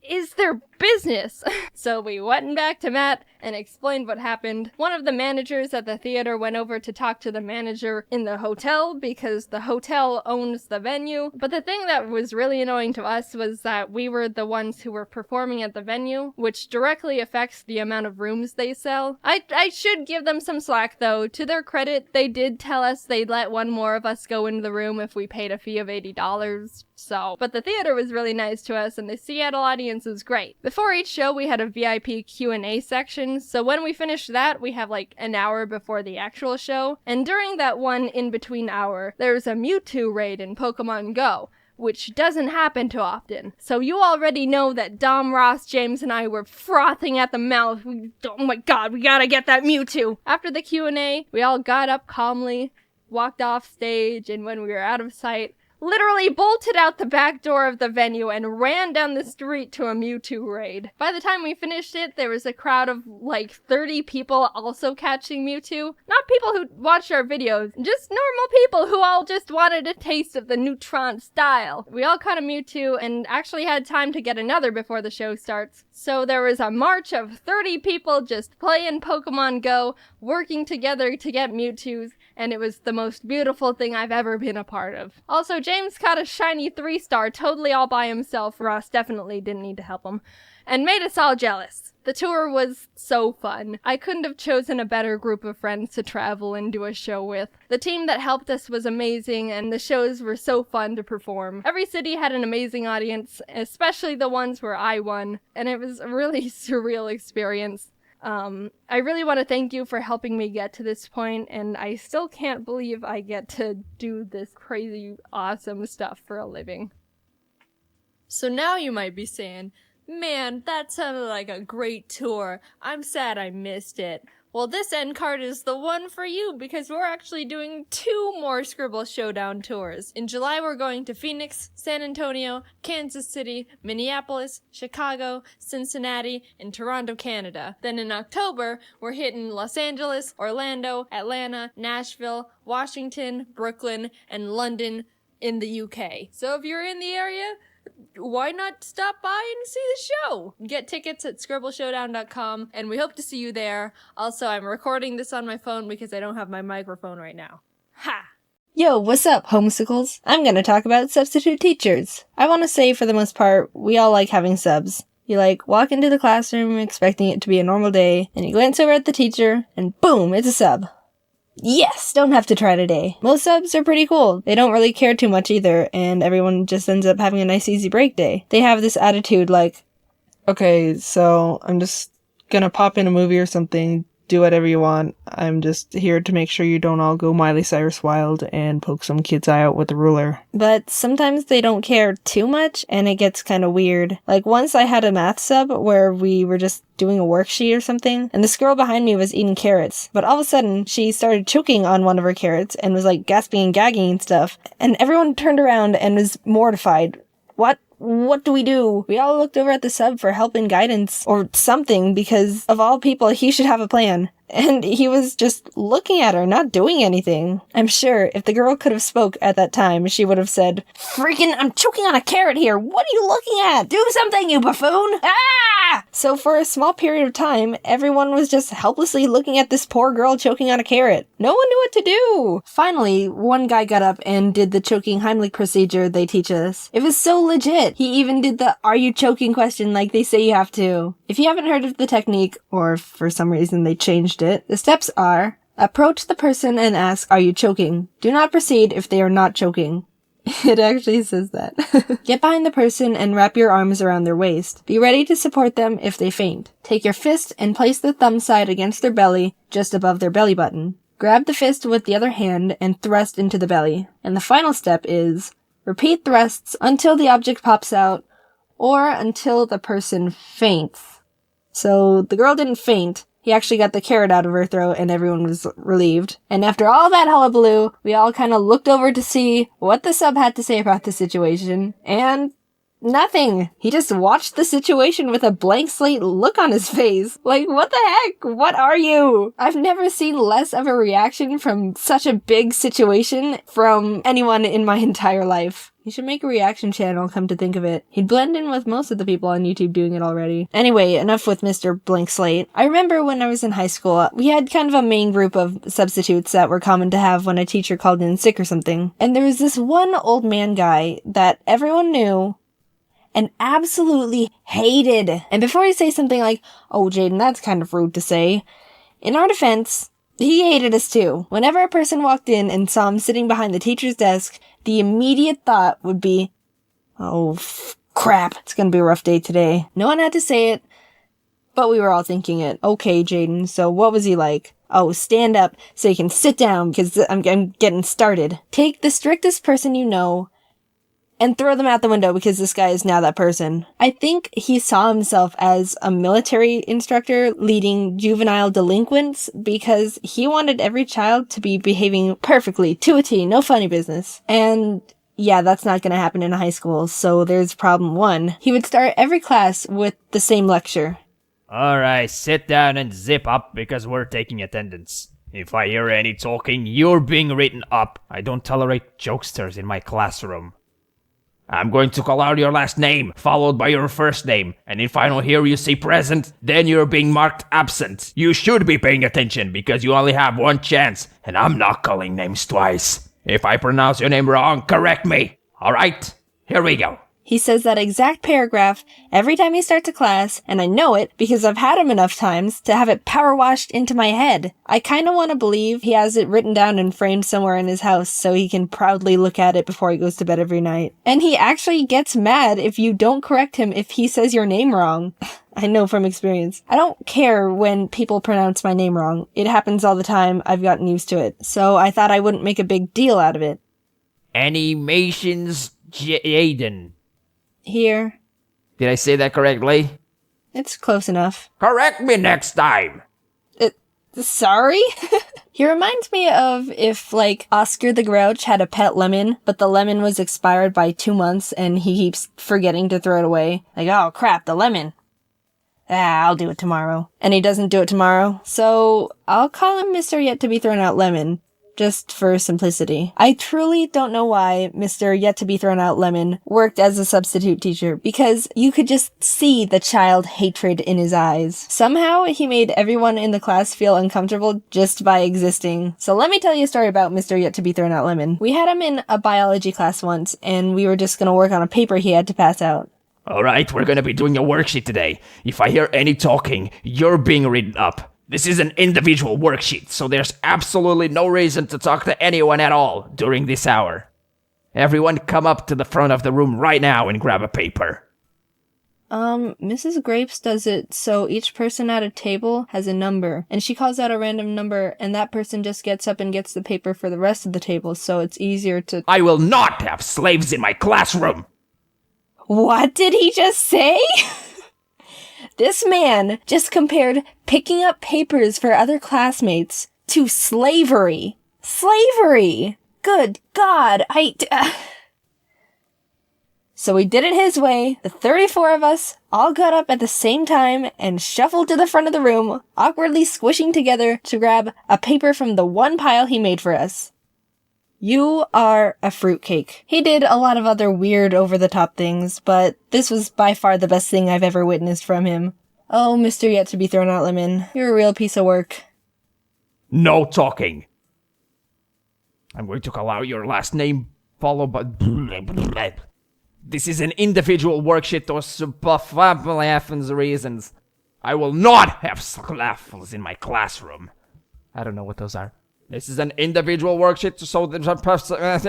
is their business. So we went back to Matt and explained what happened. One of the managers at the theater went over to talk to the manager in the hotel because the hotel owns the venue. But the thing that was really annoying to us was that we were the ones who were performing at the venue, which directly affects the amount of rooms they sell. I should give them some slack though. To their credit, they did tell us they'd let one more of us go into the room if we paid a fee of $80. So, but the theater was really nice to us and the Seattle audience was great. Before each show, we had a VIP Q&A section, so when we finished that, we have like an hour before the actual show, and during that one in-between hour, there was a Mewtwo raid in Pokemon Go, which doesn't happen too often. So you already know that Dom, Ross, James, and I were frothing at the mouth. Oh my god, we gotta get that Mewtwo! After the Q&A, we all got up calmly, walked off stage, and when we were out of sight, literally bolted out the back door of the venue and ran down the street to a Mewtwo raid. By the time we finished it, there was a crowd of like 30 people also catching Mewtwo. Not people who watched our videos, just normal people who all just wanted a taste of the Neutron style. We all caught a Mewtwo and actually had time to get another before the show starts. So there was a march of 30 people just playing Pokemon Go, working together to get Mewtwo's, and it was the most beautiful thing I've ever been a part of. Also, James caught a shiny 3-star totally all by himself. Ross definitely didn't need to help him, and made us all jealous. The tour was so fun. I couldn't have chosen a better group of friends to travel and do a show with. The team that helped us was amazing, and the shows were so fun to perform. Every city had an amazing audience, especially the ones where I won, and it was a really surreal experience. I really want to thank you for helping me get to this point, and I still can't believe I get to do this crazy, awesome stuff for a living. So now you might be saying, man, that sounded like a great tour. I'm sad I missed it. Well, this end card is the one for you because we're actually doing 2 more Scribble Showdown tours. In July, we're going to Phoenix, San Antonio, Kansas City, Minneapolis, Chicago, Cincinnati, and Toronto, Canada. Then in October, we're hitting Los Angeles, Orlando, Atlanta, Nashville, Washington, Brooklyn, and London in the UK. So if you're in the area, why not stop by and see the show? Get tickets at scribbleshowdown.com, and we hope to see you there. Also, I'm recording this on my phone because I don't have my microphone right now. Ha! Yo, what's up, homesicles? I'm gonna talk about substitute teachers. I want to say, for the most part, we all like having subs. You walk into the classroom expecting it to be a normal day, and you glance over at the teacher, and boom, it's a sub. Yes, don't have to try today. Most subs are pretty cool. They don't really care too much either, and everyone just ends up having a nice easy break day. They have this attitude okay, so I'm just gonna pop in a movie or something, do whatever you want. I'm just here to make sure you don't all go Miley Cyrus wild and poke some kid's eye out with a ruler. But sometimes they don't care too much, and it gets kind of weird. Once I had a math sub where we were just doing a worksheet or something, and this girl behind me was eating carrots, but all of a sudden she started choking on one of her carrots and was gasping and gagging and stuff, and everyone turned around and was mortified. What do we do? We all looked over at the sub for help and guidance or something, because of all people, he should have a plan. And he was just looking at her, not doing anything. I'm sure if the girl could have spoke at that time, she would have said, "Freaking, I'm choking on a carrot here. What are you looking at? Do something, you buffoon!" Ah! So for a small period of time, everyone was just helplessly looking at this poor girl choking on a carrot. No one knew what to do. Finally, one guy got up and did the choking Heimlich procedure they teach us. It was so legit. He even did the "are you choking" question like they say you have to. If you haven't heard of the technique, or for some reason they changed it, the steps are: approach the person and ask, "Are you choking?" Do not proceed if they are not choking. It actually says that. Get behind the person and wrap your arms around their waist. Be ready to support them if they faint. Take your fist and place the thumb side against their belly, just above their belly button. Grab the fist with the other hand and thrust into the belly. And the final step is repeat thrusts until the object pops out or until the person faints. So the girl didn't faint. He actually got the carrot out of her throat and everyone was relieved. And after all that hullabaloo, we all kind of looked over to see what the sub had to say about the situation, and nothing. He just watched the situation with a blank slate look on his face. What the heck? What are you? I've never seen less of a reaction from such a big situation from anyone in my entire life. You should make a reaction channel, come to think of it. He'd blend in with most of the people on YouTube doing it already. Anyway, enough with Mr. Blank Slate. I remember when I was in high school, we had kind of a main group of substitutes that were common to have when a teacher called in sick or something. And there was this one old man guy that everyone knew and absolutely hated. And before you say something like, "Oh, Jaiden, that's kind of rude to say," in our defense, he hated us too. Whenever a person walked in and saw him sitting behind the teacher's desk, the immediate thought would be, "Oh, crap, it's gonna be a rough day today." No one had to say it, but we were all thinking it. "Okay, Jaiden, so what was he like?" "Oh, stand up so you can sit down because I'm getting started." Take the strictest person you know and throw them out the window because this guy is now that person. I think he saw himself as a military instructor leading juvenile delinquents because he wanted every child to be behaving perfectly, to a T, no funny business. And yeah, that's not gonna happen in a high school, so there's problem one. He would start every class with the same lecture. "Alright, sit down and zip up because we're taking attendance. If I hear any talking, you're being written up. I don't tolerate jokesters in my classroom." I'm going to call out your last name, followed by your first name, and if I don't hear you say present, then you're being marked absent. You should be paying attention because you only have one chance, and I'm not calling names twice. If I pronounce your name wrong, correct me. Alright, here we go. He says that exact paragraph every time he starts a class, and I know it because I've had him enough times to have it power washed into my head. I kinda wanna believe he has it written down and framed somewhere in his house so he can proudly look at it before he goes to bed every night. And he actually gets mad if you don't correct him if he says your name wrong. I know from experience. I don't care when people pronounce my name wrong. It happens all the time. I've gotten used to it. So I thought I wouldn't make a big deal out of it. Animations Jaiden. Here. Did I say that correctly? It's close enough. Correct me next time! Sorry? He reminds me of if, like, Oscar the Grouch had a pet lemon, but the lemon was expired by 2 months and he keeps forgetting to throw it away. Like, oh crap, the lemon. I'll do it tomorrow. And he doesn't do it tomorrow. So, I'll call him Mr. Yet to be Thrown Out Lemon. Just for simplicity. I truly don't know why Mr. Yet to be Thrown Out Lemon worked as a substitute teacher, because you could just see the child hatred in his eyes. Somehow, he made everyone in the class feel uncomfortable just by existing. So let me tell you a story about Mr. Yet to be Thrown Out Lemon. We had him in a biology class once, and we were just gonna work on a paper he had to pass out. Alright, we're gonna be doing a worksheet today. If I hear any talking, you're being written up. This is an individual worksheet, so there's absolutely no reason to talk to anyone at all during this hour. Everyone come up to the front of the room right now and grab a paper. Mrs. Grapes does it so each person at a table has a number, and she calls out a random number, and that person just gets up and gets the paper for the rest of the table, so it's easier to— I will not have slaves in my classroom! What did he just say? This man just compared picking up papers for other classmates to slavery. Slavery! Good God, So we did it his way. The 34 of us all got up at the same time and shuffled to the front of the room, awkwardly squishing together to grab a paper from the one pile he made for us. You are a fruitcake. He did a lot of other weird over-the-top things, but this was by far the best thing I've ever witnessed from him. Oh, Mr. Yet to be Thrown Out Lemon, you're a real piece of work. No talking. I'm going to call out your last name, followed by... This is an individual worksheet or reasons. I will not have slaffles in my classroom. I don't know what those are. This is an individual worksheet, so there's a person... I'm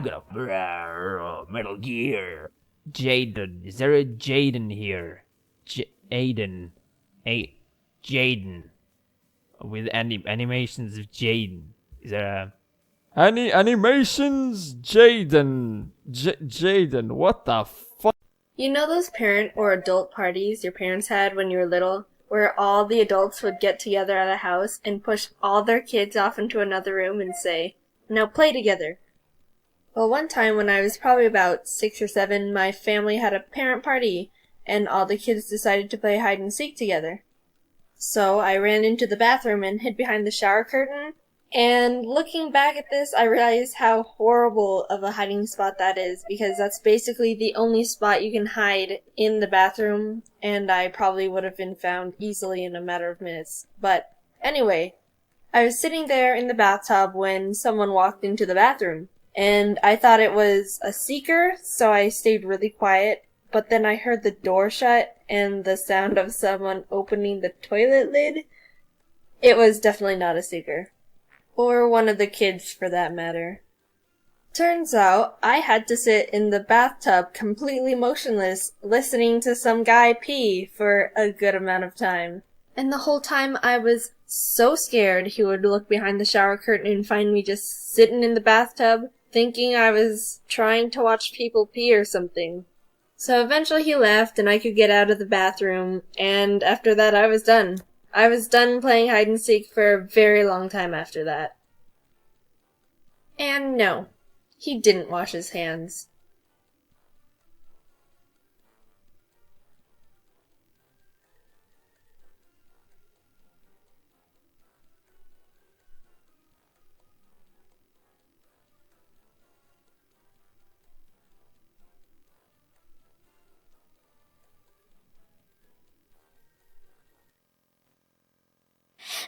gonna... Metal Gear. Jaiden. Is there a Jaiden here? Jaiden. Jaiden. With animations of Jaiden. Is there a... Animations Jaiden. Jaiden. What the fuck? You know those parent or adult parties your parents had when you were little? Where all the adults would get together at a house and push all their kids off into another room and say, "Now play together." Well, one time when I was probably about 6 or 7, my family had a parent party, and all the kids decided to play hide and seek together. So I ran into the bathroom and hid behind the shower curtain, and looking back at this, I realized how horrible of a hiding spot that is, because that's basically the only spot you can hide in the bathroom, and I probably would have been found easily in a matter of minutes. But anyway, I was sitting there in the bathtub when someone walked into the bathroom, and I thought it was a seeker, so I stayed really quiet, but then I heard the door shut and the sound of someone opening the toilet lid. It was definitely not a seeker. Or one of the kids, for that matter. Turns out, I had to sit in the bathtub completely motionless, listening to some guy pee for a good amount of time. And the whole time I was so scared he would look behind the shower curtain and find me just sitting in the bathtub, thinking I was trying to watch people pee or something. So eventually he left and I could get out of the bathroom, and after that I was done. I was done playing hide and seek for a very long time after that. And no, he didn't wash his hands.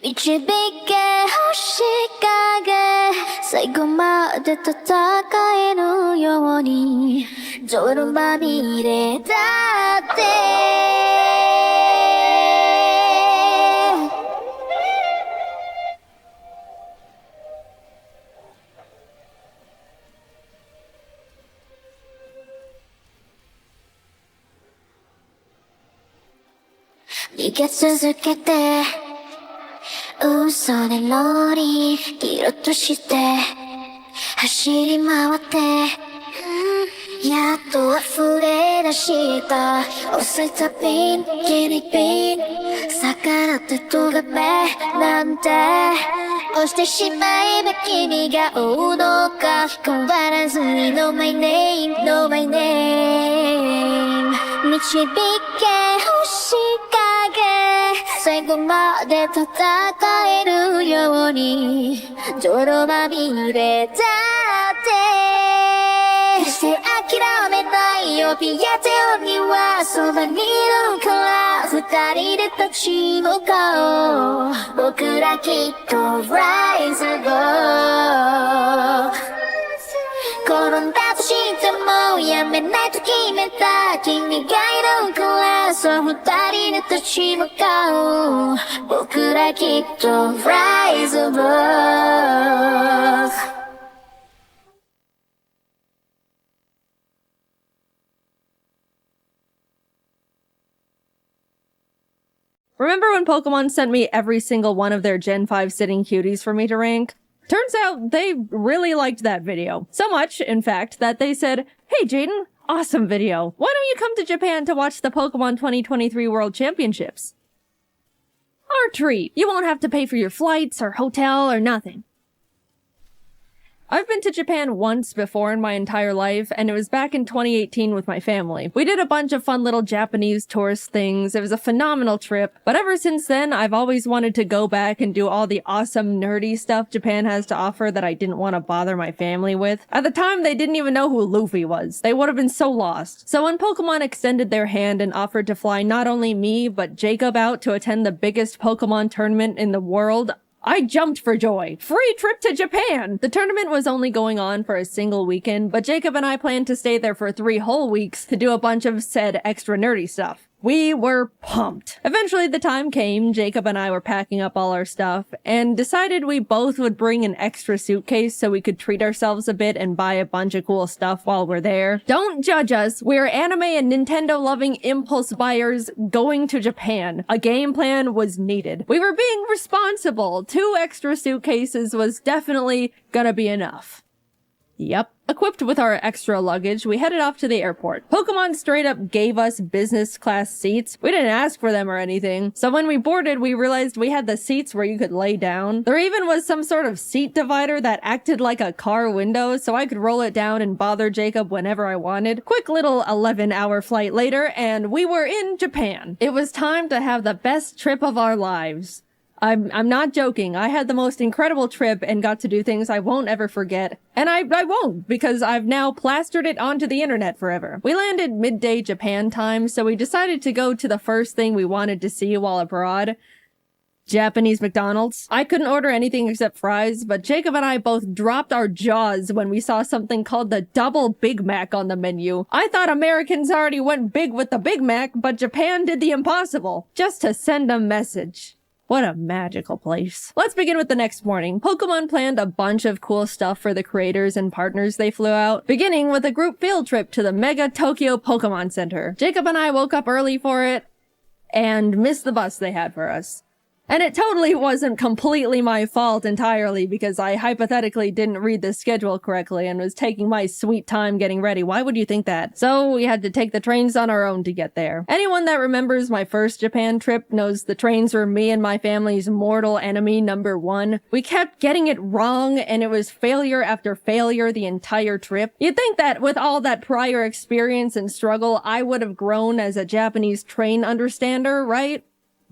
導け星影最後まで戦えるように泥まみれだって逃げ続けて嘘でローリーギロッとして走り回ってやっと溢れ出した遅い旅にギリギリ逆らってとがめなんて押してしまえば君が追うのか変わらずに No my name No my name 導け星最後まで戦えるように泥まみれだって決して諦めないよピアテオにはそばにいるから二人で立ち向かおう僕らきっと Rise above 転んだとしてもやめないと決めた君がいるからそう二人で立ち向かおう僕らきっと Rise above Remember when Pokemon sent me every single one of their Gen 5 sitting cuties for me to rank? Turns out they really liked that video. So much, in fact, that they said, "Hey Jaiden, awesome video. Why don't you come to Japan to watch the Pokemon 2023 World Championships?" Our treat. You won't have to pay for your flights or hotel or nothing. I've been to Japan once before in my entire life, and it was back in 2018 with my family. We did a bunch of fun little Japanese tourist things. It was a phenomenal trip, but ever since then, I've always wanted to go back and do all the awesome nerdy stuff Japan has to offer that I didn't want to bother my family with. At the time, they didn't even know who Luffy was. They would have been so lost. So when Pokemon extended their hand and offered to fly not only me, but Jacob out to attend the biggest Pokemon tournament in the world, I jumped for joy. Free trip to Japan! The tournament was only going on for a single weekend, but Jacob and I planned to stay there for 3 whole weeks to do a bunch of said extra nerdy stuff. We were pumped. Eventually the time came, Jacob and I were packing up all our stuff, and decided we both would bring an extra suitcase so we could treat ourselves a bit and buy a bunch of cool stuff while we're there. Don't judge us, we're anime and Nintendo loving impulse buyers going to Japan. A game plan was needed. We were being responsible. 2 extra suitcases was definitely gonna be enough. Yep. Equipped with our extra luggage, we headed off to the airport. Pokemon straight up gave us business class seats. We didn't ask for them or anything. So when we boarded, we realized we had the seats where you could lay down. There even was some sort of seat divider that acted like a car window, so I could roll it down and bother Jacob whenever I wanted. Quick little 11-hour flight later, and we were in Japan. It was time to have the best trip of our lives. I'm not joking. I had the most incredible trip and got to do things I won't ever forget. And I won't, because I've now plastered it onto the internet forever. We landed midday Japan time, so we decided to go to the first thing we wanted to see while abroad. Japanese McDonald's. I couldn't order anything except fries, but Jacob and I both dropped our jaws when we saw something called the Double Big Mac on the menu. I thought Americans already went big with the Big Mac, but Japan did the impossible, just to send a message. What a magical place. Let's begin with the next morning. Pokemon planned a bunch of cool stuff for the creators and partners they flew out, beginning with a group field trip to the Mega Tokyo Pokemon Center. Jacob and I woke up early for it and missed the bus they had for us. And it totally wasn't completely my fault entirely because I hypothetically didn't read the schedule correctly and was taking my sweet time getting ready. Why would you think that? So we had to take the trains on our own to get there. Anyone that remembers my first Japan trip knows the trains were me and my family's mortal enemy number 1. We kept getting it wrong and it was failure after failure the entire trip. You'd think that with all that prior experience and struggle, I would have grown as a Japanese train understander, right?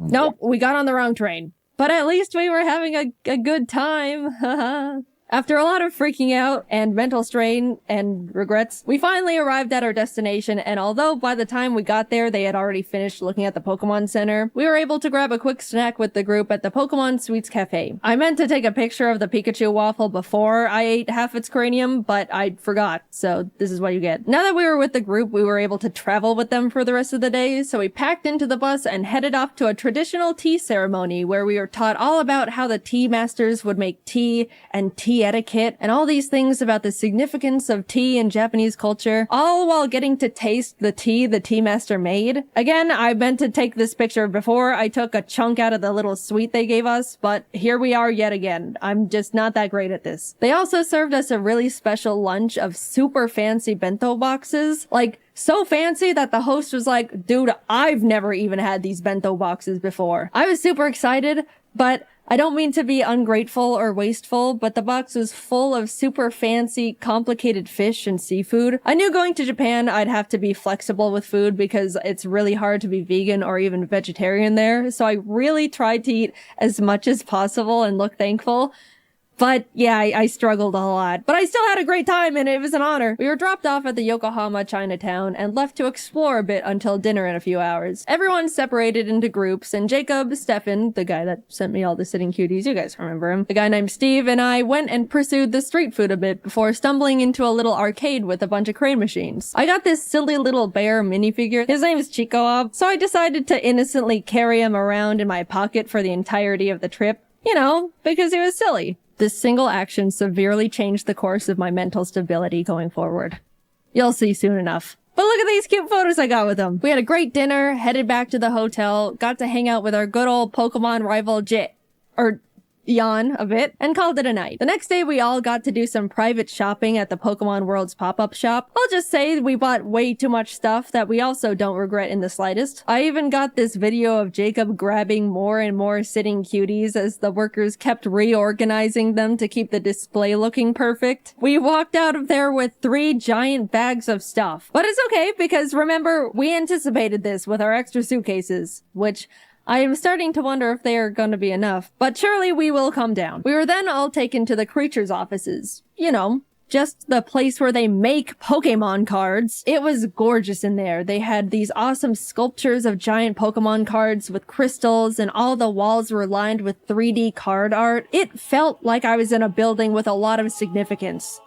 Nope, we got on the wrong train. But at least we were having a good time. After a lot of freaking out and mental strain and regrets, we finally arrived at our destination, and although by the time we got there they had already finished looking at the Pokemon Center, we were able to grab a quick snack with the group at the Pokemon Sweets Cafe. I meant to take a picture of the Pikachu waffle before I ate half its cranium, but I forgot, so this is what you get. Now that we were with the group, we were able to travel with them for the rest of the day, so we packed into the bus and headed off to a traditional tea ceremony where we were taught all about how the tea masters would make tea and tea etiquette and all these things about the significance of tea in Japanese culture, all while getting to taste the tea master made. Again, I meant to take this picture before I took a chunk out of the little sweet they gave us, but here we are yet again. I'm just not that great at this. They also served us a really special lunch of super fancy bento boxes, like so fancy that the host was like, dude, I've never even had these bento boxes before. I was super excited, but I don't mean to be ungrateful or wasteful, but the box was full of super fancy, complicated fish and seafood. I knew going to Japan I'd have to be flexible with food because it's really hard to be vegan or even vegetarian there, so I really tried to eat as much as possible and look thankful. But yeah, I struggled a lot. But I still had a great time and it was an honor. We were dropped off at the Yokohama Chinatown and left to explore a bit until dinner in a few hours. Everyone separated into groups, and Jacob, Stefan, the guy that sent me all the sitting cuties, you guys remember him, the guy named Steve, and I went and pursued the street food a bit before stumbling into a little arcade with a bunch of crane machines. I got this silly little bear minifigure. His name is Chico, so I decided to innocently carry him around in my pocket for the entirety of the trip. You know, because he was silly. This single action severely changed the course of my mental stability going forward. You'll see soon enough. But look at these cute photos I got with them. We had a great dinner, headed back to the hotel, got to hang out with our good old Pokemon rival Jan a bit, and called it a night. The next day we all got to do some private shopping at the Pokemon World's pop-up shop. I'll just say we bought way too much stuff that we also don't regret in the slightest. I even got this video of Jacob grabbing more and more sitting cuties as the workers kept reorganizing them to keep the display looking perfect. We walked out of there with 3 giant bags of stuff. But it's okay, because remember, we anticipated this with our extra suitcases, which I am starting to wonder if they are going to be enough, but surely we will come down. We were then all taken to the creatures' offices. You know, just the place where they make Pokemon cards. It was gorgeous in there. They had these awesome sculptures of giant Pokemon cards with crystals, and all the walls were lined with 3D card art. It felt like I was in a building with a lot of significance.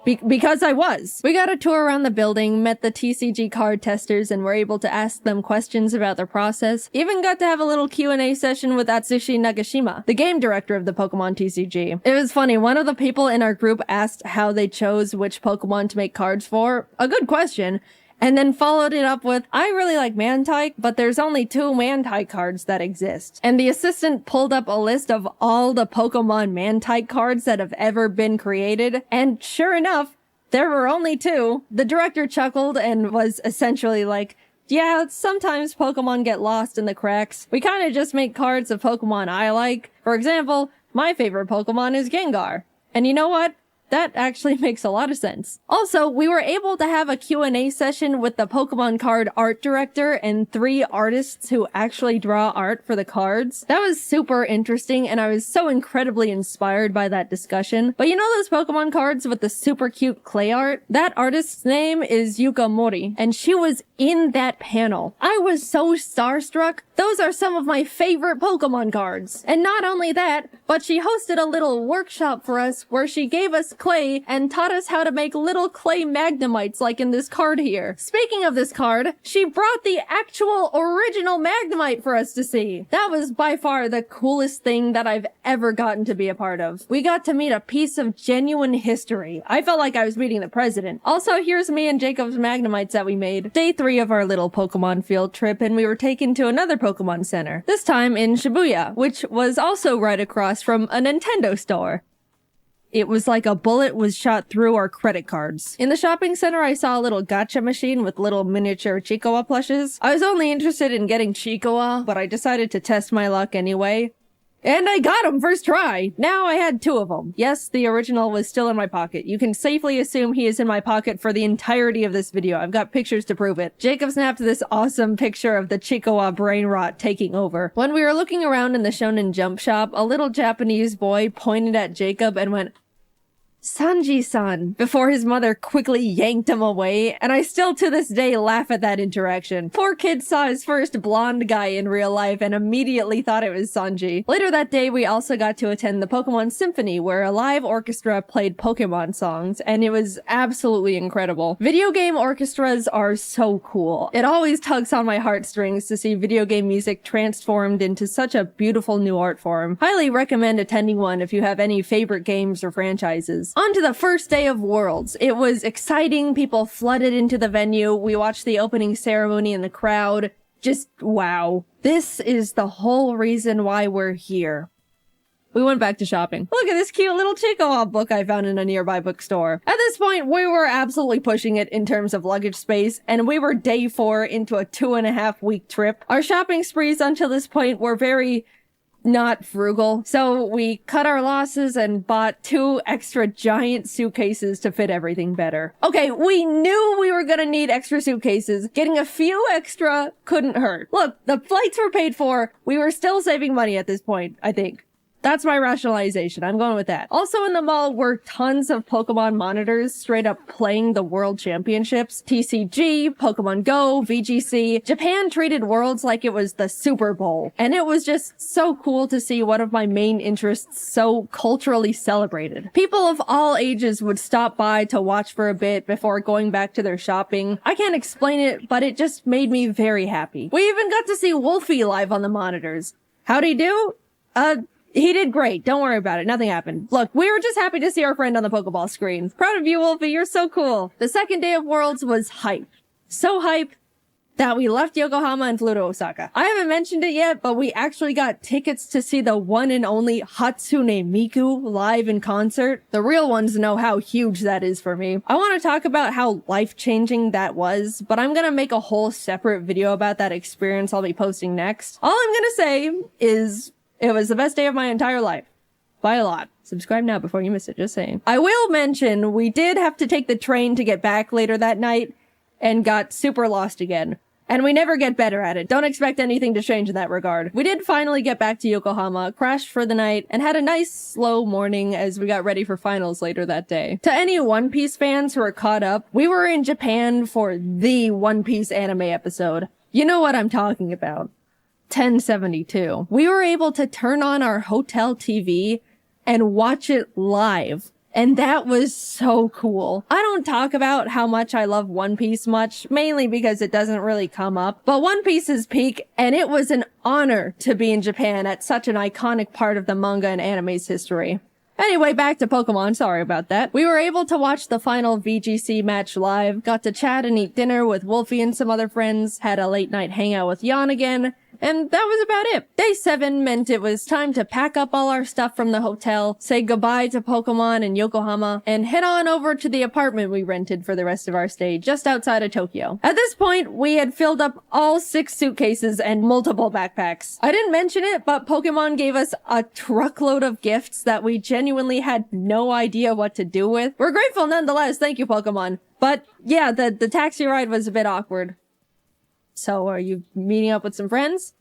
Because I was. We got a tour around the building, met the TCG card testers, and were able to ask them questions about their process. Even got to have a little Q&A session with Atsushi Nagashima, the game director of the Pokemon TCG. It was funny, one of the people in our group asked how they chose which Pokemon to make cards for. A good question. And then followed it up with, I really like Mantike, but there's only 2 Mantike cards that exist. And the assistant pulled up a list of all the Pokemon Mantike cards that have ever been created, and sure enough, there were only 2. The director chuckled and was essentially like, yeah, sometimes Pokemon get lost in the cracks. We kinda just make cards of Pokemon I like. For example, my favorite Pokemon is Gengar. And you know what? That actually makes a lot of sense. Also, we were able to have a Q&A session with the Pokemon card art director and 3 artists who actually draw art for the cards. That was super interesting, and I was so incredibly inspired by that discussion. But you know those Pokemon cards with the super cute clay art? That artist's name is Yuka Mori, and she was in that panel. I was so starstruck. Those are some of my favorite Pokemon cards. And not only that, but she hosted a little workshop for us where she gave us clay and taught us how to make little clay Magnemites like in this card here. Speaking of this card, she brought the actual original Magnemite for us to see. That was by far the coolest thing that I've ever gotten to be a part of. We got to meet a piece of genuine history. I felt like I was meeting the president. Also, here's me and Jacob's Magnemites that we made. Day 3 of our little Pokemon field trip, and we were taken to another Pokemon Center. This time in Shibuya, which was also right across from a Nintendo store. It was like a bullet was shot through our credit cards. In the shopping center, I saw a little gacha machine with little miniature Chiikawa plushes. I was only interested in getting Chiikawa, but I decided to test my luck anyway. And I got him first try! Now I had 2 of them. Yes, the original was still in my pocket. You can safely assume he is in my pocket for the entirety of this video. I've got pictures to prove it. Jacob snapped this awesome picture of the Chiikawa brain rot taking over. When we were looking around in the Shonen Jump shop, a little Japanese boy pointed at Jacob and went, Sanji-san, before his mother quickly yanked him away, and I still to this day laugh at that interaction. Poor kid saw his first blonde guy in real life and immediately thought it was Sanji. Later that day, we also got to attend the Pokemon Symphony, where a live orchestra played Pokemon songs, and it was absolutely incredible. Video game orchestras are so cool. It always tugs on my heartstrings to see video game music transformed into such a beautiful new art form. Highly recommend attending one if you have any favorite games or franchises. On to the first day of Worlds. It was exciting. People flooded into the venue. We watched the opening ceremony in the crowd. Just wow. This is the whole reason why we're here. We went back to shopping. Look at this cute little Chihuahua book I found in a nearby bookstore. At this point, we were absolutely pushing it in terms of luggage space, and we were day 4 into a 2.5-week trip. Our shopping sprees until this point were very not frugal, so we cut our losses and bought 2 extra giant suitcases to fit everything better. Okay, we knew we were gonna need extra suitcases. Getting a few extra couldn't hurt. Look, the flights were paid for. We were still saving money at this point, I think. That's my rationalization. I'm going with that. Also in the mall were tons of Pokemon monitors straight up playing the World Championships. TCG, Pokemon Go, VGC. Japan treated Worlds like it was the Super Bowl. And it was just so cool to see one of my main interests so culturally celebrated. People of all ages would stop by to watch for a bit before going back to their shopping. I can't explain it, but it just made me very happy. We even got to see Wolfie live on the monitors. How'd he do? He did great. Don't worry about it. Nothing happened. Look, we were just happy to see our friend on the Pokeball screen. Proud of you, Wolfie. You're so cool. The second day of Worlds was hype. So hype that we left Yokohama and flew to Osaka. I haven't mentioned it yet, but we actually got tickets to see the one and only Hatsune Miku live in concert. The real ones know how huge that is for me. I want to talk about how life-changing that was, but I'm gonna make a whole separate video about that experience I'll be posting next. All I'm gonna say is it was the best day of my entire life. By a lot. Subscribe now before you miss it, just saying. I will mention, we did have to take the train to get back later that night and got super lost again. And we never get better at it. Don't expect anything to change in that regard. We did finally get back to Yokohama, crashed for the night, and had a nice slow morning as we got ready for finals later that day. To any One Piece fans who are caught up, we were in Japan for the One Piece anime episode. You know what I'm talking about. 1072. We were able to turn on our hotel TV and watch it live. And that was so cool. I don't talk about how much I love One Piece much, mainly because it doesn't really come up. But One Piece is peak, and it was an honor to be in Japan at such an iconic part of the manga and anime's history. Anyway, back to Pokemon, sorry about that. We were able to watch the final VGC match live, got to chat and eat dinner with Wolfie and some other friends, had a late night hangout with Jan again, and that was about it. Day 7 meant it was time to pack up all our stuff from the hotel, say goodbye to Pokemon and Yokohama, and head on over to the apartment we rented for the rest of our stay just outside of Tokyo. At this point, we had filled up all 6 suitcases and multiple backpacks. I didn't mention it, but Pokemon gave us a truckload of gifts that we genuinely had no idea what to do with. We're grateful nonetheless, thank you, Pokemon. But yeah, the taxi ride was a bit awkward. So, are you meeting up with some friends?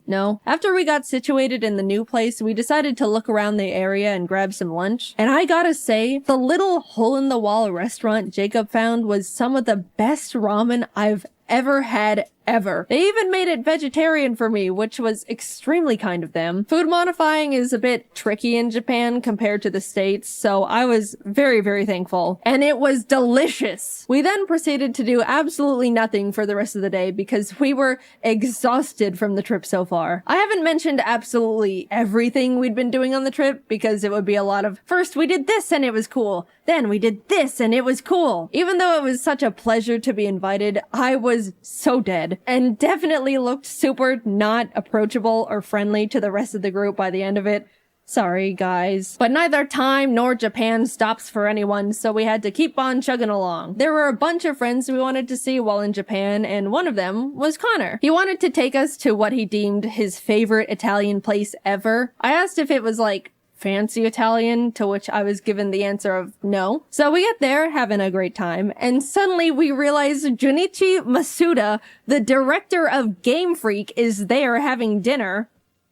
No. After we got situated in the new place, we decided to look around the area and grab some lunch. And I gotta say, the little hole-in-the-wall restaurant Jacob found was some of the best ramen I've ever had ever. They even made it vegetarian for me, which was extremely kind of them. Food modifying is a bit tricky in Japan compared to the States, so I was very, very thankful. And it was delicious. We then proceeded to do absolutely nothing for the rest of the day because we were exhausted from the trip so far. I haven't mentioned absolutely everything we'd been doing on the trip because it would be a lot of, first we did this and it was cool, then we did this and it was cool. Even though it was such a pleasure to be invited, I was so dead. And definitely looked super not approachable or friendly to the rest of the group by the end of it. Sorry, guys. But neither time nor Japan stops for anyone, so we had to keep on chugging along. There were a bunch of friends we wanted to see while in Japan, and one of them was Connor. He wanted to take us to what he deemed his favorite Italian place ever. I asked if it was like fancy Italian, to which I was given the answer of no. So we get there, having a great time, and suddenly we realize Junichi Masuda, the director of Game Freak, is there having dinner.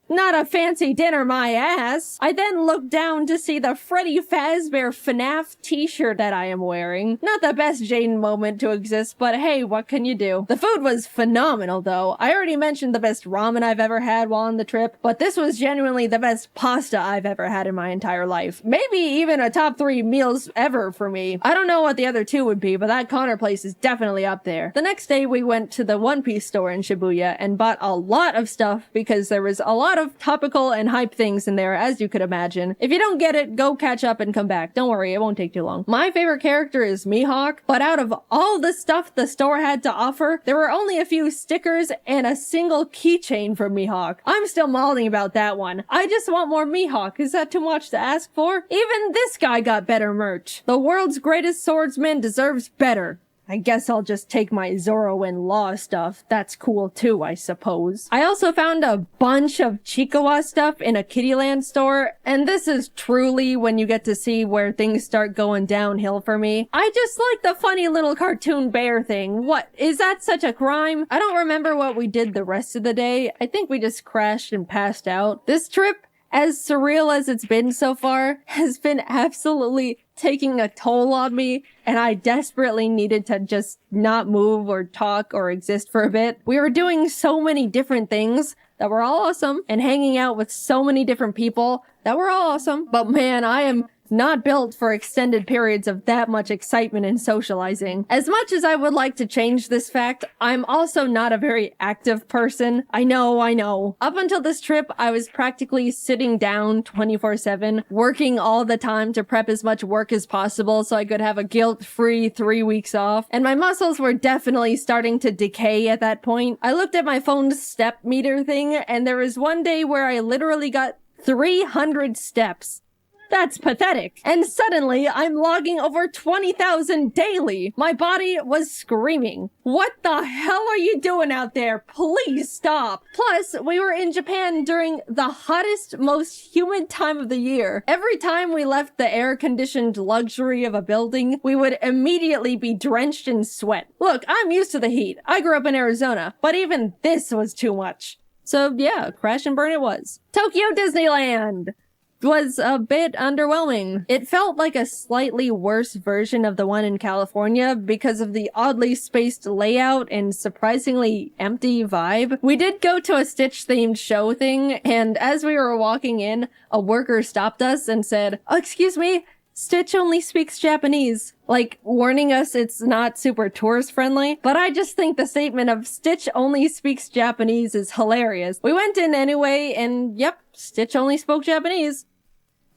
Not a fancy dinner, my ass. I then look down to see the Freddy Fazbear FNAF t-shirt that I am wearing. Not the best Jaiden moment to exist, but hey, what can you do? The food was phenomenal though. I already mentioned the best ramen I've ever had while on the trip, but this was genuinely the best pasta I've ever had in my entire life. Maybe even a top 3 meals ever for me. I don't know what the other 2 would be, but that Connor place is definitely up there. The next day we went to the One Piece store in Shibuya and bought a lot of stuff because there was a lot of topical and hype things in there, as you could imagine. If you don't get it, go catch up and come back. Don't worry, it won't take too long. My favorite character is Mihawk, but out of all the stuff the store had to offer, there were only a few stickers and a single keychain for Mihawk. I'm still mauling about that one. I just want more Mihawk. Is that too much to ask for? Even this guy got better merch. The world's greatest swordsman deserves better. I guess I'll just take my Zoro and Law stuff. That's cool too, I suppose. I also found a bunch of Chikawa stuff in a Kittyland store, and this is truly when you get to see where things start going downhill for me. I just like the funny little cartoon bear thing. What, is that such a crime? I don't remember what we did the rest of the day. I think we just crashed and passed out. This trip, as surreal as it's been so far, has been absolutely taking a toll on me, and I desperately needed to just not move or talk or exist for a bit. We were doing so many different things that were all awesome, and hanging out with so many different people that were all awesome, but man, I am not built for extended periods of that much excitement and socializing. As much as I would like to change this fact, I'm also not a very active person. I know. Up until this trip, I was practically sitting down 24/7, working all the time to prep as much work as possible so I could have a guilt-free 3 weeks off, and my muscles were definitely starting to decay at that point. I looked at my phone's step meter thing, and there was one day where I literally got 300 steps. That's pathetic. And suddenly, I'm logging over 20,000 daily. My body was screaming. What the hell are you doing out there? Please stop. Plus, we were in Japan during the hottest, most humid time of the year. Every time we left the air-conditioned luxury of a building, we would immediately be drenched in sweat. Look, I'm used to the heat. I grew up in Arizona, but even this was too much. So yeah, crash and burn it was. Tokyo Disneyland was a bit underwhelming. It felt like a slightly worse version of the one in California because of the oddly spaced layout and surprisingly empty vibe. We did go to a Stitch-themed show thing, and as we were walking in, a worker stopped us and said, "Oh, excuse me, Stitch only speaks Japanese," like warning us it's not super tourist friendly. But I just think the statement of Stitch only speaks Japanese is hilarious. We went in anyway, and yep, Stitch only spoke Japanese.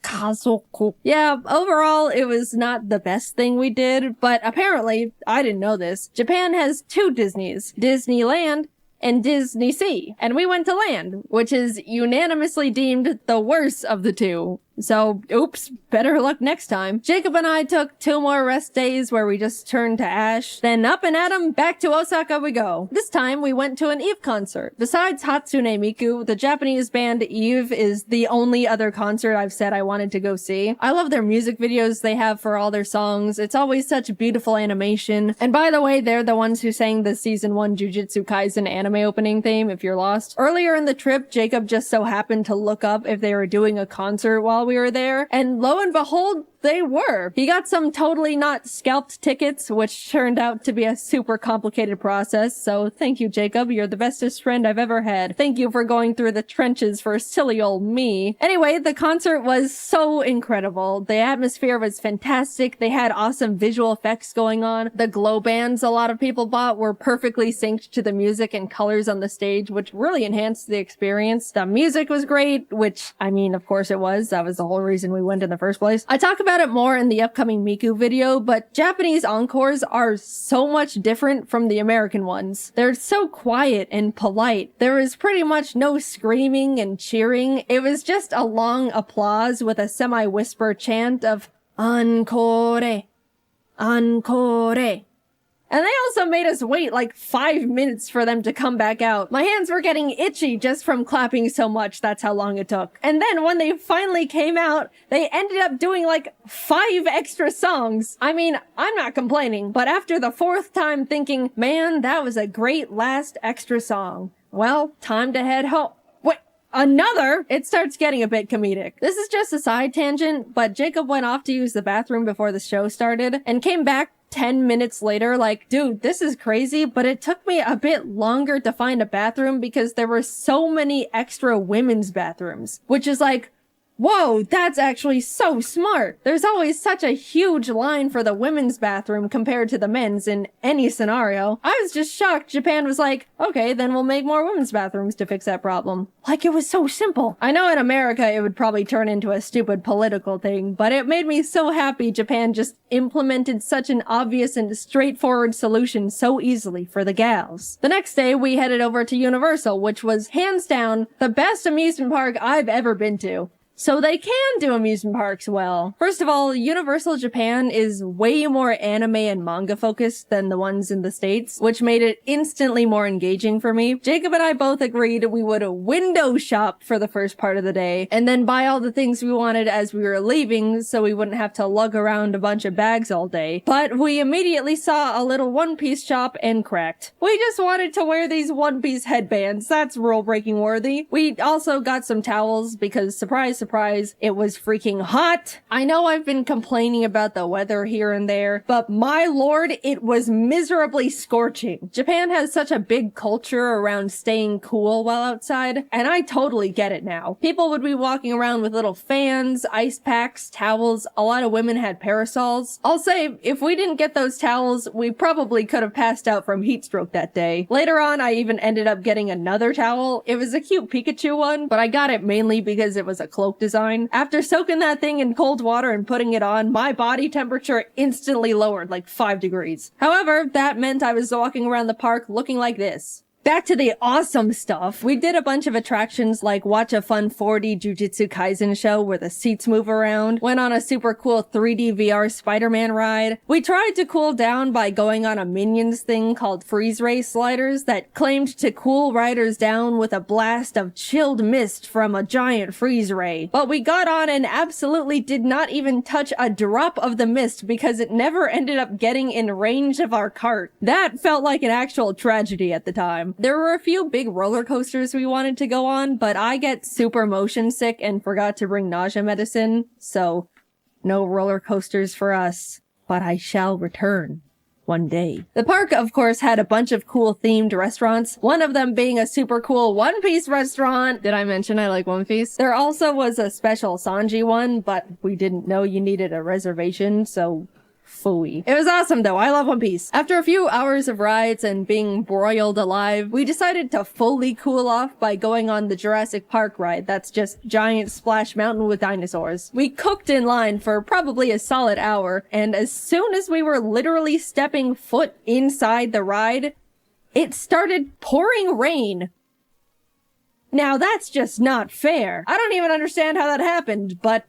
Kazoku. Yeah, overall, it was not the best thing we did, but apparently, I didn't know this, Japan has 2 Disneys, Disneyland and Disney Sea, and we went to Land, which is unanimously deemed the worst of the 2. So, oops, better luck next time. Jacob and I took 2 more rest days where we just turned to ash. Then up and at 'em, back to Osaka we go. This time we went to an Eve concert. Besides Hatsune Miku, the Japanese band Eve is the only other concert I've said I wanted to go see. I love their music videos they have for all their songs. It's always such beautiful animation. And by the way, they're the ones who sang the season 1 Jujutsu Kaisen anime opening theme, if you're lost. Earlier in the trip, Jacob just so happened to look up if they were doing a concert while we were there, and lo and behold, they were. He got some totally not scalped tickets, which turned out to be a super complicated process, so thank you, Jacob. You're the bestest friend I've ever had. Thank you for going through the trenches for silly old me. Anyway, the concert was so incredible. The atmosphere was fantastic. They had awesome visual effects going on. The glow bands a lot of people bought were perfectly synced to the music and colors on the stage, which really enhanced the experience. The music was great, which, I mean, of course it was. That was the whole reason we went in the first place. I talk about it more in the upcoming Miku video, but Japanese encores are so much different from the American ones. They're so quiet and polite. There was pretty much no screaming and cheering. It was just a long applause with a semi-whisper chant of "Encore! Encore!" And they also made us wait like 5 minutes for them to come back out. My hands were getting itchy just from clapping so much, that's how long it took. And then when they finally came out, they ended up doing like 5 extra songs. I mean, I'm not complaining, but after the 4th time thinking, man, that was a great last extra song. Well, time to head home. Wait, Another! It starts getting a bit comedic. This is just a side tangent, but Jacob went off to use the bathroom before the show started and came back 10 minutes later like, dude, this is crazy, but it took me a bit longer to find a bathroom because there were so many extra women's bathrooms, which is like, whoa, that's actually so smart. There's always such a huge line for the women's bathroom compared to the men's in any scenario. I was just shocked Japan was like, okay, then we'll make more women's bathrooms to fix that problem. Like, it was so simple. I know in America it would probably turn into a stupid political thing, but it made me so happy Japan just implemented such an obvious and straightforward solution so easily for the gals. The next day, we headed over to Universal, which was hands down the best amusement park I've ever been to. So they can do amusement parks well. First of all, Universal Japan is way more anime and manga focused than the ones in the States, which made it instantly more engaging for me. Jacob and I both agreed we would window shop for the first part of the day, and then buy all the things we wanted as we were leaving so we wouldn't have to lug around a bunch of bags all day. But we immediately saw a little One Piece shop and cracked. We just wanted to wear these One Piece headbands. That's rule-breaking worthy. We also got some towels because, surprise, surprise, it was freaking hot. I know I've been complaining about the weather here and there, but my lord, it was miserably scorching. Japan has such a big culture around staying cool while outside, and I totally get it now. People would be walking around with little fans, ice packs, towels. A lot of women had parasols. I'll say, if we didn't get those towels, we probably could have passed out from heat stroke that day. Later on, I even ended up getting another towel. It was a cute Pikachu one, but I got it mainly because it was a cloak design. After soaking that thing in cold water and putting it on, my body temperature instantly lowered like 5 degrees. However, that meant I was walking around the park looking like this. Back to the awesome stuff. We did a bunch of attractions like watch a fun 4D Jujutsu Kaisen show where the seats move around, went on a super cool 3D VR Spider-Man ride. We tried to cool down by going on a Minions thing called Freeze Ray sliders that claimed to cool riders down with a blast of chilled mist from a giant freeze ray. But we got on and absolutely did not even touch a drop of the mist because it never ended up getting in range of our cart. That felt like an actual tragedy at the time. There were a few big roller coasters we wanted to go on, but I get super motion sick and forgot to bring nausea medicine, so no roller coasters for us, but I shall return one day. The park, of course, had a bunch of cool themed restaurants, one of them being a super cool One Piece restaurant. Did I mention I like One Piece? There also was a special Sanji one, but we didn't know you needed a reservation, so phooey. It was awesome though. I love One Piece. After a few hours of rides and being broiled alive, we decided to fully cool off by going on the Jurassic Park ride. That's just giant splash mountain with dinosaurs. We cooked in line for probably a solid hour, and as soon as we were literally stepping foot inside the ride, it started pouring rain. Now that's just not fair. I don't even understand how that happened, but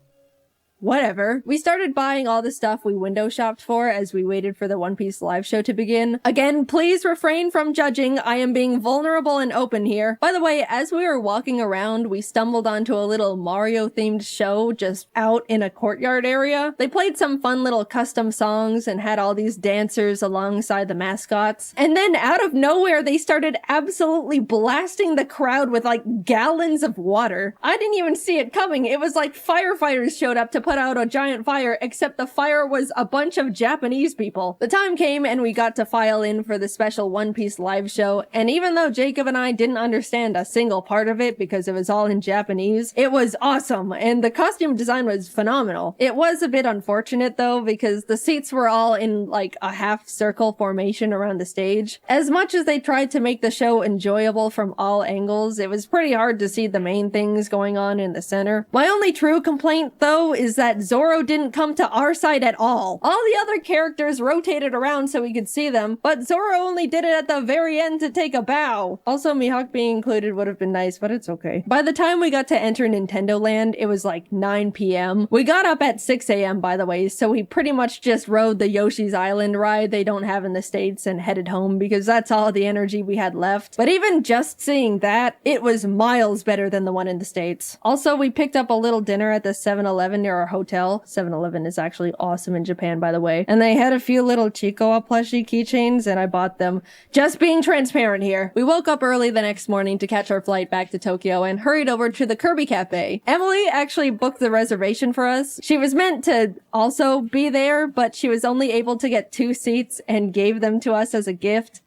whatever. We started buying all the stuff we window shopped for as we waited for the One Piece live show to begin. Again, please refrain from judging. I am being vulnerable and open here. By the way, as we were walking around, we stumbled onto a little Mario-themed show just out in a courtyard area. They played some fun little custom songs and had all these dancers alongside the mascots. And then out of nowhere, they started absolutely blasting the crowd with like gallons of water. I didn't even see it coming. It was like firefighters showed up to put out a giant fire, except the fire was a bunch of Japanese people. The time came and we got to file in for the special One Piece live show, and even though Jacob and I didn't understand a single part of it because it was all in Japanese, it was awesome, and the costume design was phenomenal. It was a bit unfortunate though, because the seats were all in like a half circle formation around the stage. As much as they tried to make the show enjoyable from all angles, it was pretty hard to see the main things going on in the center. My only true complaint though is that Zoro didn't come to our side at all. All the other characters rotated around so we could see them, but Zoro only did it at the very end to take a bow. Also, Mihawk being included would have been nice, but it's okay. By the time we got to enter Nintendo Land, it was like 9 p.m. We got up at 6 a.m. by the way, so we pretty much just rode the Yoshi's Island ride they don't have in the States and headed home because that's all the energy we had left. But even just seeing that, it was miles better than the one in the States. Also, we picked up a little dinner at the 7-Eleven near our hotel. 7-Eleven is actually awesome in Japan, by the way. And they had a few little Chiikawa plushie keychains, and I bought them. Just being transparent here. We woke up early the next morning to catch our flight back to Tokyo and hurried over to the Kirby Cafe. Emily actually booked the reservation for us. She was meant to also be there, but she was only able to get 2 seats and gave them to us as a gift.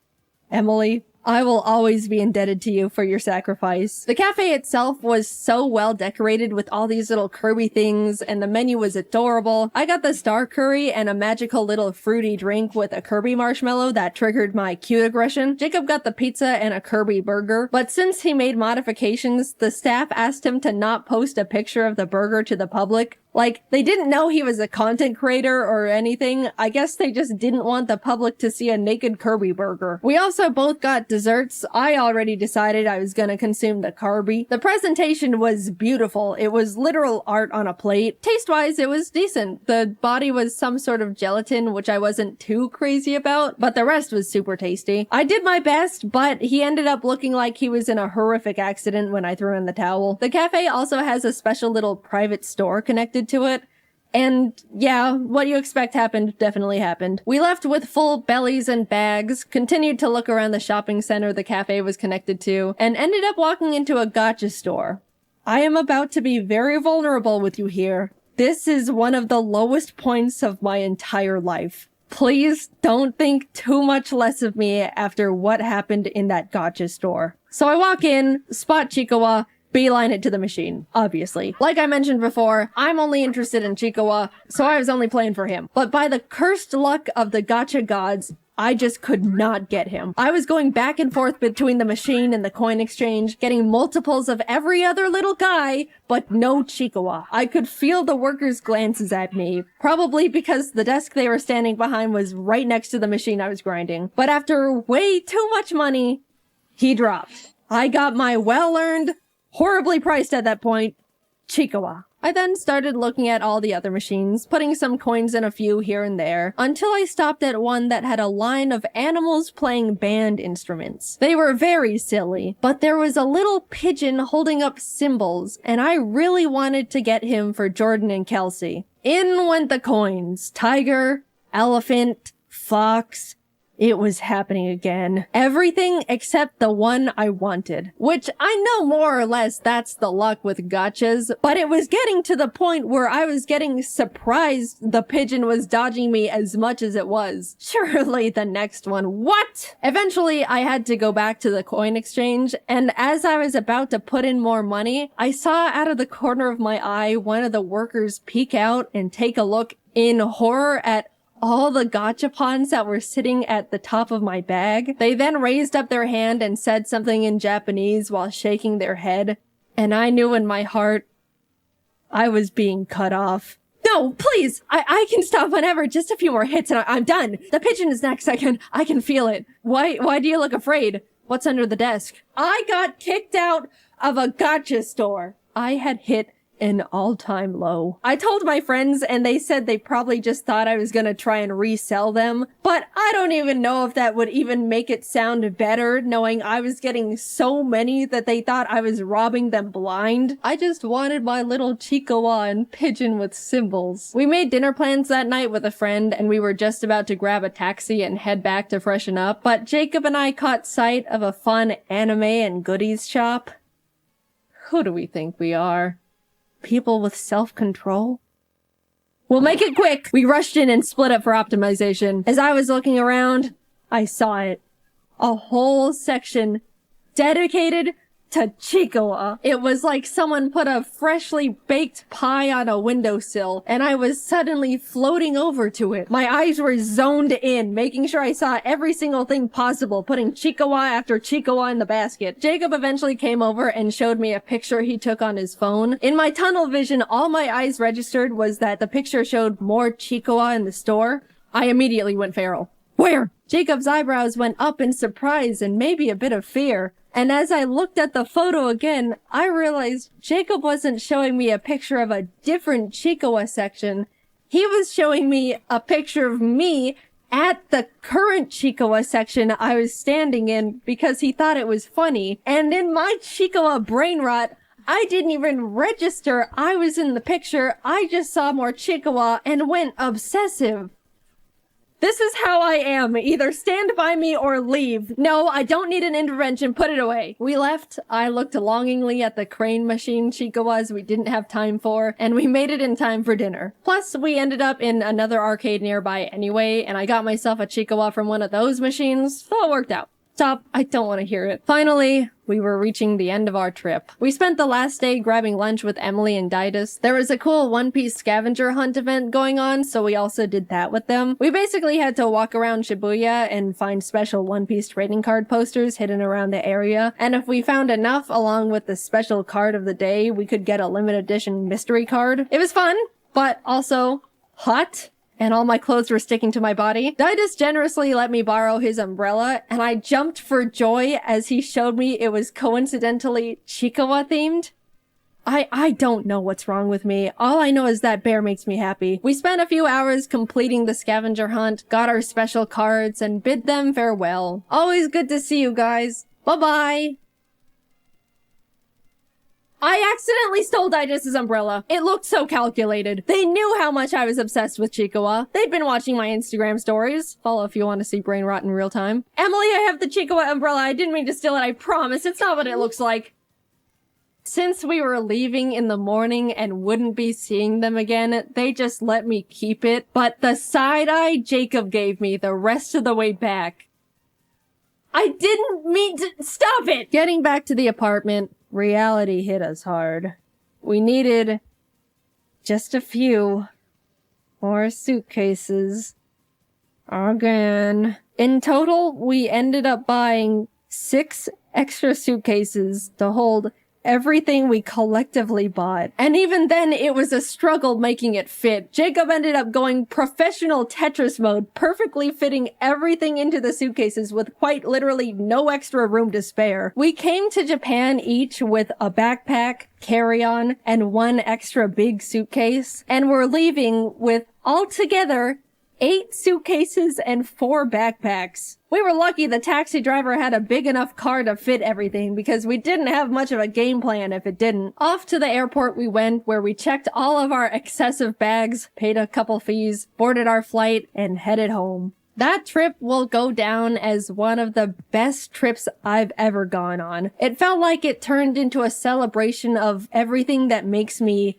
Emily, I will always be indebted to you for your sacrifice. The cafe itself was so well decorated with all these little Kirby things, and the menu was adorable. I got the star curry and a magical little fruity drink with a Kirby marshmallow that triggered my cute aggression. Jacob got the pizza and a Kirby burger, but since he made modifications, the staff asked him to not post a picture of the burger to the public. Like, they didn't know he was a content creator or anything. I guess they just didn't want the public to see a naked Kirby burger. We also both got desserts. I already decided I was gonna consume the Kirby. The presentation was beautiful. It was literal art on a plate. Taste-wise, it was decent. The body was some sort of gelatin, which I wasn't too crazy about, but the rest was super tasty. I did my best, but he ended up looking like he was in a horrific accident when I threw in the towel. The cafe also has a special little private store connected to it. And yeah, what you expect happened definitely happened. We left with full bellies and bags, continued to look around the shopping center the cafe was connected to, and ended up walking into a gacha store. I am about to be very vulnerable with you here. This is one of the lowest points of my entire life. Please don't think too much less of me after what happened in that gacha store. So I walk in, spot Chiikawa, beeline it to the machine, obviously. Like I mentioned before, I'm only interested in Chiikawa, so I was only playing for him. But by the cursed luck of the gacha gods, I just could not get him. I was going back and forth between the machine and the coin exchange, getting multiples of every other little guy, but no Chiikawa. I could feel the workers' glances at me, probably because the desk they were standing behind was right next to the machine I was grinding. But after way too much money, he dropped. I got my well-earned, horribly priced at that point, Chiikawa. I then started looking at all the other machines, putting some coins in a few here and there, until I stopped at one that had a line of animals playing band instruments. They were very silly, but there was a little pigeon holding up cymbals, and I really wanted to get him for Jordan and Kelsey. In went the coins. Tiger, elephant, fox. It was happening again. Everything except the one I wanted. Which I know more or less that's the luck with gachas, but it was getting to the point where I was getting surprised the pigeon was dodging me as much as it was. Surely the next one. What? Eventually, I had to go back to the coin exchange, and as I was about to put in more money, I saw out of the corner of my eye one of the workers peek out and take a look in horror at all the gachapons that were sitting at the top of my bag. They then raised up their hand and said something in Japanese while shaking their head, and I knew in my heart I was being cut off. No, please! I can stop whenever. Just a few more hits and I'm done. The pigeon is next. I can feel it. Why do you look afraid? What's under the desk? I got kicked out of a gacha store. I had hit an all-time low. I told my friends and they said they probably just thought I was gonna try and resell them, but I don't even know if that would even make it sound better, knowing I was getting so many that they thought I was robbing them blind. I just wanted my little Chiikawa and pigeon with cymbals. We made dinner plans that night with a friend and we were just about to grab a taxi and head back to freshen up, but Jacob and I caught sight of a fun anime and goodies shop. Who do we think we are? People with self-control? We'll make it quick! We rushed in and split up for optimization. As I was looking around, I saw it. A whole section dedicated to Chiikawa. It was like someone put a freshly baked pie on a windowsill, and I was suddenly floating over to it. My eyes were zoned in, making sure I saw every single thing possible, putting Chiikawa after Chiikawa in the basket. Jacob eventually came over and showed me a picture he took on his phone. In my tunnel vision, all my eyes registered was that the picture showed more Chiikawa in the store. I immediately went feral. Where? Jacob's eyebrows went up in surprise and maybe a bit of fear. And as I looked at the photo again, I realized Jacob wasn't showing me a picture of a different Chiikawa section. He was showing me a picture of me at the current Chiikawa section I was standing in because he thought it was funny. And in my Chiikawa brain rot, I didn't even register I was in the picture. I just saw more Chikawa and went obsessive. This is how I am. Either stand by me or leave. No, I don't need an intervention. Put it away. We left. I looked longingly at the crane machine Chikawas we didn't have time for, and we made it in time for dinner. Plus, we ended up in another arcade nearby anyway, and I got myself a Chikawa from one of those machines, so it worked out. Stop. I don't want to hear it. Finally, we were reaching the end of our trip. We spent the last day grabbing lunch with Emily and Didus. There was a cool One Piece scavenger hunt event going on, so we also did that with them. We basically had to walk around Shibuya and find special One Piece trading card posters hidden around the area. And if we found enough along with the special card of the day, we could get a limited edition mystery card. It was fun, but also hot. And all my clothes were sticking to my body. Didus generously let me borrow his umbrella, and I jumped for joy as he showed me it was coincidentally Chikawa themed. I don't know what's wrong with me. All I know is that bear makes me happy. We spent a few hours completing the scavenger hunt, got our special cards, and bid them farewell. Always good to see you guys. Bye-bye. I accidentally stole Didus' umbrella. It looked so calculated. They knew how much I was obsessed with Chikawa. They'd been watching my Instagram stories. Follow if you want to see brain rot in real time. Emily, I have the Chikawa umbrella. I didn't mean to steal it. I promise. It's not what it looks like. Since we were leaving in the morning and wouldn't be seeing them again, they just let me keep it. But the side eye Jacob gave me the rest of the way back. I didn't mean to— stop it! Getting back to the apartment, reality hit us hard. We needed just a few more suitcases. Again. In total, we ended up buying 6 extra suitcases to hold everything we collectively bought. And even then, it was a struggle making it fit. Jacob ended up going professional Tetris mode, perfectly fitting everything into the suitcases with quite literally no extra room to spare. We came to Japan each with a backpack, carry-on, and 1 extra big suitcase, and we're leaving with altogether 8 suitcases and 4 backpacks. We were lucky the taxi driver had a big enough car to fit everything because we didn't have much of a game plan if it didn't. Off to the airport we went, where we checked all of our excessive bags, paid a couple fees, boarded our flight, and headed home. That trip will go down as one of the best trips I've ever gone on. It felt like it turned into a celebration of everything that makes me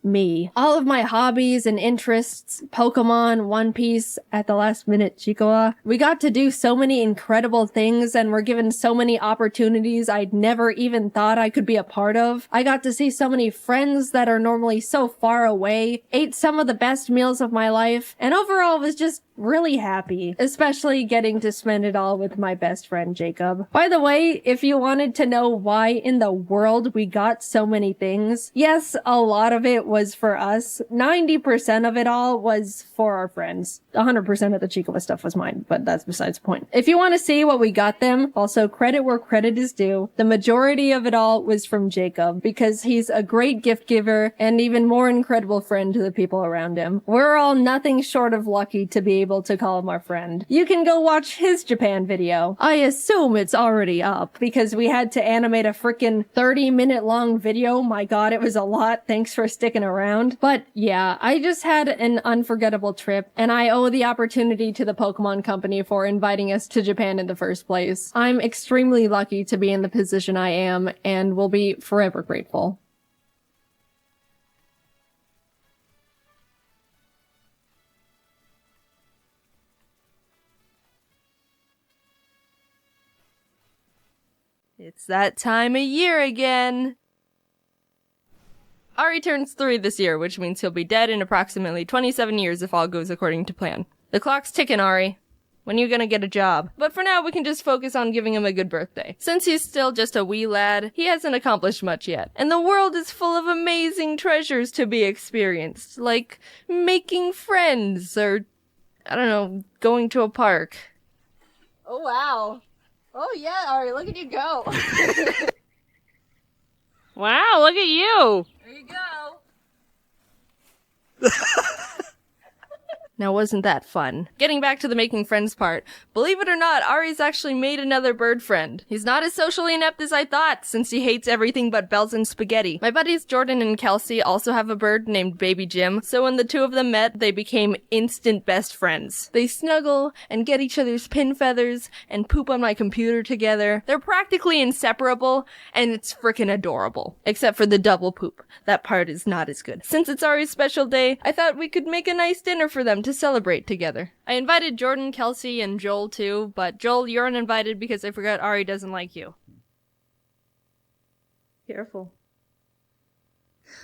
me. All of my hobbies and interests, Pokemon, One Piece, at the last minute Chikawa. We got to do so many incredible things and were given so many opportunities I'd never even thought I could be a part of. I got to see so many friends that are normally so far away, ate some of the best meals of my life, and overall was just really happy, especially getting to spend it all with my best friend Jacob. By the way, if you wanted to know why in the world we got so many things, yes, a lot of it was for us. 90% of it all was for our friends. 100% of the Chikawa stuff was mine, but that's besides the point. If you want to see what we got them, also credit where credit is due, the majority of it all was from Jacob, because he's a great gift giver and even more incredible friend to the people around him. We're all nothing short of lucky to be able to call him our friend. You can go watch his Japan video. I assume it's already up, because we had to animate a freaking 30-minute long video. My god, it was a lot. Thanks for sticking around. But yeah, I just had an unforgettable trip, and I owe the opportunity to the Pokemon Company for inviting us to Japan in the first place. I'm extremely lucky to be in the position I am, and will be forever grateful. It's that time of year again. Ari turns 3 this year, which means he'll be dead in approximately 27 years if all goes according to plan. The clock's ticking, Ari. When are you gonna get a job? But for now, we can just focus on giving him a good birthday. Since he's still just a wee lad, he hasn't accomplished much yet. And the world is full of amazing treasures to be experienced, like making friends, or, I don't know, going to a park. Oh, wow. Oh, yeah, Ari, look at you go. Wow, look at you! There you go. Now wasn't that fun? Getting back to the making friends part, believe it or not, Ari's actually made another bird friend. He's not as socially inept as I thought, since he hates everything but bells and spaghetti. My buddies Jordan and Kelsey also have a bird named Baby Jim, so when the two of them met, they became instant best friends. They snuggle and get each other's pin feathers and poop on my computer together. They're practically inseparable, and it's frickin' adorable. Except for the double poop. That part is not as good. Since it's Ari's special day, I thought we could make a nice dinner for them to celebrate together. I invited Jordan, Kelsey, and Joel too, but Joel, you're uninvited because I forgot Ari doesn't like you. Careful.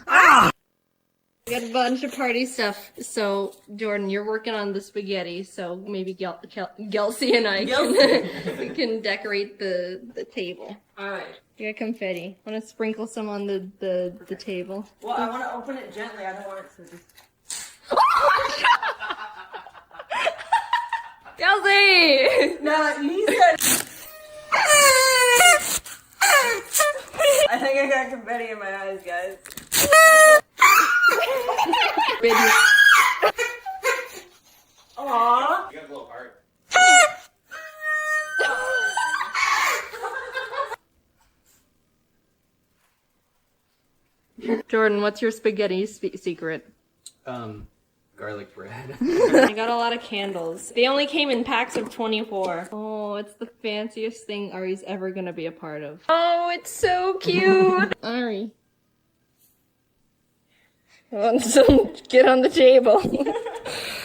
Ah! We got a bunch of party stuff, so Jordan, you're working on the spaghetti, so maybe Kelsey and I we can decorate the table. Alright. We got confetti. Want to sprinkle some on the table? Well, I want to open it gently. I don't want it to just... Kelsey! No, you said... I think I got confetti in my eyes, guys. Baby. Aww. You got a little heart. Jordan, what's your spaghetti secret? Garlic bread. I got a lot of candles. They only came in packs of 24. Oh, it's the fanciest thing Ari's ever gonna be a part of. Oh, it's so cute! Ari. Oh, don't get on the table.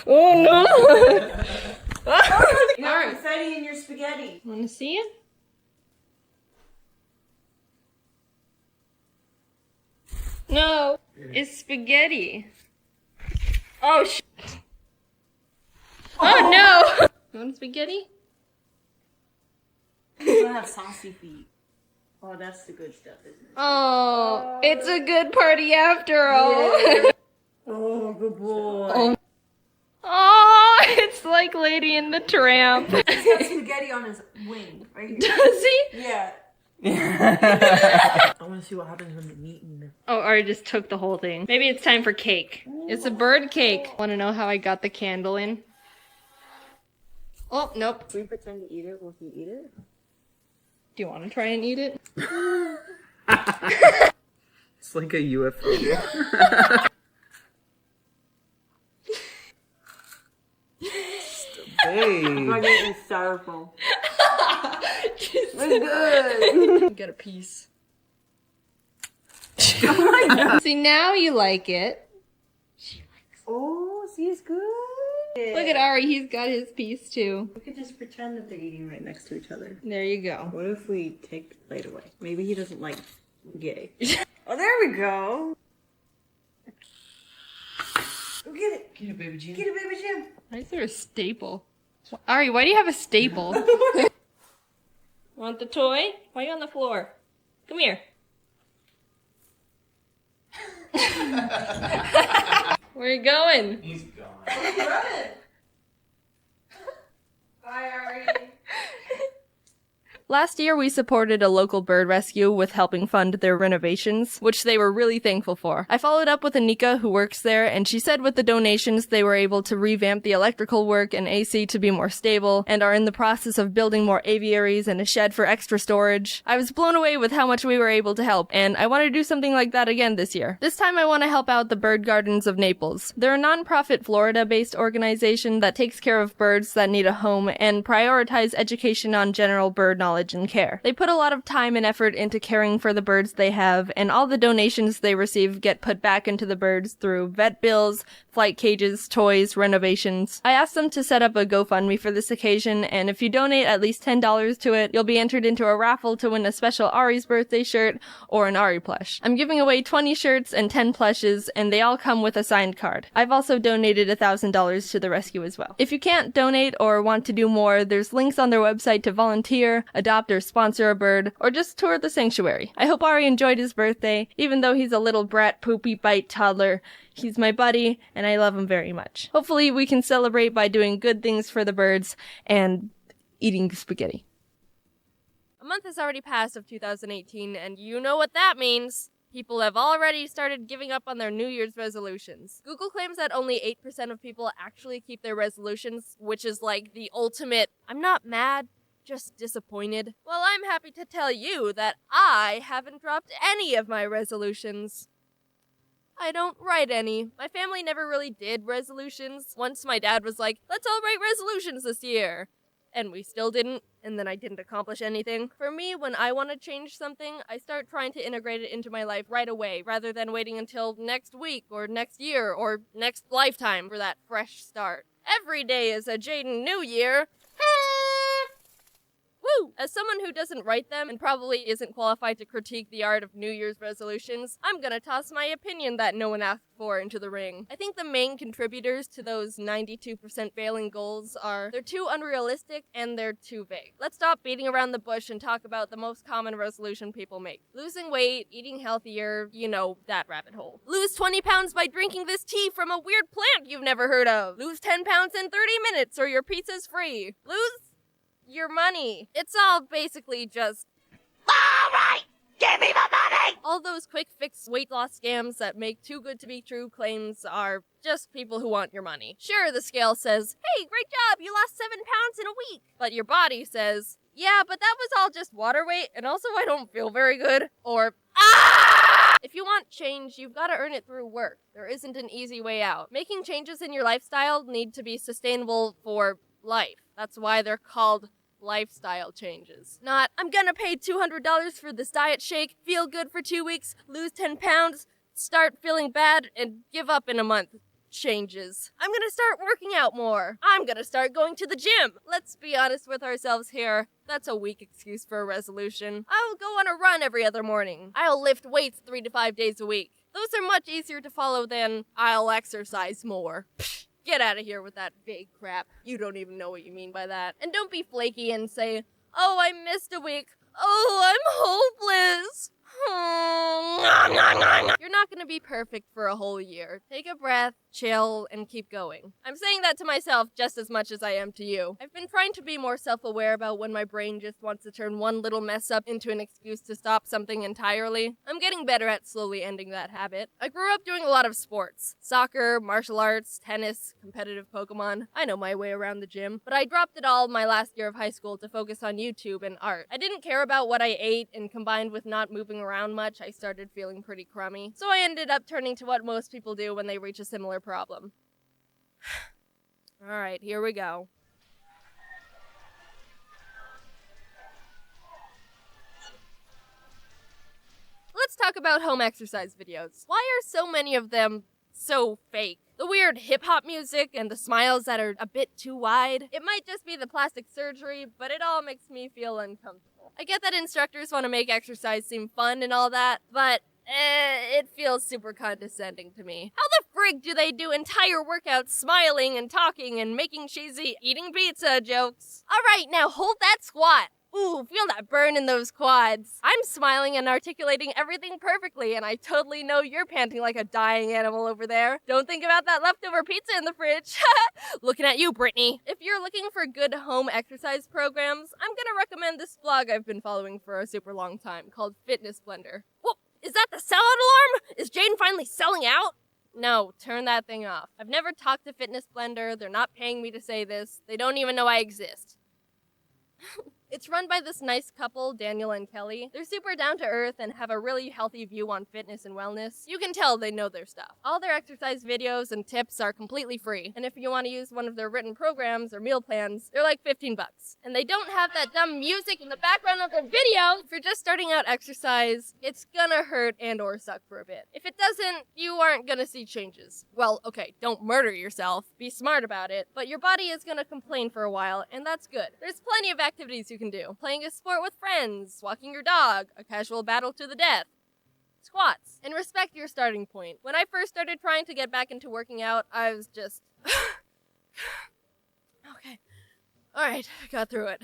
Oh no! You got confetti in your spaghetti. Wanna see it? No, it's spaghetti. Oh, oh no! You want spaghetti? You're gonna have saucy feet. Oh, that's the good stuff, isn't it? Oh, it's a good party after all. Yeah. Oh, good boy. Oh, it's like Lady and the Tramp. He's got spaghetti on his wing, right here. Does he? Yeah. I want to see what happens when the meat and the... Oh, Ari just took the whole thing. Maybe it's time for cake. It's a bird cake. Want to know how I got the candle in? Oh, nope. If we pretend to eat it, will he eat it? Do you want to try and eat it? It's like a UFO. Hey. I'm eating styrofoam. It's good. Get a piece. Oh my god. See, now you like it. Oh, see, it's good. Look at Ari, he's got his piece too. We could just pretend that they're eating right next to each other. There you go. What if we take the plate away? Maybe he doesn't like gay. Oh, there we go. Go get it. Get it, baby Jim. Get it, baby Jim. Why is there a staple? Ari, why do you have a staple? Want the toy? Why are you on the floor? Come here. Where are you going? He's gone. Bye, Ari. Last year, we supported a local bird rescue with helping fund their renovations, which they were really thankful for. I followed up with Anika, who works there, and she said with the donations, they were able to revamp the electrical work and AC to be more stable, and are in the process of building more aviaries and a shed for extra storage. I was blown away with how much we were able to help, and I want to do something like that again this year. This time, I want to help out the Bird Gardens of Naples. They're a non-profit Florida-based organization that takes care of birds that need a home and prioritize education on general bird knowledge and care. They put a lot of time and effort into caring for the birds they have, and all the donations they receive get put back into the birds through vet bills, flight cages, toys, renovations. I asked them to set up a GoFundMe for this occasion, and if you donate at least $10 to it, you'll be entered into a raffle to win a special Ari's birthday shirt or an Ari plush. I'm giving away 20 shirts and 10 plushes, and they all come with a signed card. I've also donated $1,000 to the rescue as well. If you can't donate or want to do more, there's links on their website to volunteer, adopt or sponsor a bird, or just tour the sanctuary. I hope Ari enjoyed his birthday, even though he's a little brat poopy bite toddler. He's my buddy, and I love him very much. Hopefully we can celebrate by doing good things for the birds and eating spaghetti. A month has already passed of 2018, and you know what that means. People have already started giving up on their New Year's resolutions. Google claims that only 8% of people actually keep their resolutions, which is like the ultimate, I'm not mad, just disappointed. Well, I'm happy to tell you that I haven't dropped any of my resolutions. I don't write any. My family never really did resolutions. Once my dad was like, let's all write resolutions this year. And we still didn't, and then I didn't accomplish anything. For me, when I want to change something, I start trying to integrate it into my life right away, rather than waiting until next week, or next year, or next lifetime for that fresh start. Every day is a Jaiden New Year. Woo! As someone who doesn't write them and probably isn't qualified to critique the art of New Year's resolutions, I'm gonna toss my opinion that no one asked for into the ring. I think the main contributors to those 92% failing goals are they're too unrealistic and they're too vague. Let's stop beating around the bush and talk about the most common resolution people make. Losing weight, eating healthier, you know, that rabbit hole. Lose 20 pounds by drinking this tea from a weird plant you've never heard of. Lose 10 pounds in 30 minutes or your pizza's free. Lose your money. It's all basically just, alright, give me the money! All those quick fix weight loss scams that make too good to be true claims are just people who want your money. Sure, the scale says, hey, great job, you lost 7 pounds in a week. But your body says, yeah, but that was all just water weight, and also I don't feel very good. Or, ah! If you want change, you've got to earn it through work. There isn't an easy way out. Making changes in your lifestyle need to be sustainable for life. That's why they're called lifestyle changes. Not, I'm gonna pay $200 for this diet shake, feel good for 2 weeks, lose 10 pounds, start feeling bad, and give up in a month. Changes. I'm gonna start working out more. I'm gonna start going to the gym. Let's be honest with ourselves here. That's a weak excuse for a resolution. I'll go on a run every other morning. I'll lift weights 3 to 5 days a week. Those are much easier to follow than I'll exercise more. Get out of here with that vague crap. You don't even know what you mean by that. And don't be flaky and say, oh, I missed a week. Oh, I'm hopeless. You're not gonna be perfect for a whole year. Take a breath, chill, and keep going. I'm saying that to myself just as much as I am to you. I've been trying to be more self-aware about when my brain just wants to turn one little mess up into an excuse to stop something entirely. I'm getting better at slowly ending that habit. I grew up doing a lot of sports. Soccer, martial arts, tennis, competitive Pokémon. I know my way around the gym. But I dropped it all my last year of high school to focus on YouTube and art. I didn't care about what I ate, and combined with not moving around much, I started feeling pretty crummy. So I ended up turning to what most people do when they reach a similar problem. Alright, here we go. Let's talk about home exercise videos. Why are so many of them so fake? The weird hip-hop music and the smiles that are a bit too wide. It might just be the plastic surgery, but it all makes me feel uncomfortable. I get that instructors want to make exercise seem fun and all that, but it feels super condescending to me. How the frig do they do entire workouts smiling and talking and making cheesy eating pizza jokes? Alright, now hold that squat. Ooh, feel that burn in those quads. I'm smiling and articulating everything perfectly, and I totally know you're panting like a dying animal over there. Don't think about that leftover pizza in the fridge. Looking at you, Brittany. If you're looking for good home exercise programs, I'm gonna recommend this blog I've been following for a super long time called Fitness Blender. Whoa, is that the sellout alarm? Is Jaiden finally selling out? No, turn that thing off. I've never talked to Fitness Blender. They're not paying me to say this. They don't even know I exist. It's run by this nice couple, Daniel and Kelly. They're super down to earth and have a really healthy view on fitness and wellness. You can tell they know their stuff. All their exercise videos and tips are completely free. And if you want to use one of their written programs or meal plans, they're like $15. And they don't have that dumb music in the background of their video. If you're just starting out exercise, it's gonna hurt and or suck for a bit. If it doesn't, you aren't gonna see changes. Well, okay, don't murder yourself. Be smart about it. But your body is gonna complain for a while, and that's good. There's plenty of activities you can do. Playing a sport with friends, walking your dog, a casual battle to the death, squats, and respect your starting point. When I first started trying to get back into working out, I was just... Okay. Alright, I got through it.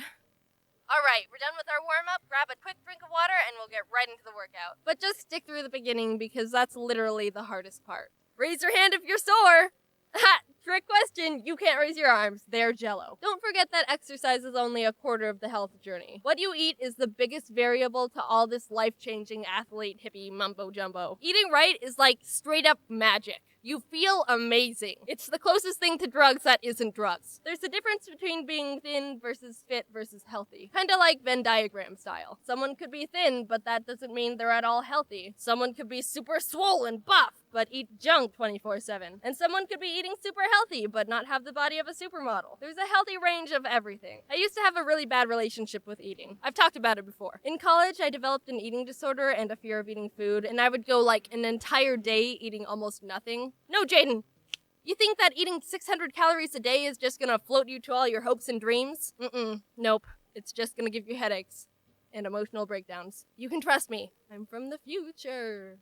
Alright, we're done with our warm-up, grab a quick drink of water, and we'll get right into the workout. But just stick through the beginning, because that's literally the hardest part. Raise your hand if you're sore! Ha! Trick question, you can't raise your arms. They're jello. Don't forget that exercise is only a quarter of the health journey. What you eat is the biggest variable to all this life-changing athlete hippie mumbo jumbo. Eating right is like straight up magic. You feel amazing. It's the closest thing to drugs that isn't drugs. There's a difference between being thin versus fit versus healthy. Kinda like Venn diagram style. Someone could be thin, but that doesn't mean they're at all healthy. Someone could be super swollen, buff, but eat junk 24/7. And someone could be eating super healthy, but not have the body of a supermodel. There's a healthy range of everything. I used to have a really bad relationship with eating. I've talked about it before. In college, I developed an eating disorder and a fear of eating food, and I would go like an entire day eating almost nothing. No, Jaiden. You think that eating 600 calories a day is just gonna float you to all your hopes and dreams? Nope. It's just gonna give you headaches and emotional breakdowns. You can trust me. I'm from the future.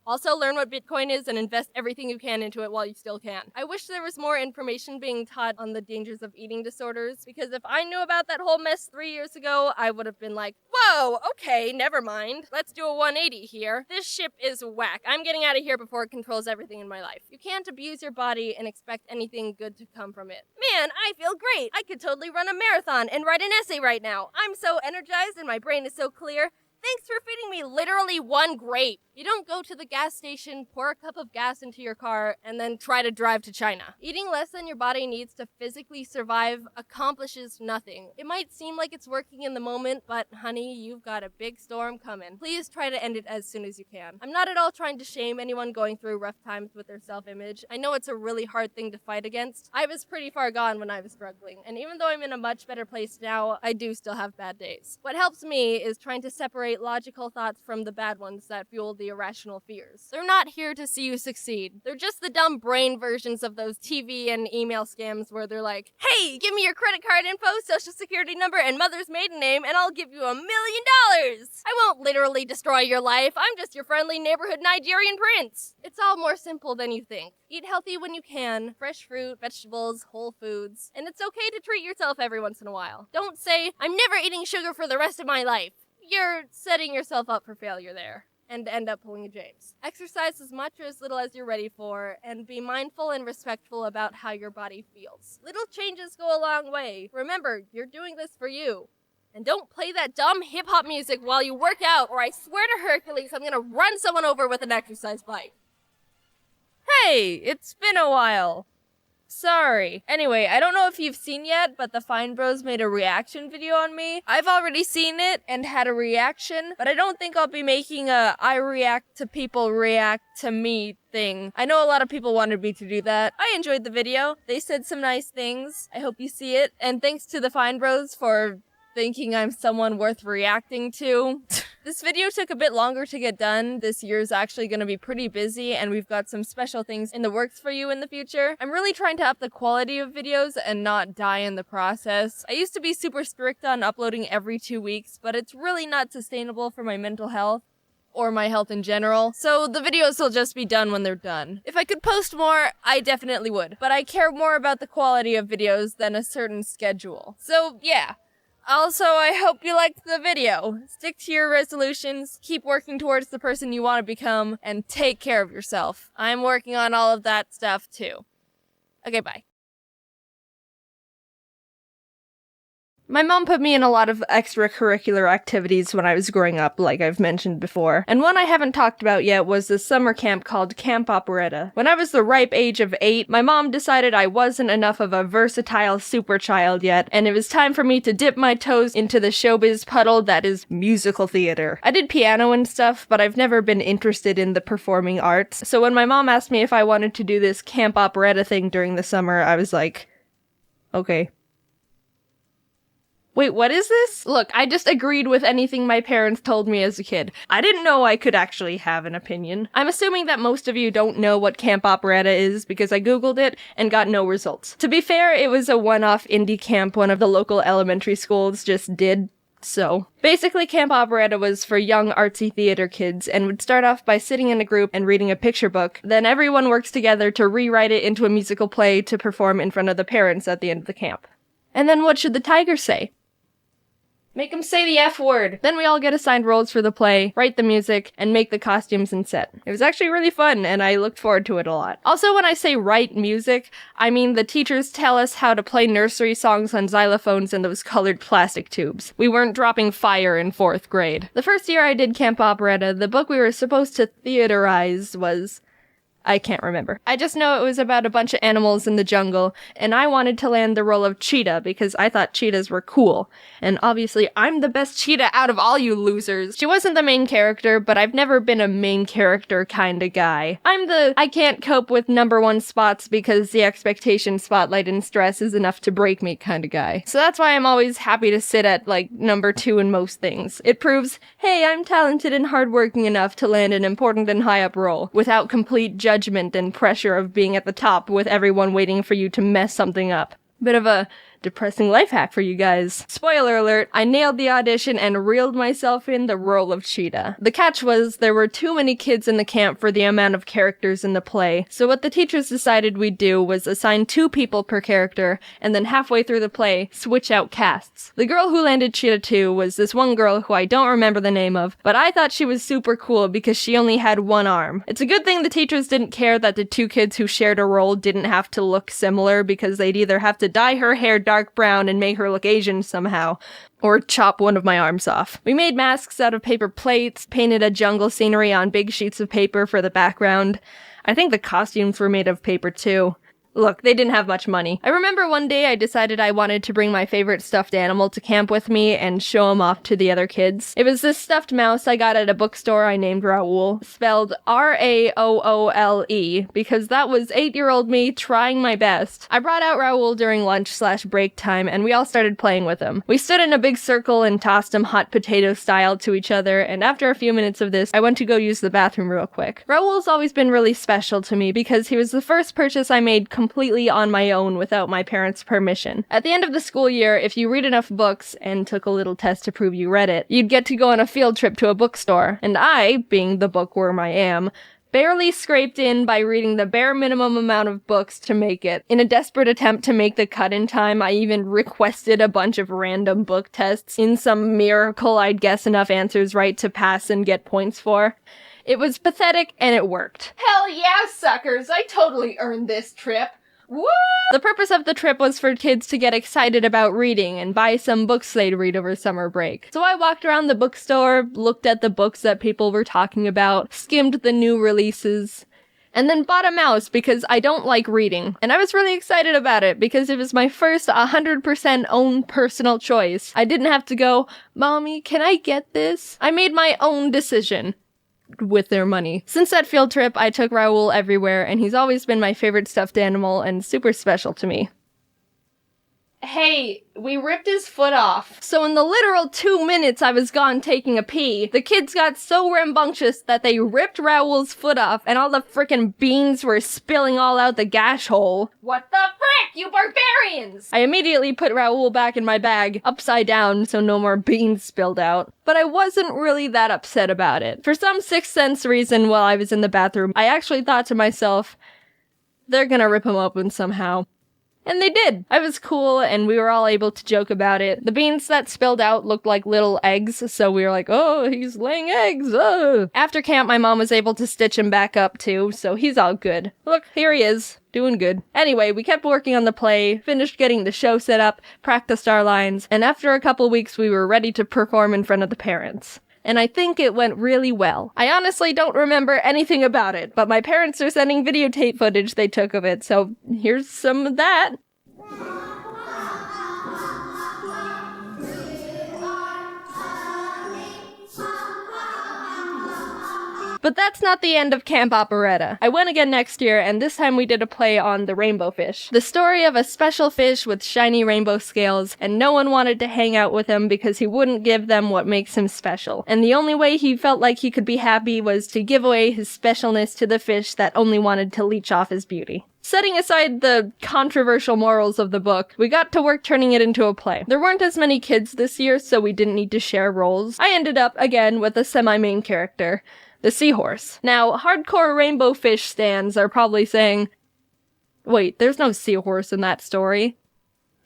Also, learn what Bitcoin is and invest everything you can into it while you still can. I wish there was more information being taught on the dangers of eating disorders, because if I knew about that whole mess 3 years ago, I would have been like, whoa, okay, never mind. Let's do a 180 here. This ship is whack. I'm getting out of here before it controls everything in my life. You can't abuse your body and expect anything good to come from it. Man, I feel great. I could totally run a marathon and write an essay right now. I'm so energized and my brain is so clear. Thanks for feeding me literally one grape. You don't go to the gas station, pour a cup of gas into your car, and then try to drive to China. Eating less than your body needs to physically survive accomplishes nothing. It might seem like it's working in the moment, but honey, you've got a big storm coming. Please try to end it as soon as you can. I'm not at all trying to shame anyone going through rough times with their self-image. I know it's a really hard thing to fight against. I was pretty far gone when I was struggling, and even though I'm in a much better place now, I do still have bad days. What helps me is trying to separate logical thoughts from the bad ones that fuel the irrational fears. They're not here to see you succeed. They're just the dumb brain versions of those TV and email scams where they're like, hey, give me your credit card info, social security number, and mother's maiden name, and I'll give you $1 million. I won't literally destroy your life. I'm just your friendly neighborhood Nigerian prince. It's all more simple than you think. Eat healthy when you can. Fresh fruit, vegetables, whole foods. And it's okay to treat yourself every once in a while. Don't say, I'm never eating sugar for the rest of my life. You're setting yourself up for failure there, and end up pulling a James. Exercise as much or as little as you're ready for, and be mindful and respectful about how your body feels. Little changes go a long way. Remember, you're doing this for you. And don't play that dumb hip-hop music while you work out, or I swear to Hercules, I'm gonna run someone over with an exercise bike. Hey, it's been a while. Sorry. Anyway, I don't know if you've seen yet, but the Fine Bros made a reaction video on me. I've already seen it and had a reaction, but I don't think I'll be making a I react to people react to me thing. I know a lot of people wanted me to do that. I enjoyed the video. They said some nice things. I hope you see it. And thanks to the Fine Bros for thinking I'm someone worth reacting to. This video took a bit longer to get done. This year's actually going to be pretty busy, and we've got some special things in the works for you in the future. I'm really trying to up the quality of videos and not die in the process. I used to be super strict on uploading every 2 weeks, but it's really not sustainable for my mental health or my health in general, so the videos will just be done when they're done. If I could post more, I definitely would, but I care more about the quality of videos than a certain schedule. So yeah. Also, I hope you liked the video. Stick to your resolutions, keep working towards the person you want to become, and take care of yourself. I'm working on all of that stuff too. Okay, bye. My mom put me in a lot of extracurricular activities when I was growing up, like I've mentioned before. And one I haven't talked about yet was the summer camp called Camp Operetta. When I was the ripe age of 8, my mom decided I wasn't enough of a versatile super child yet, and it was time for me to dip my toes into the showbiz puddle that is musical theater. I did piano and stuff, but I've never been interested in the performing arts. So when my mom asked me if I wanted to do this Camp Operetta thing during the summer, I was like, okay. Wait, what is this? Look, I just agreed with anything my parents told me as a kid. I didn't know I could actually have an opinion. I'm assuming that most of you don't know what Camp Operetta is because I googled it and got no results. To be fair, it was a one-off indie camp one of the local elementary schools just did. So, basically Camp Operetta was for young artsy theater kids and would start off by sitting in a group and reading a picture book. Then everyone works together to rewrite it into a musical play to perform in front of the parents at the end of the camp. And then what should the tiger say? Make them say the F word. Then we all get assigned roles for the play, write the music, and make the costumes and set. It was actually really fun, and I looked forward to it a lot. Also, when I say write music, I mean the teachers tell us how to play nursery songs on xylophones in those colored plastic tubes. We weren't dropping fire in 4th grade. The first year I did Camp Operetta, the book we were supposed to theaterize was... I can't remember. I just know it was about a bunch of animals in the jungle, and I wanted to land the role of cheetah because I thought cheetahs were cool. And obviously, I'm the best cheetah out of all you losers. She wasn't the main character, but I've never been a main character kinda guy. I'm the I can't cope with #1 spots because the expectation, spotlight, and stress is enough to break me kinda guy. So that's why I'm always happy to sit at, like, #2 in most things. It proves, hey, I'm talented and hardworking enough to land an important and high-up role, without complete judgment and pressure of being at the top with everyone waiting for you to mess something up. Bit of a depressing life hack for you guys. Spoiler alert, I nailed the audition and reeled myself in the role of cheetah. The catch was there were too many kids in the camp for the amount of characters in the play, so what the teachers decided we'd do was assign 2 people per character, and then halfway through the play, switch out casts. The girl who landed Cheetah 2 was this one girl who I don't remember the name of, but I thought she was super cool because she only had 1 arm. It's a good thing the teachers didn't care that the 2 kids who shared a role didn't have to look similar because they'd either have to dye her hair dark brown and make her look Asian somehow, or chop one of my arms off. We made masks out of paper plates, painted a jungle scenery on big sheets of paper for the background. I think the costumes were made of paper too. Look, they didn't have much money. I remember one day I decided I wanted to bring my favorite stuffed animal to camp with me and show him off to the other kids. It was this stuffed mouse I got at a bookstore I named Raoul, spelled R-A-O-O-L-E, because that was 8-year-old me trying my best. I brought out Raoul during lunch/break time, and we all started playing with him. We stood in a big circle and tossed him hot potato style to each other, and after a few minutes of this, I went to go use the bathroom real quick. Raoul's always been really special to me because he was the first purchase I made completely on my own without my parents' permission. At the end of the school year, if you read enough books and took a little test to prove you read it, you'd get to go on a field trip to a bookstore. And I, being the bookworm I am, barely scraped in by reading the bare minimum amount of books to make it. In a desperate attempt to make the cut in time, I even requested a bunch of random book tests. In some miracle, I'd guess enough answers right to pass and get points for. It was pathetic, and it worked. Hell yeah, suckers! I totally earned this trip! Woo! The purpose of the trip was for kids to get excited about reading and buy some books they'd read over summer break. So I walked around the bookstore, looked at the books that people were talking about, skimmed the new releases, and then bought a mouse because I don't like reading. And I was really excited about it because it was my first 100% own personal choice. I didn't have to go, "Mommy, can I get this?" I made my own decision. With their money. Since that field trip, I took Raoul everywhere, and he's always been my favorite stuffed animal and super special to me. Hey, we ripped his foot off. So in the literal 2 minutes I was gone taking a pee, the kids got so rambunctious that they ripped Raoul's foot off and all the frickin' beans were spilling all out the gash hole. What the frick, you barbarians! I immediately put Raoul back in my bag, upside down so no more beans spilled out. But I wasn't really that upset about it. For some sixth sense reason while I was in the bathroom, I actually thought to myself, they're gonna rip him open somehow. And they did. I was cool, and we were all able to joke about it. The beans that spilled out looked like little eggs, so we were like, oh, he's laying eggs, oh. After camp, my mom was able to stitch him back up, too, so he's all good. Look, here he is, doing good. Anyway, we kept working on the play, finished getting the show set up, practiced our lines, and after a couple weeks, we were ready to perform in front of the parents. And I think it went really well. I honestly don't remember anything about it, but my parents are sending videotape footage they took of it, so here's some of that. But that's not the end of Camp Operetta. I went again next year, and this time we did a play on the rainbow fish. The story of a special fish with shiny rainbow scales, and no one wanted to hang out with him because he wouldn't give them what makes him special. And the only way he felt like he could be happy was to give away his specialness to the fish that only wanted to leech off his beauty. Setting aside the controversial morals of the book, we got to work turning it into a play. There weren't as many kids this year, so we didn't need to share roles. I ended up, again, with a semi-main character. The seahorse. Now, hardcore rainbow fish stans are probably saying, wait, there's no seahorse in that story.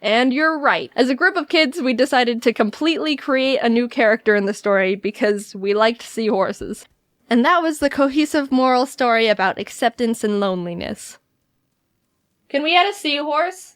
And you're right. As a group of kids, we decided to completely create a new character in the story because we liked seahorses. And that was the cohesive moral story about acceptance and loneliness. Can we add a seahorse?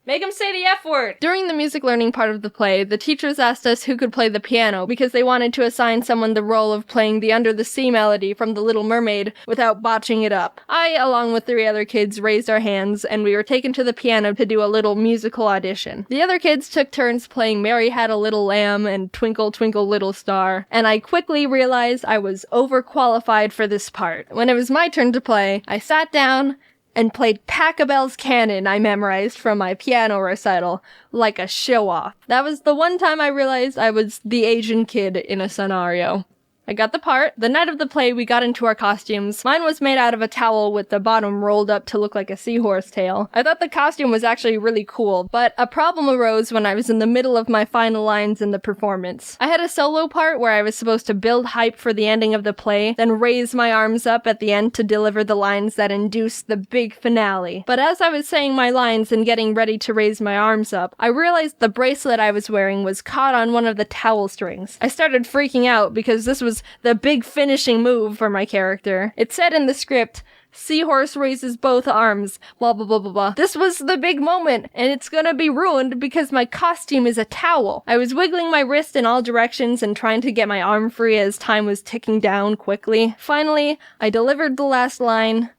Make him say the F word! During the music learning part of the play, the teachers asked us who could play the piano because they wanted to assign someone the role of playing the Under the Sea melody from The Little Mermaid without botching it up. I, along with 3 other kids, raised our hands and we were taken to the piano to do a little musical audition. The other kids took turns playing Mary Had a Little Lamb and Twinkle Twinkle Little Star, and I quickly realized I was overqualified for this part. When it was my turn to play, I sat down and played Pachelbel's Canon I memorized from my piano recital, like a show-off. That was the one time I realized I was the Asian kid in a scenario. I got the part. The night of the play, we got into our costumes. Mine was made out of a towel with the bottom rolled up to look like a seahorse tail. I thought the costume was actually really cool, but a problem arose when I was in the middle of my final lines in the performance. I had a solo part where I was supposed to build hype for the ending of the play, then raise my arms up at the end to deliver the lines that induced the big finale. But as I was saying my lines and getting ready to raise my arms up, I realized the bracelet I was wearing was caught on one of the towel strings. I started freaking out because this was the big finishing move for my character. It said in the script, "Seahorse raises both arms, blah blah blah blah blah." This was the big moment, and it's gonna be ruined because my costume is a towel. I was wiggling my wrist in all directions and trying to get my arm free as time was ticking down quickly. Finally, I delivered the last line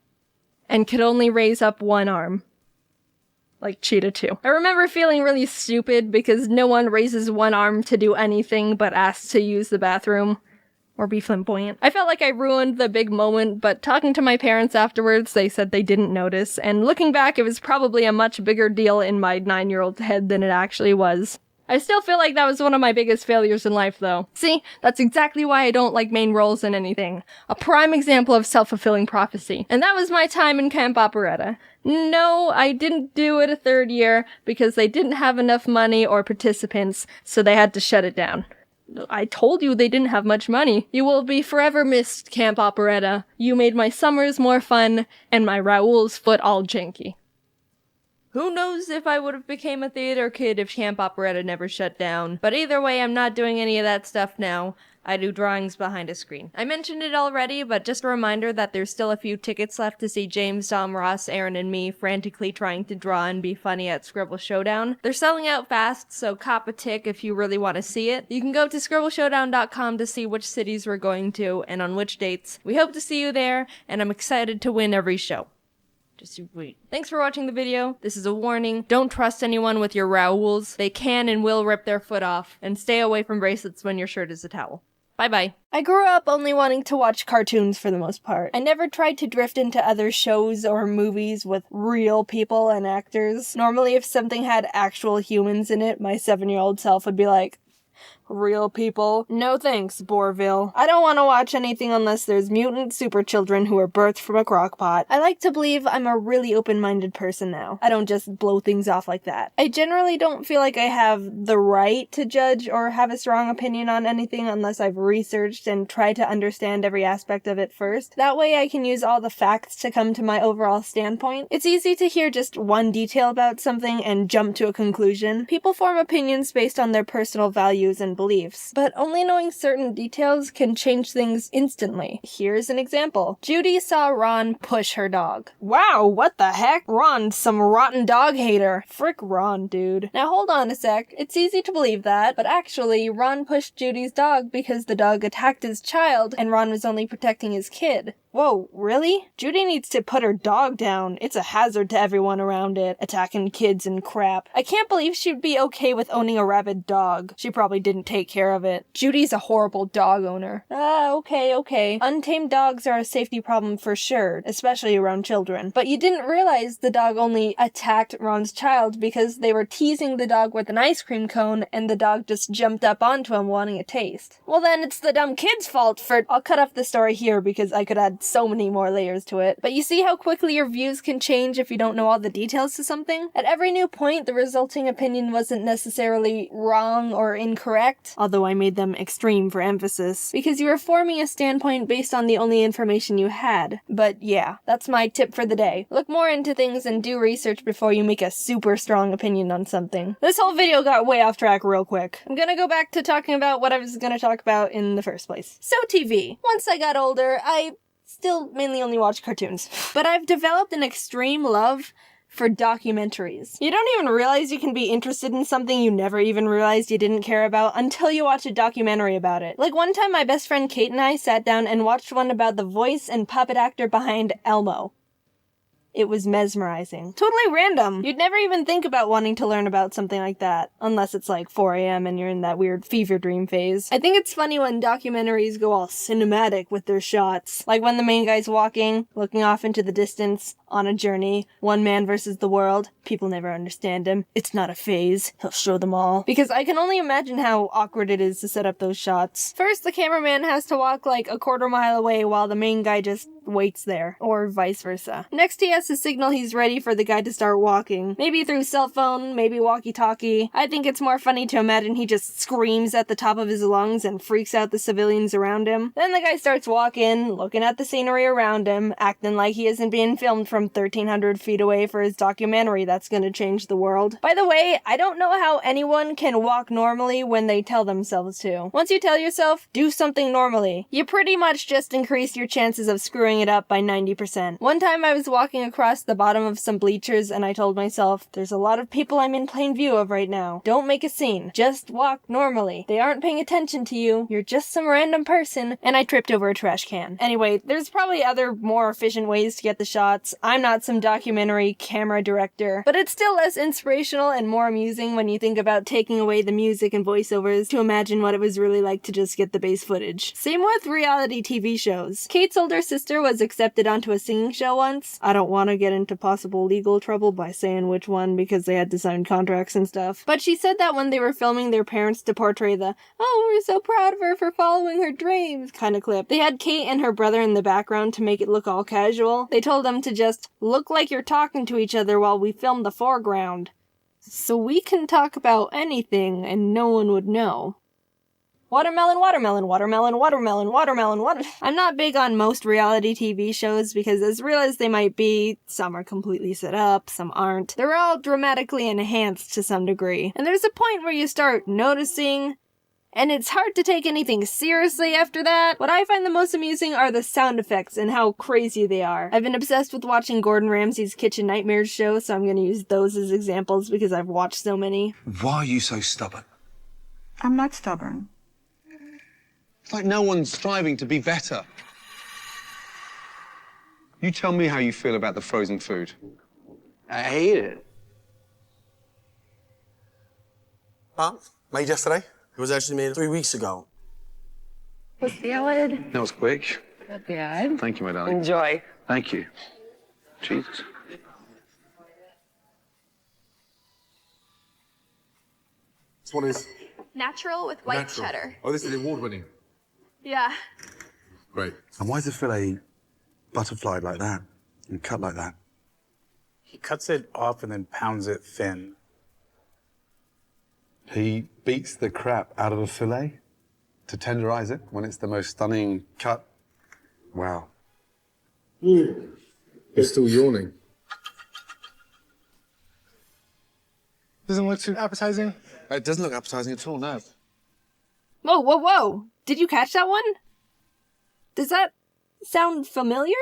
and could only raise up one arm. Like Cheetah 2. I remember feeling really stupid because no one raises one arm to do anything but asks to use the bathroom. Or be flamboyant. I felt like I ruined the big moment, but talking to my parents afterwards, they said they didn't notice, and looking back, it was probably a much bigger deal in my 9-year-old head than it actually was. I still feel like that was one of my biggest failures in life, though. See, that's exactly why I don't like main roles in anything. A prime example of self-fulfilling prophecy. And that was my time in Camp Operetta. No, I didn't do it a 3rd year because they didn't have enough money or participants, so they had to shut it down. I told you they didn't have much money. You will be forever missed, Camp Operetta. You made my summers more fun, and my Raoul's foot all janky. Who knows if I would have became a theater kid if Camp Operetta never shut down. But either way, I'm not doing any of that stuff now. I do drawings behind a screen. I mentioned it already, but just a reminder that there's still a few tickets left to see James, Dom, Ross, Aaron, and me frantically trying to draw and be funny at Scribble Showdown. They're selling out fast, so cop a tick if you really want to see it. You can go to scribbleshowdown.com to see which cities we're going to and on which dates. We hope to see you there, and I'm excited to win every show. Just wait. Thanks for watching the video. This is a warning. Don't trust anyone with your Raouls. They can and will rip their foot off, and stay away from bracelets when your shirt is a towel. Bye-bye. I grew up only wanting to watch cartoons for the most part. I never tried to drift into other shows or movies with real people and actors. Normally, if something had actual humans in it, my 7-year-old self would be like, "Real people? No thanks, Bourville. I don't want to watch anything unless there's mutant super children who are birthed from a crockpot." I like to believe I'm a really open-minded person now. I don't just blow things off like that. I generally don't feel like I have the right to judge or have a strong opinion on anything unless I've researched and tried to understand every aspect of it first. That way I can use all the facts to come to my overall standpoint. It's easy to hear just one detail about something and jump to a conclusion. People form opinions based on their personal values and beliefs, but only knowing certain details can change things instantly. Here's an example. Judy saw Ron push her dog. Wow, what the heck? Ron's some rotten dog hater. Frick Ron, dude. Now hold on a sec. It's easy to believe that, but actually, Ron pushed Judy's dog because the dog attacked his child and Ron was only protecting his kid. Whoa, really? Judy needs to put her dog down. It's a hazard to everyone around it, attacking kids and crap. I can't believe she'd be okay with owning a rabid dog. She probably didn't take care of it. Judy's a horrible dog owner. Okay. Untamed dogs are a safety problem for sure, especially around children. But you didn't realize the dog only attacked Ron's child because they were teasing the dog with an ice cream cone and the dog just jumped up onto him wanting a taste. Well then, it's the dumb kid's fault for— I'll cut off the story here because I could add so many more layers to it. But you see how quickly your views can change if you don't know all the details to something? At every new point, the resulting opinion wasn't necessarily wrong or incorrect. correct, although I made them extreme for emphasis, because you were forming a standpoint based on the only information you had. But yeah, that's my tip for the day. Look more into things and do research before you make a super strong opinion on something. This whole video got way off track real quick. I'm gonna go back to talking about what I was gonna talk about in the first place. So TV. Once I got older, I still mainly only watch cartoons. But I've developed an extreme love for documentaries. You don't even realize you can be interested in something you never even realized you didn't care about until you watch a documentary about it. Like one time my best friend Kate and I sat down and watched one about the voice and puppet actor behind Elmo. It was mesmerizing. Totally random. You'd never even think about wanting to learn about something like that, unless it's like 4 a.m. and you're in that weird fever dream phase. I think it's funny when documentaries go all cinematic with their shots. Like when the main guy's walking, looking off into the distance, on a journey, one man versus the world. People never understand him. It's not a phase. He'll show them all. Because I can only imagine how awkward it is to set up those shots. First, the cameraman has to walk like a quarter mile away while the main guy just waits there, or vice versa. Next, he has to signal he's ready for the guy to start walking. Maybe through cell phone, maybe walkie-talkie. I think it's more funny to imagine he just screams at the top of his lungs and freaks out the civilians around him. Then the guy starts walking, looking at the scenery around him, acting like he isn't being filmed from 1,300 feet away for his documentary that's gonna change the world. By the way, I don't know how anyone can walk normally when they tell themselves to. Once you tell yourself, do something normally, you pretty much just increase your chances of screwing it up by 90%. One time I was walking across the bottom of some bleachers and I told myself, there's a lot of people I'm in plain view of right now. Don't make a scene. Just walk normally. They aren't paying attention to you. You're just some random person. And I tripped over a trash can. Anyway, there's probably other more efficient ways to get the shots. I'm not some documentary camera director, but it's still less inspirational and more amusing when you think about taking away the music and voiceovers to imagine what it was really like to just get the base footage. Same with reality TV shows. Kate's older sister was accepted onto a singing show once. I don't want to get into possible legal trouble by saying which one because they had to sign contracts and stuff. But she said that when they were filming their parents to portray the, oh, we're so proud of her for following her dreams kind of clip, they had Kate and her brother in the background to make it look all casual. They told them to just look like you're talking to each other while we film the foreground. So we can talk about anything and no one would know. Watermelon, watermelon, watermelon, watermelon, watermelon, water. I'm not big on most reality TV shows because as real as they might be, some are completely set up, some aren't. They're all dramatically enhanced to some degree. And there's a point where you start noticing, and it's hard to take anything seriously after that. What I find the most amusing are the sound effects and how crazy they are. I've been obsessed with watching Gordon Ramsay's Kitchen Nightmares show, so I'm gonna use those as examples because I've watched so many. Why are you so stubborn? I'm not stubborn. It's like no one's striving to be better. You tell me how you feel about the frozen food. I hate it. Made yesterday? It was actually made 3 weeks ago. Was salad? That was quick. Not bad. Thank you, my darling. Enjoy. Thank you. Jesus. This one is Natural with white natural. cheddar. Oh, this is award-winning. Yeah. Great. And why is the fillet butterflied like that and cut like that? He cuts it off and then pounds it thin. He beats the crap out of a fillet to tenderize it when it's the most stunning cut. Wow. You're still yawning. Doesn't look too appetizing. It doesn't look appetizing at all, no. Whoa, whoa, whoa! Did you catch that one? Does that sound familiar?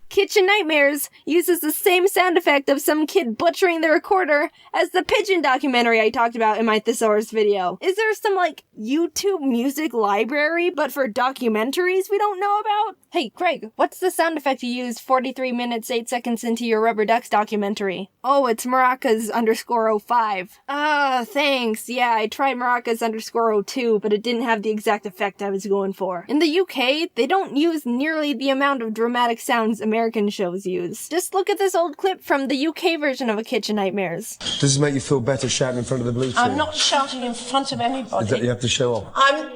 Kitchen Nightmares uses the same sound effect of some kid butchering the recorder as the pigeon documentary I talked about in my thesaurus video. Is there some, like, YouTube music library, but for documentaries we don't know about? Hey, Craig, what's the sound effect you used 43 minutes, 8 seconds into your Rubber Ducks documentary? Oh, it's maracas_05. Ah, thanks. Yeah, I tried maracas_02, but it didn't have the exact effect I was going for. In the UK, they don't use nearly the amount of dramatic sounds American shows use. Just look at this old clip from the UK version of A Kitchen Nightmares. Does this make you feel better shouting in front of the blue screen? I'm not shouting in front of anybody. Is that you have to show off? I'm...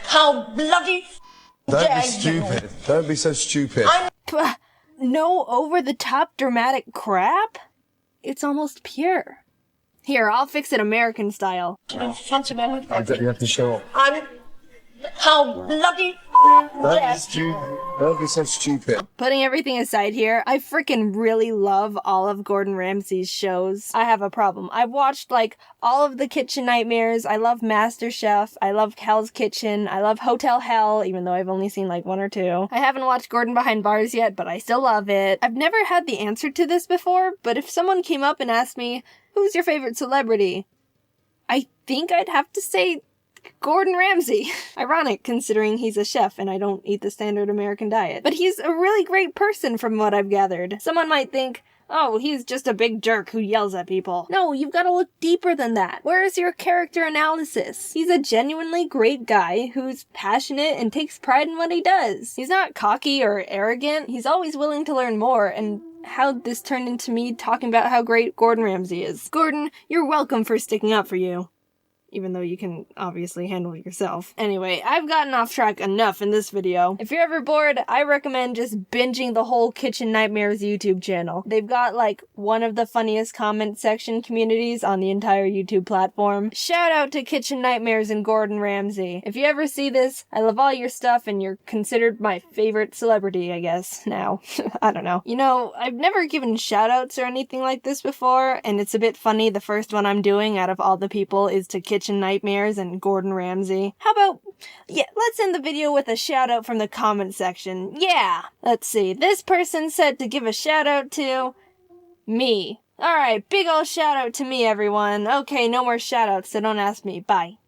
How bloody Don't dare be stupid. you? Don't be so stupid. No over-the-top dramatic crap? It's almost pure. Here, I'll fix it American style. In front of everybody. You have to show up. I'm how bloody Don't be so stupid. Putting everything aside here, I freaking really love all of Gordon Ramsay's shows. I have a problem. I've watched like all of the Kitchen Nightmares. I love MasterChef. I love Hell's Kitchen. I love Hotel Hell, even though I've only seen like 1 or 2. I haven't watched Gordon Behind Bars yet, but I still love it. I've never had the answer to this before, but if someone came up and asked me, who's your favorite celebrity? I think I'd have to say Gordon Ramsay. Ironic, considering he's a chef and I don't eat the standard American diet. But he's a really great person from what I've gathered. Someone might think, oh, he's just a big jerk who yells at people. No, you've got to look deeper than that. Where is your character analysis? He's a genuinely great guy who's passionate and takes pride in what he does. He's not cocky or arrogant. He's always willing to learn more, and how this turned into me talking about how great Gordon Ramsay is. Gordon, you're welcome for sticking up for you. Even though you can obviously handle it yourself. Anyway, I've gotten off track enough in this video. If you're ever bored, I recommend just binging the whole Kitchen Nightmares YouTube channel. They've got like one of the funniest comment section communities on the entire YouTube platform. Shout out to Kitchen Nightmares and Gordon Ramsay. If you ever see this, I love all your stuff and you're considered my favorite celebrity, I guess, now. I don't know. You know, I've never given shout outs or anything like this before, and it's a bit funny the first one I'm doing out of all the people is to Kitchen Nightmares and Gordon Ramsay. How about, let's end the video with a shout out from the comment section. Yeah! Let's see, this person said to give a shout out to me. Alright, big ol' shout out to me, everyone. Okay, no more shout outs, so don't ask me. Bye.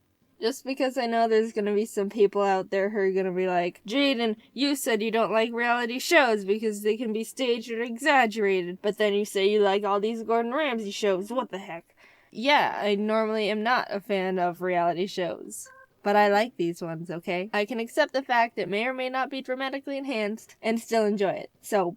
Just because I know there's gonna be some people out there who are gonna be like, Jaiden, you said you don't like reality shows because they can be staged or exaggerated, but then you say you like all these Gordon Ramsay shows. What the heck? Yeah, I normally am not a fan of reality shows, but I like these ones, okay? I can accept the fact it may or may not be dramatically enhanced and still enjoy it. So,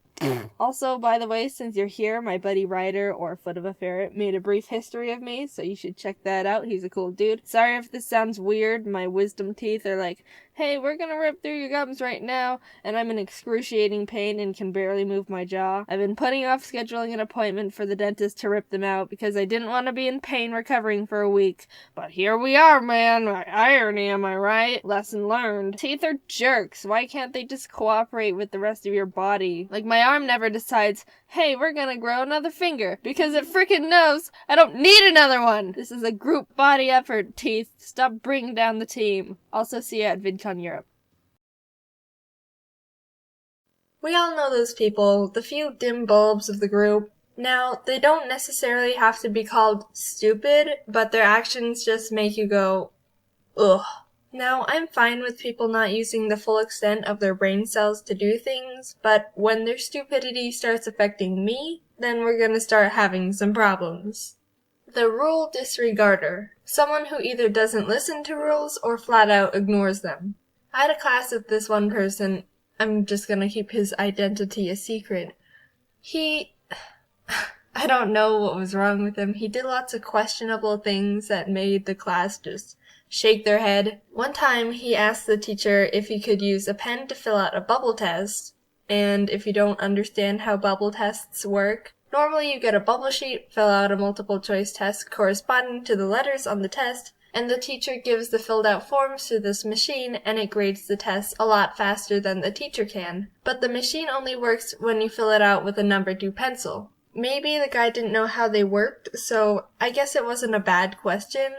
also, by the way, since you're here, my buddy Ryder, or Foot of a Ferret, made a brief history of me, so you should check that out. He's a cool dude. Sorry if this sounds weird. My wisdom teeth are like, hey, we're gonna rip through your gums right now, and I'm in excruciating pain and can barely move my jaw. I've been putting off scheduling an appointment for the dentist to rip them out because I didn't want to be in pain recovering for a week. But here we are, man. Irony, am I right? Lesson learned. Teeth are jerks. Why can't they just cooperate with the rest of your body? Like, my arm never decides, hey, we're gonna grow another finger, because it freaking knows I don't need another one. This is a group body effort, teeth. Stop bringing down the team. Also, see you at VidCon Europe. We all know those people, the few dim bulbs of the group. Now, they don't necessarily have to be called stupid, but their actions just make you go, ugh. Now, I'm fine with people not using the full extent of their brain cells to do things, but when their stupidity starts affecting me, then we're gonna start having some problems. The rule disregarder. Someone who either doesn't listen to rules or flat out ignores them. I had a class with this one person. I'm just gonna keep his identity a secret. I don't know what was wrong with him. He did lots of questionable things that made the class just shake their head. One time he asked the teacher if he could use a pen to fill out a bubble test. And if you don't understand how bubble tests work, normally you get a bubble sheet, fill out a multiple choice test corresponding to the letters on the test, and the teacher gives the filled out forms to this machine and it grades the test a lot faster than the teacher can. But the machine only works when you fill it out with a number 2 pencil. Maybe the guy didn't know how they worked, so I guess it wasn't a bad question.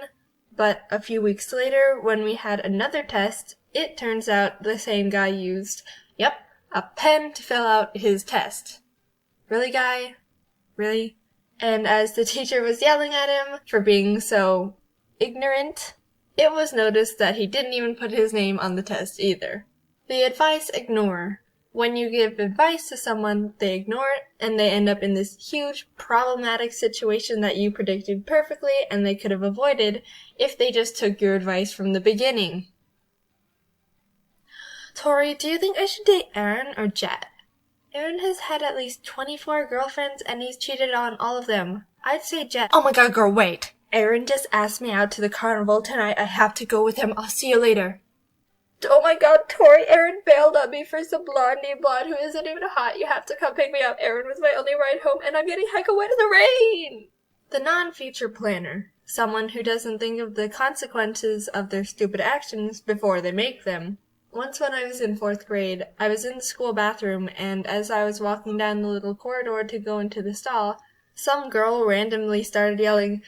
But a few weeks later, when we had another test, it turns out the same guy used, a pen to fill out his test. Really, guy? Really? And as the teacher was yelling at him for being so ignorant, it was noticed that he didn't even put his name on the test either. The advice ignore. When you give advice to someone, they ignore it, and they end up in this huge problematic situation that you predicted perfectly and they could have avoided if they just took your advice from the beginning. Tori, do you think I should date Aaron or Jet? Aaron has had at least 24 girlfriends and he's cheated on all of them. I'd say Jet. Oh my god, girl, wait. Aaron just asked me out to the carnival tonight. I have to go with him. I'll see you later. Oh my god, Tori, Aaron bailed on me for some blondie blonde who isn't even hot. You have to come pick me up. Aaron was my only ride home, and I'm getting hecka wet in the rain! The non-future planner. Someone who doesn't think of the consequences of their stupid actions before they make them. Once when I was in 4th grade, I was in the school bathroom, and as I was walking down the little corridor to go into the stall, some girl randomly started yelling,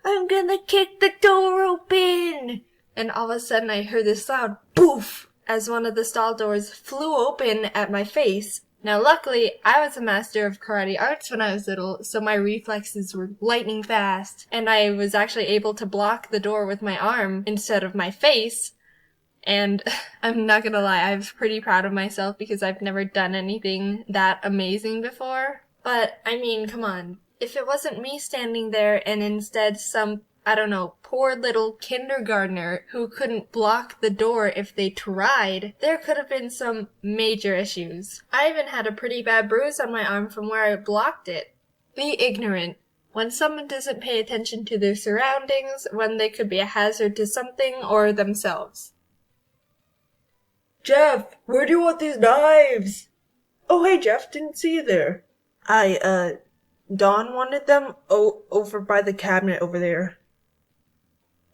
"I'm gonna kick the door open!" And all of a sudden I heard this loud poof as one of the stall doors flew open at my face. Now luckily, I was a master of karate arts when I was little, so my reflexes were lightning fast, and I was actually able to block the door with my arm instead of my face. And I'm not gonna lie, I was pretty proud of myself because I've never done anything that amazing before. But, I mean, come on. If it wasn't me standing there and instead some, I don't know, poor little kindergartner who couldn't block the door if they tried, there could have been some major issues. I even had a pretty bad bruise on my arm from where I blocked it. Be ignorant. When someone doesn't pay attention to their surroundings, when they could be a hazard to something or themselves. Jeff, where do you want these knives? Oh, hey, Jeff, didn't see you there. Dawn wanted them over by the cabinet over there.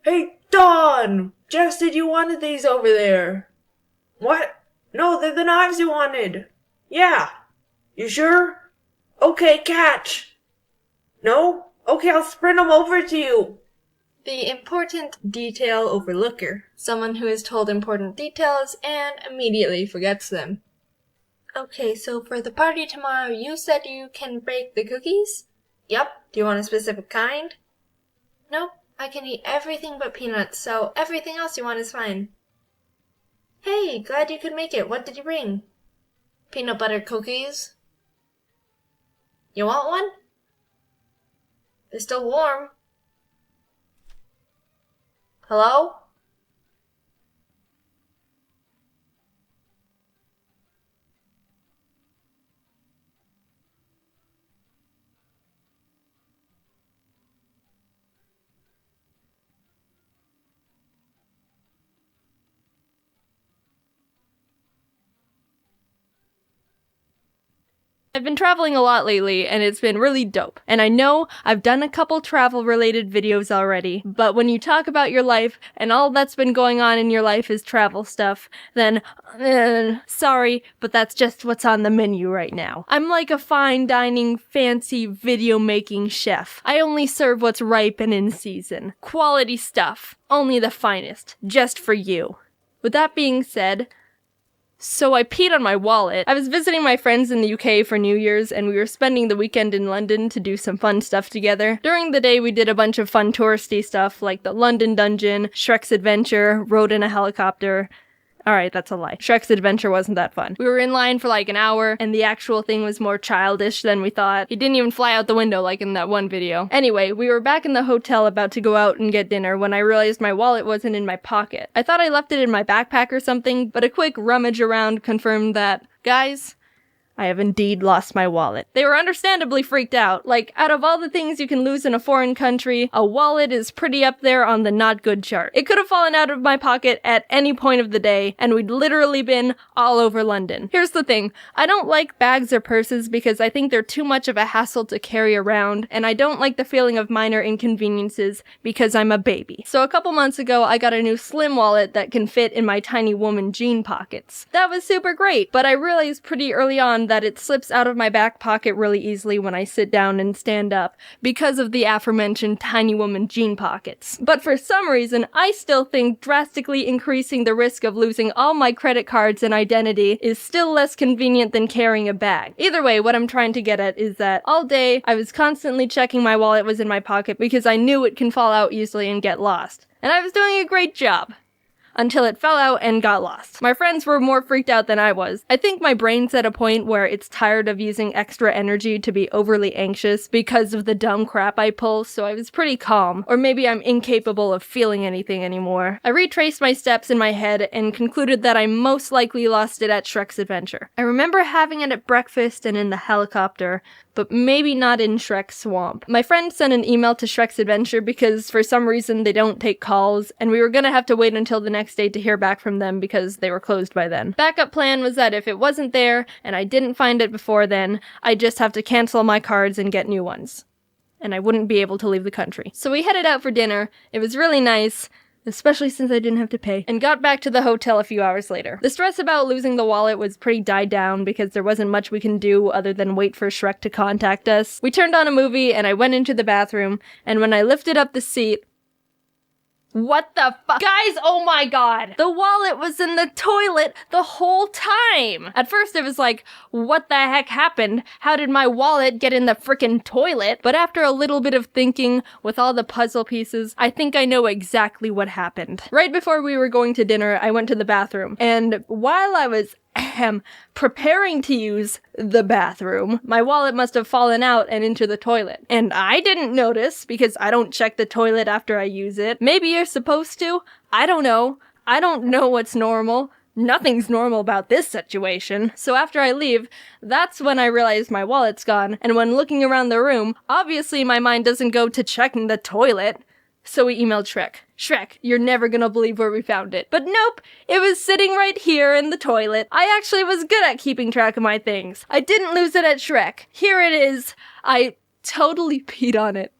Hey, Dawn! Jeff said you wanted these over there. What? No, they're the knives you wanted. Yeah. You sure? Okay, catch. No? Okay, I'll sprint them over to you. The important detail overlooker. Someone who is told important details and immediately forgets them. Okay, so for the party tomorrow, you said you can bake the cookies? Yep. Do you want a specific kind? Nope. I can eat everything but peanuts, so everything else you want is fine. Hey, glad you could make it. What did you bring? Peanut butter cookies. You want one? They're still warm. Hello? I've been traveling a lot lately, and it's been really dope. And I know I've done a couple travel-related videos already, but when you talk about your life, and all that's been going on in your life is travel stuff, then, sorry, but that's just what's on the menu right now. I'm like a fine dining, fancy video-making chef. I only serve what's ripe and in season. Quality stuff. Only the finest. Just for you. With that being said, so I peed on my wallet. I was visiting my friends in the UK for New Year's, and we were spending the weekend in London to do some fun stuff together. During the day, we did a bunch of fun touristy stuff, like the London Dungeon, Shrek's Adventure, rode in a helicopter. Alright, that's a lie. Shrek's Adventure wasn't that fun. We were in line for like an hour, and the actual thing was more childish than we thought. He didn't even fly out the window like in that one video. Anyway, we were back in the hotel about to go out and get dinner when I realized my wallet wasn't in my pocket. I thought I left it in my backpack or something, but a quick rummage around confirmed that, guys, I have indeed lost my wallet. They were understandably freaked out. Like, out of all the things you can lose in a foreign country, a wallet is pretty up there on the not good chart. It could have fallen out of my pocket at any point of the day, and we'd literally been all over London. Here's the thing, I don't like bags or purses because I think they're too much of a hassle to carry around, and I don't like the feeling of minor inconveniences because I'm a baby. So a couple months ago, I got a new slim wallet that can fit in my tiny woman jean pockets. That was super great, but I realized pretty early on that it slips out of my back pocket really easily when I sit down and stand up because of the aforementioned tiny woman jean pockets. But for some reason, I still think drastically increasing the risk of losing all my credit cards and identity is still less convenient than carrying a bag. Either way, what I'm trying to get at is that all day I was constantly checking my wallet was in my pocket because I knew it can fall out easily and get lost. And I was doing a great job. Until it fell out and got lost. My friends were more freaked out than I was. I think my brain's at a point where it's tired of using extra energy to be overly anxious because of the dumb crap I pull, so I was pretty calm. Or maybe I'm incapable of feeling anything anymore. I retraced my steps in my head and concluded that I most likely lost it at Shrek's Adventure. I remember having it at breakfast and in the helicopter, but maybe not in Shrek's Swamp. My friend sent an email to Shrek's Adventure because for some reason they don't take calls, and we were gonna have to wait until the next next day to hear back from them because they were closed by then. Backup plan was that if it wasn't there and I didn't find it before then, I'd just have to cancel my cards and get new ones. And I wouldn't be able to leave the country. So we headed out for dinner. It was really nice, especially since I didn't have to pay, and got back to the hotel a few hours later. The stress about losing the wallet was pretty died down because there wasn't much we can do other than wait for Shrek to contact us. We turned on a movie and I went into the bathroom, and when I lifted up the seat, what the fuck? Guys, oh my god! The wallet was in the toilet the whole time! At first it was like, what the heck happened? How did my wallet get in the frickin' toilet? But after a little bit of thinking, with all the puzzle pieces, I think I know exactly what happened. Right before we were going to dinner, I went to the bathroom, and while I was preparing to use the bathroom, my wallet must have fallen out and into the toilet. And I didn't notice because I don't check the toilet after I use it. Maybe you're supposed to. I don't know. I don't know what's normal. Nothing's normal about this situation. So after I leave, that's when I realize my wallet's gone. And when looking around the room, obviously my mind doesn't go to checking the toilet. So we emailed Shrek. Shrek, you're never gonna believe where we found it. But nope, it was sitting right here in the toilet. I actually was good at keeping track of my things. I didn't lose it at Shrek. Here it is. I totally peed on it.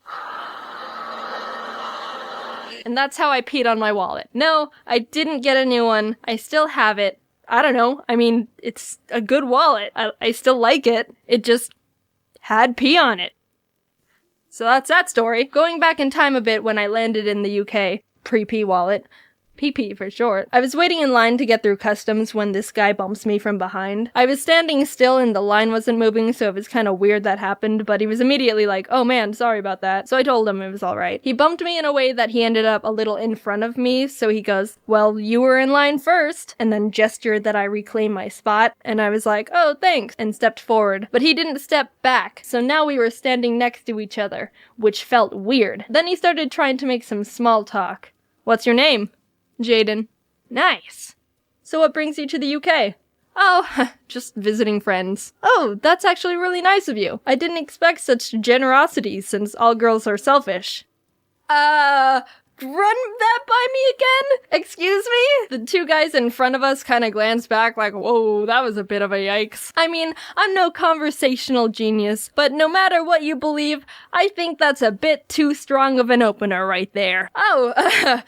And that's how I peed on my wallet. No, I didn't get a new one. I still have it. I don't know. I mean, it's a good wallet. I still like it. It just had pee on it. So that's that story. Going back in time a bit when I landed in the UK, pre-P wallet, PP for short, I was waiting in line to get through customs when this guy bumps me from behind. I was standing still and the line wasn't moving, so it was kind of weird that happened, but he was immediately like, oh man, sorry about that. So I told him it was alright. He bumped me in a way that he ended up a little in front of me, so he goes, well, you were in line first, and then gestured that I reclaim my spot, and I was like, oh, thanks, and stepped forward. But he didn't step back, so now we were standing next to each other, which felt weird. Then he started trying to make some small talk. What's your name? Jaiden. Nice. So what brings you to the UK? Oh, just visiting friends. Oh, that's actually really nice of you. I didn't expect such generosity since all girls are selfish. Run that by me again? Excuse me? The two guys in front of us kind of glanced back like, whoa, that was a bit of a yikes. I mean, I'm no conversational genius, but no matter what you believe, I think that's a bit too strong of an opener right there. Oh,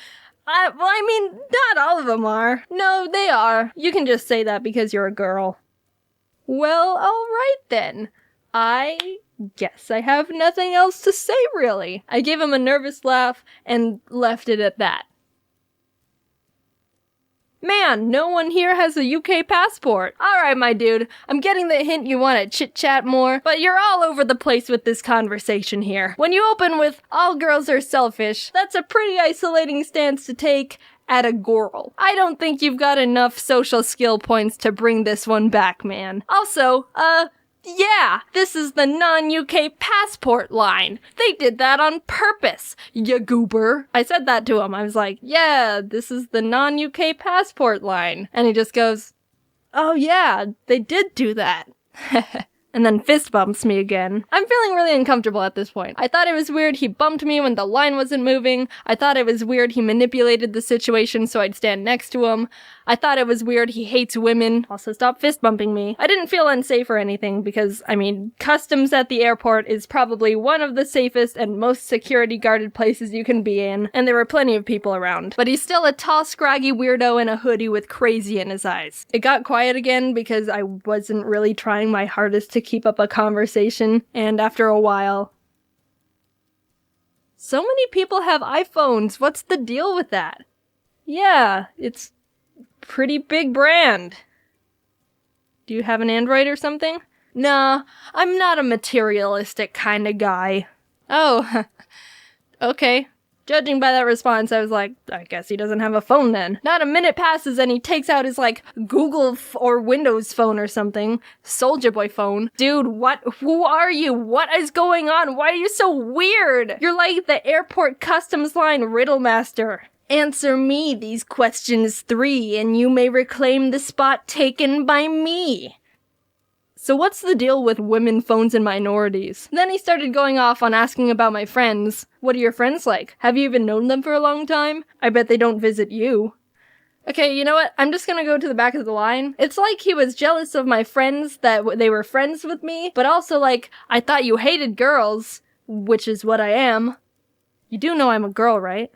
I mean, not all of them are. No, they are. You can just say that because you're a girl. Well, alright then. I guess I have nothing else to say, really. I gave him a nervous laugh and left it at that. Man, no one here has a UK passport. Alright, my dude, I'm getting the hint you want to chit-chat more, but you're all over the place with this conversation here. When you open with, all girls are selfish, that's a pretty isolating stance to take at a girl. I don't think you've got enough social skill points to bring this one back, man. Also, yeah, this is the non-UK passport line. They did that on purpose, ya goober. I said that to him. I was like, yeah, this is the non-UK passport line. And he just goes, oh yeah, they did do that. And then fist bumps me again. I'm feeling really uncomfortable at this point. I thought it was weird he bumped me when the line wasn't moving. I thought it was weird he manipulated the situation so I'd stand next to him. I thought it was weird he hates women. Also, stop fist bumping me. I didn't feel unsafe or anything because, I mean, customs at the airport is probably one of the safest and most security guarded places you can be in, and there were plenty of people around. But he's still a tall, scraggy weirdo in a hoodie with crazy in his eyes. It got quiet again because I wasn't really trying my hardest to keep up a conversation, and after a while, so many people have iPhones. What's the deal with that? Yeah, it's pretty big brand. Do you have an Android or something? Nah, I'm not a materialistic kind of guy. Oh, okay. Judging by that response, I was like, I guess he doesn't have a phone then. Not a minute passes and he takes out his, Google or Windows phone or something. Soulja Boy phone. Dude, what? Who are you? What is going on? Why are you so weird? You're like the airport customs line riddle master. Answer me these questions 3 and you may reclaim the spot taken by me. So what's the deal with women, phones, and minorities? Then he started going off on asking about my friends. What are your friends like? Have you even known them for a long time? I bet they don't visit you. Okay, you know what? I'm just gonna go to the back of the line. It's like he was jealous of my friends that they were friends with me, but also like, I thought you hated girls, which is what I am. You do know I'm a girl, right?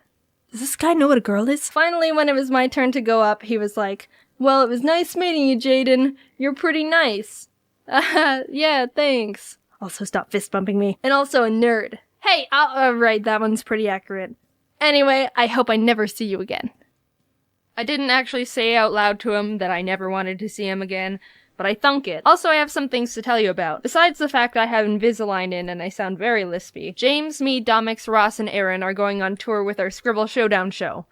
Does this guy know what a girl is? Finally, when it was my turn to go up, he was like, well, it was nice meeting you, Jaiden. You're pretty nice. Yeah, thanks. Also, stop fist bumping me. And also a nerd. Hey, right, that one's pretty accurate. Anyway, I hope I never see you again. I didn't actually say out loud to him that I never wanted to see him again, but I thunk it. Also, I have some things to tell you about. Besides the fact I have Invisalign in and I sound very lispy, James, me, Domix, Ross, and Aaron are going on tour with our Scribble Showdown show.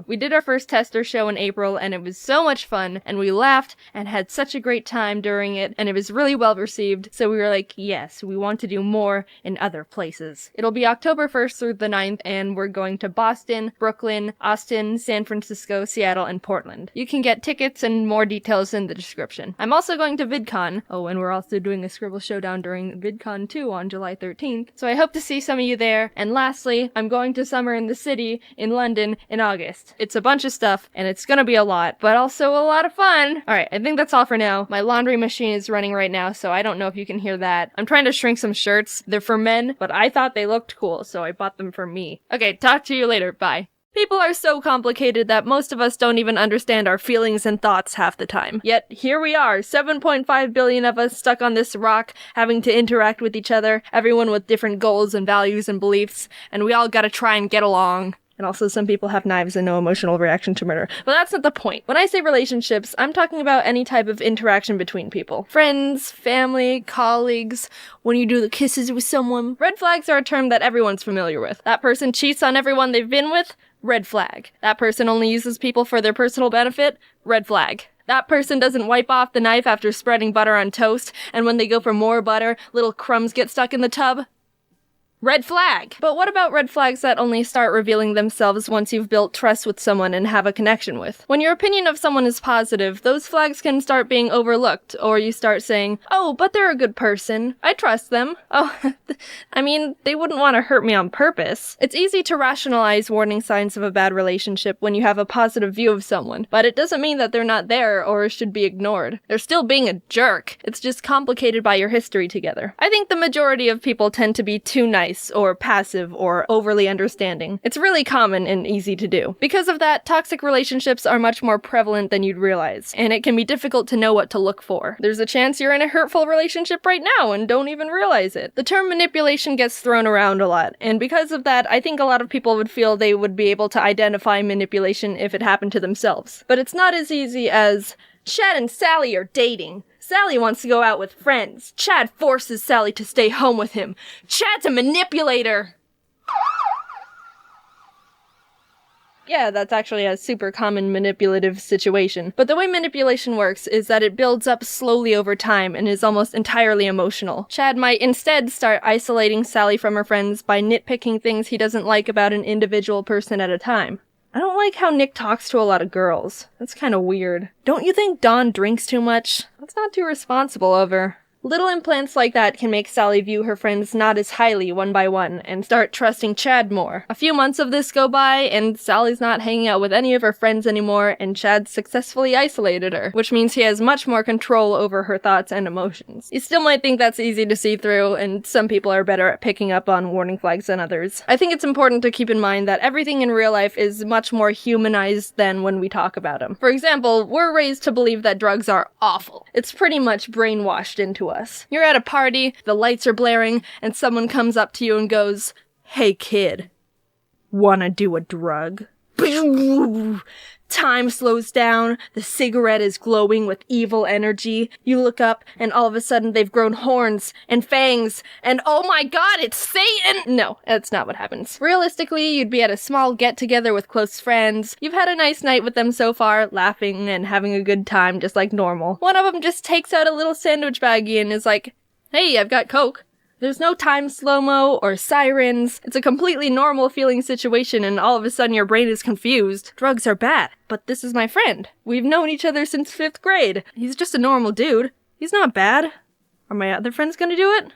We did our first tester show in April, and it was so much fun, and we laughed and had such a great time during it, and it was really well received, so we were like, yes, we want to do more in other places. It'll be October 1st through the 9th, and we're going to Boston, Brooklyn, Austin, San Francisco, Seattle, and Portland. You can get tickets and more details in the description. I'm also going to VidCon. Oh, and we're also doing a Scribble Showdown during VidCon 2 on July 13th, so I hope to see some of you there. And lastly, I'm going to Summer in the City in London in August. It's a bunch of stuff, and it's gonna be a lot, but also a lot of fun. Alright, I think that's all for now. My laundry machine is running right now, so I don't know if you can hear that. I'm trying to shrink some shirts. They're for men, but I thought they looked cool, so I bought them for me. Okay, talk to you later. Bye. People are so complicated that most of us don't even understand our feelings and thoughts half the time. Yet, here we are, 7.5 billion of us stuck on this rock, having to interact with each other, everyone with different goals and values and beliefs, and we all gotta try and get along. And also, some people have knives and no emotional reaction to murder. But that's not the point. When I say relationships, I'm talking about any type of interaction between people. Friends, family, colleagues, when you do the kisses with someone. Red flags are a term that everyone's familiar with. That person cheats on everyone they've been with? Red flag. That person only uses people for their personal benefit? Red flag. That person doesn't wipe off the knife after spreading butter on toast, and when they go for more butter, little crumbs get stuck in the tub? Red flag! But what about red flags that only start revealing themselves once you've built trust with someone and have a connection with? When your opinion of someone is positive, those flags can start being overlooked, or you start saying, oh, but they're a good person. I trust them. Oh, I mean, they wouldn't want to hurt me on purpose. It's easy to rationalize warning signs of a bad relationship when you have a positive view of someone, but it doesn't mean that they're not there or should be ignored. They're still being a jerk. It's just complicated by your history together. I think the majority of people tend to be too nice or passive or overly understanding. It's really common and easy to do. Because of that, toxic relationships are much more prevalent than you'd realize, and it can be difficult to know what to look for. There's a chance you're in a hurtful relationship right now and don't even realize it. The term manipulation gets thrown around a lot, and because of that, I think a lot of people would feel they would be able to identify manipulation if it happened to themselves. But it's not as easy as, Chad and Sally are dating. Sally wants to go out with friends. Chad forces Sally to stay home with him. Chad's a manipulator! Yeah, that's actually a super common manipulative situation. But the way manipulation works is that it builds up slowly over time and is almost entirely emotional. Chad might instead start isolating Sally from her friends by nitpicking things he doesn't like about an individual person at a time. I don't like how Nick talks to a lot of girls. That's kind of weird. Don't you think Dawn drinks too much? That's not too responsible of her. Little implants like that can make Sally view her friends not as highly one by one and start trusting Chad more. A few months of this go by and Sally's not hanging out with any of her friends anymore and Chad successfully isolated her, which means he has much more control over her thoughts and emotions. You still might think that's easy to see through, and some people are better at picking up on warning flags than others. I think it's important to keep in mind that everything in real life is much more humanized than when we talk about them. For example, we're raised to believe that drugs are awful. It's pretty much brainwashed into us. You're at a party, the lights are blaring, and someone comes up to you and goes, "Hey kid, wanna do a drug?" Time slows down, the cigarette is glowing with evil energy. You look up, and all of a sudden they've grown horns and fangs, and oh my god, it's Satan! No, that's not what happens. Realistically, you'd be at a small get-together with close friends. You've had a nice night with them so far, laughing and having a good time just like normal. One of them just takes out a little sandwich baggie and is like, "Hey, I've got Coke." There's no time slow-mo or sirens. It's a completely normal feeling situation and all of a sudden your brain is confused. Drugs are bad, but this is my friend. We've known each other since 5th grade. He's just a normal dude. He's not bad. Are my other friends gonna do it?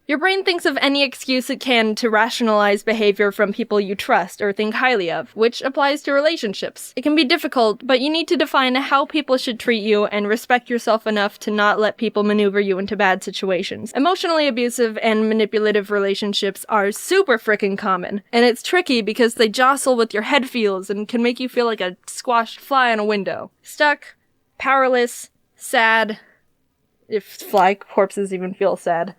Your brain thinks of any excuse it can to rationalize behavior from people you trust or think highly of, which applies to relationships. It can be difficult, but you need to define how people should treat you and respect yourself enough to not let people maneuver you into bad situations. Emotionally abusive and manipulative relationships are super frickin' common, and it's tricky because they jostle with your head feels and can make you feel like a squashed fly on a window. Stuck, powerless, sad. If fly corpses even feel sad.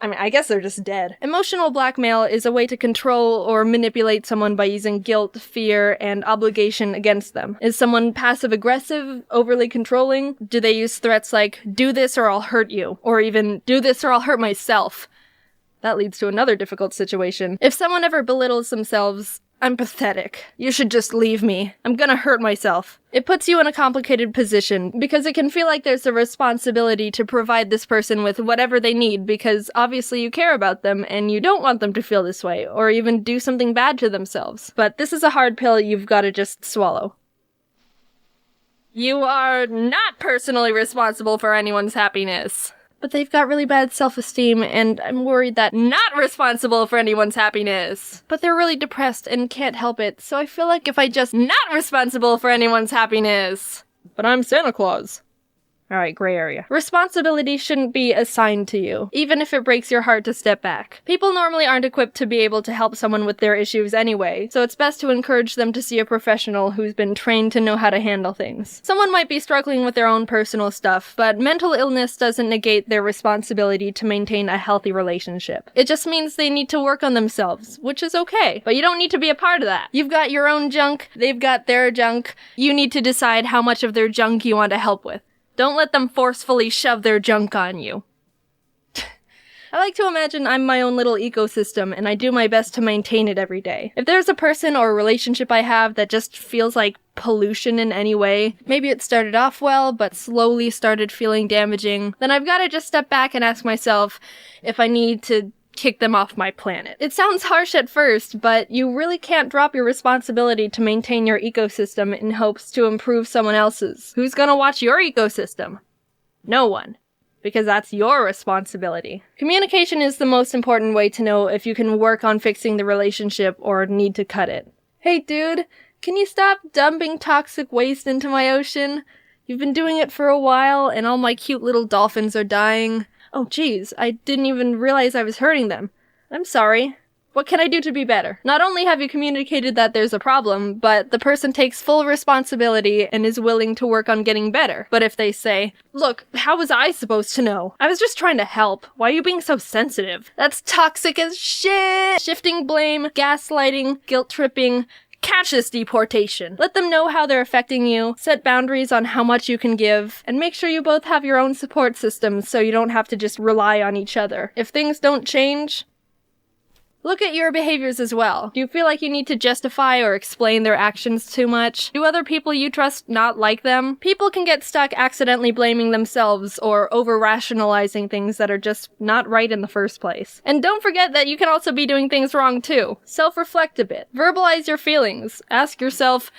I mean, I guess they're just dead. Emotional blackmail is a way to control or manipulate someone by using guilt, fear, and obligation against them. Is someone passive-aggressive, overly controlling? Do they use threats like, do this or I'll hurt you? Or even, do this or I'll hurt myself? That leads to another difficult situation. If someone ever belittles themselves, I'm pathetic. You should just leave me. I'm gonna hurt myself. It puts you in a complicated position, because it can feel like there's a responsibility to provide this person with whatever they need, because obviously you care about them and you don't want them to feel this way, or even do something bad to themselves. But this is a hard pill you've gotta just swallow. You are not personally responsible for anyone's happiness. But they've got really bad self-esteem, and I'm worried that not responsible for anyone's happiness. But they're really depressed and can't help it, so I feel like if I just not responsible for anyone's happiness. But I'm Santa Claus. Alright, gray area. Responsibility shouldn't be assigned to you, even if it breaks your heart to step back. People normally aren't equipped to be able to help someone with their issues anyway, so it's best to encourage them to see a professional who's been trained to know how to handle things. Someone might be struggling with their own personal stuff, but mental illness doesn't negate their responsibility to maintain a healthy relationship. It just means they need to work on themselves, which is okay, but you don't need to be a part of that. You've got your own junk, they've got their junk. You need to decide how much of their junk you want to help with. Don't let them forcefully shove their junk on you. I like to imagine I'm my own little ecosystem, and I do my best to maintain it every day. If there's a person or a relationship I have that just feels like pollution in any way, maybe it started off well, but slowly started feeling damaging, then I've got to just step back and ask myself if I need to kick them off my planet. It sounds harsh at first, but you really can't drop your responsibility to maintain your ecosystem in hopes to improve someone else's. Who's gonna watch your ecosystem? No one. Because that's your responsibility. Communication is the most important way to know if you can work on fixing the relationship or need to cut it. Hey dude, can you stop dumping toxic waste into my ocean? You've been doing it for a while and all my cute little dolphins are dying. Oh geez, I didn't even realize I was hurting them. I'm sorry. What can I do to be better? Not only have you communicated that there's a problem, but the person takes full responsibility and is willing to work on getting better. But if they say, look, how was I supposed to know? I was just trying to help. Why are you being so sensitive? That's toxic as shit! Shifting blame, gaslighting, guilt tripping, catch this deportation. Let them know how they're affecting you, set boundaries on how much you can give, and make sure you both have your own support systems so you don't have to just rely on each other. If things don't change, look at your behaviors as well. Do you feel like you need to justify or explain their actions too much? Do other people you trust not like them? People can get stuck accidentally blaming themselves or over-rationalizing things that are just not right in the first place. And don't forget that you can also be doing things wrong too. Self-reflect a bit. Verbalize your feelings. Ask yourself,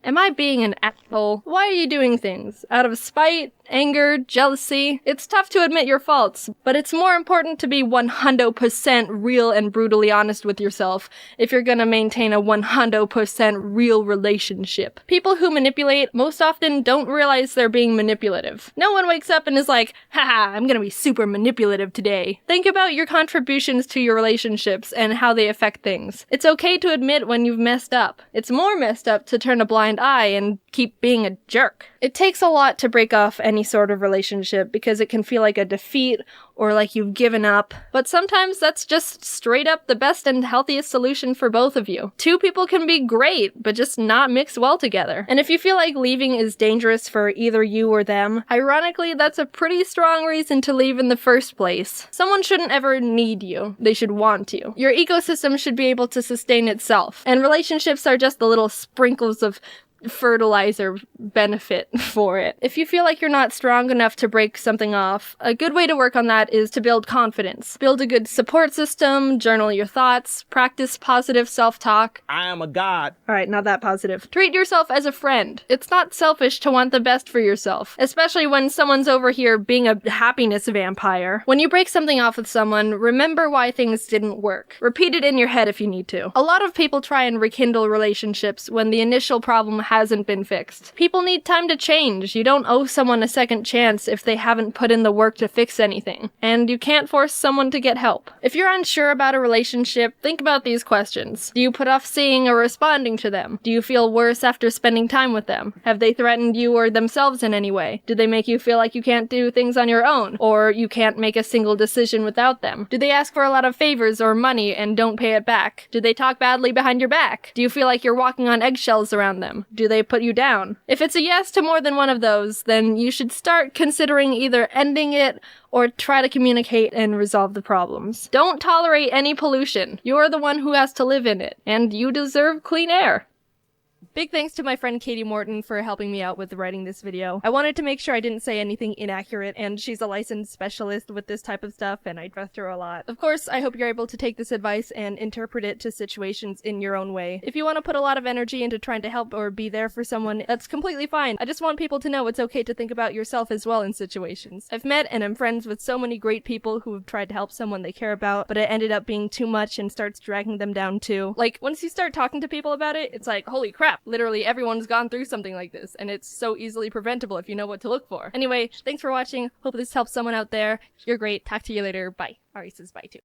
am I being an asshole? Why are you doing things? Out of spite? Anger? Jealousy? It's tough to admit your faults, but it's more important to be 100% real and brutally honest with yourself if you're gonna maintain a 100% real relationship. People who manipulate most often don't realize they're being manipulative. No one wakes up and is like, haha, I'm gonna be super manipulative today. Think about your contributions to your relationships and how they affect things. It's okay to admit when you've messed up. It's more messed up to turn a blind eye and keep being a jerk. It takes a lot to break off any sort of relationship because it can feel like a defeat or like you've given up, but sometimes that's just straight up the best and healthiest solution for both of you. Two people can be great, but just not mix well together. And if you feel like leaving is dangerous for either you or them, ironically, that's a pretty strong reason to leave in the first place. Someone shouldn't ever need you. They should want you. Your ecosystem should be able to sustain itself, and relationships are just the little sprinkles of fertilizer benefit for it. If you feel like you're not strong enough to break something off, a good way to work on that is to build confidence. Build a good support system, journal your thoughts, practice positive self-talk. I am a god. Alright, not that positive. Treat yourself as a friend. It's not selfish to want the best for yourself, especially when someone's over here being a happiness vampire. When you break something off with someone, remember why things didn't work. Repeat it in your head if you need to. A lot of people try and rekindle relationships when the initial problem hasn't been fixed. People need time to change. You don't owe someone a second chance if they haven't put in the work to fix anything. And you can't force someone to get help. If you're unsure about a relationship, think about these questions. Do you put off seeing or responding to them? Do you feel worse after spending time with them? Have they threatened you or themselves in any way? Do they make you feel like you can't do things on your own? Or you can't make a single decision without them? Do they ask for a lot of favors or money and don't pay it back? Do they talk badly behind your back? Do you feel like you're walking on eggshells around them? Do they put you down? If it's a yes to more than one of those, then you should start considering either ending it or try to communicate and resolve the problems. Don't tolerate any pollution. You're the one who has to live in it, and you deserve clean air. Big thanks to my friend Katie Morton for helping me out with writing this video. I wanted to make sure I didn't say anything inaccurate, and she's a licensed specialist with this type of stuff, and I trust her a lot. Of course, I hope you're able to take this advice and interpret it to situations in your own way. If you want to put a lot of energy into trying to help or be there for someone, that's completely fine. I just want people to know it's okay to think about yourself as well in situations. I've met and am friends with so many great people who have tried to help someone they care about, but it ended up being too much and starts dragging them down too. Like, once you start talking to people about it, it's like, holy crap, literally everyone's gone through something like this, and it's so easily preventable if you know what to look for. Anyway, thanks for watching. Hope this helps someone out there. You're great. Talk to you later. Bye. Ari says bye too.